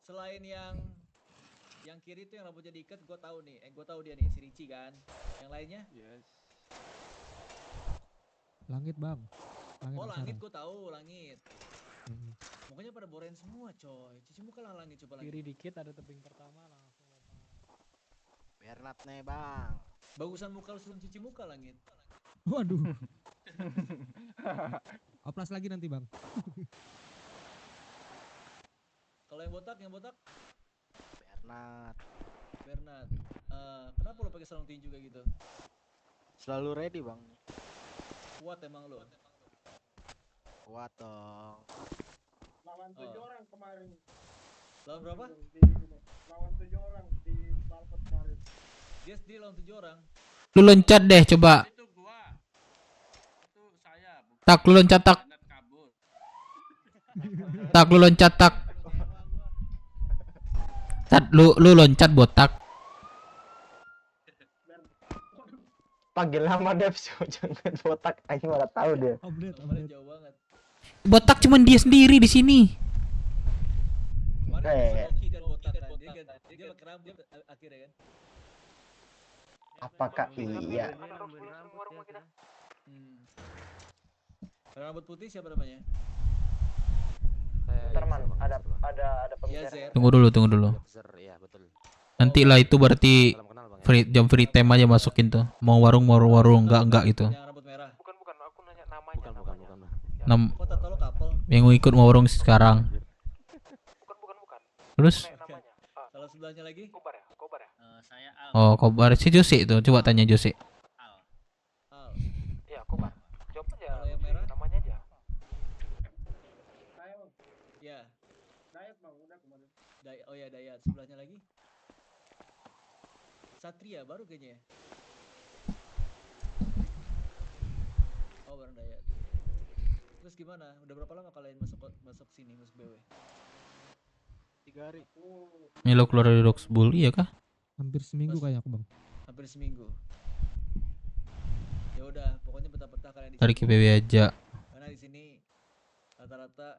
selain yang kiri tuh yang rambutnya diikat, gua tahu nih. Gua tahu dia nih, si Ricci kan. Yang lainnya? Yes. Langit bang. Oh langit Aksara. gua tahu, langit. Mukanya pada boren semua coy. Cuci muka lah langit coba lagi. Kiri dikit ada tebing pertama langsung lompat. Bernat nih bang. Bagusan muka lu sebelum cuci muka langit. Waduh. Oplas lagi nanti bang. Kalau yang botak? Bernat. Bernat. Kenapa lo pakai sarung tinju kayak gitu? Selalu ready bang. Kuat emang lo. Kuat dong. Lawan 7 orang kemarin. Lawan berapa? Lawan 7 orang di balkon kemarin. Dia sendiri lawan 7 orang. Lu loncat deh coba. Itu gua. Itu saya. Tak lu loncat tak. Tak lu loncat tak. Tak lu loncat botak. Panggil nama Dev, jangan botak. Ayo malah tahu dia. Nomornya jauh banget. Botak cuman dia sendiri di sini. Hoki kan botak kan. Dia pakai rambut akhirnya kan. Apakah iya? Rambut putih siapa namanya? Bentar man, ada Iya, pembicara. Zer. Tunggu dulu. Iya betul. Nanti lah itu berarti jam free time aja masukin tuh. Mau warung enggak gitu. Yang rambut merah. Bukan, aku nanya namanya. Kota tolong kapel. Yang mau ikut mau warung sekarang. Bukan. Terus? Kalau sebelahnya lagi? Kobar ya? Saya Al. Oh, Kobar si Jose itu. Coba tanya Jose. Al. Iya, Kobar. Jawab aja. Kalau yang merah? Namanya aja. Ya. Dayat bang, udah kemarin. Oh ya Dayat. Sebelahnya lagi? Satria baru kayaknya. Oh bareng Dayat. Terus gimana? Udah berapa lama kalian masuk sini, masuk BW? 3 hari. Milo keluar dari Roxbull, iya kah? Hampir seminggu kayak aku bang. Hampir seminggu. Ya udah, pokoknya betah-betah kalian di Tarik sini. PBW aja. Karena di sini rata-rata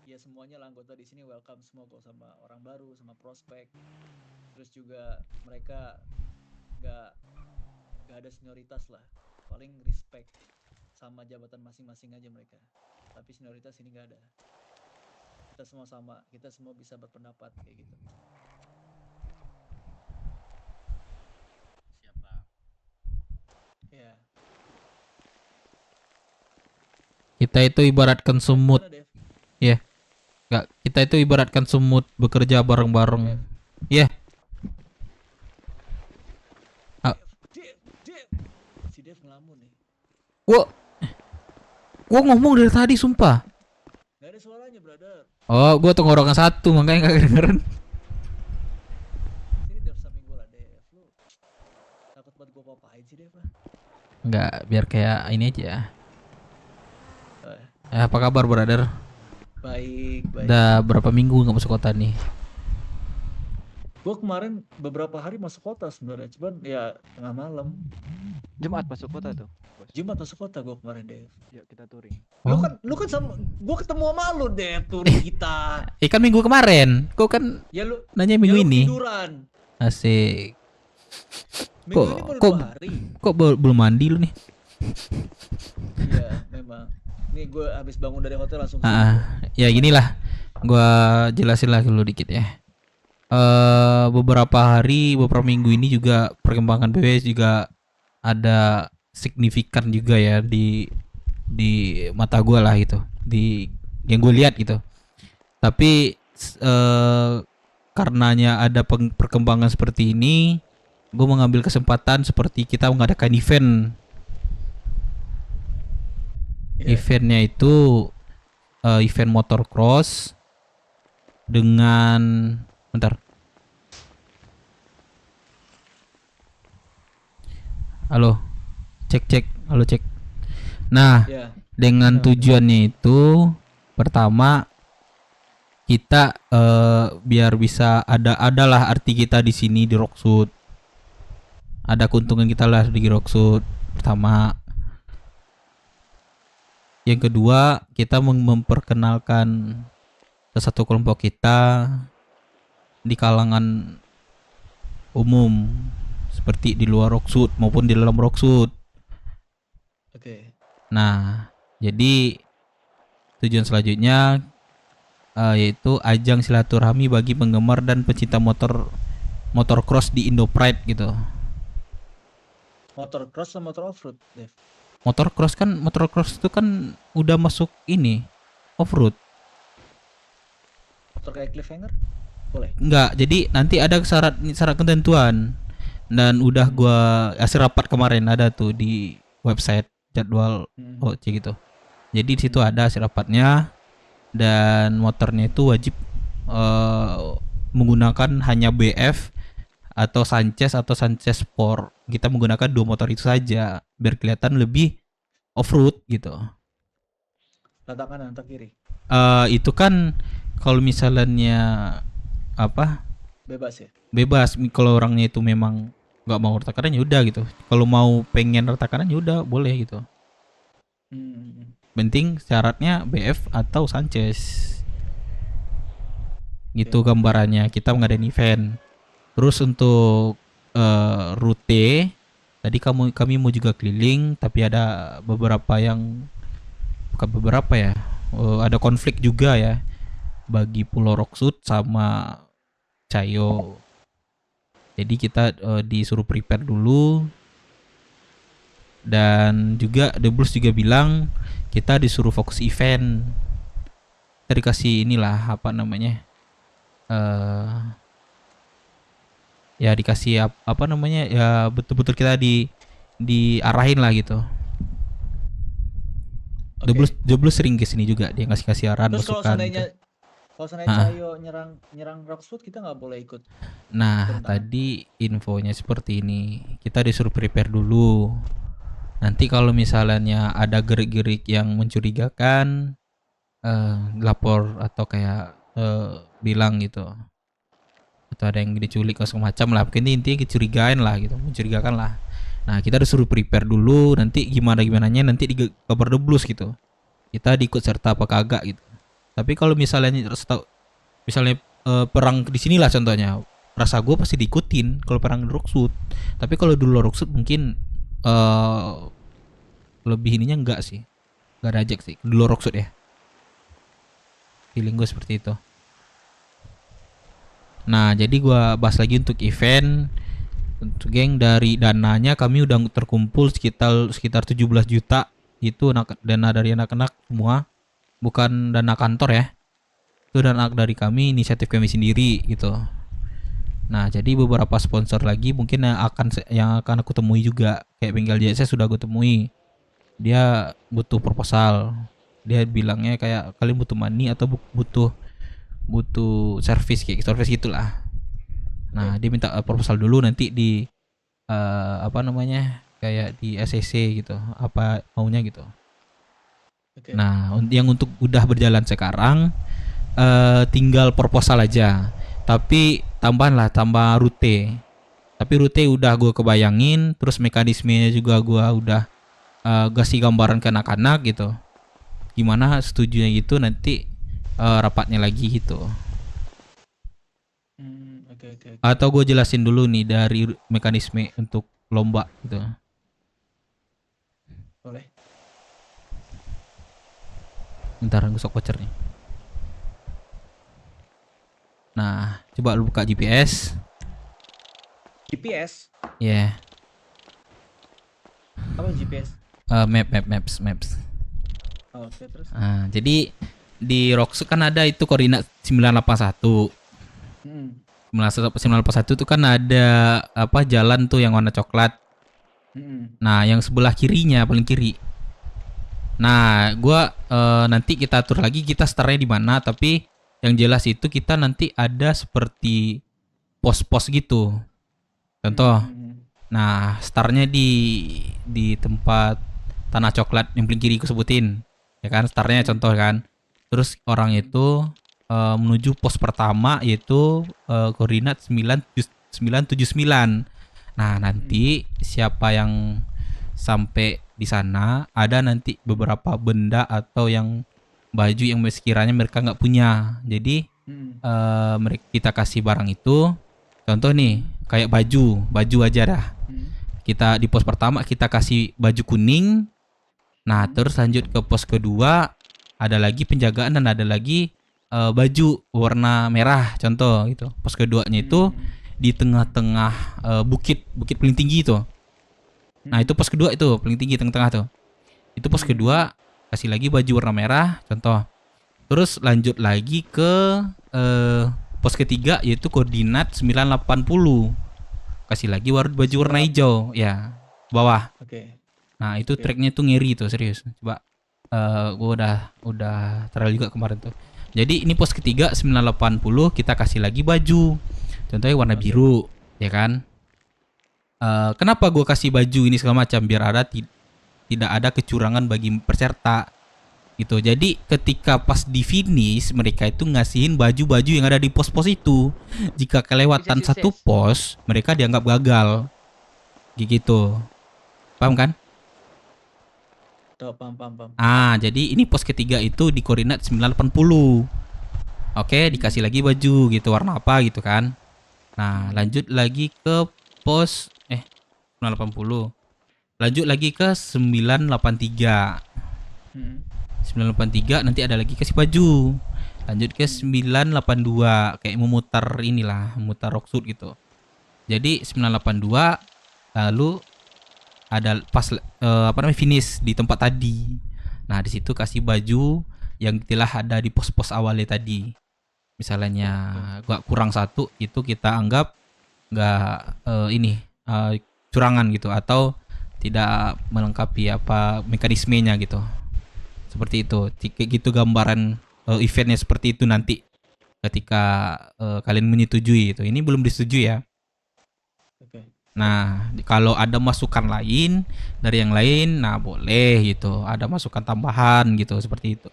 ya semuanya lah anggota di sini welcome semua kok, sama orang baru, sama prospek. Terus juga mereka nggak ada senioritas lah, paling respect sama jabatan masing-masing aja mereka. Tapi senioritas ini nggak ada. Kita semua sama, kita semua bisa berpendapat kayak gitu. Siapa? Ya. Kita itu ibaratkan semut. Ya. Enggak, kita itu ibaratkan semut bekerja bareng-bareng. Ya. Gua ngomong dari tadi sumpah. Gak ada suaranya, brother. Oh, gua tenggorokan satu makanya kagak dengeran. Sini Dev samping gua lah, Dev. Lu takut banget gua apa-apain sih, Dev lah. Enggak, biar kayak ini aja. Apa kabar, brother? Baik. Udah berapa minggu nggak masuk kota nih? Gua kemarin beberapa hari masuk kota sebenarnya, cuman ya tengah malam. Jumat masuk kota tuh. Jumat masuk kota gua kemarin, Dev. Yuk kita touring. Lu kan sama gua ketemu sama lu, Dev, touring kita. Kan minggu kemarin. Kok kan Ya lu nanya minggu lu ini. Tiduran. Asik. Minggu ini baru 2 hari. Kok belum mandi lu nih? Iya, memang. Nih gue habis bangun dari hotel langsung. Ya ginilah. Gua jelasin lagi dulu dikit ya. Beberapa minggu ini juga perkembangan BWS juga ada signifikan juga ya di mata gue lah gitu, di yang gue lihat gitu. Tapi karenanya ada perkembangan seperti ini, gue mengambil kesempatan seperti kita mengadakan event. Eventnya itu event motocross dengan bentar. Halo, cek. Nah, dengan tujuannya itu pertama kita biar bisa adalah arti kita di sini di Rocksuit. Ada keuntungan kita lah di Rocksuit pertama. Yang kedua, kita memperkenalkan satu kelompok kita di kalangan umum seperti di luar Rocksuit maupun di dalam Rocksuit. Oke. Nah, jadi tujuan selanjutnya yaitu ajang silaturahmi bagi penggemar dan pecinta motocross di Indo Pride gitu. Motocross sama motor off-road, Dev? Motocross itu kan udah masuk ini off-road. Motor kayak cliffhanger? Boleh? Enggak, jadi nanti ada syarat ketentuan. Dan udah gua hasil rapat kemarin ada tuh di website jadwal OC gitu. Jadi di situ ada hasil rapatnya dan motornya itu wajib menggunakan hanya BF atau Sanchez Sport. Kita menggunakan 2 motor itu saja biar kelihatan lebih off-road gitu. Rata kanan atau kiri? Itu kan kalau misalnya apa? Bebas ya? Bebas kalau orangnya itu memang nggak mau rata kanan ya udah gitu. Kalau mau pengen rata kanan ya udah boleh gitu. Penting syaratnya BF atau Sanchez. Gitu gambarannya. Kita mengadain event. Terus untuk rute tadi kami mau juga keliling, tapi ada beberapa yang bukan beberapa ya. Ada konflik juga ya bagi Pulau Rocksuit sama Cayo. Jadi kita disuruh prepare dulu. Dan juga The Blues juga bilang kita disuruh fokus event. Kita dikasih inilah apa namanya, ya dikasih apa namanya, ya betul-betul kita diarahin lah gitu. The Blues sering kesini juga, dia ngasih arahan, terus masukan. Kalau seandainya Cayo nyerang Rocksuit, kita nggak boleh ikut. Nah, tadi infonya seperti ini. Kita disuruh prepare dulu. Nanti kalau misalnya ada gerik-gerik yang mencurigakan, lapor atau kayak bilang gitu. Atau ada yang diculik atau semacam lah. Mungkin intinya kecurigaan lah gitu, mencurigakan lah. Nah, kita disuruh prepare dulu. Nanti gimananya nanti di kabar The Blues gitu. Kita diikut serta apa kagak gitu. Tapi kalau misalnya perang di sini lah contohnya, rasa gue pasti diikutin kalau perang di Rocksuit. Tapi kalau dulu Rocksuit mungkin lebih ininya enggak sih, enggak ada ajak sih dulu Rocksuit ya. Feeling gue seperti itu. Nah, jadi gue bahas lagi untuk event. Untuk geng, dari dananya kami udah terkumpul sekitar 17 juta. Itu dana dari anak-anak semua. Bukan dana kantor ya. Itu dana dari kami, inisiatif kami sendiri gitu. Nah, jadi beberapa sponsor lagi mungkin yang akan aku temui juga. Kayak bengkel JSS sudah aku temui. dia butuh proposal. Dia bilangnya kayak kalian butuh money atau butuh service kayak service gitulah. Nah, dia minta proposal dulu, nanti di apa namanya, kayak di ACC gitu, apa maunya gitu. Nah, yang untuk udah berjalan sekarang tinggal proposal aja. Tapi tambah rute. Tapi rute udah gue kebayangin, terus mekanismenya juga gue udah kasih gambaran ke anak-anak gitu. Gimana setujunya gitu, nanti rapatnya lagi gitu. Atau gue jelasin dulu nih dari mekanisme untuk lomba gitu. Boleh. Bentar, gosok voucher nih. Nah, coba lu buka GPS. GPS? Ya. Yeah. Apa GPS? Maps. Oke, terus. Nah, jadi di Roxu kan ada itu koordinat 981. 981 itu kan ada apa, jalan tuh yang warna coklat. Nah, yang sebelah kirinya, paling kiri. Nah, gua nanti kita atur lagi kita startnya di mana, tapi yang jelas itu kita nanti ada seperti pos-pos gitu. Contoh. Nah, startnya di tempat tanah coklat yang paling kiri aku sebutin. Ya kan, startnya contoh kan. Terus orang itu menuju pos pertama yaitu koordinat 979. Nah, nanti siapa yang sampai di sana, ada nanti beberapa benda atau yang baju yang sekiranya mereka nggak punya. Jadi kita kasih barang itu. Contoh nih, kayak baju aja dah. Kita di pos pertama kita kasih baju kuning. Nah, terus lanjut ke pos kedua, ada lagi penjagaan dan ada lagi baju warna merah, contoh gitu. Pos keduanya itu di tengah-tengah bukit paling tinggi itu. Nah, itu pos kedua itu paling tinggi tengah-tengah tuh. Itu pos kedua, kasih lagi baju warna merah, contoh. Terus lanjut lagi ke pos ketiga yaitu koordinat 980. Kasih lagi baju warna hijau, ya, bawah. Nah, itu tracknya tuh ngeri tuh, serius. Coba gua udah trial juga kemarin tuh. Jadi ini pos ketiga 980, kita kasih lagi baju. Contohnya warna biru, ya kan? Kenapa gua kasih baju ini segala macam, biar ada tidak ada kecurangan bagi peserta. Gitu. Jadi ketika pas di finish mereka itu ngasihin baju-baju yang ada di pos-pos itu. Jika kelewatan satu pos, mereka dianggap gagal. Gitu. Paham kan? Paham. Jadi ini pos ketiga itu di koordinat 980. Oke, dikasih lagi baju gitu, warna apa gitu kan. Nah, lanjut lagi ke pos 980. Lanjut lagi ke 983. 983 nanti ada lagi kasih baju. Lanjut ke 982, kayak memutar memutar rockshoot gitu. Jadi 982 lalu ada pas finish di tempat tadi. Nah, di situ kasih baju yang telah ada di pos-pos awalnya tadi. Misalnya gua kurang satu, itu kita anggap nggak curangan gitu, atau tidak melengkapi apa mekanismenya gitu. Seperti itu. Kayak gitu gambaran eventnya seperti itu nanti ketika kalian menyetujui itu. Ini belum disetujui ya. Nah, kalau ada masukan lain dari yang lain, nah boleh gitu. Ada masukan tambahan gitu, seperti itu.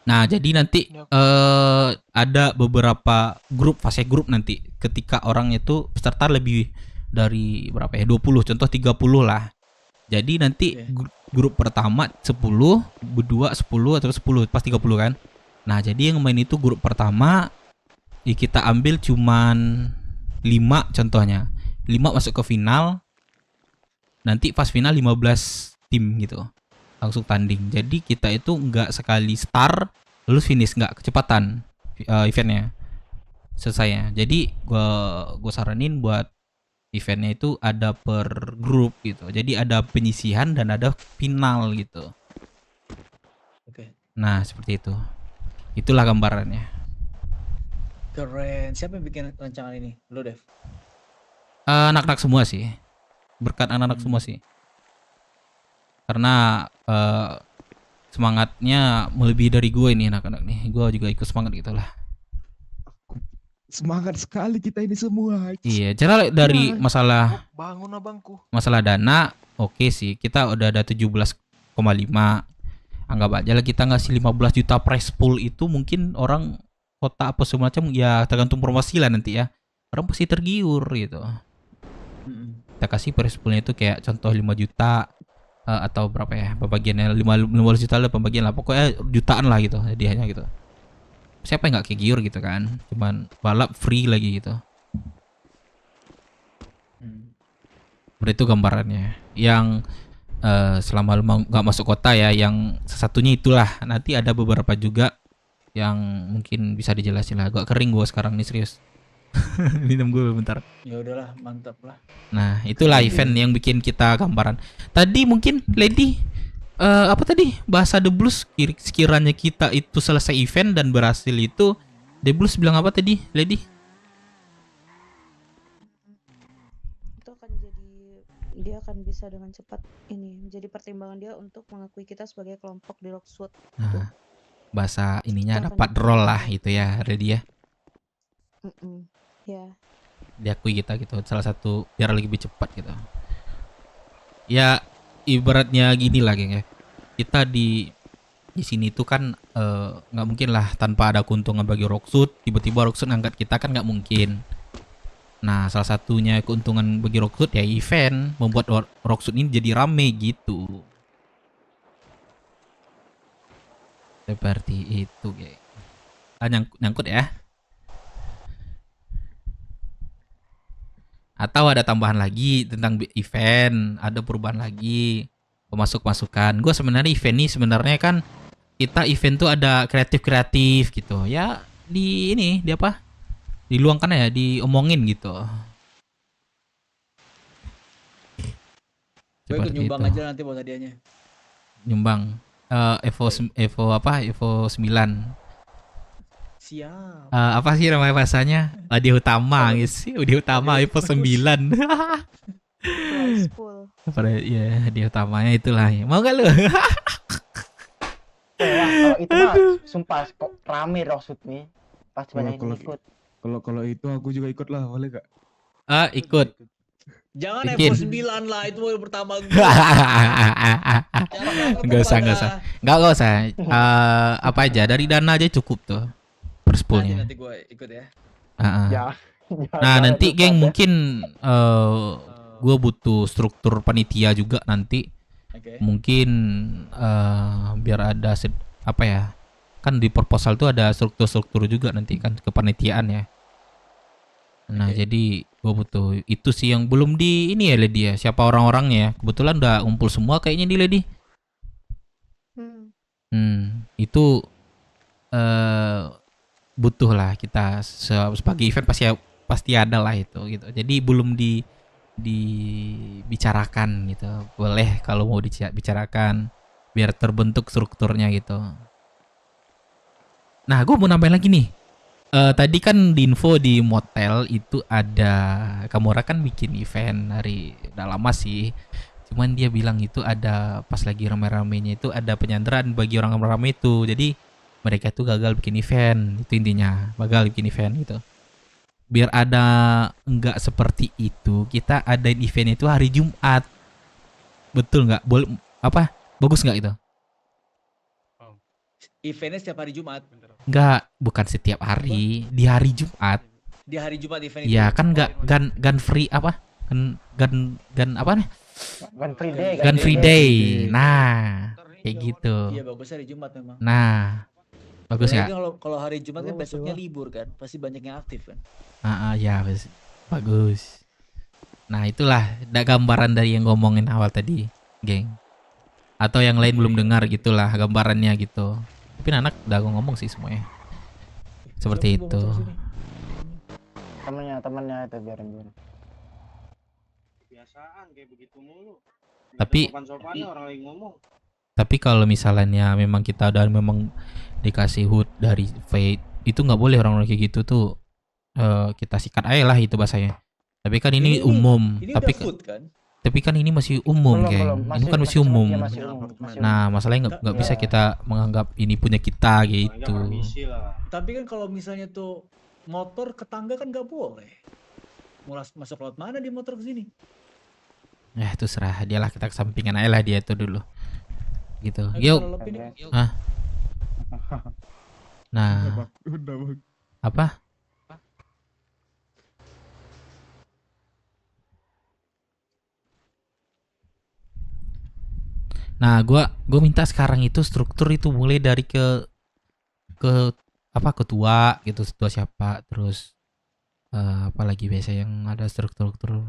Nah, jadi nanti ada beberapa fase grup nanti. Ketika orang itu peserta lebih dari berapa ya? 20, contoh 30 lah. Jadi nanti grup pertama 10, berdua 10 atau 10, pas 30 kan. Nah, jadi yang main itu grup pertama kita ambil cuman 5 contohnya. 5 masuk ke final. Nanti pas final 15 tim gitu. Langsung tanding. Jadi kita itu enggak sekali start lalu finish, enggak, kecepatan eventnya selesainya. Jadi gua saranin buat eventnya itu ada per grup gitu. Jadi ada penyisihan dan ada final gitu. Nah, seperti itu. Itulah gambarannya. Keren. Siapa yang bikin rancangan ini? Lo, Dev? Anak-anak semua sih. Berkat anak-anak semua sih. karena semangatnya melebihi dari gue ini anak-anak nih. Gue juga ikut semangat gitulah. Semangat sekali kita ini semua. Iya, cara dari masalah Bangun abangku. masalah dana, oke sih. Kita udah ada 17,5. Anggap aja lah kita ngasih 15 juta prize pool itu, mungkin orang kota apa semacam ya, tergantung promosi lah nanti ya. Orang pasti tergiur gitu. Kita kasih prize poolnya itu kayak contoh 5 juta atau berapa ya pembagiannya, 15 juta lah pembagian lah, pokoknya jutaan lah gitu hadiahnya gitu. Siapa yang nggak kegiur gitu kan, cuman balap free lagi gitu. Berarti itu gambarannya yang selama lu nggak masuk kota ya, yang satunya itulah. Nanti ada beberapa juga yang mungkin bisa dijelasin lah. Agak kering gua sekarang nih, serius. Minum gue bentar. Ya udahlah, mantap lah. Nah, itulah event yang bikin kita gambaran. Tadi mungkin Lady apa tadi? Bahasa The Blues, sekiranya kita itu selesai event dan berhasil itu, The Blues bilang apa tadi, Lady? Itu akan jadi, dia akan bisa dengan cepat ini menjadi pertimbangan dia untuk mengakui kita sebagai kelompok di Rockwood. Nah, bahasa ininya Itu akan dapat roll lah itu ya, Lady ya. Ya. Diakui kita gitu, salah satu biar lebih cepat gitu. Ya ibaratnya gini lah geng ya. Kita di sini tuh kan nggak mungkin lah tanpa ada keuntungan bagi Rockwood. Tiba-tiba Rockwood ngangkat kita kan nggak mungkin. Nah, salah satunya keuntungan bagi Rockwood ya event, membuat Rockwood ini jadi rame gitu. Seperti itu geng. Nyangkut ya. Atau ada tambahan lagi tentang event, ada perubahan lagi, pemasuk-masukan. Gue sebenarnya event ini sebenarnya kan kita event tuh ada kreatif gitu. Ya di ini, di apa? Diluangkan ya, diomongin gitu. Gue ikut Seperti nyumbang itu. aja nanti buat hadiahnya. Nyumbang Evo 9. Siap. Apa sih namanya bahasanya? Hadiah utama guys. Hadiah utama Evo 9. Pada ya hadiah utamanya itulah. Mau gak lu? Kalau itu mah sumpah kok rame Rockwood nih. Pasti banyak yang ikut. Kalau itu aku juga ikut lah, boleh gak? Ikut. Jangan Bikin. Evo 9 lah, itu baru pertama gue. Enggak usah. Enggak usah. Apa aja dari dana aja cukup tuh. Perspoolnya. Nanti gue ikut ya. Nah, nanti geng mungkin gue butuh struktur panitia juga nanti. Mungkin biar ada apa ya? Kan di proposal tuh ada struktur-struktur juga nanti kan kepanitiaan ya. Nah, jadi gue butuh itu sih yang belum di ini ya Lady ya. Siapa orang-orangnya ya? Kebetulan udah ngumpul semua kayaknya di Lady. Itu butuh lah kita sebagai event pasti ada lah itu gitu. Jadi belum dibicarakan gitu. Boleh kalau mau dibicarakan biar terbentuk strukturnya gitu. Nah, gue mau nambahin lagi nih. Tadi kan di info di motel itu ada Kamora kan bikin event hari udah lama sih. Cuman dia bilang itu ada pas lagi rame-ramenya itu ada penyanderaan bagi orang rame itu. Jadi mereka tuh gagal bikin event, itu intinya, gagal bikin event gitu. Biar ada enggak seperti itu, kita adain event itu hari Jumat. Betul nggak? Boleh apa? Bagus nggak itu? Eventnya setiap hari Jumat. Enggak, bukan setiap hari, di hari Jumat. Di hari Jumat event itu. Ya kan nggak gun free apa? Gun apa nih? Gun free day. Nah, kayak gitu. Iya, bagusnya hari Jumat memang. Nah, bagus nggak? Kalau hari Jumat kan besoknya libur kan, pasti banyak yang aktif kan. Ya bagus. Nah, itulah ada gambaran dari yang ngomongin awal tadi, geng. Atau yang lain belum dengar gitulah gambarannya gitu. Tapi anak udah ngomong sih semuanya. Seperti itu. Temennya itu biarin. Kebiasaan kayak begitu mulu. Tapi orang lagi ngomong. Tapi kalau misalnya memang kita udah memang dikasih HUD dari Fate, itu nggak boleh orang kayak gitu tuh kita sikat aja lah itu bahasanya. Tapi kan ini umum. Ini tapi udah HUD kan? Tapi kan ini masih umum, Belum, geng. belum. Ini Masih- kan masih masih- umum. iya, masih umum, masih Nah, umum. masalahnya nggak bisa kita menganggap ini punya kita gitu. Tapi kan kalau misalnya tuh motor ke tangga kan nggak boleh. Mau masuk laut mana di motor ke sini? Ya itu serah dia lah, kita kesampingan aja lah dia itu dulu. Gitu. Ayo Yuk. kita lelepin yuk. Ah. Nah. Udah bang. Apa? Nah, gua minta sekarang itu struktur itu mulai dari ke apa ketua gitu, ketua siapa, terus apa lagi biasa yang ada struktur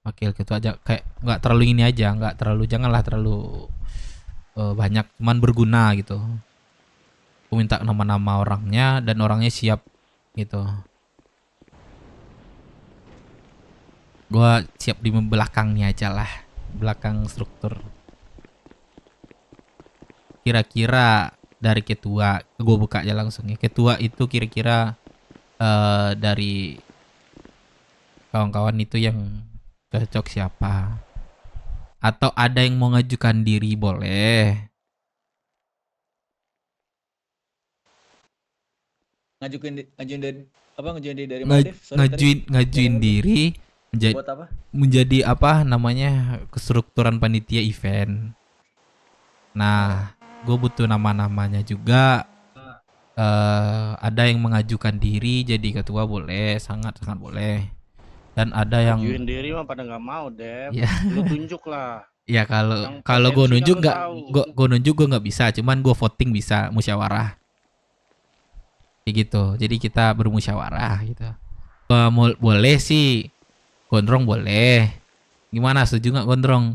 wakil ketua aja, kayak nggak terlalu ini aja, nggak terlalu, janganlah terlalu banyak, cuman berguna gitu. Aku minta nama-nama orangnya dan orangnya siap gitu. Gua siap di belakangnya aja lah, belakang struktur. Kira-kira dari ketua, gue buka aja langsung ya. Ketua itu kira-kira dari kawan-kawan itu yang cocok siapa? Atau ada yang mau ngajukan diri boleh. Ngajuin dari mana, Dev? Sorry, Ngajuin diri buat apa? menjadi apa namanya, kestrukturan panitia event. Nah, gue butuh nama-namanya juga. Ada yang mengajukan diri jadi ketua boleh, sangat boleh. Dan ada yang Ngajuin diri mah pada nggak mau, Dev. Ya. Lu tunjuk lah. Ya Yang kalau gue potensi nunjuk kan lu nggak, tahu. gue nunjuk gue nggak bisa, cuman gue voting bisa, musyawarah. Kayak gitu. Jadi kita bermusyawarah gitu. Boleh sih, Gondrong boleh. Gimana, setuju nggak Gondrong?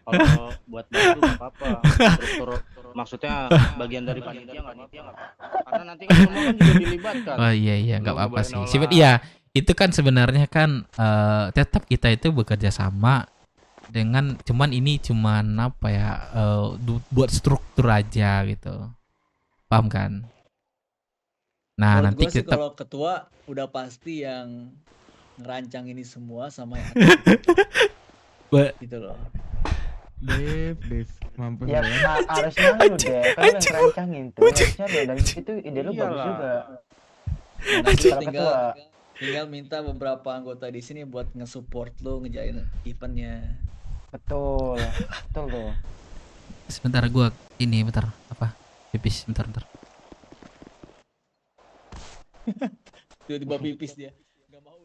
Kalau buat bantu nggak apa-apa. Struktur maksudnya bagian dari panitia nggak apa-apa. Karena nanti kan semua kan juga dilibatkan. Oh iya nggak Lu apa-apa boleh sih. nolak. Iya, itu kan sebenarnya kan tetap kita itu bekerja sama dengan, cuman ini cuman apa ya, buat struktur aja gitu. Paham kan? Nah, Menurut nanti gua sih kita kalau ketua udah pasti yang ngerancang ini semua sama yang gitu loh. Dev, mampus Ya banget. harusnya lu deh, kan yang ngerancangin tuh. Harusnya lu, dan itu ide lu bagus Iyalah. juga. Nah, nanti Kalau tinggal ketua. minta beberapa anggota di sini buat nge-support lu ngejain eventnya. Betul tuh. sebentar, gua ini bentar apa? Pipis bentar. Tiba-tiba pipis dia. Gak mau.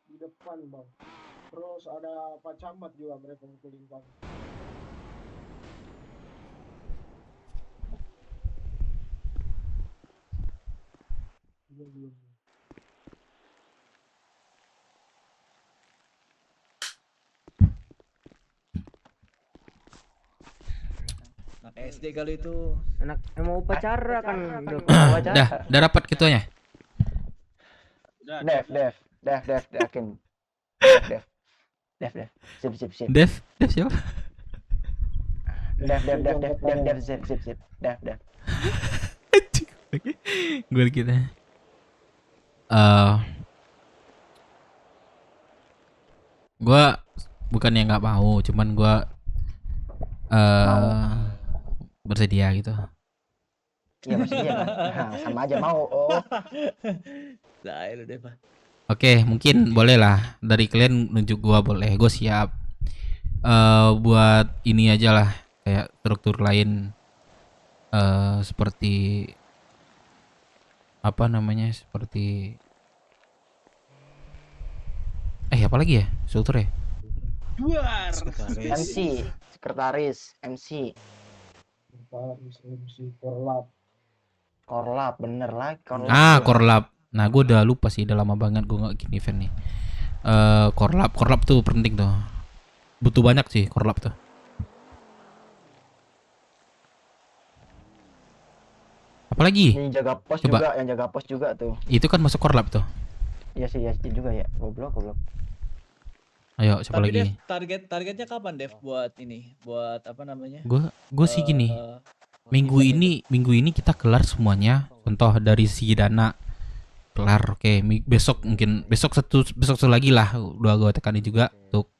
Di depan bang. Terus ada Pak Camat juga mereka ngumpulin bang. Belum. Anak SD kali itu. Anak mau upacara kan udah Udah rapat ketuanya. Dev, yakin. Dev. Sip. Dev siapa? Dev, sip. Dev. Gue kita. Gue bukannya nggak mau, cuman gue bersedia gitu. Iya maksudnya kan. Nah, sama aja mau. Oh. Lah, lu deh, Pak. Oke, mungkin boleh lah dari kalian nunjuk gua, boleh. Gue siap. Buat ini aja lah, kayak struktur lain seperti apa namanya? Seperti apa lagi ya? Struktur ya? Sekretaris, MC. Korlap, bener lah, Korlap. Nah, gue udah lupa sih, udah lama banget gue nggak gini event nih. Korlap tuh penting tuh. Butuh banyak sih korlap tuh. Apalagi? Yang jaga pos Coba. juga, yang jaga pos juga tuh. Itu kan masuk korlap tuh. Iya sih, ya juga ya. Goblok. Ayo, siapa Tapi lagi? Dev, targetnya kapan Dev buat ini? Buat apa namanya? Gue sih gini. Minggu ini kita kelar semuanya. Contoh dari segi dana kelar. Oke, besok mungkin besok satu lagi lah. Udah gue tekanin juga untuk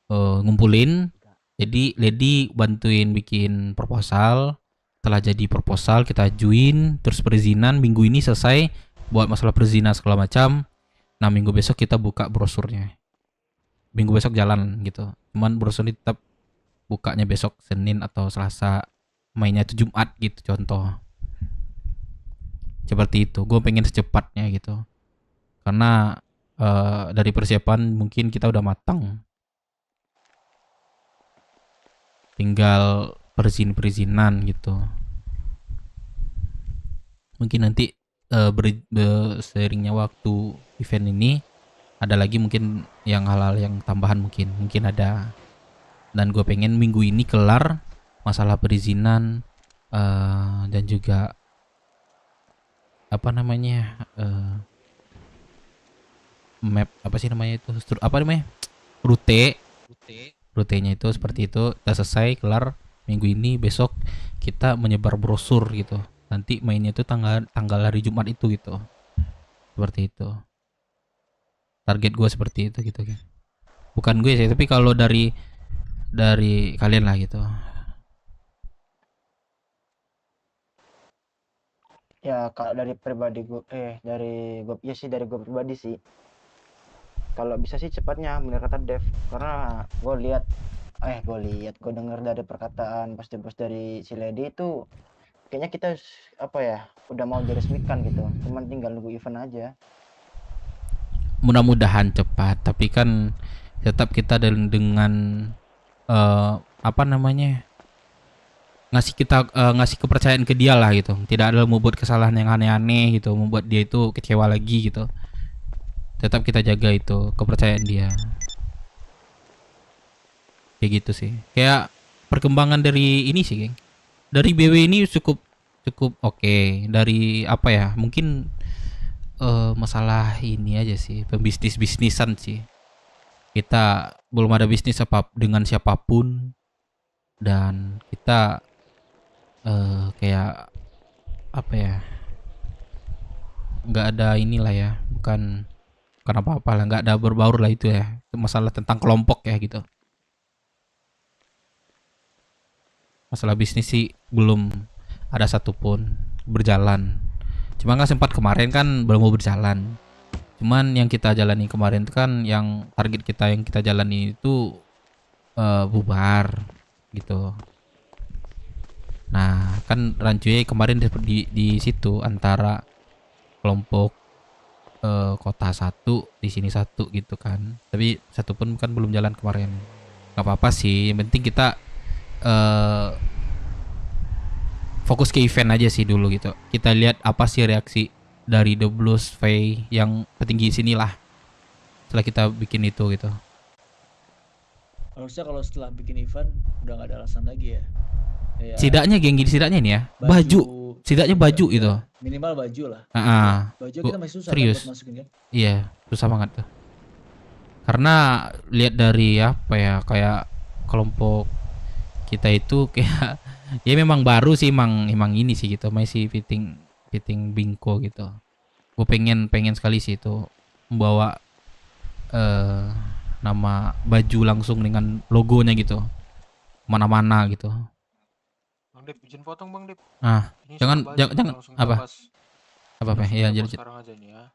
ngumpulin. Jadi Lady bantuin bikin proposal. Setelah jadi proposal kita ajuin, terus perizinan minggu ini selesai buat masalah perizinan segala macam. Nah, minggu besok kita buka brosurnya. Minggu besok jalan gitu. Cuman brosur ini tetap bukanya besok Senin atau Selasa, mainnya itu Jumat gitu contoh. Seperti itu. Gue pengen secepatnya gitu. Karena dari persiapan mungkin kita udah matang. Tinggal perizinan gitu. Mungkin nanti seiringnya waktu event ini ada lagi mungkin yang hal-hal yang tambahan mungkin ada. Dan gue pengen minggu ini kelar masalah perizinan dan juga apa namanya map apa sih namanya itu rutenya itu seperti itu. Udah selesai kelar minggu ini, besok kita menyebar brosur gitu. Nanti mainnya itu tanggal hari Jumat itu gitu. Seperti itu. Target gue seperti itu gitu kan. Bukan gue sih, tapi kalau dari kalian lah gitu. Ya kalau dari pribadi gue dari gue pribadi sih. Kalau bisa sih cepatnya bener kata Dev, karena gue dengar dari perkataan bos dari si Lady itu kayaknya kita udah mau diresmikan gitu. Cuman tinggal nunggu event aja. Mudah-mudahan cepat, tapi kan tetap kita dengan ngasih kepercayaan ke dia lah gitu. Tidak ada membuat kesalahan yang aneh-aneh gitu, membuat dia itu kecewa lagi gitu. Tetap kita jaga itu kepercayaan dia. Kayak gitu sih. Kayak perkembangan dari ini sih, geng. Dari BW ini cukup oke. Dari mungkin masalah ini aja sih, bisnisan sih. Kita belum ada bisnis dengan siapapun, dan kita nggak ada inilah ya, bukan apa-apa lah, nggak ada berbaur lah itu ya. Itu masalah tentang kelompok ya gitu. Masalah bisnis sih belum ada satupun berjalan. Cuma nggak sempat kemarin kan belum mau berjalan. Cuman yang kita jalani kemarin itu kan yang target kita yang kita jalani itu bubar gitu. Nah kan rancunya kemarin di situ antara kelompok kota satu di sini satu gitu kan. Tapi satu pun kan belum jalan kemarin. Gak apa-apa sih. Yang penting kita fokus ke event aja sih dulu gitu. Kita lihat apa sih reaksi dari The Blues Faye yang petinggi sini lah setelah kita bikin itu gitu. Harusnya kalau setelah bikin event udah nggak ada alasan lagi ya. Setidaknya setidaknya ini ya baju setidaknya baju itu minimal baju lah. Baju kita masih susah serius buat masukin kan. Iya susah banget tuh, karena lihat dari kayak kelompok kita itu kayak ya memang baru sih, emang ini sih gitu, masih fitting bingko gitu. Gue pengen sekali sih itu membawa nama baju langsung dengan logonya gitu mana-mana gitu. Bang Dep, izin potong Bang Dep. Jangan apa ya jadi sekarang aja nih ya.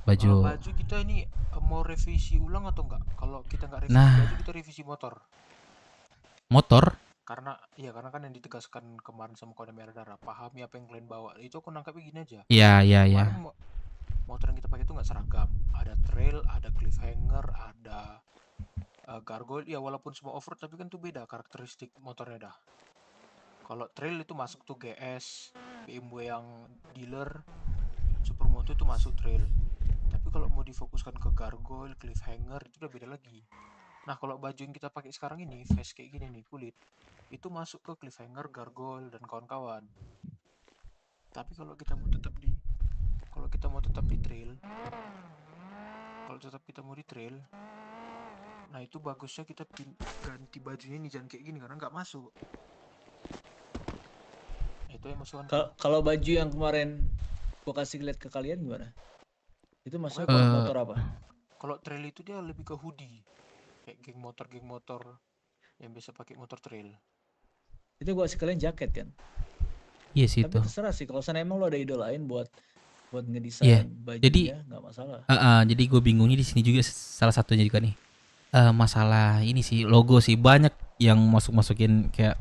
Kalau Baju. baju kita ini mau revisi ulang atau enggak? Kalau kita nggak revisi Nah. baju, kita revisi motor. Motor? Karena kan yang ditegaskan kemarin sama Kodam Darah, pahami apa yang kalian bawa. Itu aku nangkapnya gini aja. Iya, iya, iya. Kemarin motor yang kita pakai itu nggak seragam. Ada trail, ada cliffhanger, ada gargoyle. Ya walaupun semua off-road, tapi kan itu beda karakteristik motornya dah. Kalau trail itu masuk tuh GS, BMW yang dealer, Supermoto itu masuk trail. Tapi kalau mau difokuskan ke gargoyle, cliffhanger, itu udah beda lagi. Nah kalau baju yang kita pakai sekarang ini, vest kayak gini nih, kulit, itu masuk ke cliffhanger, gargoyle, dan kawan-kawan. Tapi kalau kita mau tetap di trail, nah itu bagusnya kita ganti bajunya ini, jangan kayak gini karena nggak masuk. Itu yang masukan. Kalau baju yang kemarin gua kasih lihat ke kalian gimana? Itu maksudnya kalau motor apa? Kalau trail itu dia lebih ke hoodie, kayak geng motor yang biasa pakai motor trail. Itu gua kasih kalian jaket kan? Iya sih Tapi itu. terserah sih, kalau sana emang lo ada ide lain buat ngedesain Iya. bajunya, Jadi nggak masalah. jadi gue bingungnya di sini juga salah satunya juga nih. Masalah ini sih logo sih, banyak yang masukin kayak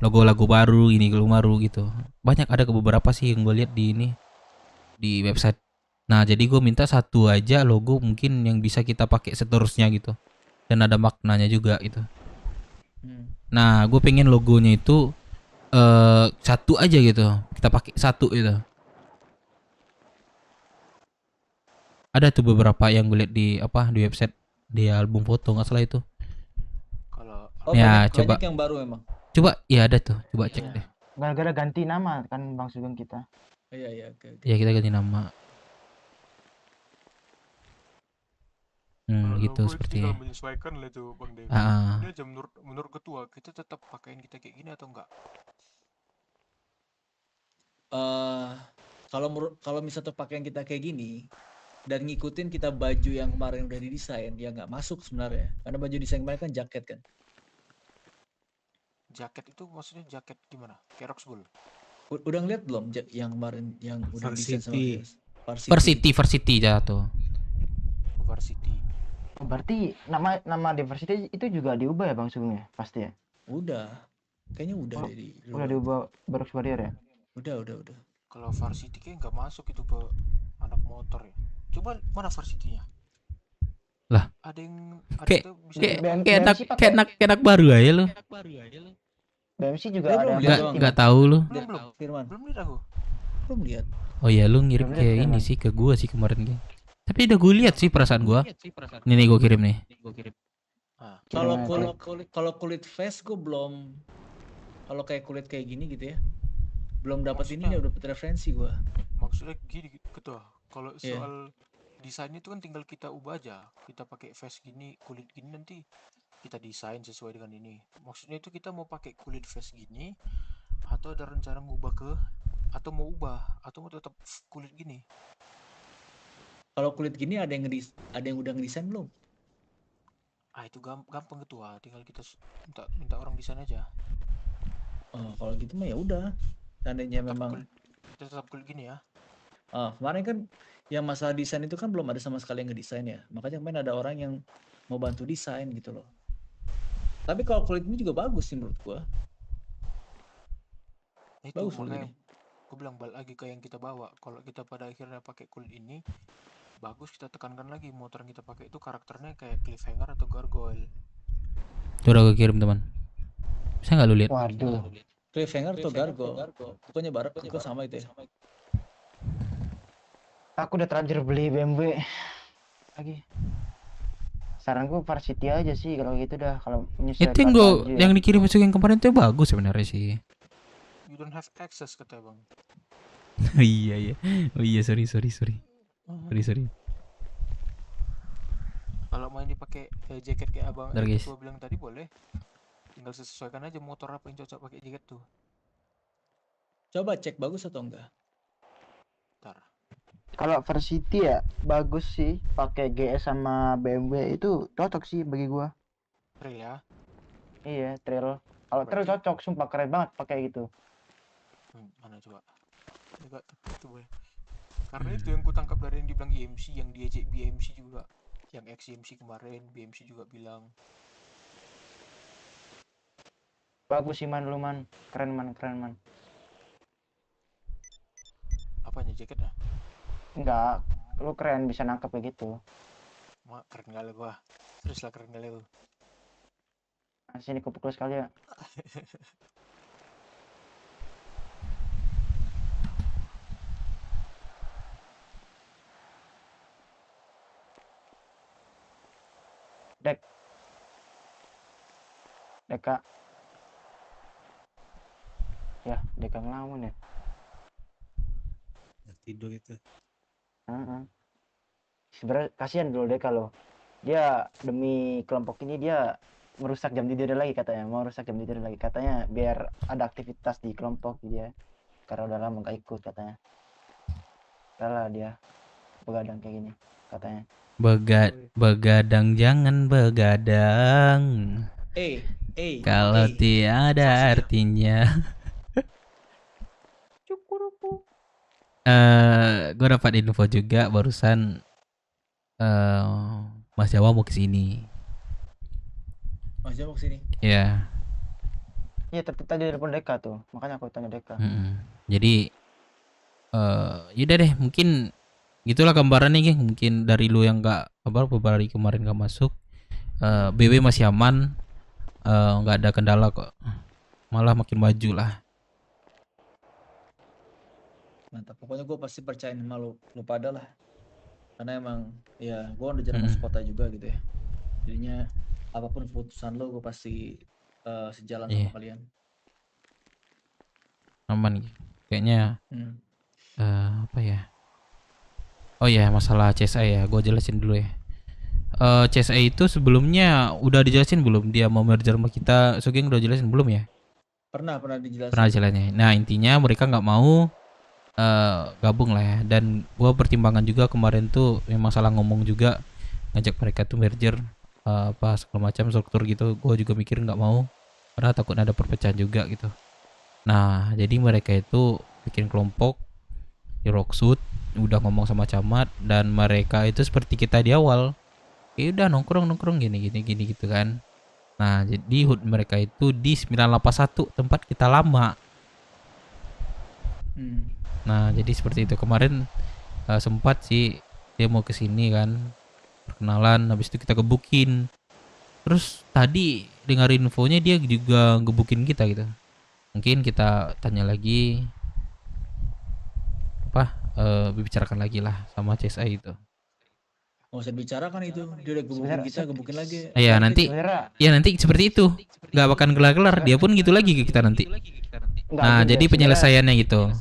logo-logo baru ini baru gitu. Banyak, ada ke beberapa sih yang gue lihat di ini di website. Nah jadi gue minta satu aja logo mungkin yang bisa kita pakai seterusnya gitu, dan ada maknanya juga gitu. Nah gue pengen logonya itu satu aja gitu, kita pakai satu gitu. Ada tuh beberapa yang gue lihat di website, di album foto nggak salah itu. Ya coba banyak yang baru emang. Coba ya ada tuh, coba cek deh. Gara-gara ganti nama kan Bang Sugeng kita. Iya, oke. Ya kita ganti nama. Gitu sepertinya. Tinggal menyesuaikan lah tuh Bang Dewi. Ah. Ini aja menurut ketua, kita tetap pakaiin kita kayak gini atau enggak? Kalau misalnya pakaian kita kayak gini dan ngikutin kita baju yang kemarin udah didesain, ya nggak masuk sebenarnya. Karena baju desain kemarin kan jaket kan. Jaket itu maksudnya jaket gimana? Kayak Roxbull. Udah ngeliat belum yang kemarin yang udah desain sama Varsity. Varsity? Varsity jatuh. Varsity. Berarti nama diversity itu juga diubah ya Bang Sugeng ya? Pasti ya? Udah. Kayaknya udah Udah diubah Barox Warrior ya? Udah. Kalau Varsity kayak nggak masuk itu ke anak motor ya. Coba mana Varsity-nya? Lah. Ada yang kayak anak baru aja lu. BMC juga ada. Nggak tahu lu. Belum. Firman. Belum lihat aku. Belum lihat. Oh ya lu ngirim kayak ini sih ke gua sih kemarin geng. Tapi udah gue lihat sih perasaan gua. Ini nih gue kirim nih. Kalau kulit face gue belum. Kalau kayak kulit kayak gini gitu ya, belum dapat ini ya, udah dapat referensi gua. Maksudnya gini ketua, kalau soal desain itu kan tinggal kita ubah aja. Kita pakai face gini, kulit gini, nanti kita desain sesuai dengan ini. Maksudnya itu kita mau pakai kulit face gini, atau ada rencana ngubah atau mau ubah, atau mau tetap kulit gini. Kalau kulit gini ada yang udah ngedesain belum? Itu gampang ketua, tinggal kita minta orang desain aja. Kalau gitu mah ya udah. Seandainya memang kita tetap kulit gini ya. Kemarin kan yang masalah desain itu kan belum ada sama sekali yang ngedesain ya. Makanya kemarin ada orang yang mau bantu desain gitu loh. Tapi kalau kulit ini juga bagus sih menurut gua. Itu Bagus makanya ini. gue bilang balik lagi ke yang kita bawa. Kalau kita pada akhirnya pakai kulit ini, bagus, kita tekankan lagi motor yang kita pakai itu karakternya kayak cliffhanger atau gargoyle. Coba gue kirim teman. Bisa nggak lu lihat? Waduh. Cliffhanger atau gargoyle? Pokoknya barat itu sama itu ya. Aku udah terlanjur beli BMW lagi. Saranku Varsity aja sih kalau gitu dah, kalau menyesuaikan. Itu yang dikirim masuk yang kemarin tuh bagus sebenarnya sih. You don't have access kata bang. Iya. Oh iya, sorry. Kalau mau dipakai jaket kayak abang tua bilang tadi boleh. Tinggal sesuaikan aja motor apa yang cocok pakai jaket tuh. Coba cek bagus atau enggak. Ntar. Kalau Varsity ya bagus sih, pakai GS sama BMW itu cocok sih bagi gua. Trail ya? Iya, trail. Kalau trail cocok, sumpah keren banget pakai gitu. Mana coba? Coba tuh boleh. Karena itu yang kutangkap dari yang dibilang IMC, yang diejek BMC juga, yang ex IMC kemarin, BMC juga bilang. Bagus sih man, lu man, keren man, keren man. Apanya, jaketnya? Enggak, lu keren bisa nangkep kayak gitu. Mak, keren kali gua. Terus lah keren kali lu. Sini kupukul sekali ya. Dek. Deka. Ya, Deka ngelamun ya. Tidur itu. Sebenarnya kasihan dulu Deka loh. Dia demi kelompok ini dia merusak jam tidur lagi katanya, mau rusak jam tidur lagi katanya biar ada aktivitas di kelompok dia. Karena udah lama gak ikut katanya. Salah dia begadang kayak gini katanya. Begadang jangan begadang. Kalau tiada artinya. Gue dapat info juga barusan Mas Jawa mau kesini. Mas Jawa mau kesini? Ya. Iya tadi telepon Deka tuh, makanya aku tanya Deka. Jadi yaudah deh, mungkin gitulah gambarannya geng. Mungkin dari lu yang nggak beberapa hari kemarin nggak masuk, BW masih aman, nggak ada kendala kok, malah makin maju lah. Mantap, pokoknya gue pasti percayain sama lu pada lah, karena emang ya gue udah jarang masuk kota juga gitu ya, jadinya apapun keputusan lo gue pasti sejalan sama kalian. Aman kayaknya. Apa ya? Oh ya, masalah CSI ya, gue jelasin dulu ya. CSI itu sebelumnya udah dijelasin belum dia mau merger sama kita? Sugeng udah jelasin belum ya? Pernah dijelasin. Pernah jelasin. Nah intinya mereka nggak mau gabung lah ya. Dan gue pertimbangan juga kemarin tuh memang salah ngomong juga, ngajak mereka tuh merger apa segala macam struktur gitu. Gue juga mikir nggak mau karena takut ada perpecahan juga gitu. Nah jadi mereka itu bikin kelompok di Rocksud, udah ngomong sama camat, dan mereka itu seperti kita di awal, ya udah nongkrong gini gitu kan. Nah jadi HUD mereka itu di 981 tempat kita lama. Nah jadi seperti itu kemarin sempat sih dia mau kesini kan, perkenalan, habis itu kita gebukin. Terus tadi dengar infonya dia juga gebukin kita gitu. Mungkin kita tanya lagi bicarakan lagi lah sama CSI itu. Nggak usah bicarakan itu, dia udah gebukin kita, gebukin lagi. Iya nanti seperti itu, nggak bakal gelar-gelar, dia pun gitu lagi ke kita nanti. Nah jadi penyelesaiannya gitu.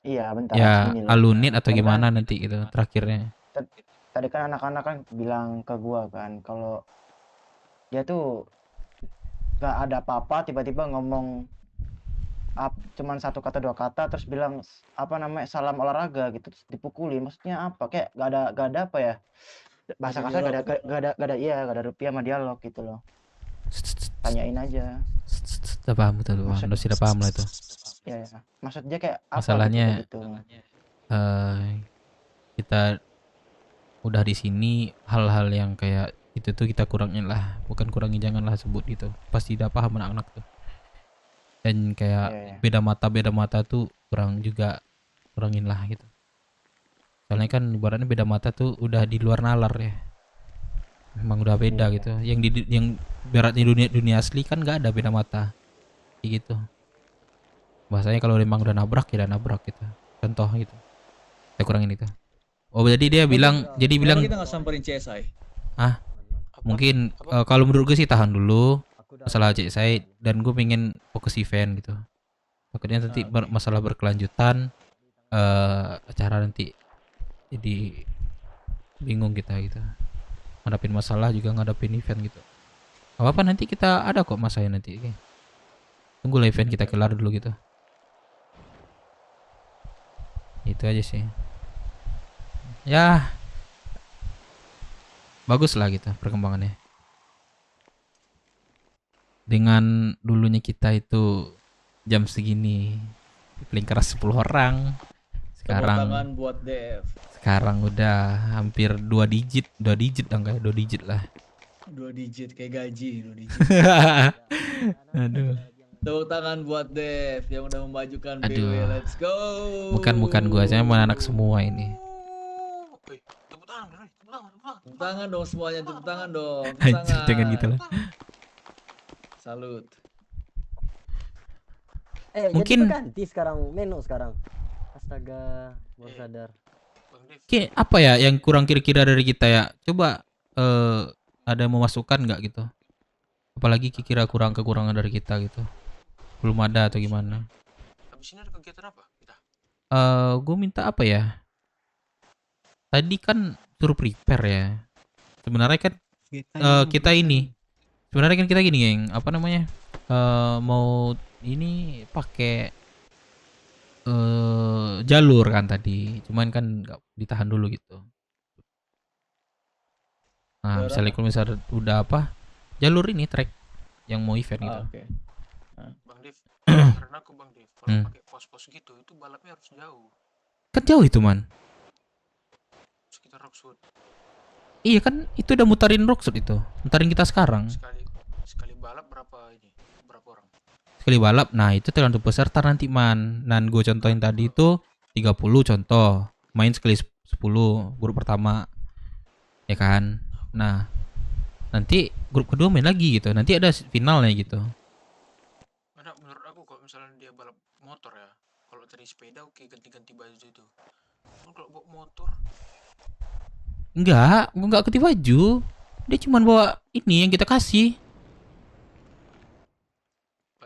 Iya bentar. Ya alunit atau gimana nanti gitu terakhirnya. Tadi kan anak-anak kan bilang ke gua kan kalau dia tuh gak ada apa-apa, tiba-tiba ngomong cuman satu kata dua kata terus bilang apa namanya salam olahraga gitu, terus dipukuli. Maksudnya apa, kayak gak ada apa ya, bahasa kasar gak ada rupiah sama dialog gitu loh. Tanyain aja. Udah paham betul, sudah paham lah itu. Ya maksudnya kayak apa masalahnya gitu. Kita udah di sini, hal-hal yang kayak itu tuh kita kurangin lah, bukan kurangin, janganlah sebut gitu, pasti udah paham anak-anak tuh. Dan kayak beda mata tuh kurangin lah gitu. Soalnya kan ibaratnya beda mata tuh udah di luar nalar ya, memang udah beda gitu. Yang ibaratnya dunia asli kan nggak ada beda mata kayak gitu. Bahasanya kalau memang udah nabrak ya udah nabrak gitu, contoh gitu. Saya kurangin itu. Oh jadi dia bilang kita nggak samperin CSI. Mungkin kalau menurut gue sih tahan dulu masalah CSI, dan gue pengen fokus event gitu. Takutnya nanti masalah berkelanjutan acara nanti jadi bingung kita gitu. Ngadapin masalah juga ngadapin event gitu. Apa nanti kita ada kok masanya nanti. Tunggu lah event kita kelar dulu gitu. Itu aja sih. Ya bagus lah gitu perkembangannya. Dengan dulunya kita itu jam segini paling keras 10 orang, tangan buat Dev. Sekarang udah hampir 2 digit dong, kayak 2 digit lah. 2 digit kayak gaji, 2 digit. Aduh. Tepuk tangan buat Dev yang udah memajukan BW. Aduh. Let's go. Bukan gua, saya anak semua ini. Tepuk tangan dong semuanya, tepuk tangan dong. Tepuk Anjir, tangan. jangan gitu lah. Salut. Mungkin- jadi ganti sekarang menu sekarang. Astaga, baru sadar. Oke, apa ya yang kurang kira-kira dari kita ya? Coba ada yang memasukkan nggak gitu? Apalagi kira kurang kekurangan dari kita gitu. Belum ada atau gimana? Habis ini ada kegiatan apa kita? Gue minta apa ya? Tadi kan suruh prepare ya. Sebenarnya kan kita ini. Sebenarnya kan kita gini, geng. Apa namanya? Mau ini pakai jalur kan tadi. Cuman kan nggak ditahan dulu gitu. Nah, misalnya kalau misalnya udah apa? Jalur ini track yang mau event gitu. Oke. Bang Dev, karena aku Bang Dev, kalau pakai pos-pos gitu itu balapnya harus jauh. Kan jauh itu, man. Sekitar Rockwood. Iya kan, itu udah mutarin Rockwood itu. Mutarin kita sekarang. Sekali balap berapa ini? Berapa orang? Sekali balap, nah itu tergantung peserta nanti, man. Dan gue contohin tadi itu 30 contoh. Main sekali 10 grup pertama. Ya kan? Nah, nanti grup kedua main lagi gitu. Nanti ada finalnya gitu. Karena menurut aku kalau misalnya dia balap motor ya, kalau tadi sepeda oke ganti-ganti baju itu. Kalau bawa motor, Enggak, gue enggak ganti baju. Dia cuma bawa ini yang kita kasih.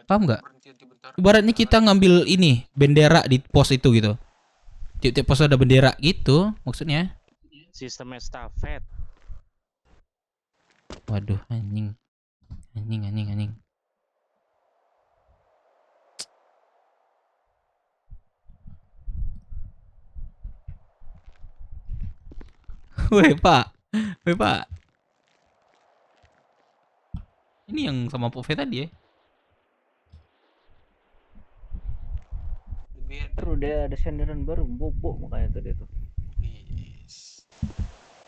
Paham nggak? Ibaratnya kita ngambil ini bendera di pos itu gitu. Tiap-tiap pos ada bendera gitu maksudnya. Sistem estafet. Waduh, anjing. Anjing. Weh, Pak. Ini yang sama Pove tadi ya. Baru dia ada senderan baru bobok makanya tadi tuh.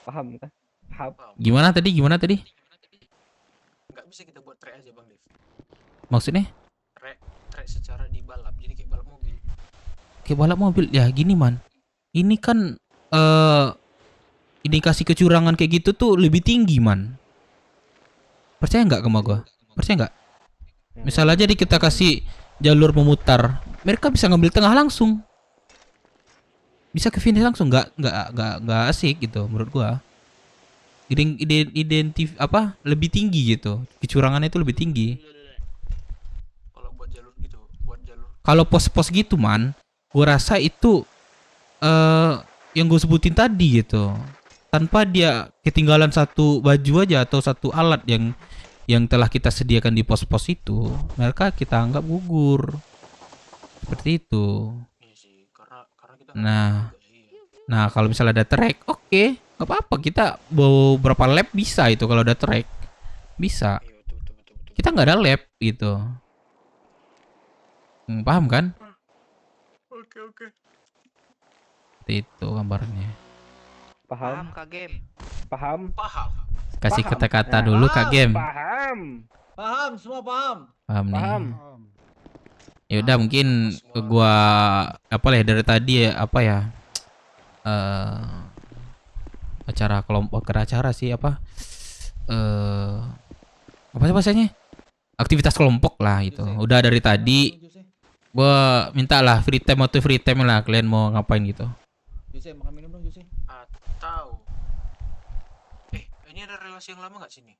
Paham kan? Paham. Gimana tadi? nggak bisa kita buat track aja Bang Dev. Maksudnya? Track secara di balap, jadi kayak balap mobil. Kayak balap mobil. Ya gini, man. Ini kan indikasi kecurangan kayak gitu tuh lebih tinggi, man. Percaya nggak sama gua? Percaya nggak? Misal aja kita kasih jalur memutar, mereka bisa ngambil tengah langsung, bisa ke finish langsung, nggak asik gitu menurut gua. Identif apa lebih tinggi gitu, kecurangannya itu lebih tinggi. Kalau buat jalur gitu, Kalau pos-pos gitu, man, gua rasa itu yang gue sebutin tadi gitu, tanpa dia ketinggalan satu baju aja atau satu alat yang telah kita sediakan di pos-pos itu, mereka kita anggap gugur. Seperti itu. Nah, kalau misalnya ada track, oke, nggak apa-apa, kita bawa berapa lap bisa itu kalau ada track, bisa. Kita nggak ada lap gitu. Paham kan? Oke. Seperti itu gambarnya. Paham, Kak Game. Paham. Kasih kata-kata dulu, Kak Game. Paham, semua paham. Paham nih. Ya udah, mungkin gua apa lah dari tadi ya, apa ya, acara kelompok, acara sih apa sih bahasanya, aktivitas kelompok lah itu. Udah dari tadi gua minta lah free time lah, kalian mau ngapain gitu. Jose, makan minum dong Jose. Atau ini ada relasi yang lama nggak sini?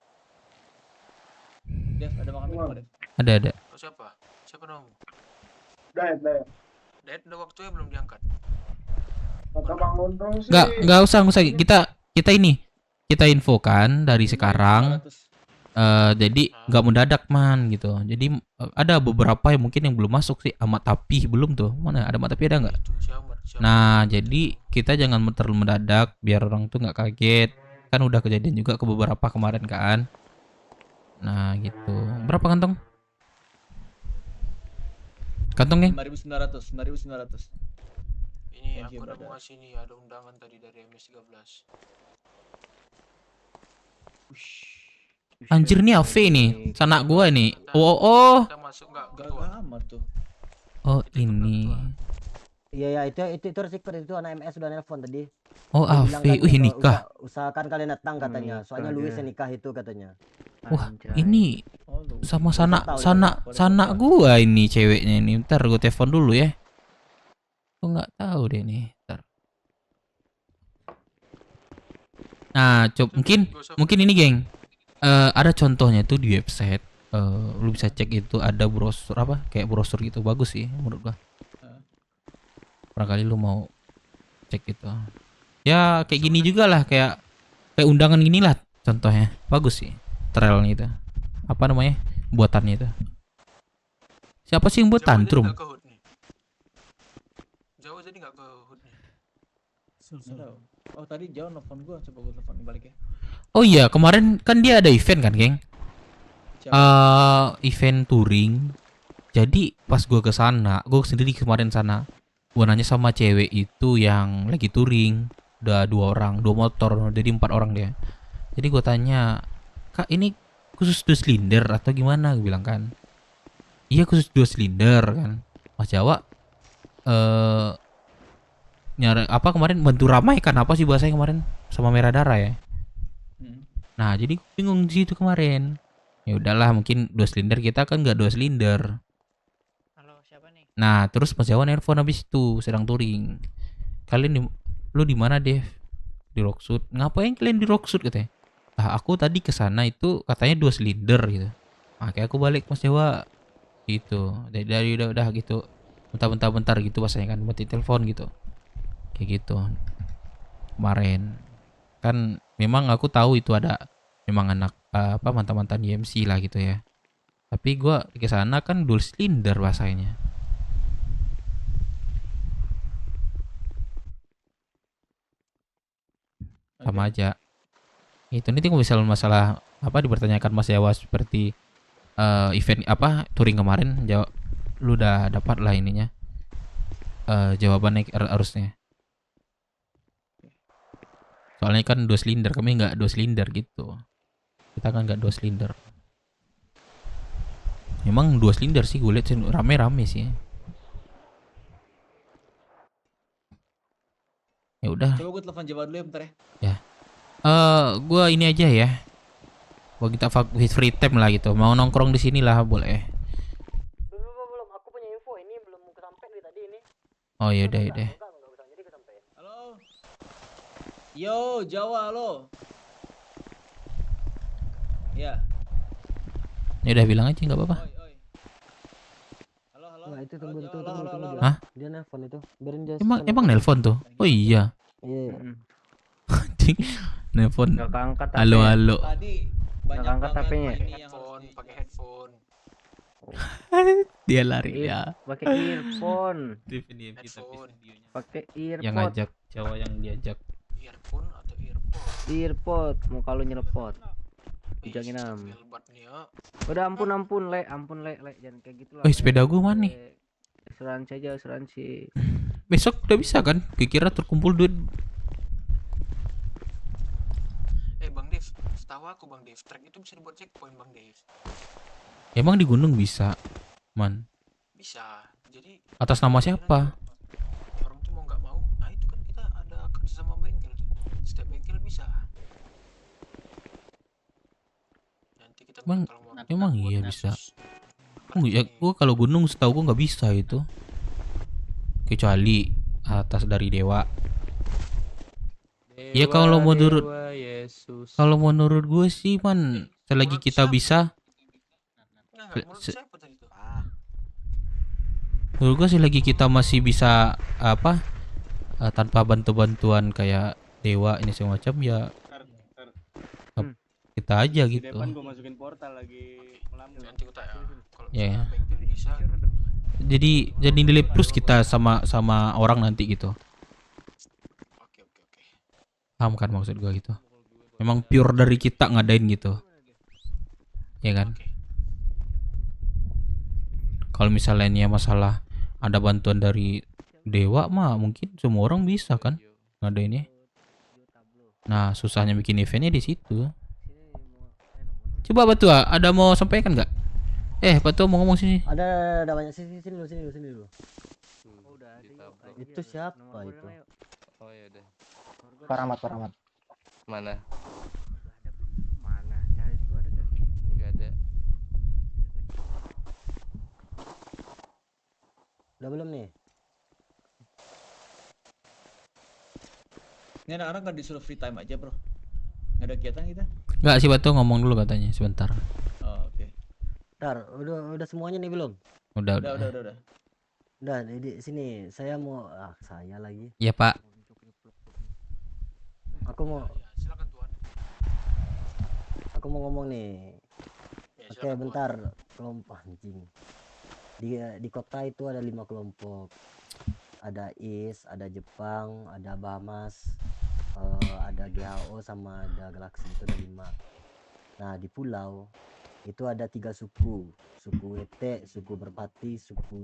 Dev, ada makan minum Dev? Ada. Oh, siapa namamu? Dayat udah waktunya belum diangkat. Kata Bang Gondrong sih. Nggak usah. Kita ini kita infokan dari sekarang. Jadi nggak mendadak, man, gitu. Jadi ada beberapa yang mungkin yang belum masuk sih. Amat Tapi belum tuh. Mana ada Amat Tapi, ada nggak? Nah, jadi kita jangan terlalu mendadak biar orang tuh nggak kaget. Kan udah kejadian juga ke beberapa kemarin kan. Nah, gitu. Berapa kantong? Kantongnya? 5.900. Ini Nih, Thank you, aku udah brother. mau ngasih nih, ada undangan tadi dari MS13. Anjir nih AV nih, sanak gua nih. Oh. Kita masuk nggak Gak amat tuh. Oh ini. Iya itu resiko itu anak MS udah nelpon tadi. Oh Dia bilang AV, kan, nikah. usahakan kalian datang katanya. Soalnya Luis yang nikah itu katanya. Wah ini sama Tahu sanak gua ini ceweknya ini. Ntar gua telepon dulu ya. Gua nggak tahu deh nih. Ntar. Nah, mungkin ini geng. Ada contohnya tuh di website. Lu bisa cek itu ada brosur apa? Kayak brosur gitu, bagus sih menurut gua. Barangkali lu mau cek itu. Ya kayak gini juga lah, kayak undangan gini lah contohnya. Bagus sih trailnya itu. Apa namanya? Buatannya itu. Siapa sih yang buat tantrum? Jawa jadi nggak ke HUD nih. Nggak tahu. Oh tadi jauh nelfon gua, coba gua telepon balik ya. Oh iya, kemarin kan dia ada event kan, geng? Event touring. Jadi pas gua ke sana, gua sendiri kemarin sana. Gua nanya sama cewek itu yang lagi touring, udah 2 orang, 2 motor, jadi 4 orang dia. Jadi gua tanya, "Kak, ini khusus 2 silinder atau gimana?" Gue bilang kan. Iya khusus 2 silinder kan. Mas Jawa nyari apa kemarin, bantu ramaikan apa sih bahasanya kemarin sama Merah Darah ya. Nah jadi gue bingung di situ kemarin. Ya udahlah, mungkin 2 silinder, kita kan nggak 2 silinder. Nah terus Mas Jawa nelpon habis itu sedang touring. Lu di mana Dev? Di Rocksud. Ngapain kalian di Rocksud katanya? Ah aku tadi ke sana itu katanya 2 silinder gitu. Makanya aku balik Mas Jawa. Gitu. Dari udah gitu. Bentar gitu pasanya kan mati telepon gitu. Kayak gitu. Kemarin kan memang aku tahu itu ada memang anak mantan-mantan YMC lah gitu ya. Tapi gua ke sana kan 2 silinder bahasanya. Sama aja. Itu nanti kalau misalnya masalah apa dipertanyakan Mas Jawa seperti event apa touring kemarin, lu udah dapat lah ininya jawabannya harusnya. Soalnya kan 2 silinder, kami nggak 2 silinder gitu. Kita kan nggak 2 silinder. Memang 2 silinder sih gue lihat rame-rame sih. Ya udah. Coba gue telepon Jawa dulu ya bentar ya. Ya. Gua ini aja ya. Gua kita free time lah gitu. Mau nongkrong di sini lah boleh. Belum, aku punya info ini belum kesampe nih tadi ini. Oh ya udah. Halo. Yo, Jawa halo. Ya. Ya udah bilang aja nggak apa-apa. Nah, itu tunggu. Hah? Dia nelpon itu. Biarin dia. Emang nelpon tuh? Oh iya. Iya. Anjing. Nelpon. Halo. Tadi banyak angkat banget HP-nya. ini yang pakai headphone. Dia lari ya. Pakai earphone. Pakai earphone. Yang ngajak Jawa yang diajak. Earphone atau earphone? Earphone, mau kalau nyelepot. Jangan am. Udah ampun le, jangan kayak gitu lah. Oh, sepeda gua mana nih? Asuransi. Besok udah bisa kan? Kira terkumpul duit. Bang Dev, setahu aku Bang Dev, track itu bisa dibuat checkpoint Bang Dev. Emang di gunung bisa, man? Bisa. Jadi atas nama siapa? Orang tuh mau nggak mau, nah itu kan kita ada kerja sama bengkel tuh. Setiap bengkel bisa. Nanti kita Emang iya bisa. Ya, gua kalau gunung setahu gua nggak bisa itu. Kecuali atas dari dewa. Ya kalau menurut gue sih man, selagi kita bisa, menurut gue selagi kita masih bisa apa tanpa bantuan kayak dewa ini semacam ya kita aja gitu. Ya. Jadi nilai plus kita sama orang nanti gitu. Paham kan maksud gua gitu. Memang pure dari kita ngadain gitu. Ya kan? Kalau misalnya ini masalah ada bantuan dari Dewa mah mungkin semua orang bisa kan ada ini. Nah susahnya bikin eventnya di situ. Coba Batu ada mau sampaikan nggak? Batu mau ngomong sini. Ada banyak sini dulu. Itu siapa itu? Oh ya udah. Paramat. Mana? Cari itu ada kan? Enggak ada. Udah belum nih? Ini anak-anak kan disuruh free time aja bro. Nggak ada kegiatan kita? Nggak, si Batu ngomong dulu katanya sebentar. Oh, oke. Ntar, udah semuanya nih belum? Udah. Udah, di sini saya mau saya lagi. Iya Pak. Aku mau ngomong nih. Oke, bentar. Kelompok anjing. Di kota itu ada 5 kelompok. Ada IS, ada Jepang, ada Bahamas, ada GHO sama ada Galaxy, itu ada 5. Nah di pulau itu ada 3 suku WT, suku Merpati, suku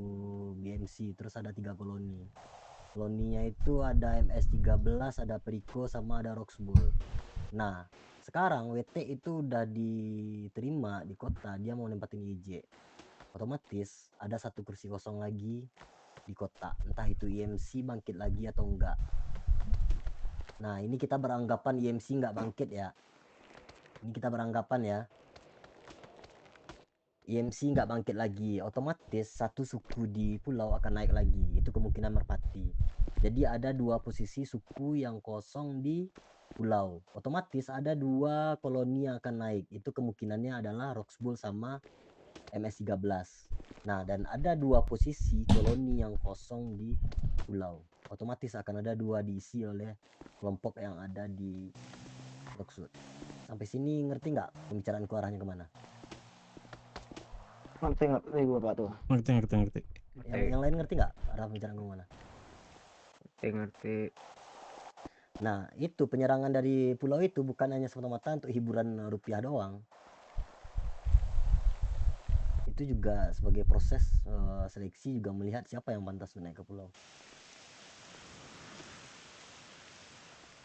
BMC, terus ada 3 koloni. Koloninya itu ada MS-13, ada Perico sama ada Roxbull. Nah sekarang WT itu udah diterima di kota, dia mau nempatin IJ, otomatis ada 1 kursi kosong lagi di kota, entah itu IMC bangkit lagi atau enggak. Nah ini kita beranggapan IMC nggak bangkit ya, ini kita beranggapan ya IMC nggak bangkit lagi, otomatis 1 suku di pulau akan naik lagi, itu kemungkinan Merpati. Jadi ada 2 posisi suku yang kosong di pulau, otomatis ada 2 koloni yang akan naik, itu kemungkinannya adalah Roxbull sama MS-13. Nah dan ada 2 posisi koloni yang kosong di pulau, otomatis akan ada 2 diisi oleh kelompok yang ada di Roxwood. Sampai sini ngerti nggak pembicaraan arahnya kemana? Ngerti gua Pak tuh. Ngerti. Yang lain ngerti nggak arah pembicaraan kemana? Ngerti. Nah itu penyerangan dari pulau itu bukan hanya semata-mata untuk hiburan rupiah doang, itu juga sebagai proses seleksi, juga melihat siapa yang pantas naik ke pulau.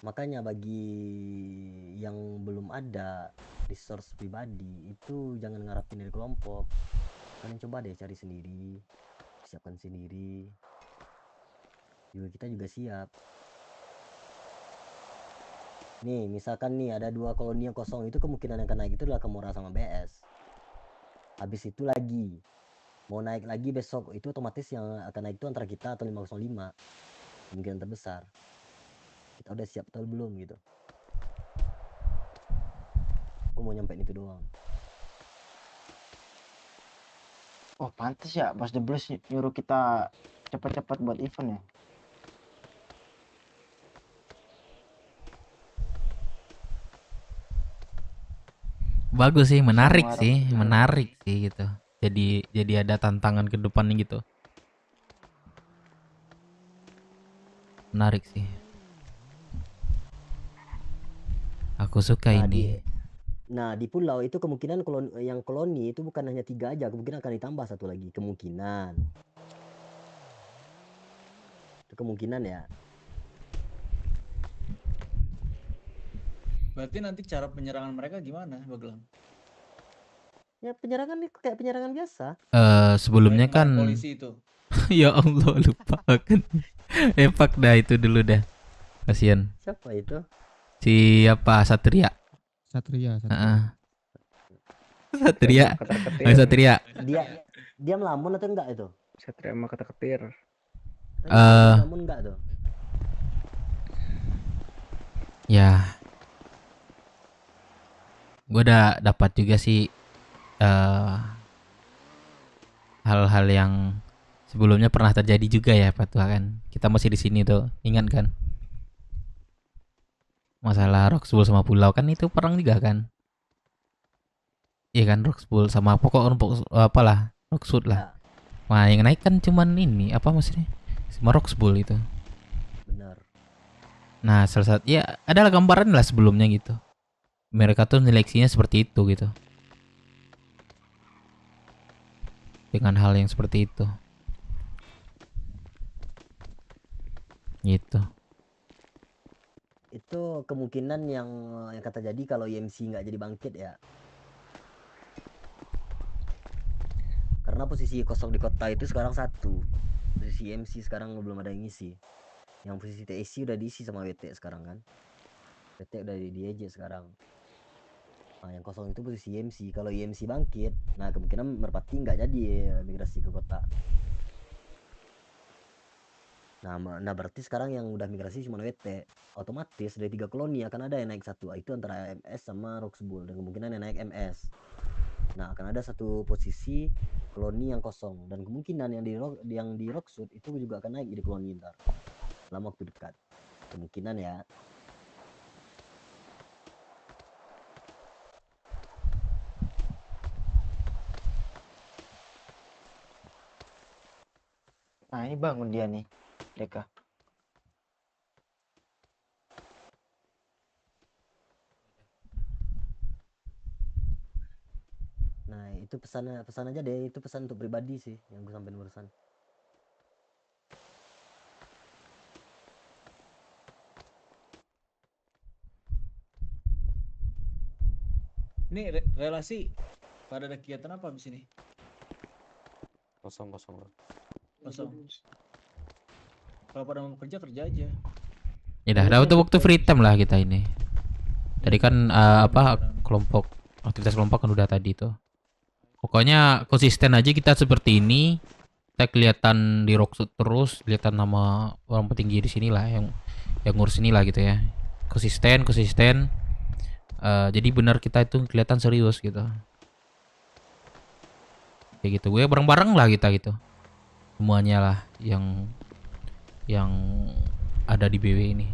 Makanya bagi yang belum ada resource pribadi itu jangan ngarapin dari kelompok, kalian coba deh cari sendiri, siapkan sendiri. Kita juga siap. Nih misalkan nih ada 2 koloni yang kosong, itu kemungkinan yang akan naik itu adalah Kemora sama BS. Habis itu lagi mau naik lagi besok, itu otomatis yang akan naik itu antara kita atau 505, kemungkinan terbesar. Kita udah siap atau belum gitu. Aku mau nyampein itu doang. Oh pantas ya Bos The Blues nyuruh kita cepat-cepat buat event ya. Bagus sih, menarik sih gitu. Jadi ada tantangan ke depannya gitu. Menarik sih. Aku suka ini. Nah di pulau itu kemungkinan koloni itu bukan hanya 3 aja, kemungkinan akan ditambah 1 lagi, kemungkinan. Itu kemungkinan ya. Berarti nanti cara penyerangan mereka gimana, Baglang? Ya penyerangan kayak penyerangan biasa. Sebelumnya kan polisi itu. Ya Allah lupa kan. Pak dah itu dulu dah. Kasian. Siapa itu? Siapa? Satria. Satria. Satria. Dia melamun atau enggak itu? Satria sama kata ketir. Melamun enggak tuh? Ya. Gue udah dapat juga sih hal-hal yang sebelumnya pernah terjadi juga ya Pak Tua kan. Kita masih di sini tuh, ingat kan? Masalah Roxbull sama pulau kan itu perang juga kan? Iya kan, Roxbull sama apalah, Roxwood lah. Nah yang naik kan cuman ini apa maksudnya? Sama Roxbull itu. Benar. Nah salah satu ya adalah gambaran lah sebelumnya gitu. Mereka tuh seleksinya seperti itu gitu. Dengan hal yang seperti itu. Gitu. Itu kemungkinan yang kata jadi kalau IMC nggak jadi bangkit ya. Karena posisi kosong di kota itu sekarang 1. Posisi IMC sekarang belum ada yang ngisi. Yang posisi TSC udah diisi sama WT sekarang kan. WT udah di EJ sekarang. Nah yang kosong itu posisi IMC. Kalau IMC bangkit, nah kemungkinan Merpati nggak jadi migrasi ke kota. Nah berarti sekarang yang udah migrasi cuma WT. Otomatis dari 3 koloni akan ada yang naik 1. Itu antara MS sama Roxbull, dan kemungkinan yang naik MS. Nah akan ada 1 posisi koloni yang kosong, dan kemungkinan yang di Roxwood itu juga akan naik jadi koloni ntar dalam waktu dekat. Kemungkinan ya. Nah ini bangun dia nih, Deka. Nah itu pesan aja deh, itu pesan untuk pribadi sih yang gue sampein barusan. Ini relasi pada ada kegiatan apa abis ini? Kosong. Kosong. Kalau pada mau kerja aja. Ya dah, waktu free time lah kita ini. Tadi kan aktivitas kelompok kan udah tadi tuh. Pokoknya konsisten aja kita seperti ini. Kita kelihatan di Roxwood terus, kelihatan nama orang petinggi di sini lah yang ngurus inilah gitu ya. Konsisten. Jadi benar kita itu kelihatan serius gitu. Kayak gitu. Gue bareng-bareng lah kita gitu. Semuanya lah yang ada di BW ini.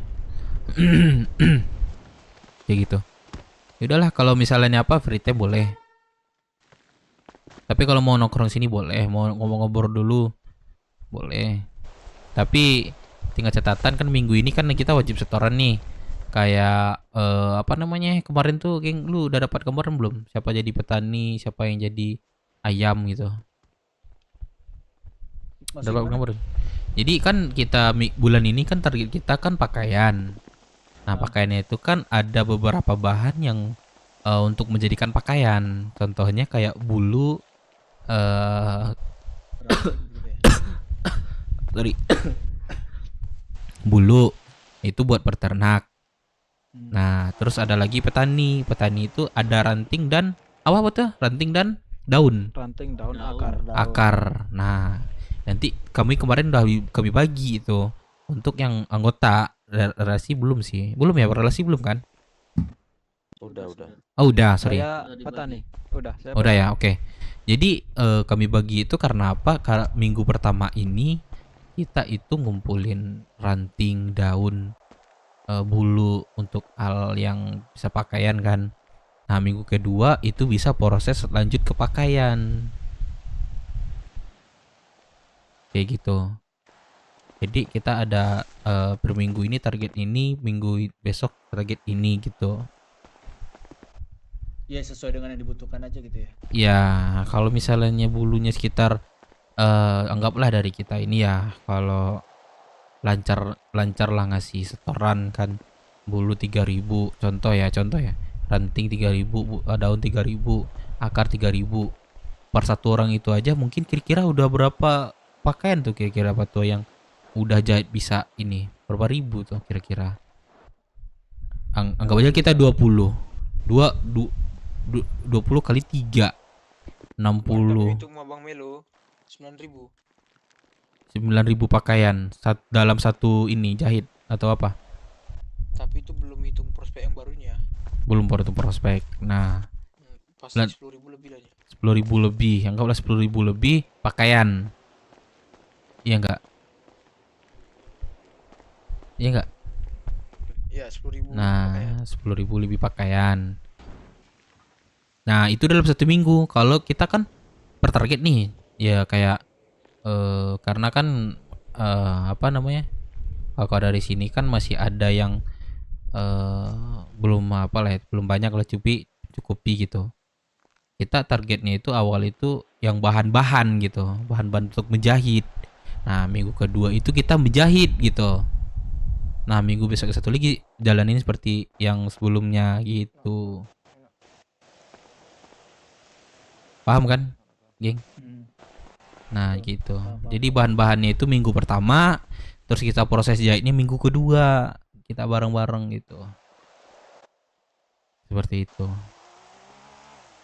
Kayak gitu. Yaudahlah, kalau misalnya free time boleh. Tapi kalau mau nongkrong sini boleh, mau ngomong-ngobrol dulu boleh. Tapi tinggal catatan kan minggu ini kan kita wajib setoran nih. Kayak kemarin tuh geng, lu udah dapat gambaran belum? Siapa jadi petani, siapa yang jadi ayam gitu. Dapat gambaran. Jadi kan kita bulan ini kan target kita kan pakaian. Nah, pakaiannya itu kan ada beberapa bahan yang untuk menjadikan pakaian. Contohnya kayak bulu bulu itu buat peternak. Nah, terus ada lagi petani. Petani itu ada ranting dan apa tuh? Ranting dan daun. Ranting, daun, Akar. Nah, nanti kemarin udah kami bagi itu untuk yang anggota. Relasi belum sih. Belum ya, relasi belum kan? Udah. Oh, udah, sorry. Saya petani. Udah ya, oke. Jadi kami bagi itu karena apa? Karena minggu pertama ini kita itu ngumpulin ranting, daun, bulu untuk hal yang bisa pakaian kan. Nah, minggu kedua itu bisa proses lanjut ke pakaian. Kayak gitu. Jadi kita ada per minggu ini target ini, minggu besok target ini gitu. Ya sesuai dengan yang dibutuhkan aja gitu ya. Ya, kalau misalnya bulunya sekitar anggaplah dari kita ini ya, kalau lancar lah ngasih setoran kan, bulu 3.000 contoh ya, ranting 3.000, daun 3.000, akar 3.000 per satu orang itu aja mungkin kira-kira udah berapa pakaian tuh, kira-kira apa tuh yang udah jahit bisa ini berapa ribu tuh kira-kira. Anggap aja kita 20 kali 3 60. Hitung sama Bang Melo 9.000 pakaian dalam satu ini jahit atau apa? Tapi itu belum hitung prospek yang barunya. Belum baru prospek. Nah, pasti 10.000 lebih lah. 10.000 lebih, anggaplah 10.000 lebih pakaian. Iya enggak? Iya enggak? Iya, 10.000. Nah, 10.000 lebih pakaian. Nah, itu dalam satu minggu. Kalau kita kan per target nih, ya kayak karena kan kalau dari sini kan masih ada yang belum belum banyak lah cukupi gitu. Kita targetnya itu awal itu yang bahan-bahan gitu, bahan-bahan untuk menjahit. Nah, minggu kedua itu kita menjahit gitu. Nah, minggu besok satu lagi jalanin seperti yang sebelumnya gitu. Paham kan, geng? Nah, gitu. Jadi bahan-bahannya itu minggu pertama, terus kita proses jahitnya minggu kedua. Kita bareng-bareng gitu. Seperti itu.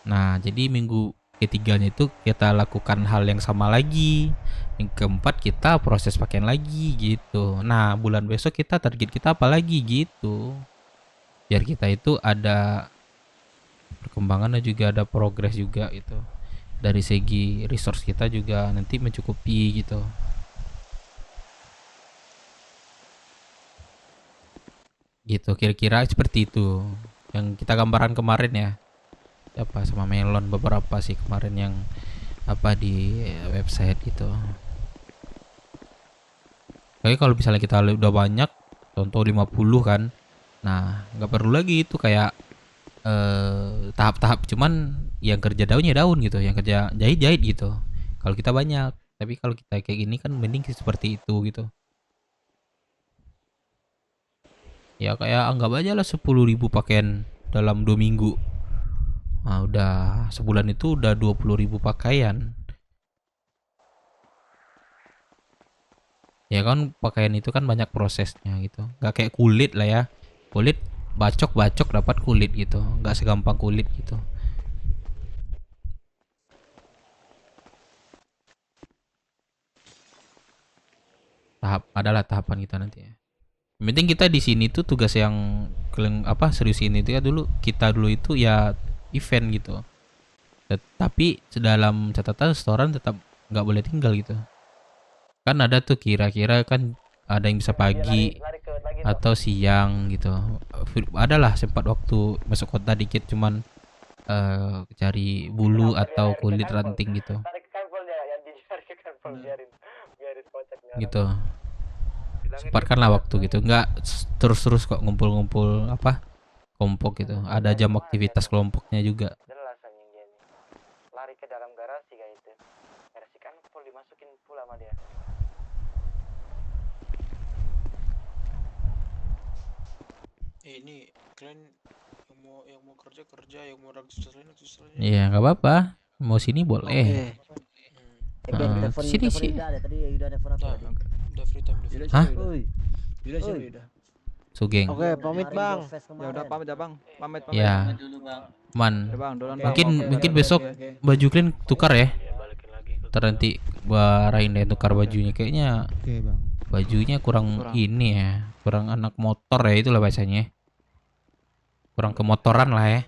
Nah, jadi minggu ketiganya itu kita lakukan hal yang sama lagi. Yang keempat kita proses pakaian lagi gitu. Nah, bulan besok kita target kita apa lagi gitu. Biar kita itu ada perkembangan dan juga ada progres juga gitu. Dari segi resource kita juga nanti mencukupi gitu. Gitu, kira-kira seperti itu. Yang kita gambaran kemarin ya. Apa sama Melon beberapa sih kemarin yang apa di website itu. Oke, kalau misalnya kita udah banyak, contoh 50 kan, nah nggak perlu lagi itu kayak tahap-tahap, cuman yang kerja daunnya daun gitu, yang kerja jahit gitu. Kalau kita banyak, tapi kalau kita kayak gini kan mending seperti itu gitu. Ya kayak anggap aja lah 10.000 pakaian dalam 2 minggu. Nah, udah sebulan itu udah 20.000 pakaian. Ya kan pakaian itu kan banyak prosesnya gitu. Gak kayak kulit lah ya. Kulit bacok dapat kulit gitu. Gak segampang kulit gitu. Adalah tahapan kita nanti ya. Yang penting kita di sini tuh tugas yang serius ini itu ya kita dulu itu ya event gitu. Tapi dalam catatan restoran tetap nggak boleh tinggal gitu. Kan ada tuh kira-kira kan ada yang bisa pagi atau siang gitu. Adalah sempat waktu masuk kota dikit cuman cari bulu atau kulit ranting gitu. Gitu. Sempatkanlah waktu gitu. Nggak terus-terus kok ngumpul-ngumpul kelompok gitu. Ada jam aktivitas kelompoknya juga. Jelas anjing dia nih. Lari ke dalam garasi kayak itu. Garasi kan full dimasukin full sama dia. Ini kalian yang mau kerja, yang mau register lain. Iya, nggak apa-apa. Mau sini boleh. Sini sih. Udah free time. Hah? Udah. Sugeng. Oke, pamit bang. Ya udah pamit ya bang. Pamit. Ya. Man. Ya, bang, duluan, bang. Mungkin besok baju kalian tukar ya. Ntar nanti gua arahin deh tukar bajunya. Kayaknya bajunya kurang ini ya. Kurang anak motor ya, itulah bahasanya. Kurang kemotoran lah ya.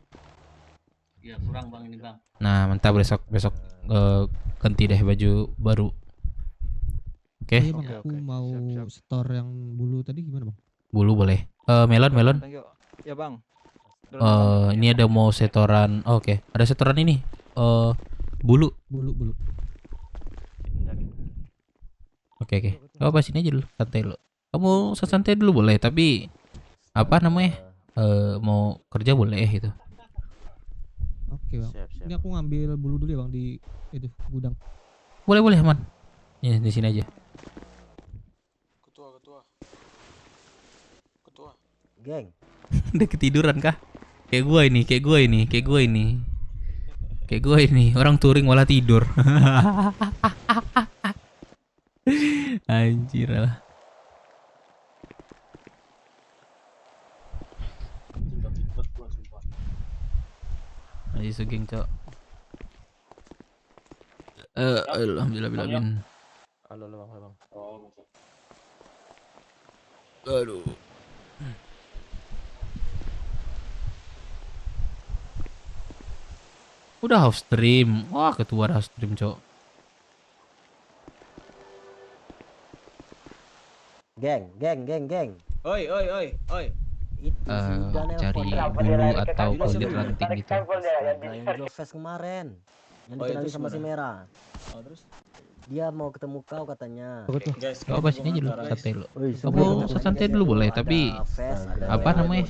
Iya, kurang bang ini bang. Nah, mantap besok ganti deh baju baru. Oke. Aku mau store yang bulu tadi gimana bang? Bulu boleh. Melon. Ya bang. Ini ada mau setoran. Oke. Ada setoran ini. Bulu. Oke. Apa sini aja dulu, santai dulu. Kamu santai dulu boleh, tapi apa namanya? Mau kerja boleh gitu. Oke bang. Ini aku ngambil bulu dulu ya bang di itu gudang. Boleh aman. Ya di sini aja. Ketua. Geng. Udah ketiduran kah? Kayak gua ini. Orang touring malah tidur. Anjir lah. Ayo Sugeng cok. Alhamdulillah bilabin. Halo bang. Aduh. Udah house stream. Wah, ketua house stream, cok. Geng. Oi. Itu sudah Cari nelpon. bulu atau kulit ranting gitu. Yang Jofes kemarin. Yang dikenali sama si Merah. Oh, terus? Dia mau ketemu kau katanya. Kau apa sini aja dulu, santai dulu. Kamu santai dulu boleh, tapi apa namanya?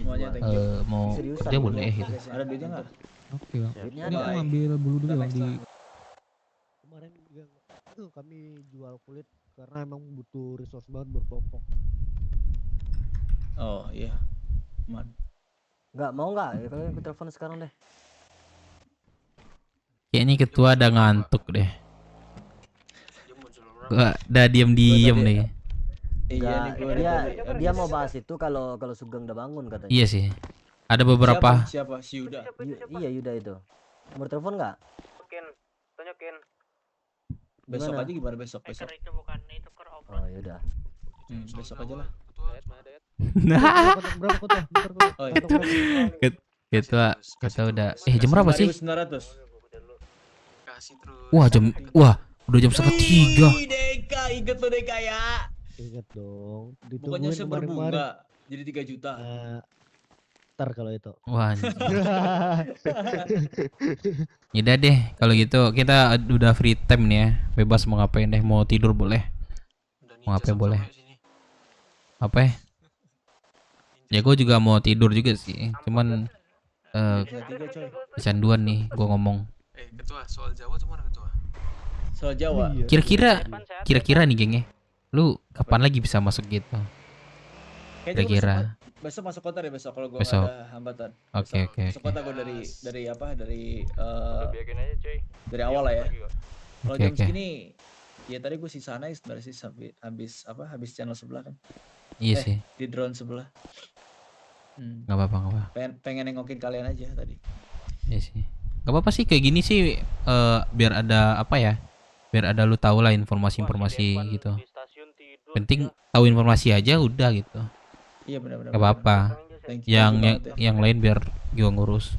Mau kerja boleh gitu. Ada duitnya nggak? Oke bang. Ini aku ngambil bulu dulu bang di. Kemarin juga kami jual kulit karena emang butuh resource banget berkelompok. Oh iya, man. Nggak mau nggak? Ya, kalian aku telepon sekarang deh. Kayaknya ketua ada ngantuk deh. Gua udah diem nih. Iya nih gua dia dari dia habis. mau bahas itu kalau Sugeng udah bangun katanya. Iya sih. Ada beberapa. Siapa? Si Yuda. Iya Yuda itu. Nomor telepon nggak? Tunjukin. Besok Gimana? aja gimana besok? Besok. Itu bukan itu Oh yaudah. Besok aja lah. Berapa kota? Bentar, kota. Oh, iya. Ketua udah. Jam berapa sih? 900. Wah udah jam 2:30. Wih, Deka, inget lo Deka ya. Ingat dong. Bukannya Ditungguin kemarin-kemarin. seberbunga, jadi 3 juta. Ntar kalau itu. Wah. Yaudah deh, kalau gitu kita udah free time nih ya. Bebas mau ngapain deh, mau tidur boleh. Mau ngapain boleh. Apa ya? Ya gue juga mau tidur juga sih. Cuman kecanduan nih gue ngomong. Ketua, soal Jawa tuh mana ketua? Soal Jawa. Kira-kira nih geng ya. Lu kapan lagi bisa masuk gitu? Kira-kira. Besok masuk kota deh besok kalau gua Besok. nggak ada hambatan. Oke. Masuk kota gua dari awal lah ya. Kalau jam segini ya tadi gua sisana sebenarnya sih habis channel sebelah kan. Iya sih. Di drone sebelah. Gak apa-apa. Pengen nengokin kalian aja tadi. Iya sih. Gak apa-apa sih kayak gini sih biar ada apa ya? Biar ada lu tahu lah informasi-informasi gitu. Penting tahu informasi aja udah gitu. Iya benar-benar. Gak apa-apa. Yang lain biar gua ngurus.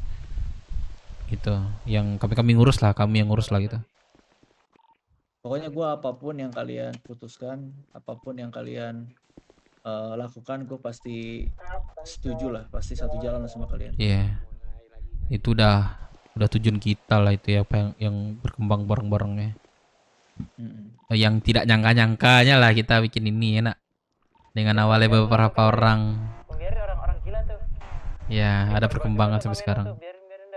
Gitu. Yang kami ngurus lah, kami yang ngurus lah gitu. Pokoknya gua apapun yang kalian putuskan, apapun yang kalian lakukan, gue pasti setuju lah, pasti satu jalan sama kalian. Iya. Itu udah tujuan kita lah itu ya, apa yang berkembang bareng-barengnya. Yang tidak nyangka-nyangkanya lah kita bikin ini enak. Dengan awalnya beberapa orang. Orang-orang gila tuh. Ya, ada perkembangan sampai sekarang.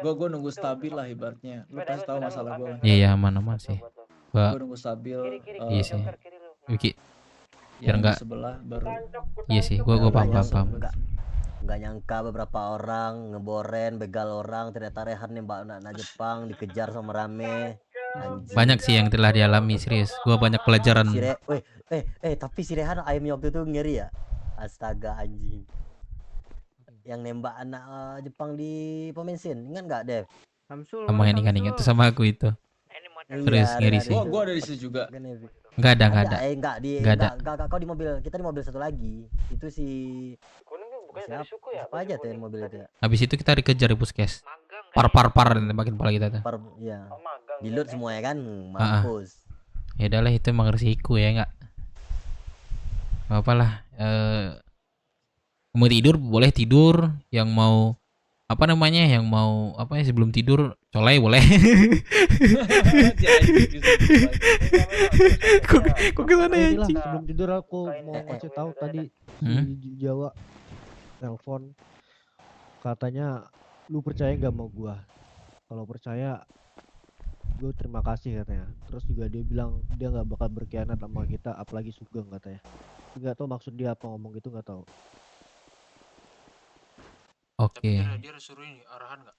Gue nunggu stabil lah ibaratnya. Lu pasti tahu masalah gue. Iya, aman-aman sih. Gue nunggu stabil. Iya sih. Wiki. Biar enggak sebelah baru. Iya sih, gua paham. Nggak nyangka beberapa orang ngeboren, begal orang, ternyata Rehan nembak anak Jepang, dikejar sama rame. Anjing. Banyak sih yang telah dialami, serius. Gua banyak pelajaran. Tapi si Rehan ayam waktu itu ngeri ya. Astaga anjing. Yang nembak anak Jepang di pom bensin, ingat nggak, Dev? Sama yang ingat itu sama aku itu. Serius ngeri sih. Gua ada di situ juga. Enggak ada. Enggak ada. Kau di mobil, kita di mobil satu lagi. Itu si siapa aja tuh yang mobil itu ya. Habis itu kita dikejar di puskes. Par nembakin kepala kita tuh. Iya. Dilut semua ya kan, mampus. Ya udahlah itu emang resiko ya enggak. Enggak apalah. Mau tidur boleh tidur, yang mau apa namanya, yang mau apa ya sebelum tidur colai boleh. Kok kesana ya anjing? Sebelum tidur aku mau ngasih tahu tadi di Jawa telepon katanya lu percaya nggak mau gua? Kalau percaya gue terima kasih katanya. Terus juga dia bilang dia nggak bakal berkhianat sama kita, apalagi Sugeng katanya. Nggak tahu maksud dia apa ngomong gitu, nggak tahu. Oke. Dia suruh ini arahan nggak?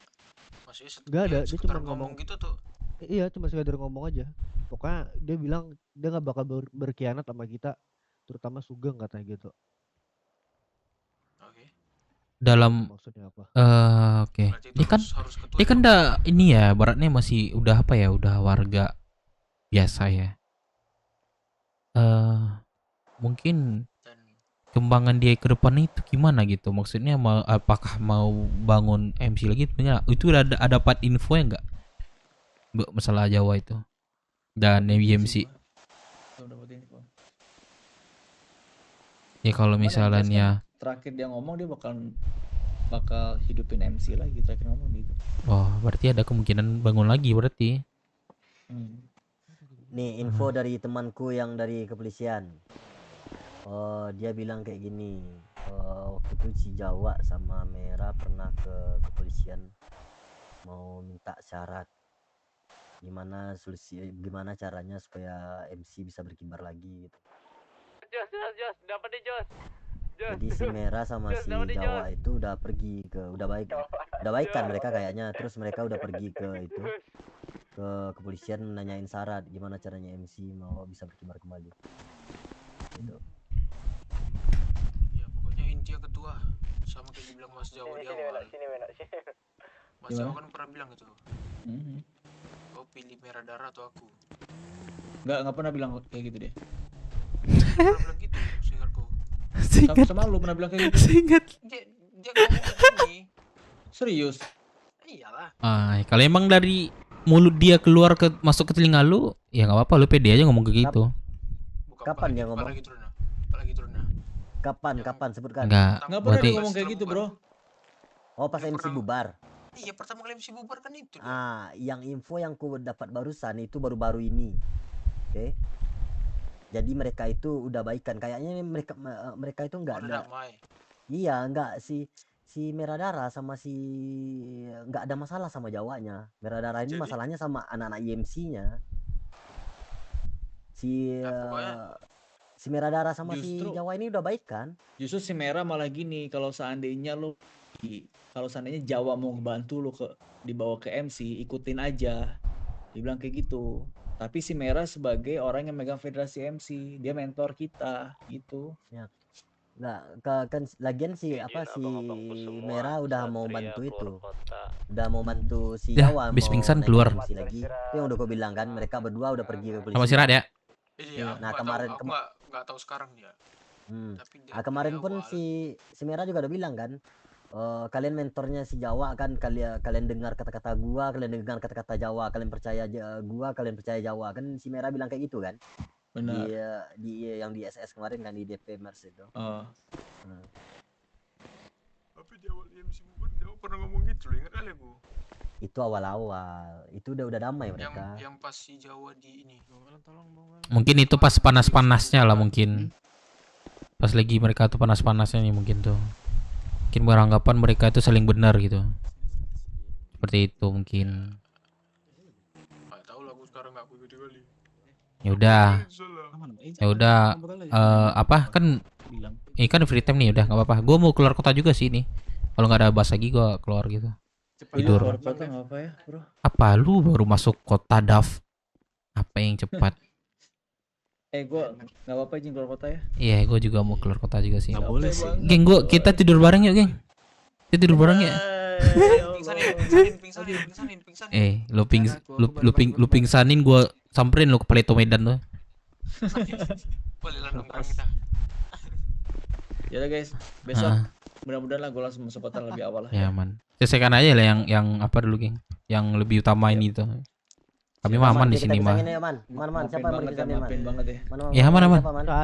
Maksudnya Nggak ada, dia cuma ngomong gitu tuh. Iya, cuma sekedar ngomong aja. Pokoknya dia bilang dia nggak bakal berkhianat sama kita, terutama Sugeng katanya gitu. Dalam maksudnya apa? Oke. Dia kan udah ini ya, baratnya masih udah apa ya, udah warga biasa ya. Mungkin kembangan dia ke depan itu gimana gitu, maksudnya apakah mau bangun MC lagi itu udah ada dapat info ya enggak masalah Jawa itu dan MC ya? Kalau misalnya terakhir dia ngomong dia bakal hidupin MC lagi, terakhir ngomong gitu. Oh berarti ada kemungkinan bangun lagi berarti. Nih info dari temanku yang dari kepolisian. Oh dia bilang kayak gini, waktu itu si Jawa sama Merah pernah ke kepolisian mau minta syarat gimana caranya supaya MC bisa berkibar lagi gitu. Jos, dapat deh Jos. Jadi si Merah sama si Jawa itu udah pergi ke udah baikan mereka kayaknya. Terus mereka udah pergi ke itu ke kepolisian nanyain syarat gimana caranya MC mau bisa berkibar kembali. Gitu. Ya pokoknya intinya ketua sama kayak dibilang Mas Jawa di awal. Mas Jawa kan pernah bilang gitu. Kau pilih Merah Darah atau aku? Nggak pernah bilang kayak gitu deh. Pernah bilang gitu, seingatku. Sama lu pernah bilang kayak gitu. Seingat. Dia ngomong gini. Serius? Iyalah. Kalau emang dari mulut dia keluar masuk ke telinga lu, ya nggak apa-apa, lu pede aja ngomong kayak gitu. Kapan dia ngomong? Kapan sebutkan? Enggak. Nggak pernah dia ngomong kayak gitu, bro. Oh, pas MC bubar. Iya, pertama kali MC bubar kan itu. Yang info yang ku dapat barusan itu baru-baru ini. Oke. Jadi mereka itu udah baikan. Kayaknya mereka itu enggak ada. Iya, enggak si Merah Darah sama si enggak ada masalah sama Jawanya. Merah Darah ini masalahnya sama anak-anak IMC-nya. Si Merah Darah sama si Jawa ini udah baikan. Justru si Merah malah gini, kalau seandainya Jawa mau ngebantu lu dibawa ke MC, ikutin aja. Dibilang kayak gitu. Tapi si Merah sebagai orang yang megang federasi MC, dia mentor kita gitu. Ya. Kan lagian si Merah udah mau bantu itu. Udah mau bantu si Jawa habis mau pingsan naik keluar. MC lagi. Itu yang udah gue bilang kan, mereka berdua udah pergi ke polisi. Sama si Rad ya. Iya, nah kemarin nggak tahu sekarang dia. Kemarin pun si Merah juga udah bilang kan, kalian mentornya si Jawa kan, kalian dengar kata-kata gua, kalian dengar kata-kata Jawa, kalian percaya gua, kalian percaya Jawa, kan si Merah bilang kayak gitu kan. Benar. Di yang di SS kemarin kan, di DP Mers itu. Tapi di awal MC bubar Jawa pernah ngomong gitu loh, ingat kali gua. Itu awal-awal, itu udah damai mereka. Yang pas si Jawa di ini. Mungkin itu pas panas-panasnya lah mungkin. Pas lagi mereka tuh panas-panasnya nih mungkin tuh. Mungkin beranggapan mereka itu saling benar gitu. Seperti itu mungkin. Nggak tahu lah, gua sekarang nggak ikut kali. Ya udah. Apa kan? Ini kan free time nih, udah nggak apa-apa. Gua mau keluar kota juga sih ini. Kalau nggak ada bas lagi gua keluar gitu. Tidur. Apa ya, bro? Apa lu baru masuk kota Dav? Apa yang cepat? Gua nggak apa-apa izin keluar kota ya. Iya, gua juga mau keluar kota juga sih. Nggak boleh sih. Geng, kita tidur bareng yuk, geng. Kita tidur bareng ya. Pingsanin. Lu pingsanin, gua samperin lu ke Paleto Medan tuh. Boleh lah nongkrong kita. Ya udah guys, besok mudah-mudahan lah gue langsung masuk kota lebih awal lah. Ya aman. Selesaikan aja lah yang apa dulu, geng. Yang lebih utama ini tuh. Kami mah aman di sini mah. Man, siapa yang mau dipisahin, Man? Banget ya. Ya aman.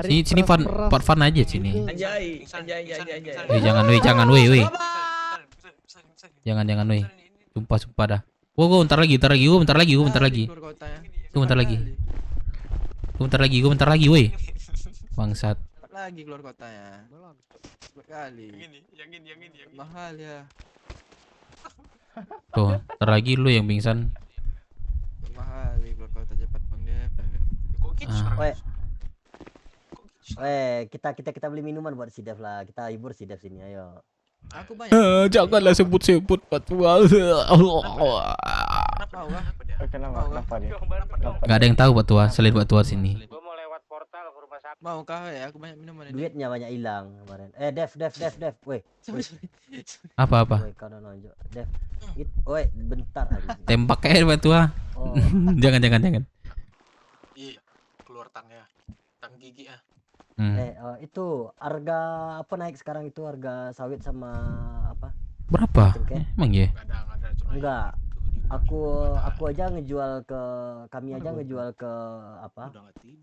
Sini fun aja sini. Anjay. Jangan, weh. Jangan, weh. Sumpah dah. Gua bentar lagi, Gua bentar lagi, weh. Bangsat. Lagi keluar kota ya. Sekali. Yang ini. Mahal ya. Tuh, ntar lagi lu yang pingsan. Mahal keluar kota cepat Bang Dev. Kok gitu sekarang? Kita beli minuman buat si Dev lah. Kita hibur si Dev sini, ayo. Aku banyak. Janganlah sebut Patua. Kenapa dia? Gak ada yang tahu Patua selain Patua sini. Mau kah ya? Aku banyak minuman ini. Duitnya banyak hilang kemarin. Dev. Weh. Apa? Weh, kau nonjok. Dev. Weh, bentar aja. Tembak aja Patua. Jangan. Iya, keluar tangnya. Tang gigi ah. Itu harga apa naik sekarang itu, harga sawit sama apa? Berapa? Emang ya? Enggak. Aku aja ngejual ke apa?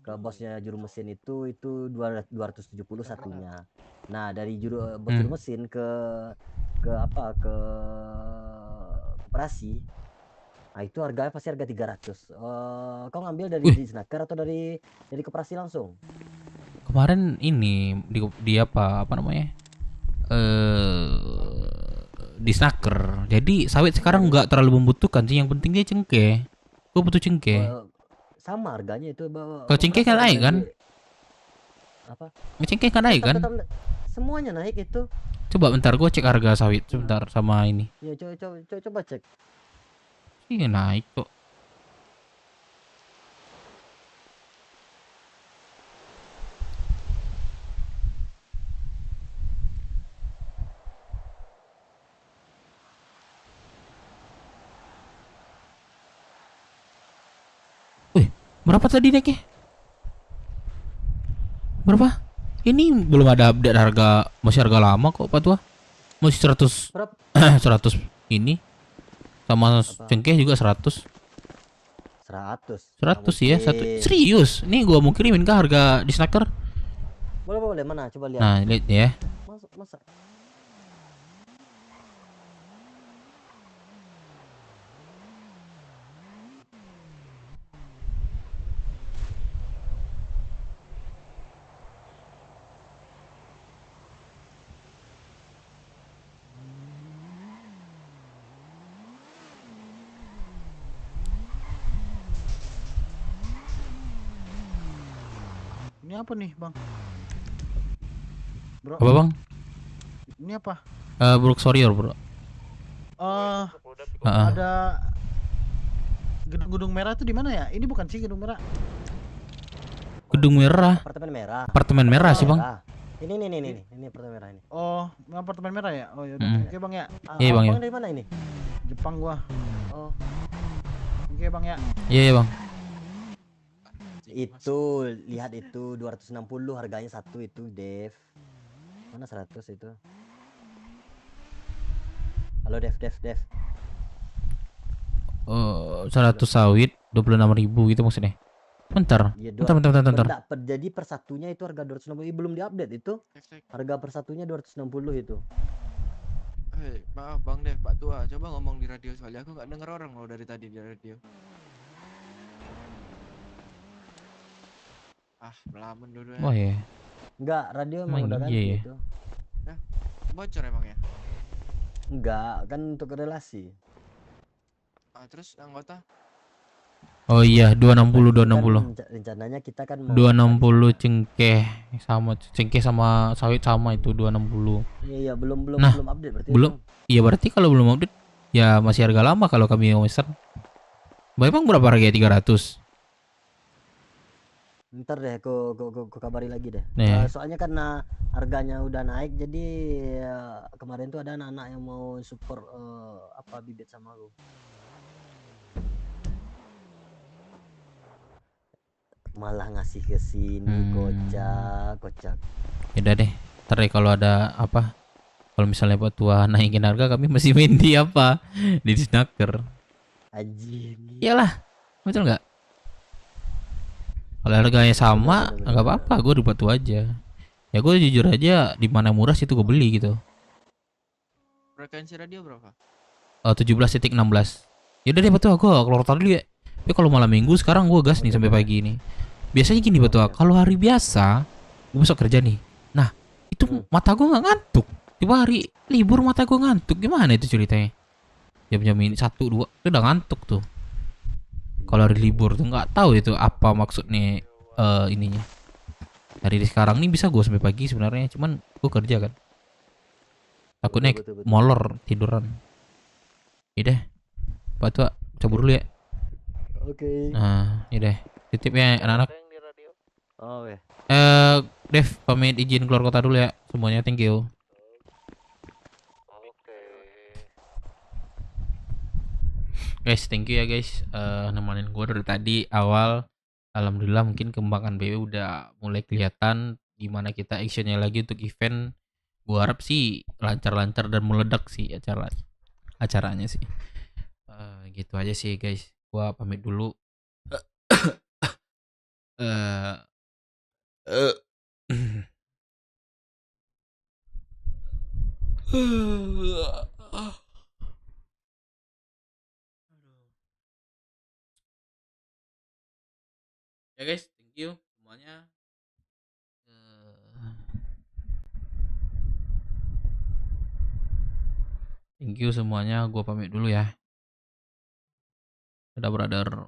Ke bosnya juru mesin itu 270 satunya. Nah, dari bos juru mesin ke koperasi. Nah, itu harganya pasti harga 300. Kau ngambil dari Snacker atau dari koperasi langsung? Kemarin ini di apa namanya? Di Snacker. Jadi sawit sekarang nggak terlalu membutuhkan sih, yang penting dia cengkeh. Gue butuh cengkeh. Sama harganya itu. Kalau cengkeh kan naik kan? Apa? Cengkeh kan naik kan? semuanya naik itu. Coba bentar gue cek harga sawit sebentar sama ini. Ya coba cek. Iya naik kok. Wih, berapa tadi naiknya? Berapa? Ini belum ada update harga, masih harga lama kok Pak Tua. Masih 100. Berapa? 100 ini. Sama cengkeh juga 100. 100 ya, satu. Serius? Nih gua mau kirimin ke harga di snacker. Boleh mana coba lihat. Nah, lihat ya. Masa. Ini apa nih, Bang? Bro. Apa Bang? Ini apa? Brook Warrior bro. Ada gedung-gedung merah tuh di mana ya? Ini bukan sih gedung merah. Gedung merah. Apartemen merah. Apartemen merah sih Bang. Ini apartemen merah ini. Oh, apartemen merah ya? Oh ya udah. Oke Bang ya. Iya Bang ya. Bang dari mana ini? Jepang gua. Oh. Oke Bang ya. Iya Bang. Itu lihat itu 260 harganya satu itu Dev. Mana 100 itu? Halo Dev. 100 sawit 26.000 gitu maksudnya. Bentar. Iya, Bentar. Jadi per satunya itu harga 260, belum diupdate itu. Harga per satunya 260 itu. Maaf Bang Dev, Pak Tua, coba ngomong di radio soalnya aku nggak denger orang loh dari tadi di radio. Melamun dulu ya. Wah ya. Enggak, radio emang udah ganti iya. itu. Bocor emang ya? Enggak, kan untuk relasi. Terus anggota? Oh iya, 260. Rencananya kita kan mau 260 cengkeh sama sawit sama itu 260. Iya, belum update berarti. Iya berarti kalau belum update ya masih harga lama kalau kami Western. Bang berapa harganya 300? Ntar deh, aku kabari lagi deh. Soalnya karena harganya udah naik, jadi kemarin tuh ada anak-anak yang mau support bibit sama aku. Malah ngasih ke sini kocak. Yaudah deh, ntar deh kalau ada apa, kalau misalnya Pak Tua naikin harga, kami masih main di apa di snacker. Anjing. Iyalah, betul nggak? Kalau harganya sama, nggak apa-apa, gue di Pak Tua aja. Ya gue jujur aja, di mana murah situ gue beli gitu. Frekuensi radio berapa? 17.16. Yaudah deh Pak Tua, gue keluar dulu ya. Tapi kalau malam minggu sekarang gue gas nih sampai pagi nih. Biasanya gini Pak Tua, kalau hari biasa gue besok kerja nih. Nah itu mata gue nggak ngantuk. Tiba hari libur mata gue ngantuk. Gimana itu ceritanya? Jam-jam ini 1, 2 itu udah ngantuk tuh. Kalau hari libur tuh nggak tahu itu apa maksudnya ininya. Hari sekarang nih bisa gue sampai pagi sebenarnya, cuman gue kerja kan. Takutnya molor tiduran. Yaudah, Pak Tua cabut dulu ya. Oke. Nah, yaudah. Titip ya anak-anak. Oh ya. Dev pamit izin keluar kota dulu ya semuanya. Thank you. Guys, thank you ya guys, nemenin gue dari tadi awal. Alhamdulillah mungkin kembangan BW udah mulai kelihatan gimana kita actionnya lagi untuk event. Gue harap sih lancar-lancar dan meledak sih acaranya sih. Gitu aja sih guys. Gue pamit dulu. Ya guys, thank you semuanya. Thank you semuanya. Gue pamit dulu ya. Dadah brother.